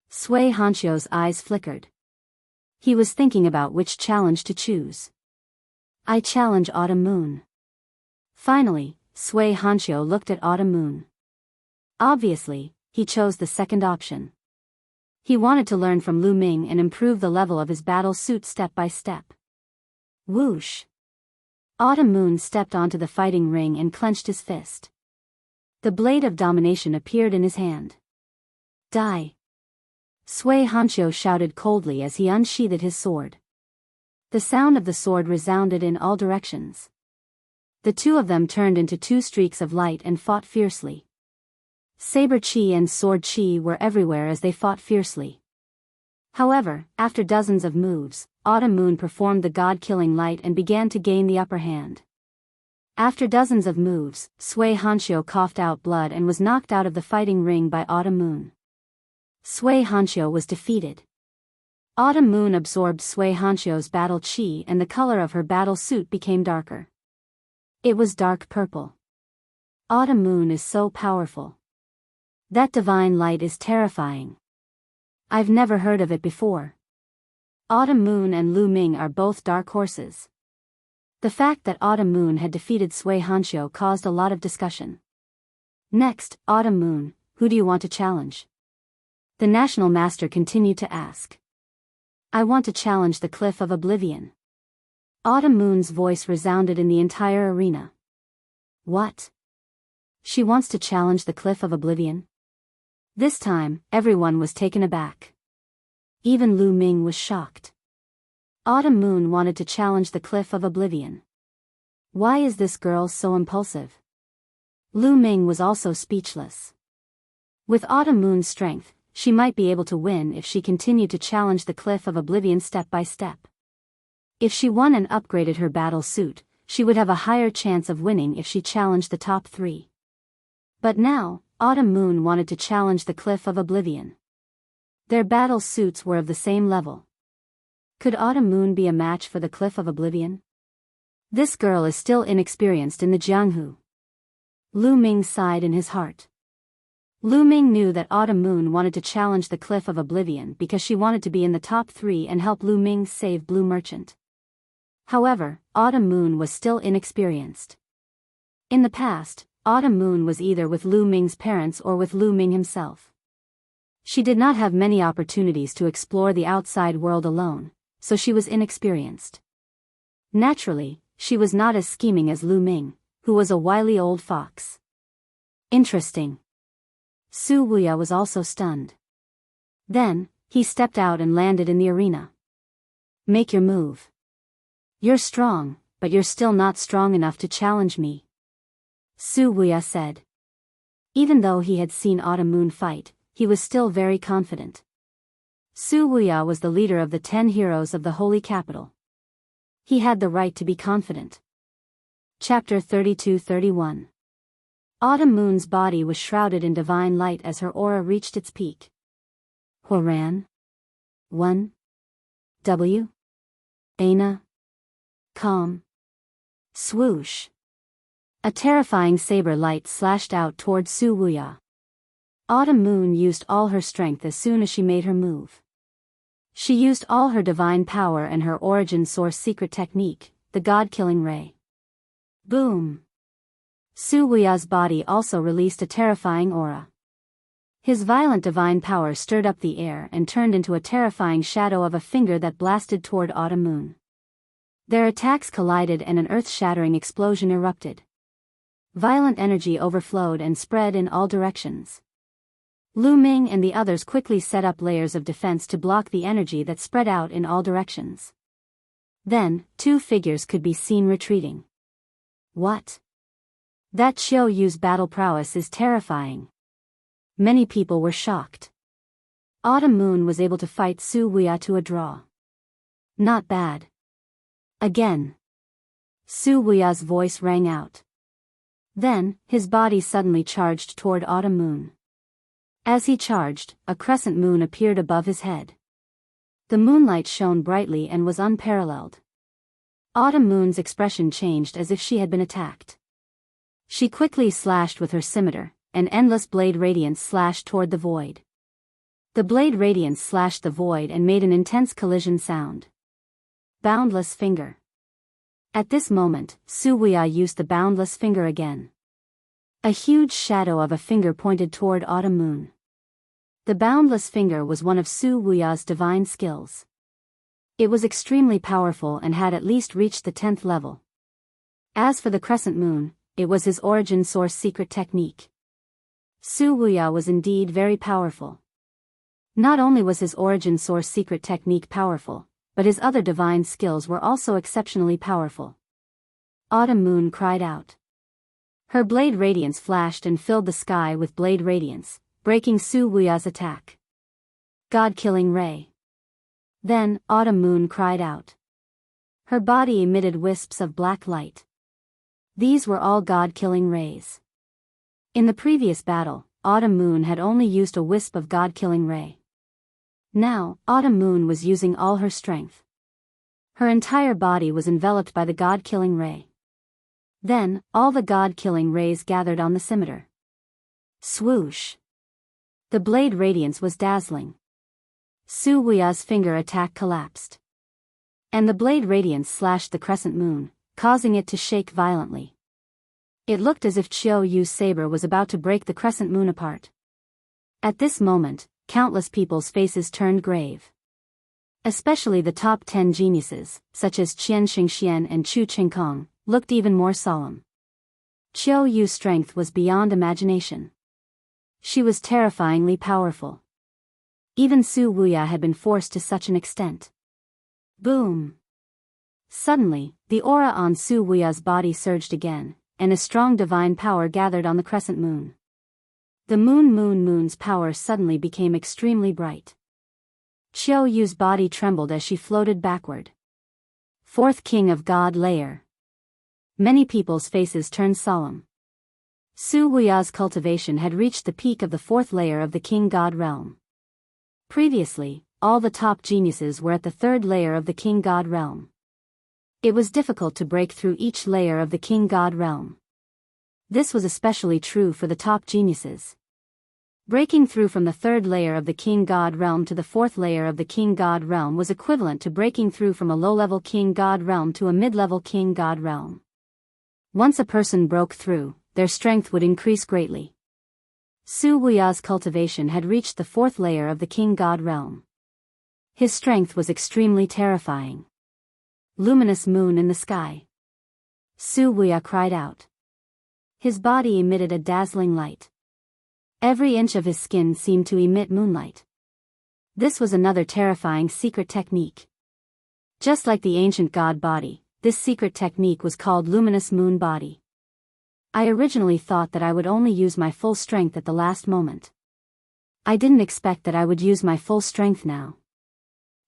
Sui Hanxiu's eyes flickered. He was thinking about which challenge to choose. I challenge Autumn Moon. Finally, Sui Hanxiu looked at Autumn Moon. Obviously, he chose the second option. He wanted to learn from Lu Ming and improve the level of his battle suit step by step. Whoosh! Autumn Moon stepped onto the fighting ring and clenched his fist. The blade of domination appeared in his hand. Die! Sui Hanxiu shouted coldly as he unsheathed his sword. The sound of the sword resounded in all directions. The 2 of them turned into 2 streaks of light and fought fiercely. Saber chi and sword chi were everywhere as they fought fiercely. However, after dozens of moves, Autumn Moon performed the god-killing light and began to gain the upper hand. After dozens of moves, Sui Hanxiu coughed out blood and was knocked out of the fighting ring by Autumn Moon. Sui Hanxiu was defeated. Autumn Moon absorbed Sui Hanxiu's battle chi and the color of her battle suit became darker. It was dark purple. Autumn Moon is so powerful. That divine light is terrifying. I've never heard of it before. Autumn Moon and Lu Ming are both dark horses. The fact that Autumn Moon had defeated Sui Hanxiu caused a lot of discussion. Next, Autumn Moon, who do you want to challenge? The National Master continued to ask. I want to challenge the Cliff of Oblivion. Autumn Moon's voice resounded in the entire arena. What? She wants to challenge the Cliff of Oblivion? This time, everyone was taken aback. Even Lu Ming was shocked. Autumn Moon wanted to challenge the Cliff of Oblivion. Why is this girl so impulsive? Lu Ming was also speechless. With Autumn Moon's strength, she might be able to win if she continued to challenge the Cliff of Oblivion step by step. If she won and upgraded her battle suit, she would have a higher chance of winning if she challenged the top 3. But now, Autumn Moon wanted to challenge the Cliff of Oblivion. Their battle suits were of the same level. Could Autumn Moon be a match for the Cliff of Oblivion? This girl is still inexperienced in the Jianghu. Lu Ming sighed in his heart. Lu Ming knew that Autumn Moon wanted to challenge the Cliff of Oblivion because she wanted to be in the top 3 and help Lu Ming save Blue Merchant. However, Autumn Moon was still inexperienced. In the past, Autumn Moon was either with Lu Ming's parents or with Lu Ming himself. She did not have many opportunities to explore the outside world alone, so she was inexperienced. Naturally, she was not as scheming as Lu Ming, who was a wily old fox. Interesting. Su Wuya was also stunned. Then, he stepped out and landed in the arena. Make your move. You're strong, but you're still not strong enough to challenge me. Su Wuya said. Even though he had seen Autumn Moon fight, he was still very confident. Su Wuya was the leader of the 10 heroes of the Holy Capital. He had the right to be confident. Chapter 32-31. Autumn Moon's body was shrouded in divine light as her aura reached its peak. Horan. 1. W. Aina. Calm. Swoosh. A terrifying saber light slashed out toward Su Wuya. Autumn Moon used all her strength as soon as she made her move. She used all her divine power and her origin source secret technique, the God-killing ray. Boom! Su Wuya's body also released a terrifying aura. His violent divine power stirred up the air and turned into a terrifying shadow of a finger that blasted toward Autumn Moon. Their attacks collided and an earth-shattering explosion erupted. Violent energy overflowed and spread in all directions. Lu Ming and the others quickly set up layers of defense to block the energy that spread out in all directions. Then, 2 figures could be seen retreating. What? That Qiu Yu's battle prowess is terrifying. Many people were shocked. Autumn Moon was able to fight Su Wuya to a draw. Not bad. Again. Su Wuya's voice rang out. Then, his body suddenly charged toward Autumn Moon. As he charged, a crescent moon appeared above his head. The moonlight shone brightly and was unparalleled. Autumn Moon's expression changed as if she had been attacked. She quickly slashed with her scimitar, an endless blade radiance slashed toward the void. The blade radiance slashed the void and made an intense collision sound. Boundless finger. At this moment, Su Wuya used the boundless finger again. A huge shadow of a finger pointed toward Autumn Moon. The boundless finger was one of Su Wuya's divine skills. It was extremely powerful and had at least reached the 10th level. As for the crescent moon, it was his origin source secret technique. Su Wuya was indeed very powerful. Not only was his origin source secret technique powerful, but his other divine skills were also exceptionally powerful. Autumn Moon cried out. Her blade radiance flashed and filled the sky with blade radiance, breaking Su Wuya's attack. God-killing ray. Then, Autumn Moon cried out. Her body emitted wisps of black light. These were all God-killing rays. In the previous battle, Autumn Moon had only used a wisp of God-killing ray. Now, Autumn Moon was using all her strength. Her entire body was enveloped by the God-killing ray. Then, all the God-killing rays gathered on the scimitar. Swoosh! The blade radiance was dazzling. Su Wuya's finger attack collapsed. And the blade radiance slashed the crescent moon, causing it to shake violently. It looked as if Qiu Yu's saber was about to break the crescent moon apart. At this moment, countless people's faces turned grave. Especially the top 10 geniuses, such as Qian Xingxian and Chu Qingkong, looked even more solemn. Qiu Yu's strength was beyond imagination. She was terrifyingly powerful. Even Su Wuya had been forced to such an extent. Boom! Suddenly, the aura on Su Wuya's body surged again, and a strong divine power gathered on the crescent moon. The moon's power suddenly became extremely bright. Qiu Yu's body trembled as she floated backward. Fourth King of God layer. Many people's faces turned solemn. Su Wuya's cultivation had reached the peak of the fourth layer of the King God realm. Previously, all the top geniuses were at the third layer of the King God realm. It was difficult to break through each layer of the King God realm. This was especially true for the top geniuses. Breaking through from the third layer of the King God realm to the fourth layer of the King God realm was equivalent to breaking through from a low-level King God realm to a mid-level King God realm. Once a person broke through, their strength would increase greatly. Su Wuya's cultivation had reached the fourth layer of the King God realm. His strength was extremely terrifying. Luminous moon in the sky. Su Wuya cried out. His body emitted a dazzling light. Every inch of his skin seemed to emit moonlight. This was another terrifying secret technique. Just like the ancient god body, this secret technique was called luminous moon body. I originally thought that I would only use my full strength at the last moment. I didn't expect that I would use my full strength now.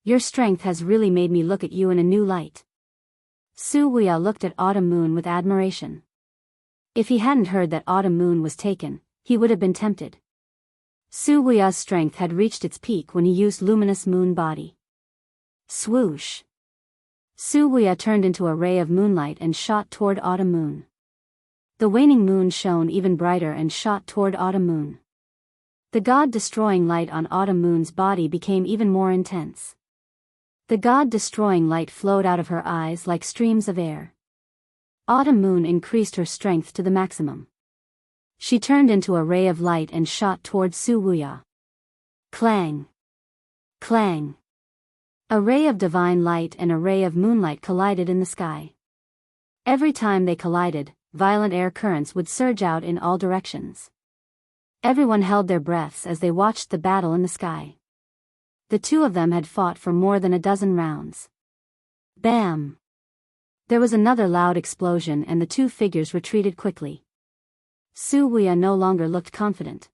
Your strength has really made me look at you in a new light. Su Wuya looked at Autumn Moon with admiration. If he hadn't heard that Autumn Moon was taken, he would have been tempted. Su Wuya's strength had reached its peak when he used luminous moon body. Swoosh! Su Wuya turned into a ray of moonlight and shot toward Autumn Moon. The waning moon shone even brighter and shot toward Autumn Moon. The God-destroying light on Autumn Moon's body became even more intense. The God-destroying light flowed out of her eyes like streams of air. Autumn Moon increased her strength to the maximum. She turned into a ray of light and shot toward Su Wuya. Clang! Clang! A ray of divine light and a ray of moonlight collided in the sky. Every time they collided, violent air currents would surge out in all directions. Everyone held their breaths as they watched the battle in the sky. The two of them had fought for more than a dozen rounds. Bam! There was another loud explosion and the two figures retreated quickly. Su Wuya no longer looked confident.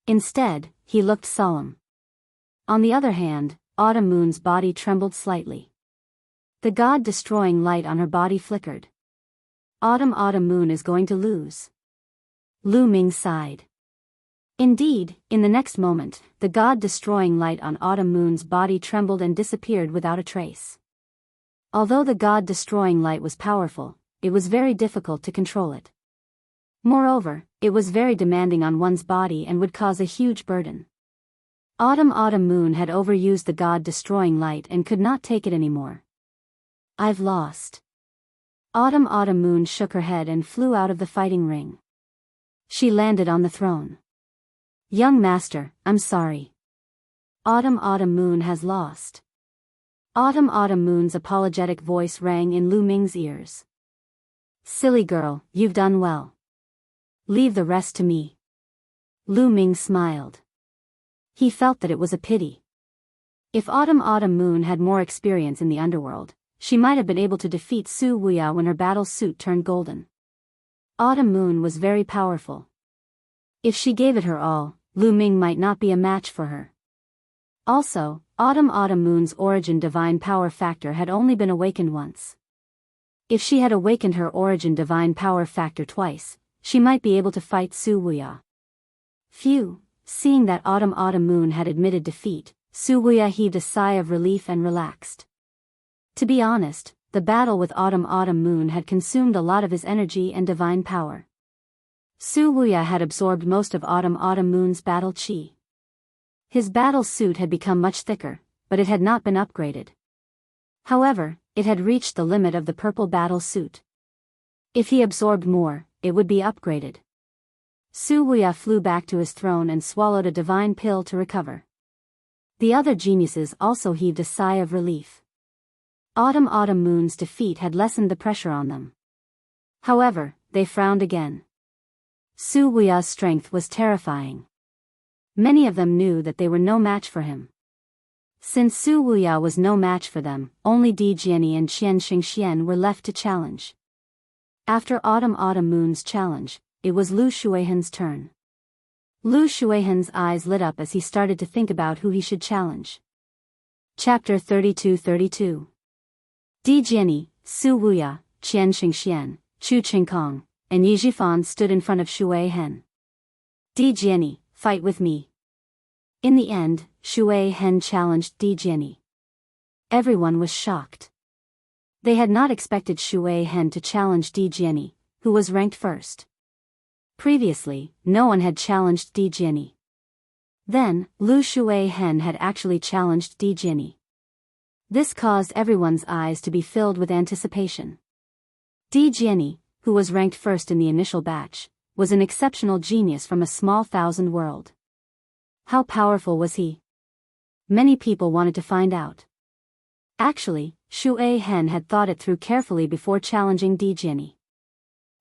Instead, he looked solemn. On the other hand, Autumn Moon's body trembled slightly. The God-destroying light on her body flickered. Autumn Moon is going to lose. Lu Ming sighed. Indeed, in the next moment, the God-destroying light on Autumn Moon's body trembled and disappeared without a trace. Although the God-destroying light was powerful, it was very difficult to control it. Moreover, it was very demanding on one's body and would cause a huge burden. Autumn Moon had overused the God-destroying light and could not take it anymore. I've lost. Autumn Moon shook her head and flew out of the fighting ring. She landed on the throne. Young master, I'm sorry. Autumn Moon has lost. Autumn Moon's apologetic voice rang in Lu Ming's ears. Silly girl, you've done well. Leave the rest to me. Lu Ming smiled. He felt that it was a pity. If Autumn Moon had more experience in the underworld, she might have been able to defeat Su Wuya when her battle suit turned golden. Autumn Moon was very powerful. If she gave it her all, Lu Ming might not be a match for her. Also, Autumn Moon's origin divine power factor had only been awakened once. If she had awakened her origin divine power factor twice, she might be able to fight Su Wuya. Phew, seeing that Autumn Moon had admitted defeat, Su Wuya heaved a sigh of relief and relaxed. To be honest, the battle with Autumn Moon had consumed a lot of his energy and divine power. Su Wuya had absorbed most of Autumn Moon's battle chi. His battle suit had become much thicker, but it had not been upgraded. However, it had reached the limit of the purple battle suit. If he absorbed more, it would be upgraded. Su Wuya flew back to his throne and swallowed a divine pill to recover. The other geniuses also heaved a sigh of relief. Autumn Moon's defeat had lessened the pressure on them. However, they frowned again. Su Wuya's strength was terrifying. Many of them knew that they were no match for him. Since Su Wuya was no match for them, only Di Jiani and Qian Xingxian were left to challenge. After Autumn Moon's challenge, it was Lu Shuihan's turn. Lu Shuihan's eyes lit up as he started to think about who he should challenge. Chapter 32-32. Di Jiani, Su Wuya, Qian Xingxian, Chu Qingkong, and Yi Zhifan stood in front of Shuihan. Di Jiani, fight with me. In the end, Shuihan challenged Di Jiani. Everyone was shocked. They had not expected Shuihan to challenge Di Jiani, who was ranked first. Previously, no one had challenged Di Jiani. Then, Lu Shuihan had actually challenged Di Jiani. This caused everyone's eyes to be filled with anticipation. Di Jiani, who was ranked first in the initial batch, was an exceptional genius from a small thousand world. How powerful was he? Many people wanted to find out. Actually, Shuihan had thought it through carefully before challenging Di Jiani.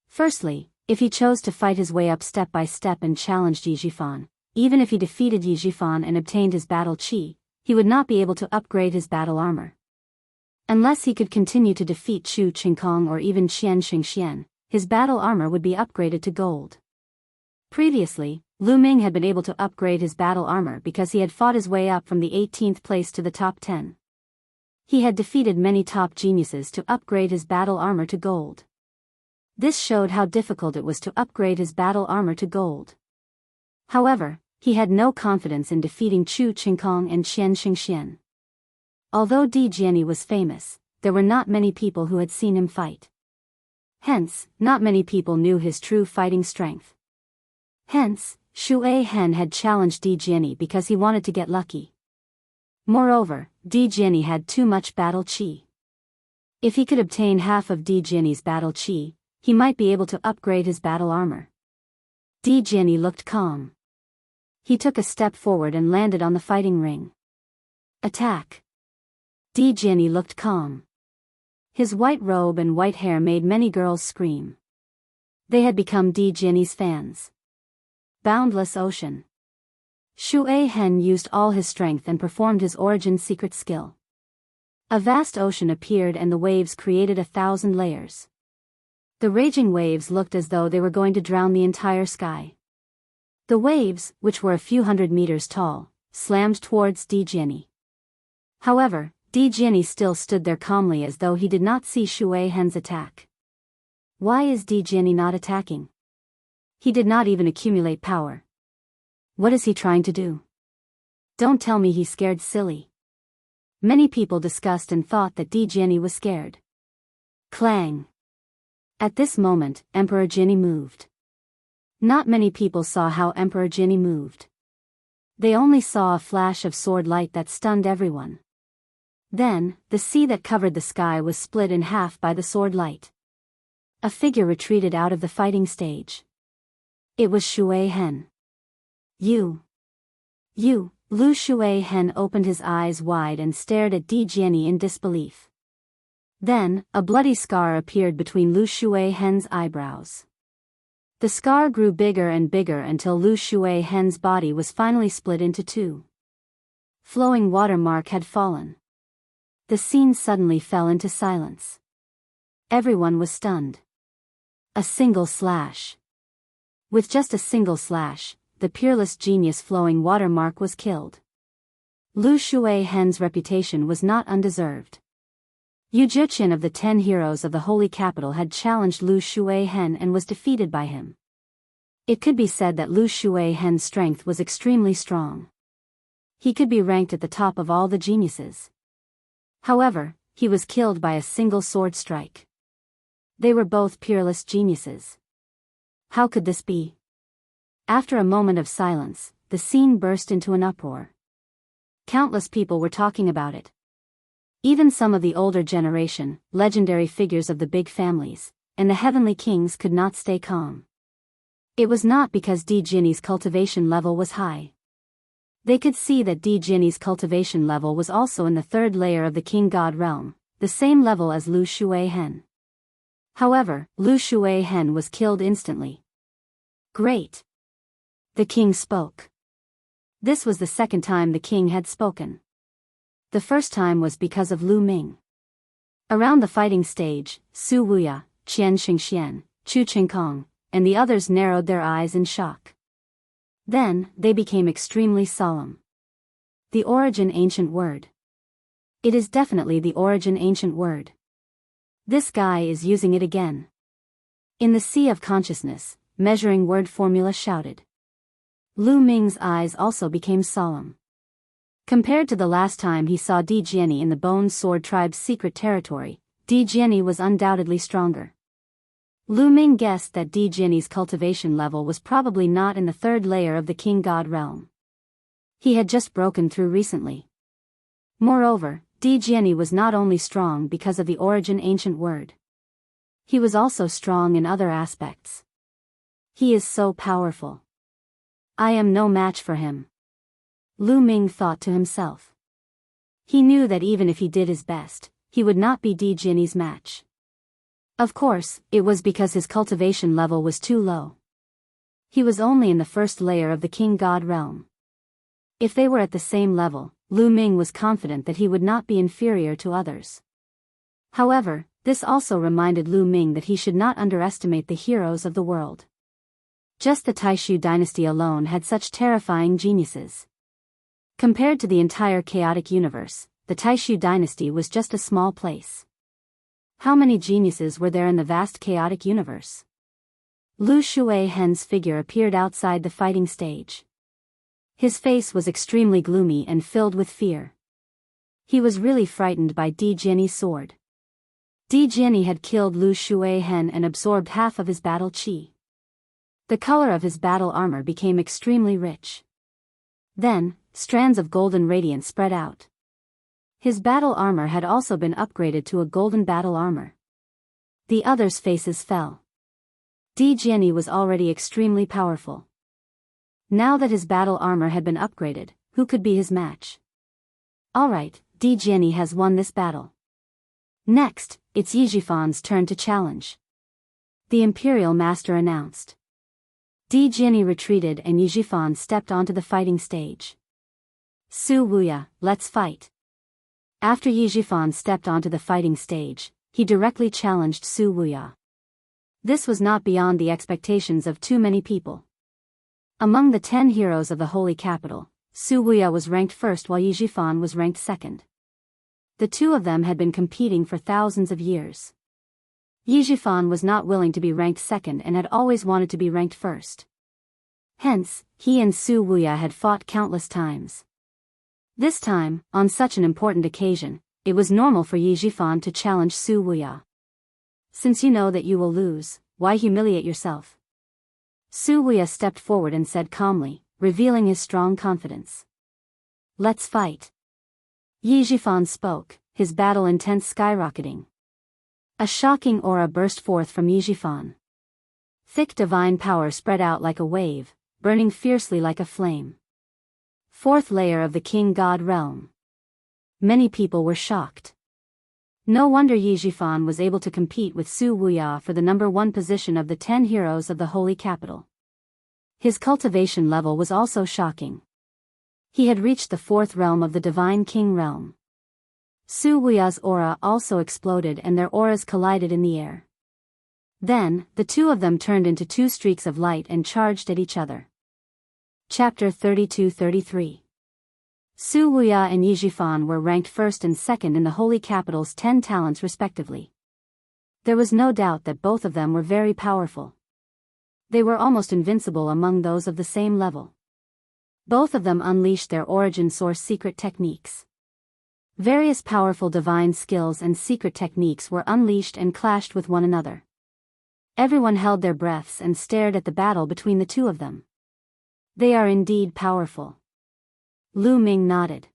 Firstly, if he chose to fight his way up step by step and challenged Yi Zhifan, even if he defeated Yi Zhifan and obtained his battle chi, he would not be able to upgrade his battle armor. Unless he could continue to defeat Chu Qingkong or even Qian Xingxian, his battle armor would be upgraded to gold. Previously, Lu Ming had been able to upgrade his battle armor because he had fought his way up from the 18th place to the top 10. He had defeated many top geniuses to upgrade his battle armor to gold. This showed how difficult it was to upgrade his battle armor to gold. However, he had no confidence in defeating Chu Qingkong and Qian Xingxian. Although Di Jiani was famous, there were not many people who had seen him fight. Hence, not many people knew his true fighting strength. Hence, Shuihan had challenged Di Jiani because he wanted to get lucky. Moreover, Di Jiani had too much battle chi. If he could obtain half of Di Jiani's battle chi, he might be able to upgrade his battle armor. Di Jiani looked calm. He took a step forward and landed on the fighting ring. Attack! Di Jiani looked calm. His white robe and white hair made many girls scream. They had become Di Jiani's fans. Boundless ocean. Shuihan used all his strength and performed his origin secret skill. A vast ocean appeared and the waves created 1,000 layers. The raging waves looked as though they were going to drown the entire sky. The waves, which were a few hundred meters tall, slammed towards Di Jiani. However, Di Jiani still stood there calmly as though he did not see Shuihan's attack. Why is Di Jiani not attacking? He did not even accumulate power. What is he trying to do? Don't tell me he's scared silly. Many people discussed and thought that Di Jiani was scared. Clang! At this moment, Emperor Jinni moved. Not many people saw how Emperor Jinni moved. They only saw a flash of sword light that stunned everyone. Then, the sea that covered the sky was split in half by the sword light. A figure retreated out of the fighting stage. It was Shuihan. You, Lu Shuihan opened his eyes wide and stared at Di Jiani in disbelief. Then, a bloody scar appeared between Lu Shuihan's eyebrows. The scar grew bigger and bigger until Lu Shuihan's body was finally split into two. Flowing watermark had fallen. The scene suddenly fell into silence. Everyone was stunned. A single slash. With just a single slash, the peerless genius Flowing Watermark was killed. Lu Shuihan's reputation was not undeserved. Yu Zhiqian of the 10 heroes of the Holy Capital had challenged Lu Shuihan and was defeated by him. It could be said that Lu Shuihen's strength was extremely strong. He could be ranked at the top of all the geniuses. However, he was killed by a single sword strike. They were both peerless geniuses. How could this be? After a moment of silence, the scene burst into an uproar. Countless people were talking about it. Even some of the older generation, legendary figures of the big families, and the heavenly kings could not stay calm. It was not because Di Jinni's cultivation level was high. They could see that Di Jinni's cultivation level was also in the third layer of the king god realm, the same level as Lu Shuihen. However, Lu Shuihen was killed instantly. Great! The king spoke. This was the second time the king had spoken. The first time was because of Lu Ming. Around the fighting stage, Su Wuya, Qian Xingxian, Chu Qingkong, and the others narrowed their eyes in shock. Then, they became extremely solemn. The origin ancient word. It is definitely the origin ancient word. This guy is using it again. In the sea of consciousness, measuring word formula shouted. Lu Ming's eyes also became solemn. Compared to the last time he saw Di Jinni in the Bone Sword Tribe's secret territory, Di Jinni was undoubtedly stronger. Lu Ming guessed that Di Jinni's cultivation level was probably not in the third layer of the king god realm. He had just broken through recently. Moreover, Di Jinni was not only strong because of the origin ancient word. He was also strong in other aspects. He is so powerful. I am no match for him. Lu Ming thought to himself. He knew that even if he did his best, he would not be Di Jinni's match. Of course, it was because his cultivation level was too low. He was only in the first layer of the king god realm. If they were at the same level, Lu Ming was confident that he would not be inferior to others. However, this also reminded Lu Ming that he should not underestimate the heroes of the world. Just the Taishu dynasty alone had such terrifying geniuses. Compared to the entire chaotic universe, the Taishu dynasty was just a small place. How many geniuses were there in the vast chaotic universe? Lu Shuihen's figure appeared outside the fighting stage. His face was extremely gloomy and filled with fear. He was really frightened by Di Jinni's sword. Di Jinni had killed Lu Shuihen and absorbed half of his battle chi. The color of his battle armor became extremely rich. Then, strands of golden radiance spread out. His battle armor had also been upgraded to a golden battle armor. The others' faces fell. Di Jinni was already extremely powerful. Now that his battle armor had been upgraded, who could be his match? Alright, Di Jinni has won this battle. Next, it's Yijifan's turn to challenge. The Imperial Master announced. Di Jinni retreated and Yijifan stepped onto the fighting stage. Su Wuya, let's fight. After Yijifan stepped onto the fighting stage, he directly challenged Su Wuya. This was not beyond the expectations of too many people. Among the 10 heroes of the Holy Capital, Su Wuya was ranked first while Yijifan was ranked second. The two of them had been competing for thousands of years. Yijifan was not willing to be ranked second and had always wanted to be ranked first. Hence, he and Su Wuya had fought countless times. This time, on such an important occasion, it was normal for Yijifan to challenge Su Wuya. Since you know that you will lose, why humiliate yourself? Su Wuya stepped forward and said calmly, revealing his strong confidence. Let's fight. Yijifan spoke, his battle intent skyrocketing. A shocking aura burst forth from Yijifan. Thick divine power spread out like a wave, burning fiercely like a flame. Fourth layer of the king god realm. Many people were shocked. No wonder Yijifan was able to compete with Su Wuya for the number 1 position of the 10 heroes of the Holy Capital. His cultivation level was also shocking. He had reached the 4th realm of the Divine King realm. Su Wuya's aura also exploded and their auras collided in the air. Then, the two of them turned into 2 streaks of light and charged at each other. Chapter 32-33. Su Wuya and Yijifan were ranked first and second in the Holy Capital's 10 talents respectively. There was no doubt that both of them were very powerful. They were almost invincible among those of the same level. Both of them unleashed their origin source secret techniques. Various powerful divine skills and secret techniques were unleashed and clashed with one another. Everyone held their breaths and stared at the battle between the two of them. They are indeed powerful. Lu Ming nodded.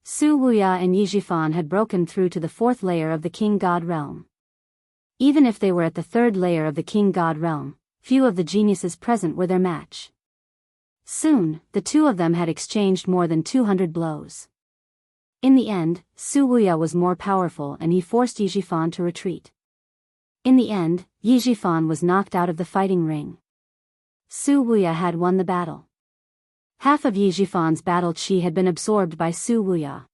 Su Wuya and Yizhifan had broken through to the fourth layer of the King God realm. Even if they were at the third layer of the King God realm, few of the geniuses present were their match. Soon, the two of them had exchanged more than 200 blows. In the end, Su Wuya was more powerful and he forced Yizhifan to retreat. In the end, Yizhifan was knocked out of the fighting ring. Su Wuya had won the battle. Half of Yijifan's battle chi had been absorbed by Su Wuya.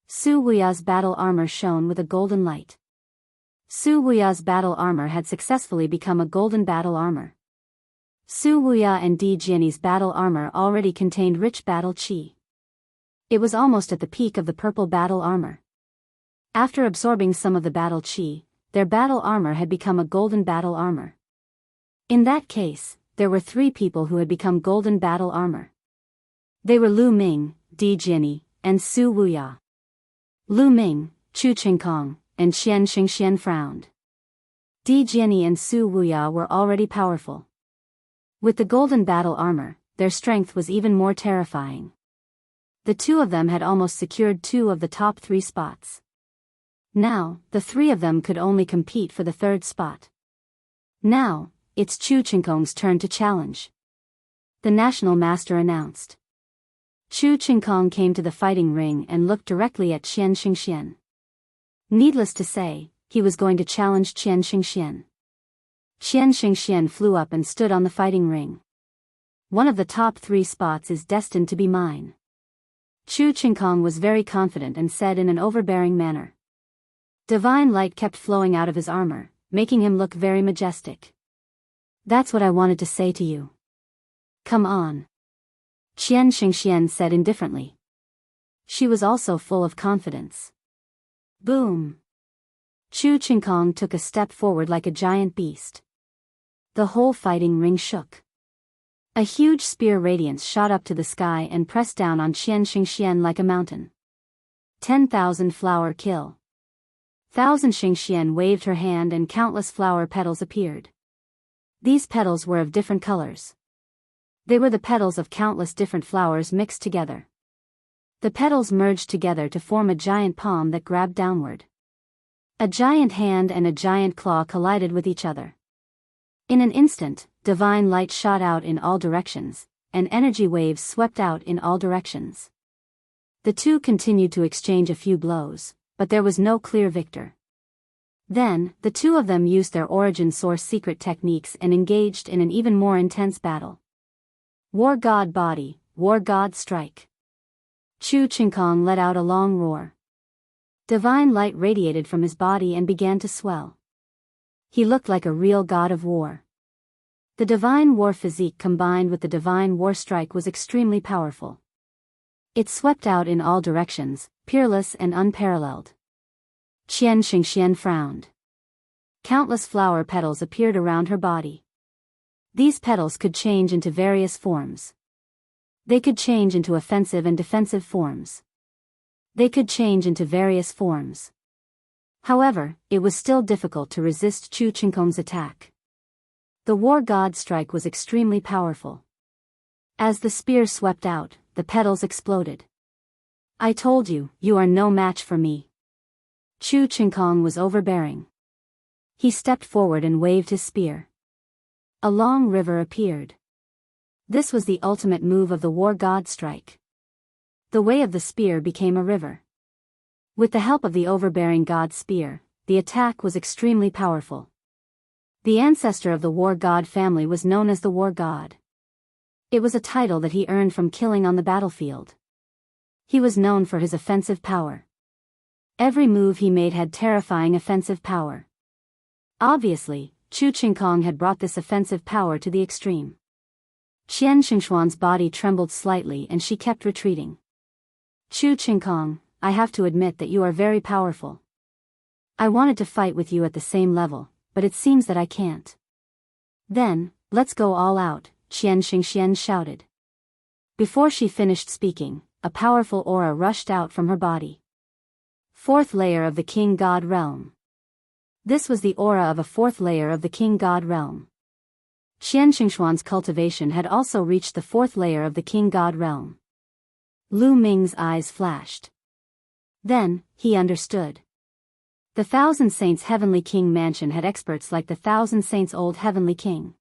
Su Wuya's battle armor shone with a golden light. Su Wuya's battle armor had successfully become a golden battle armor. Su Wuya and Di Jianyi's battle armor already contained rich battle chi. It was almost at the peak of the purple battle armor. After absorbing some of the battle chi, their battle armor had become a golden battle armor. In that case, there were 3 people who had become golden battle armor. They were Lu Ming, Di Jianyi, and Su Wuya. Lu Ming, Chu Qingkong, and Qian Xingxian frowned. Di Jianyi and Su Wuya were already powerful. With the golden battle armor, their strength was even more terrifying. The two of them had almost secured 2 of the top 3 spots. Now, the 3 of them could only compete for the 3rd spot. Now, it's Chu Qingkong's turn to challenge. The national master announced. Chu Qingkong came to the fighting ring and looked directly at Qian Xingxian. Needless to say, he was going to challenge Qian Xingxian. Qian Xingxian flew up and stood on the fighting ring. One of the top 3 spots is destined to be mine. Chu Qingkong was very confident and said in an overbearing manner. Divine light kept flowing out of his armor, making him look very majestic. That's what I wanted to say to you. Come on. Qian Xingxian said indifferently. She was also full of confidence. Boom. Chu Qingkong took a step forward like a giant beast. The whole fighting ring shook. A huge spear radiance shot up to the sky and pressed down on Qian Xingxian like a mountain. 10,000 flower kill. 1,000 Xingxian waved her hand and countless flower petals appeared. These petals were of different colors. They were the petals of countless different flowers mixed together. The petals merged together to form a giant palm that grabbed downward. A giant hand and a giant claw collided with each other. In an instant, divine light shot out in all directions, and energy waves swept out in all directions. The two continued to exchange a few blows, but there was no clear victor. Then, the two of them used their origin source secret techniques and engaged in an even more intense battle. War God Body, War God Strike. Chu Qingkong let out a long roar. Divine light radiated from his body and began to swell. He looked like a real god of war. The divine war physique combined with the divine war strike was extremely powerful. It swept out in all directions, peerless and unparalleled. Qian Xingxian frowned. Countless flower petals appeared around her body. These petals could change into various forms. They could change into offensive and defensive forms. They could change into various forms. However, it was still difficult to resist Chu Qingkong's attack. The war god strike was extremely powerful. As the spear swept out, the petals exploded. I told you, you are no match for me. Chu Qingkong was overbearing. He stepped forward and waved his spear. A long river appeared. This was the ultimate move of the war god strike. The way of the spear became a river. With the help of the overbearing god spear, the attack was extremely powerful. The ancestor of the war god family was known as the war god. It was a title that he earned from killing on the battlefield. He was known for his offensive power. Every move he made had terrifying offensive power. Obviously, Chu Qingkong had brought this offensive power to the extreme. Qian Xingxuan's body trembled slightly and she kept retreating. Chu Qingkong, I have to admit that you are very powerful. I wanted to fight with you at the same level, but it seems that I can't. Then, Let's go all out, Qian Xingxian shouted. Before she finished speaking, a powerful aura rushed out from her body. Fourth layer of the King God Realm. This was the aura of a fourth layer of the King God Realm. Qian Xingxuan's cultivation had also reached the fourth layer of the King God Realm. Lu Ming's eyes flashed. Then, he understood. The Thousand Saints Heavenly King Mansion had experts like the Thousand Saints Old Heavenly King.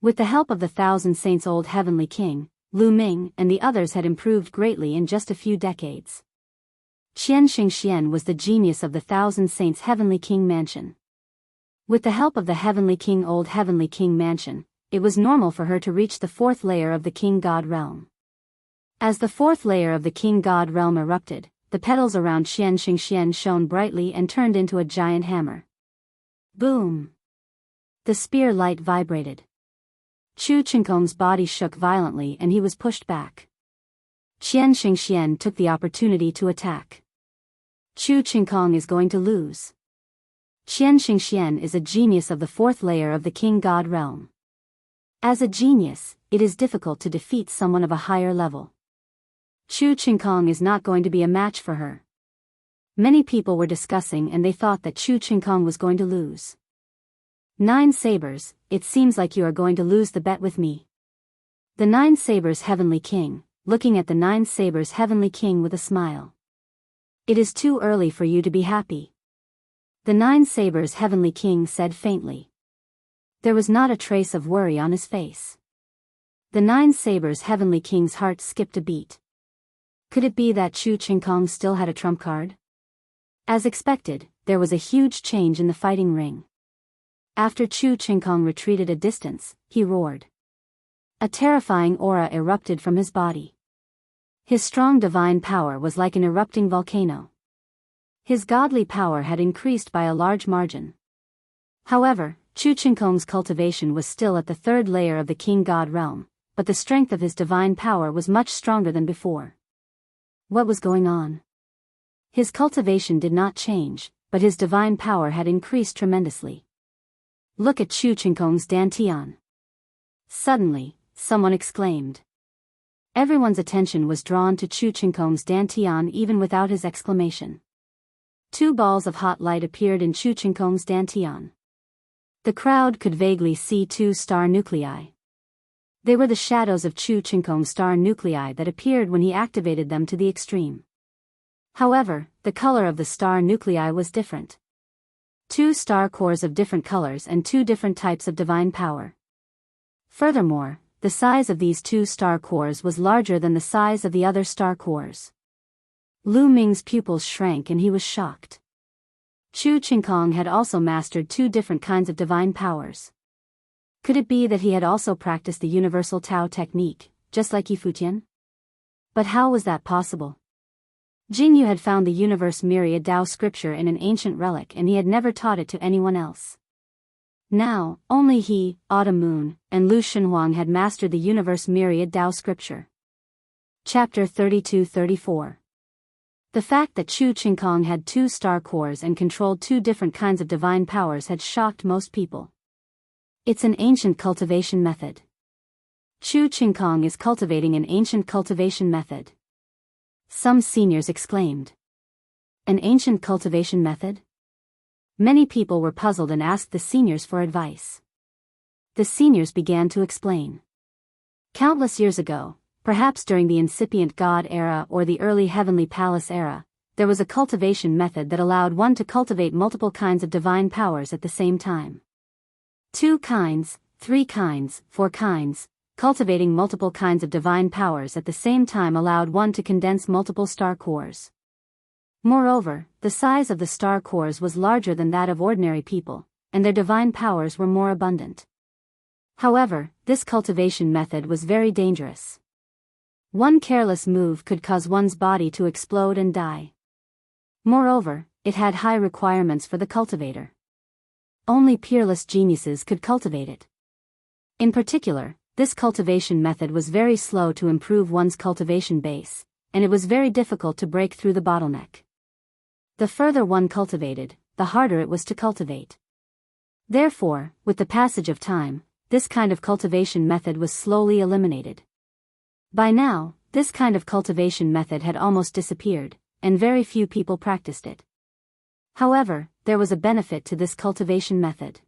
With the help of the Thousand Saints Old Heavenly King, Lu Ming and the others had improved greatly in just a few decades. Qian Xingxian was the genius of the Thousand Saints Heavenly King Mansion. With the help of the Heavenly King Old Heavenly King Mansion, it was normal for her to reach the fourth layer of the King God Realm. As the fourth layer of the King God Realm erupted, the petals around Qian Xingxian shone brightly and turned into a giant hammer. Boom! The spear light vibrated. Chu Qingkong's body shook violently and he was pushed back. Qian Xingxian took the opportunity to attack. Chu Qingkong is going to lose. Qian Xingxian is a genius of the fourth layer of the King God Realm. As a genius, it is difficult to defeat someone of a higher level. Chu Qingkong is not going to be a match for her. Many people were discussing and they thought that Chu Qingkong was going to lose. 9 sabers, it seems like you are going to lose the bet with me. The 9 sabers Heavenly King, looking at the 9 sabers Heavenly King with a smile. It is too early for you to be happy. The 9 sabers Heavenly King said faintly. There was not a trace of worry on his face. The 9 sabers Heavenly King's heart skipped a beat. Could it be that Chu Qingkong still had a trump card? As expected, there was a huge change in the fighting ring. After Chu Qingkong retreated a distance, he roared. A terrifying aura erupted from his body. His strong divine power was like an erupting volcano. His godly power had increased by a large margin. However, Chu Qingkong's cultivation was still at the third layer of the King God Realm, but the strength of his divine power was much stronger than before. What was going on? His cultivation did not change, but his divine power had increased tremendously. Look at Chu Qingkong's dantian. Suddenly, someone exclaimed. Everyone's attention was drawn to Chu Qingkong's dantian even without his exclamation. 2 balls of hot light appeared in Chu Qingkong's dantian. The crowd could vaguely see 2 star nuclei. They were the shadows of Chu Qingkong's star nuclei that appeared when he activated them to the extreme. However, the color of the star nuclei was different. 2 star cores of different colors and 2 different types of divine power. Furthermore, the size of these 2 star cores was larger than the size of the other star cores. Lu Ming's pupils shrank and he was shocked. Chu Qingkong had also mastered 2 different kinds of divine powers. Could it be that he had also practiced the universal Tao technique, just like Yifutian? But how was that possible? Jingyu had found the universe myriad Tao scripture in an ancient relic and he had never taught it to anyone else. Now, only he, Autumn Moon, and Lu Shenhuang had mastered the universe myriad Tao scripture. Chapter 32-34. The fact that Chu Qingkong had 2 star cores and controlled 2 different kinds of divine powers had shocked most people. It's an ancient cultivation method. Chu Qingkong is cultivating an ancient cultivation method. Some seniors exclaimed. An ancient cultivation method? Many people were puzzled and asked the seniors for advice. The seniors began to explain. Countless years ago, perhaps during the incipient God era or the early Heavenly Palace era, there was a cultivation method that allowed one to cultivate multiple kinds of divine powers at the same time. 2 kinds, 3 kinds, 4 kinds. Cultivating multiple kinds of divine powers at the same time allowed one to condense multiple star cores. Moreover, the size of the star cores was larger than that of ordinary people, and their divine powers were more abundant. However, this cultivation method was very dangerous. One careless move could cause one's body to explode and die. Moreover, it had high requirements for the cultivator. Only peerless geniuses could cultivate it. In particular, this cultivation method was very slow to improve one's cultivation base, and it was very difficult to break through the bottleneck. The further one cultivated, the harder it was to cultivate. Therefore, with the passage of time, this kind of cultivation method was slowly eliminated. By now, this kind of cultivation method had almost disappeared, and very few people practiced it. However, there was a benefit to this cultivation method.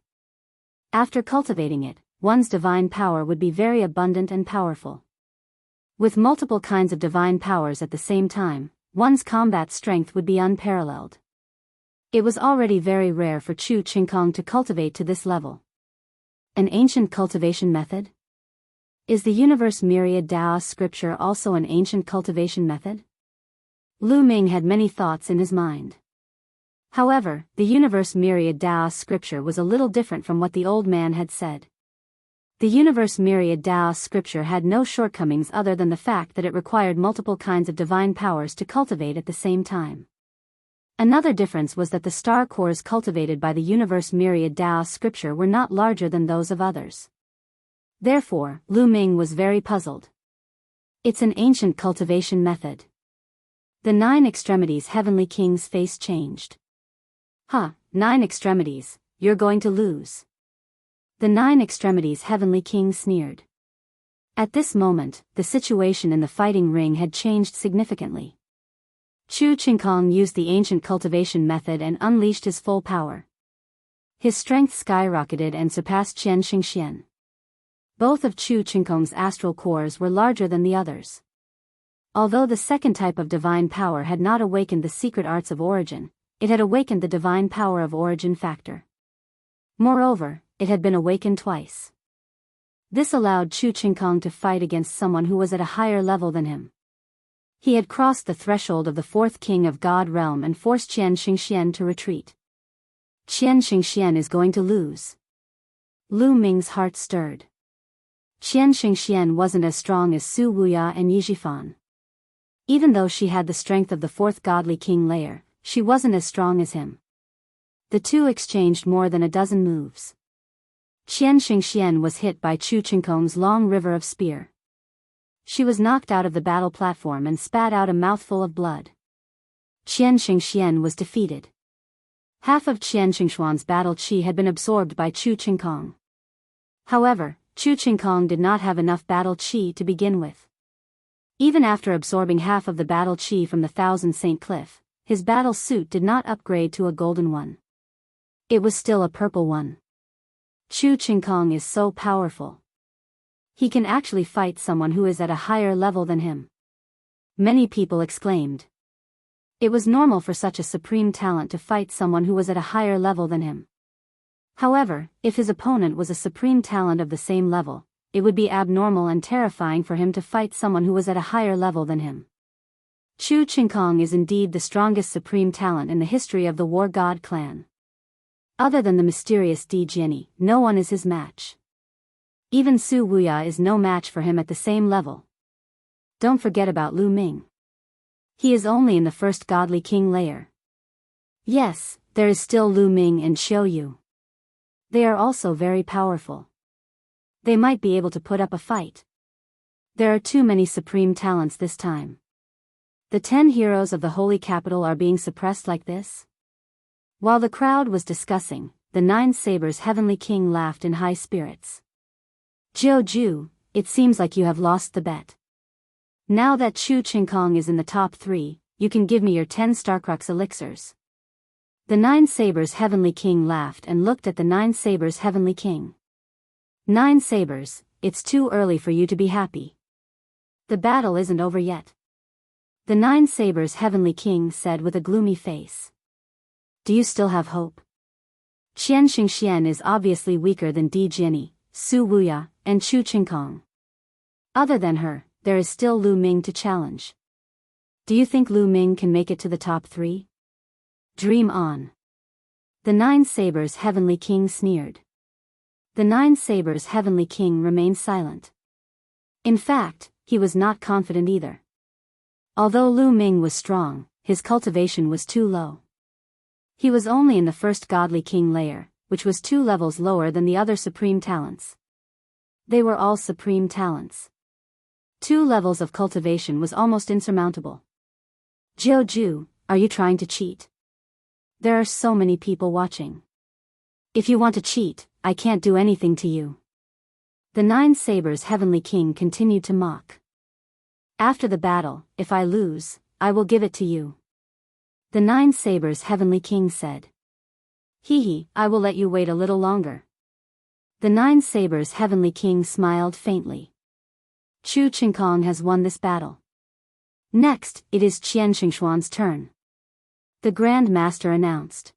After cultivating it, one's divine power would be very abundant and powerful. With multiple kinds of divine powers at the same time, one's combat strength would be unparalleled. It was already very rare for Chu Qingkong to cultivate to this level. An ancient cultivation method? Is the Universe Myriad Dao scripture also an ancient cultivation method? Lu Ming had many thoughts in his mind. However, the Universe Myriad Dao scripture was a little different from what the old man had said. The Universe Myriad Dao scripture had no shortcomings other than the fact that it required multiple kinds of divine powers to cultivate at the same time. Another difference was that the star cores cultivated by the Universe Myriad Dao scripture were not larger than those of others. Therefore, Lu Ming was very puzzled. It's an ancient cultivation method. The 9 extremities Heavenly King's face changed. Huh, 9 extremities, you're going to lose. The 9 extremities Heavenly King sneered. At this moment, the situation in the fighting ring had changed significantly. Chu Qingkong used the ancient cultivation method and unleashed his full power. His strength skyrocketed and surpassed Qian Xingxian. Both of Chu Qingkong's astral cores were larger than the others. Although the second type of divine power had not awakened the secret arts of origin, it had awakened the divine power of origin factor. Moreover, it had been awakened twice. This allowed Chu Qingkong to fight against someone who was at a higher level than him. He had crossed the threshold of the 4th king of God realm and forced Qian Xingxian to retreat. Qian Xingxian is going to lose. Lu Ming's heart stirred. Qian Xingxian wasn't as strong as Su Wuya and Yi Zhifan. Even though she had the strength of the 4th godly king layer, she wasn't as strong as him. The two exchanged more than a dozen moves. Qian Xingxian was hit by Chu Qingkong's long river of spear. She was knocked out of the battle platform and spat out a mouthful of blood. Qian Xingxian was defeated. Half of Qian Xingxuan's battle chi had been absorbed by Chu Qingkong. However, Chu Qingkong did not have enough battle chi to begin with. Even after absorbing half of the battle chi from the Thousand Saint Cliff, his battle suit did not upgrade to a golden one. It was still a purple one. Chu Qingkong is so powerful. He can actually fight someone who is at a higher level than him. Many people exclaimed. It was normal for such a supreme talent to fight someone who was at a higher level than him. However, if his opponent was a supreme talent of the same level, it would be abnormal and terrifying for him to fight someone who was at a higher level than him. Chu Qingkong is indeed the strongest supreme talent in the history of the War God clan. Other than the mysterious Di Jianyi, no one is his match. Even Su Wuya is no match for him at the same level. Don't forget about Lu Ming. He is only in the 1st godly king layer. Yes, there is still Lu Ming and Xiao Yu. They are also very powerful. They might be able to put up a fight. There are too many supreme talents this time. The 10 heroes of the holy capital are being suppressed like this? While the crowd was discussing, the 9 sabers Heavenly King laughed in high spirits. Jiu Ju, it seems like you have lost the bet. Now that Chu Qingkong is in the top 3, you can give me your 10 Starcrux elixirs. The 9 sabers Heavenly King laughed and looked at the 9 sabers Heavenly King. 9 sabers, it's too early for you to be happy. The battle isn't over yet. The 9 sabers Heavenly King said with a gloomy face. Do you still have hope? Qian Xingxian is obviously weaker than Di Jianyi, Su Wuya, and Chu Qingkong. Other than her, there is still Lu Ming to challenge. Do you think Lu Ming can make it to the top 3? Dream on. The 9 sabers Heavenly King sneered. The 9 sabers Heavenly King remained silent. In fact, he was not confident either. Although Lu Ming was strong, his cultivation was too low. He was only in the 1st godly king layer, which was 2 levels lower than the other supreme talents. They were all supreme talents. 2 levels of cultivation was almost insurmountable. Jiu Ju, are you trying to cheat? There are so many people watching. If you want to cheat, I can't do anything to you. The Nine Sabers' heavenly king continued to mock. After the battle, if I lose, I will give it to you. The Nine Sabers' heavenly king said. Hee, I will let you wait a little longer. The Nine Sabers' heavenly king smiled faintly. Chu Qingkong has won this battle. Next, it is Qian Xingshuan's turn. The Grand Master announced.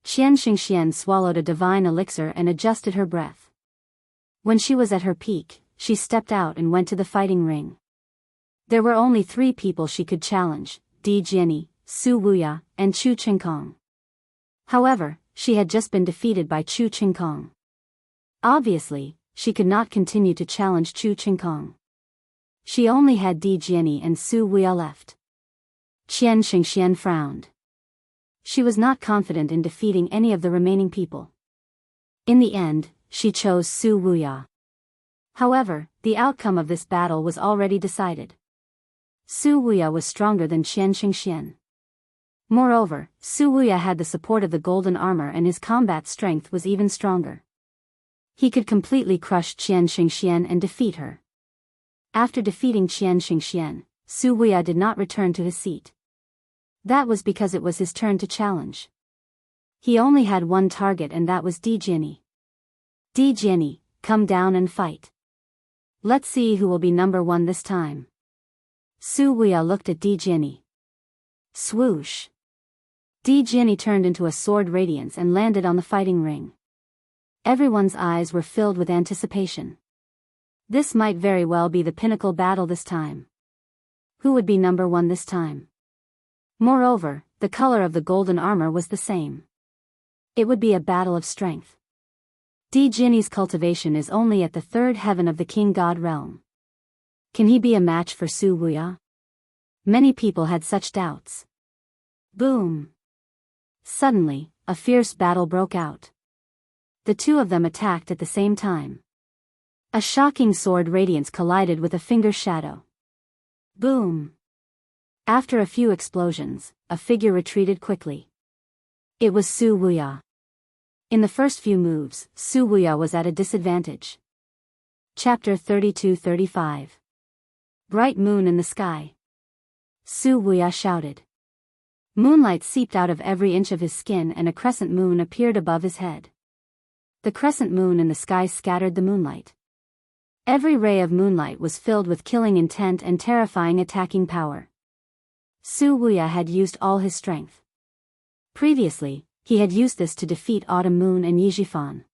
Qian Xingxian swallowed a divine elixir and adjusted her breath. When she was at her peak, she stepped out and went to the fighting ring. There were only 3 people she could challenge, Di Jianyi, Su Wuya, and Chu Qingkong. However, she had just been defeated by Chu Qingkong. Obviously, she could not continue to challenge Chu Qingkong. She only had Di Jianyi and Su Wuya left. Qian Xingxian frowned. She was not confident in defeating any of the remaining people. In the end, she chose Su Wuya. However, the outcome of this battle was already decided. Su Wuya was stronger than Qian Xingxian. Moreover, Su Wuya had the support of the golden armor and his combat strength was even stronger. He could completely crush Qian Xingxian and defeat her. After defeating Qian Xingxian, Su Wuya did not return to his seat. That was because it was his turn to challenge. He only had one target and that was Di Jianyi. Di Jianyi, come down and fight. Let's see who will be number 1 this time. Su Wuya looked at Di Jianyi. Swoosh. Di Jianyi turned into a sword radiance and landed on the fighting ring. Everyone's eyes were filled with anticipation. This might very well be the pinnacle battle this time. Who would be number 1 this time? Moreover, the color of the golden armor was the same. It would be a battle of strength. Di Jianyi's cultivation is only at the 3rd heaven of the king god realm. Can he be a match for Su Wuya? Many people had such doubts. Boom! Suddenly, a fierce battle broke out. The 2 of them attacked at the same time. A shocking sword radiance collided with a finger shadow. Boom! After a few explosions, a figure retreated quickly. It was Su Wuya. In the first few moves, Su Wuya was at a disadvantage. Chapter 32-35. Bright moon in the sky. Su Wuya shouted. Moonlight seeped out of every inch of his skin and a crescent moon appeared above his head. The crescent moon in the sky scattered the moonlight. Every ray of moonlight was filled with killing intent and terrifying attacking power. Su Wuya had used all his strength. Previously, he had used this to defeat Autumn Moon and Yizhifan.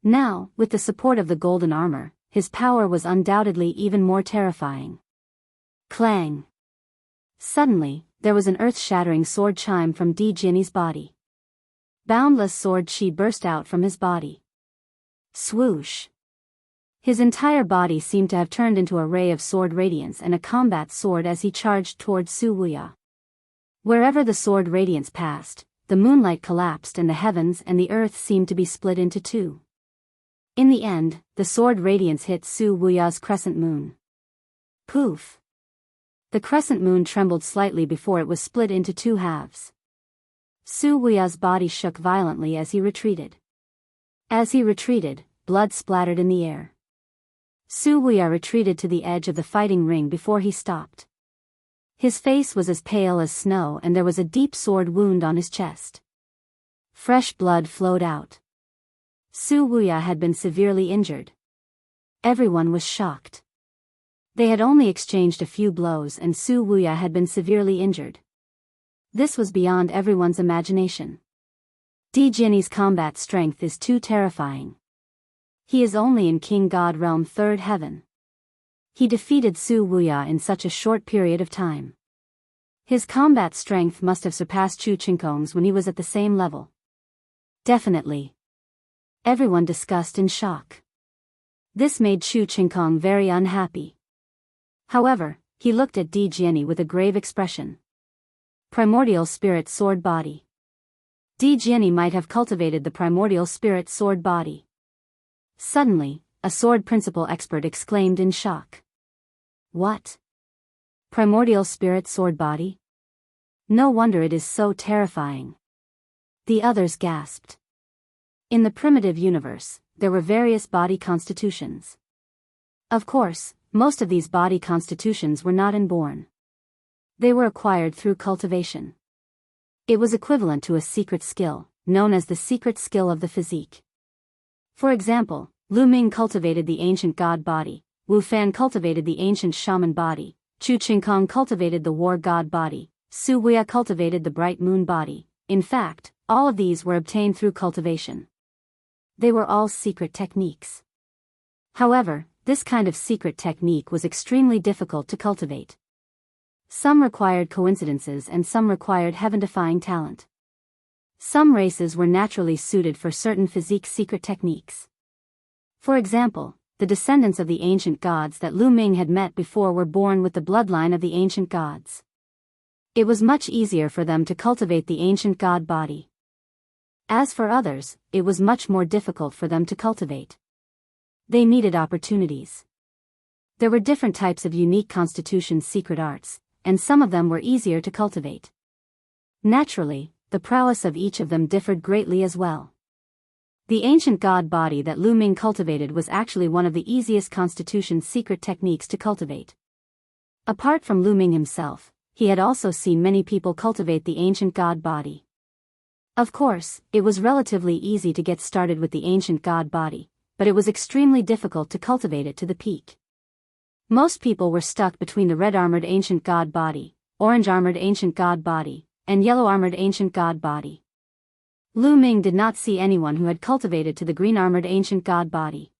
Now, with the support of the golden armor, his power was undoubtedly even more terrifying. Clang! Suddenly, there was an earth-shattering sword chime from Di Jianyi's body. Boundless sword chi burst out from his body. Swoosh! His entire body seemed to have turned into a ray of sword radiance and a combat sword as he charged towards Su Wuya. Wherever the sword radiance passed, the moonlight collapsed and the heavens and the earth seemed to be split into 2. In the end, the sword radiance hit Su Wuya's crescent moon. Poof! The crescent moon trembled slightly before it was split into 2 halves. Su Wuya's body shook violently as he retreated. As he retreated, blood splattered in the air. Su Wuya retreated to the edge of the fighting ring before he stopped. His face was as pale as snow and there was a deep sword wound on his chest. Fresh blood flowed out. Su Wuya had been severely injured. Everyone was shocked. They had only exchanged a few blows and Su Wuya had been severely injured. This was beyond everyone's imagination. Di Jianyi's combat strength is too terrifying. He is only in King God Realm 3rd heaven. He defeated Su Wuya in such a short period of time. His combat strength must have surpassed Chu Qingkong's when he was at the same level. Definitely. Everyone discussed in shock. This made Chu Qingkong very unhappy. However, he looked at Di Jianyi with a grave expression. Primordial Spirit Sword Body. Di Jianyi might have cultivated the Primordial Spirit Sword Body. Suddenly, a sword principle expert exclaimed in shock. What? Primordial Spirit Sword Body? No wonder it is so terrifying. The others gasped. In the primitive universe, there were various body constitutions. Of course, most of these body constitutions were not inborn. They were acquired through cultivation. It was equivalent to a secret skill, known as the secret skill of the physique. For example, Lu Ming cultivated the ancient god body, Wu Fan cultivated the ancient shaman body, Chu Qingkong cultivated the war god body, Su Weia cultivated the bright moon body. In fact, all of these were obtained through cultivation. They were all secret techniques. However, this kind of secret technique was extremely difficult to cultivate. Some required coincidences and some required heaven-defying talent. Some races were naturally suited for certain physique secret techniques. For example, the descendants of the ancient gods that Lu Ming had met before were born with the bloodline of the ancient gods. It was much easier for them to cultivate the ancient god body. As for others, it was much more difficult for them to cultivate. They needed opportunities. There were different types of unique constitution secret arts, and some of them were easier to cultivate. Naturally, the prowess of each of them differed greatly as well. The ancient god body that Lu Ming cultivated was actually one of the easiest constitution secret techniques to cultivate. Apart from Lu Ming himself, he had also seen many people cultivate the ancient god body. Of course, it was relatively easy to get started with the ancient god body, but it was extremely difficult to cultivate it to the peak. Most people were stuck between the red-armored ancient god body, orange-armored ancient god body, and yellow-armored ancient god body. Lu Ming did not see anyone who had cultivated to the green-armored ancient god body.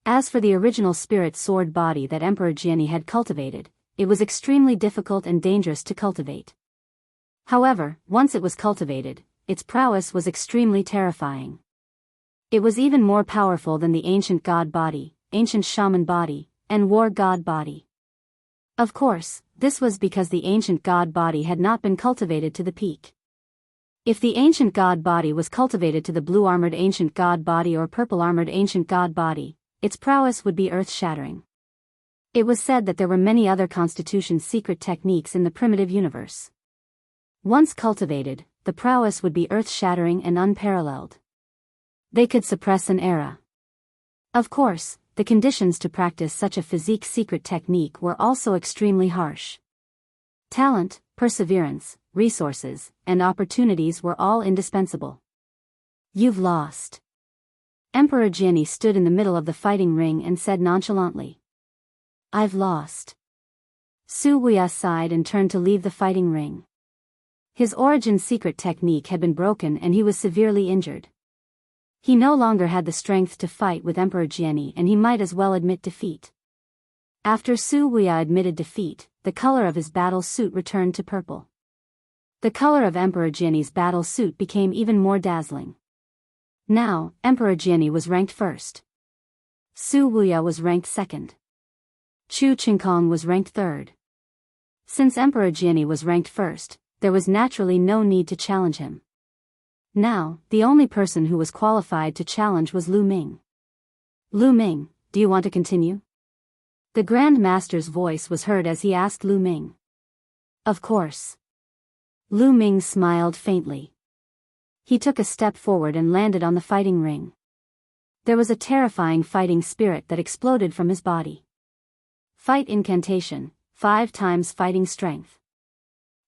As for the original spirit sword body that Emperor Jiani had cultivated, it was extremely difficult and dangerous to cultivate. However, once it was cultivated, its prowess was extremely terrifying. It was even more powerful than the ancient god body, ancient shaman body, and war god body. Of course, this was because the ancient god body had not been cultivated to the peak. If the ancient god body was cultivated to the blue-armored ancient god body or purple-armored ancient god body, its prowess would be earth-shattering. It was said that there were many other constitution secret techniques in the primitive universe. Once cultivated, the prowess would be earth-shattering and unparalleled. They could suppress an era. Of course, the conditions to practice such a physique secret technique were also extremely harsh. Talent, perseverance, resources, and opportunities were all indispensable. You've lost. Emperor Jiani stood in the middle of the fighting ring and said nonchalantly. I've lost. Su Weia sighed and turned to leave the fighting ring. His origin secret technique had been broken and he was severely injured. He no longer had the strength to fight with Emperor Jiani and he might as well admit defeat. After Su Weia admitted defeat, the color of his battle suit returned to purple. The color of Emperor Jiani's battle suit became even more dazzling. Now, Emperor Jiani was ranked first. Su Weia was ranked second. Chu Qingkong was ranked third. Since Emperor Jiani was ranked first, there was naturally no need to challenge him. Now, the only person who was qualified to challenge was Lu Ming. Lu Ming, do you want to continue? The Grand Master's voice was heard as he asked Lu Ming. Of course. Lu Ming smiled faintly. He took a step forward and landed on the fighting ring. There was a terrifying fighting spirit that exploded from his body. Fight incantation, 5 times fighting strength.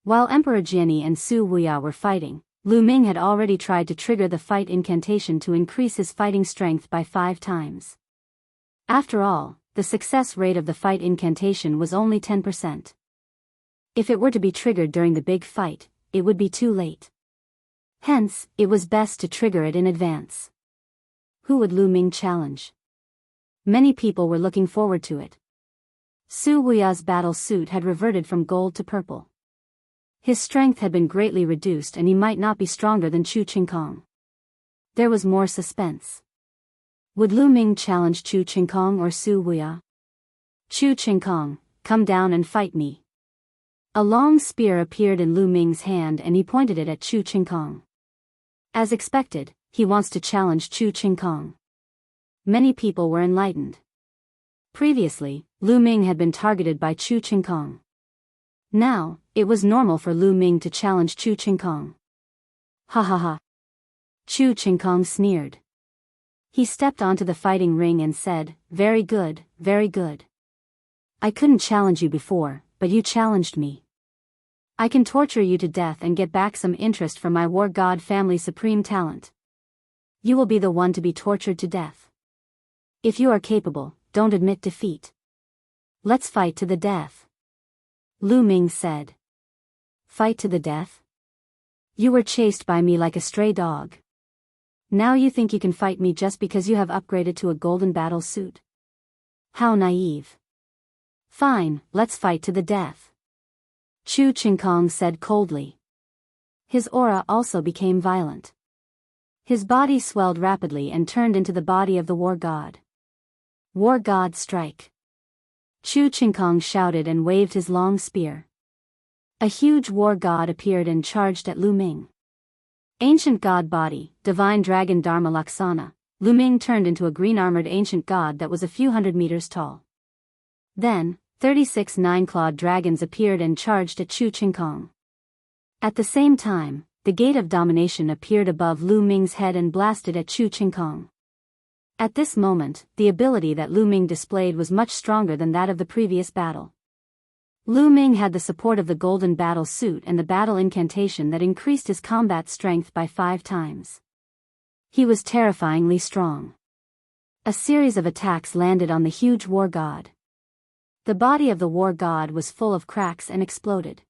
While Emperor Jiani and Su Weia were fighting, Lu Ming had already tried to trigger the fight incantation to increase his fighting strength by 5 times. After all, the success rate of the fight incantation was only 10%. If it were to be triggered during the big fight, it would be too late. Hence, it was best to trigger it in advance. Who would Lu Ming challenge? Many people were looking forward to it. Su Weia's battle suit had reverted from gold to purple. His strength had been greatly reduced and he might not be stronger than Chu Qingkong. There was more suspense. Would Lu Ming challenge Chu Qingkong or Su Weia? Chu Qingkong, come down and fight me. A long spear appeared in Lu Ming's hand and he pointed it at Chu Qingkong. As expected, he wants to challenge Chu Qingkong. Many people were enlightened. Previously, Lu Ming had been targeted by Chu Qingkong. Now, it was normal for Lu Ming to challenge Chu Qingkong. Ha ha ha. Chu Qingkong sneered. He stepped onto the fighting ring and said, "Very good, very good. I couldn't challenge you before, but you challenged me. I can torture you to death and get back some interest from my war god family's supreme talent. You will be the one to be tortured to death. If you are capable, don't admit defeat. Let's fight to the death." Lu Ming said. "Fight to the death? You were chased by me like a stray dog. Now you think you can fight me just because you have upgraded to a golden battle suit? How naive. Fine, let's fight to the death," Chu Qingkong said coldly. His aura also became violent. His body swelled rapidly and turned into the body of the war god. "War god strike!" Chu Qingkong shouted and waved his long spear. A huge war god appeared and charged at Lu Ming. Ancient god body, divine dragon Dharma Laksana, Lu Ming turned into a green-armored ancient god that was a few hundred meters tall. Then, 36 nine-clawed dragons appeared and charged at Chu Qingkong. At the same time, the Gate of Domination appeared above Lu Ming's head and blasted at Chu Qingkong. At this moment, the ability that Lu Ming displayed was much stronger than that of the previous battle. Lu Ming had the support of the golden battle suit and the battle incantation that increased his combat strength by 5 times. He was terrifyingly strong. A series of attacks landed on the huge war god. The body of the war god was full of cracks and exploded.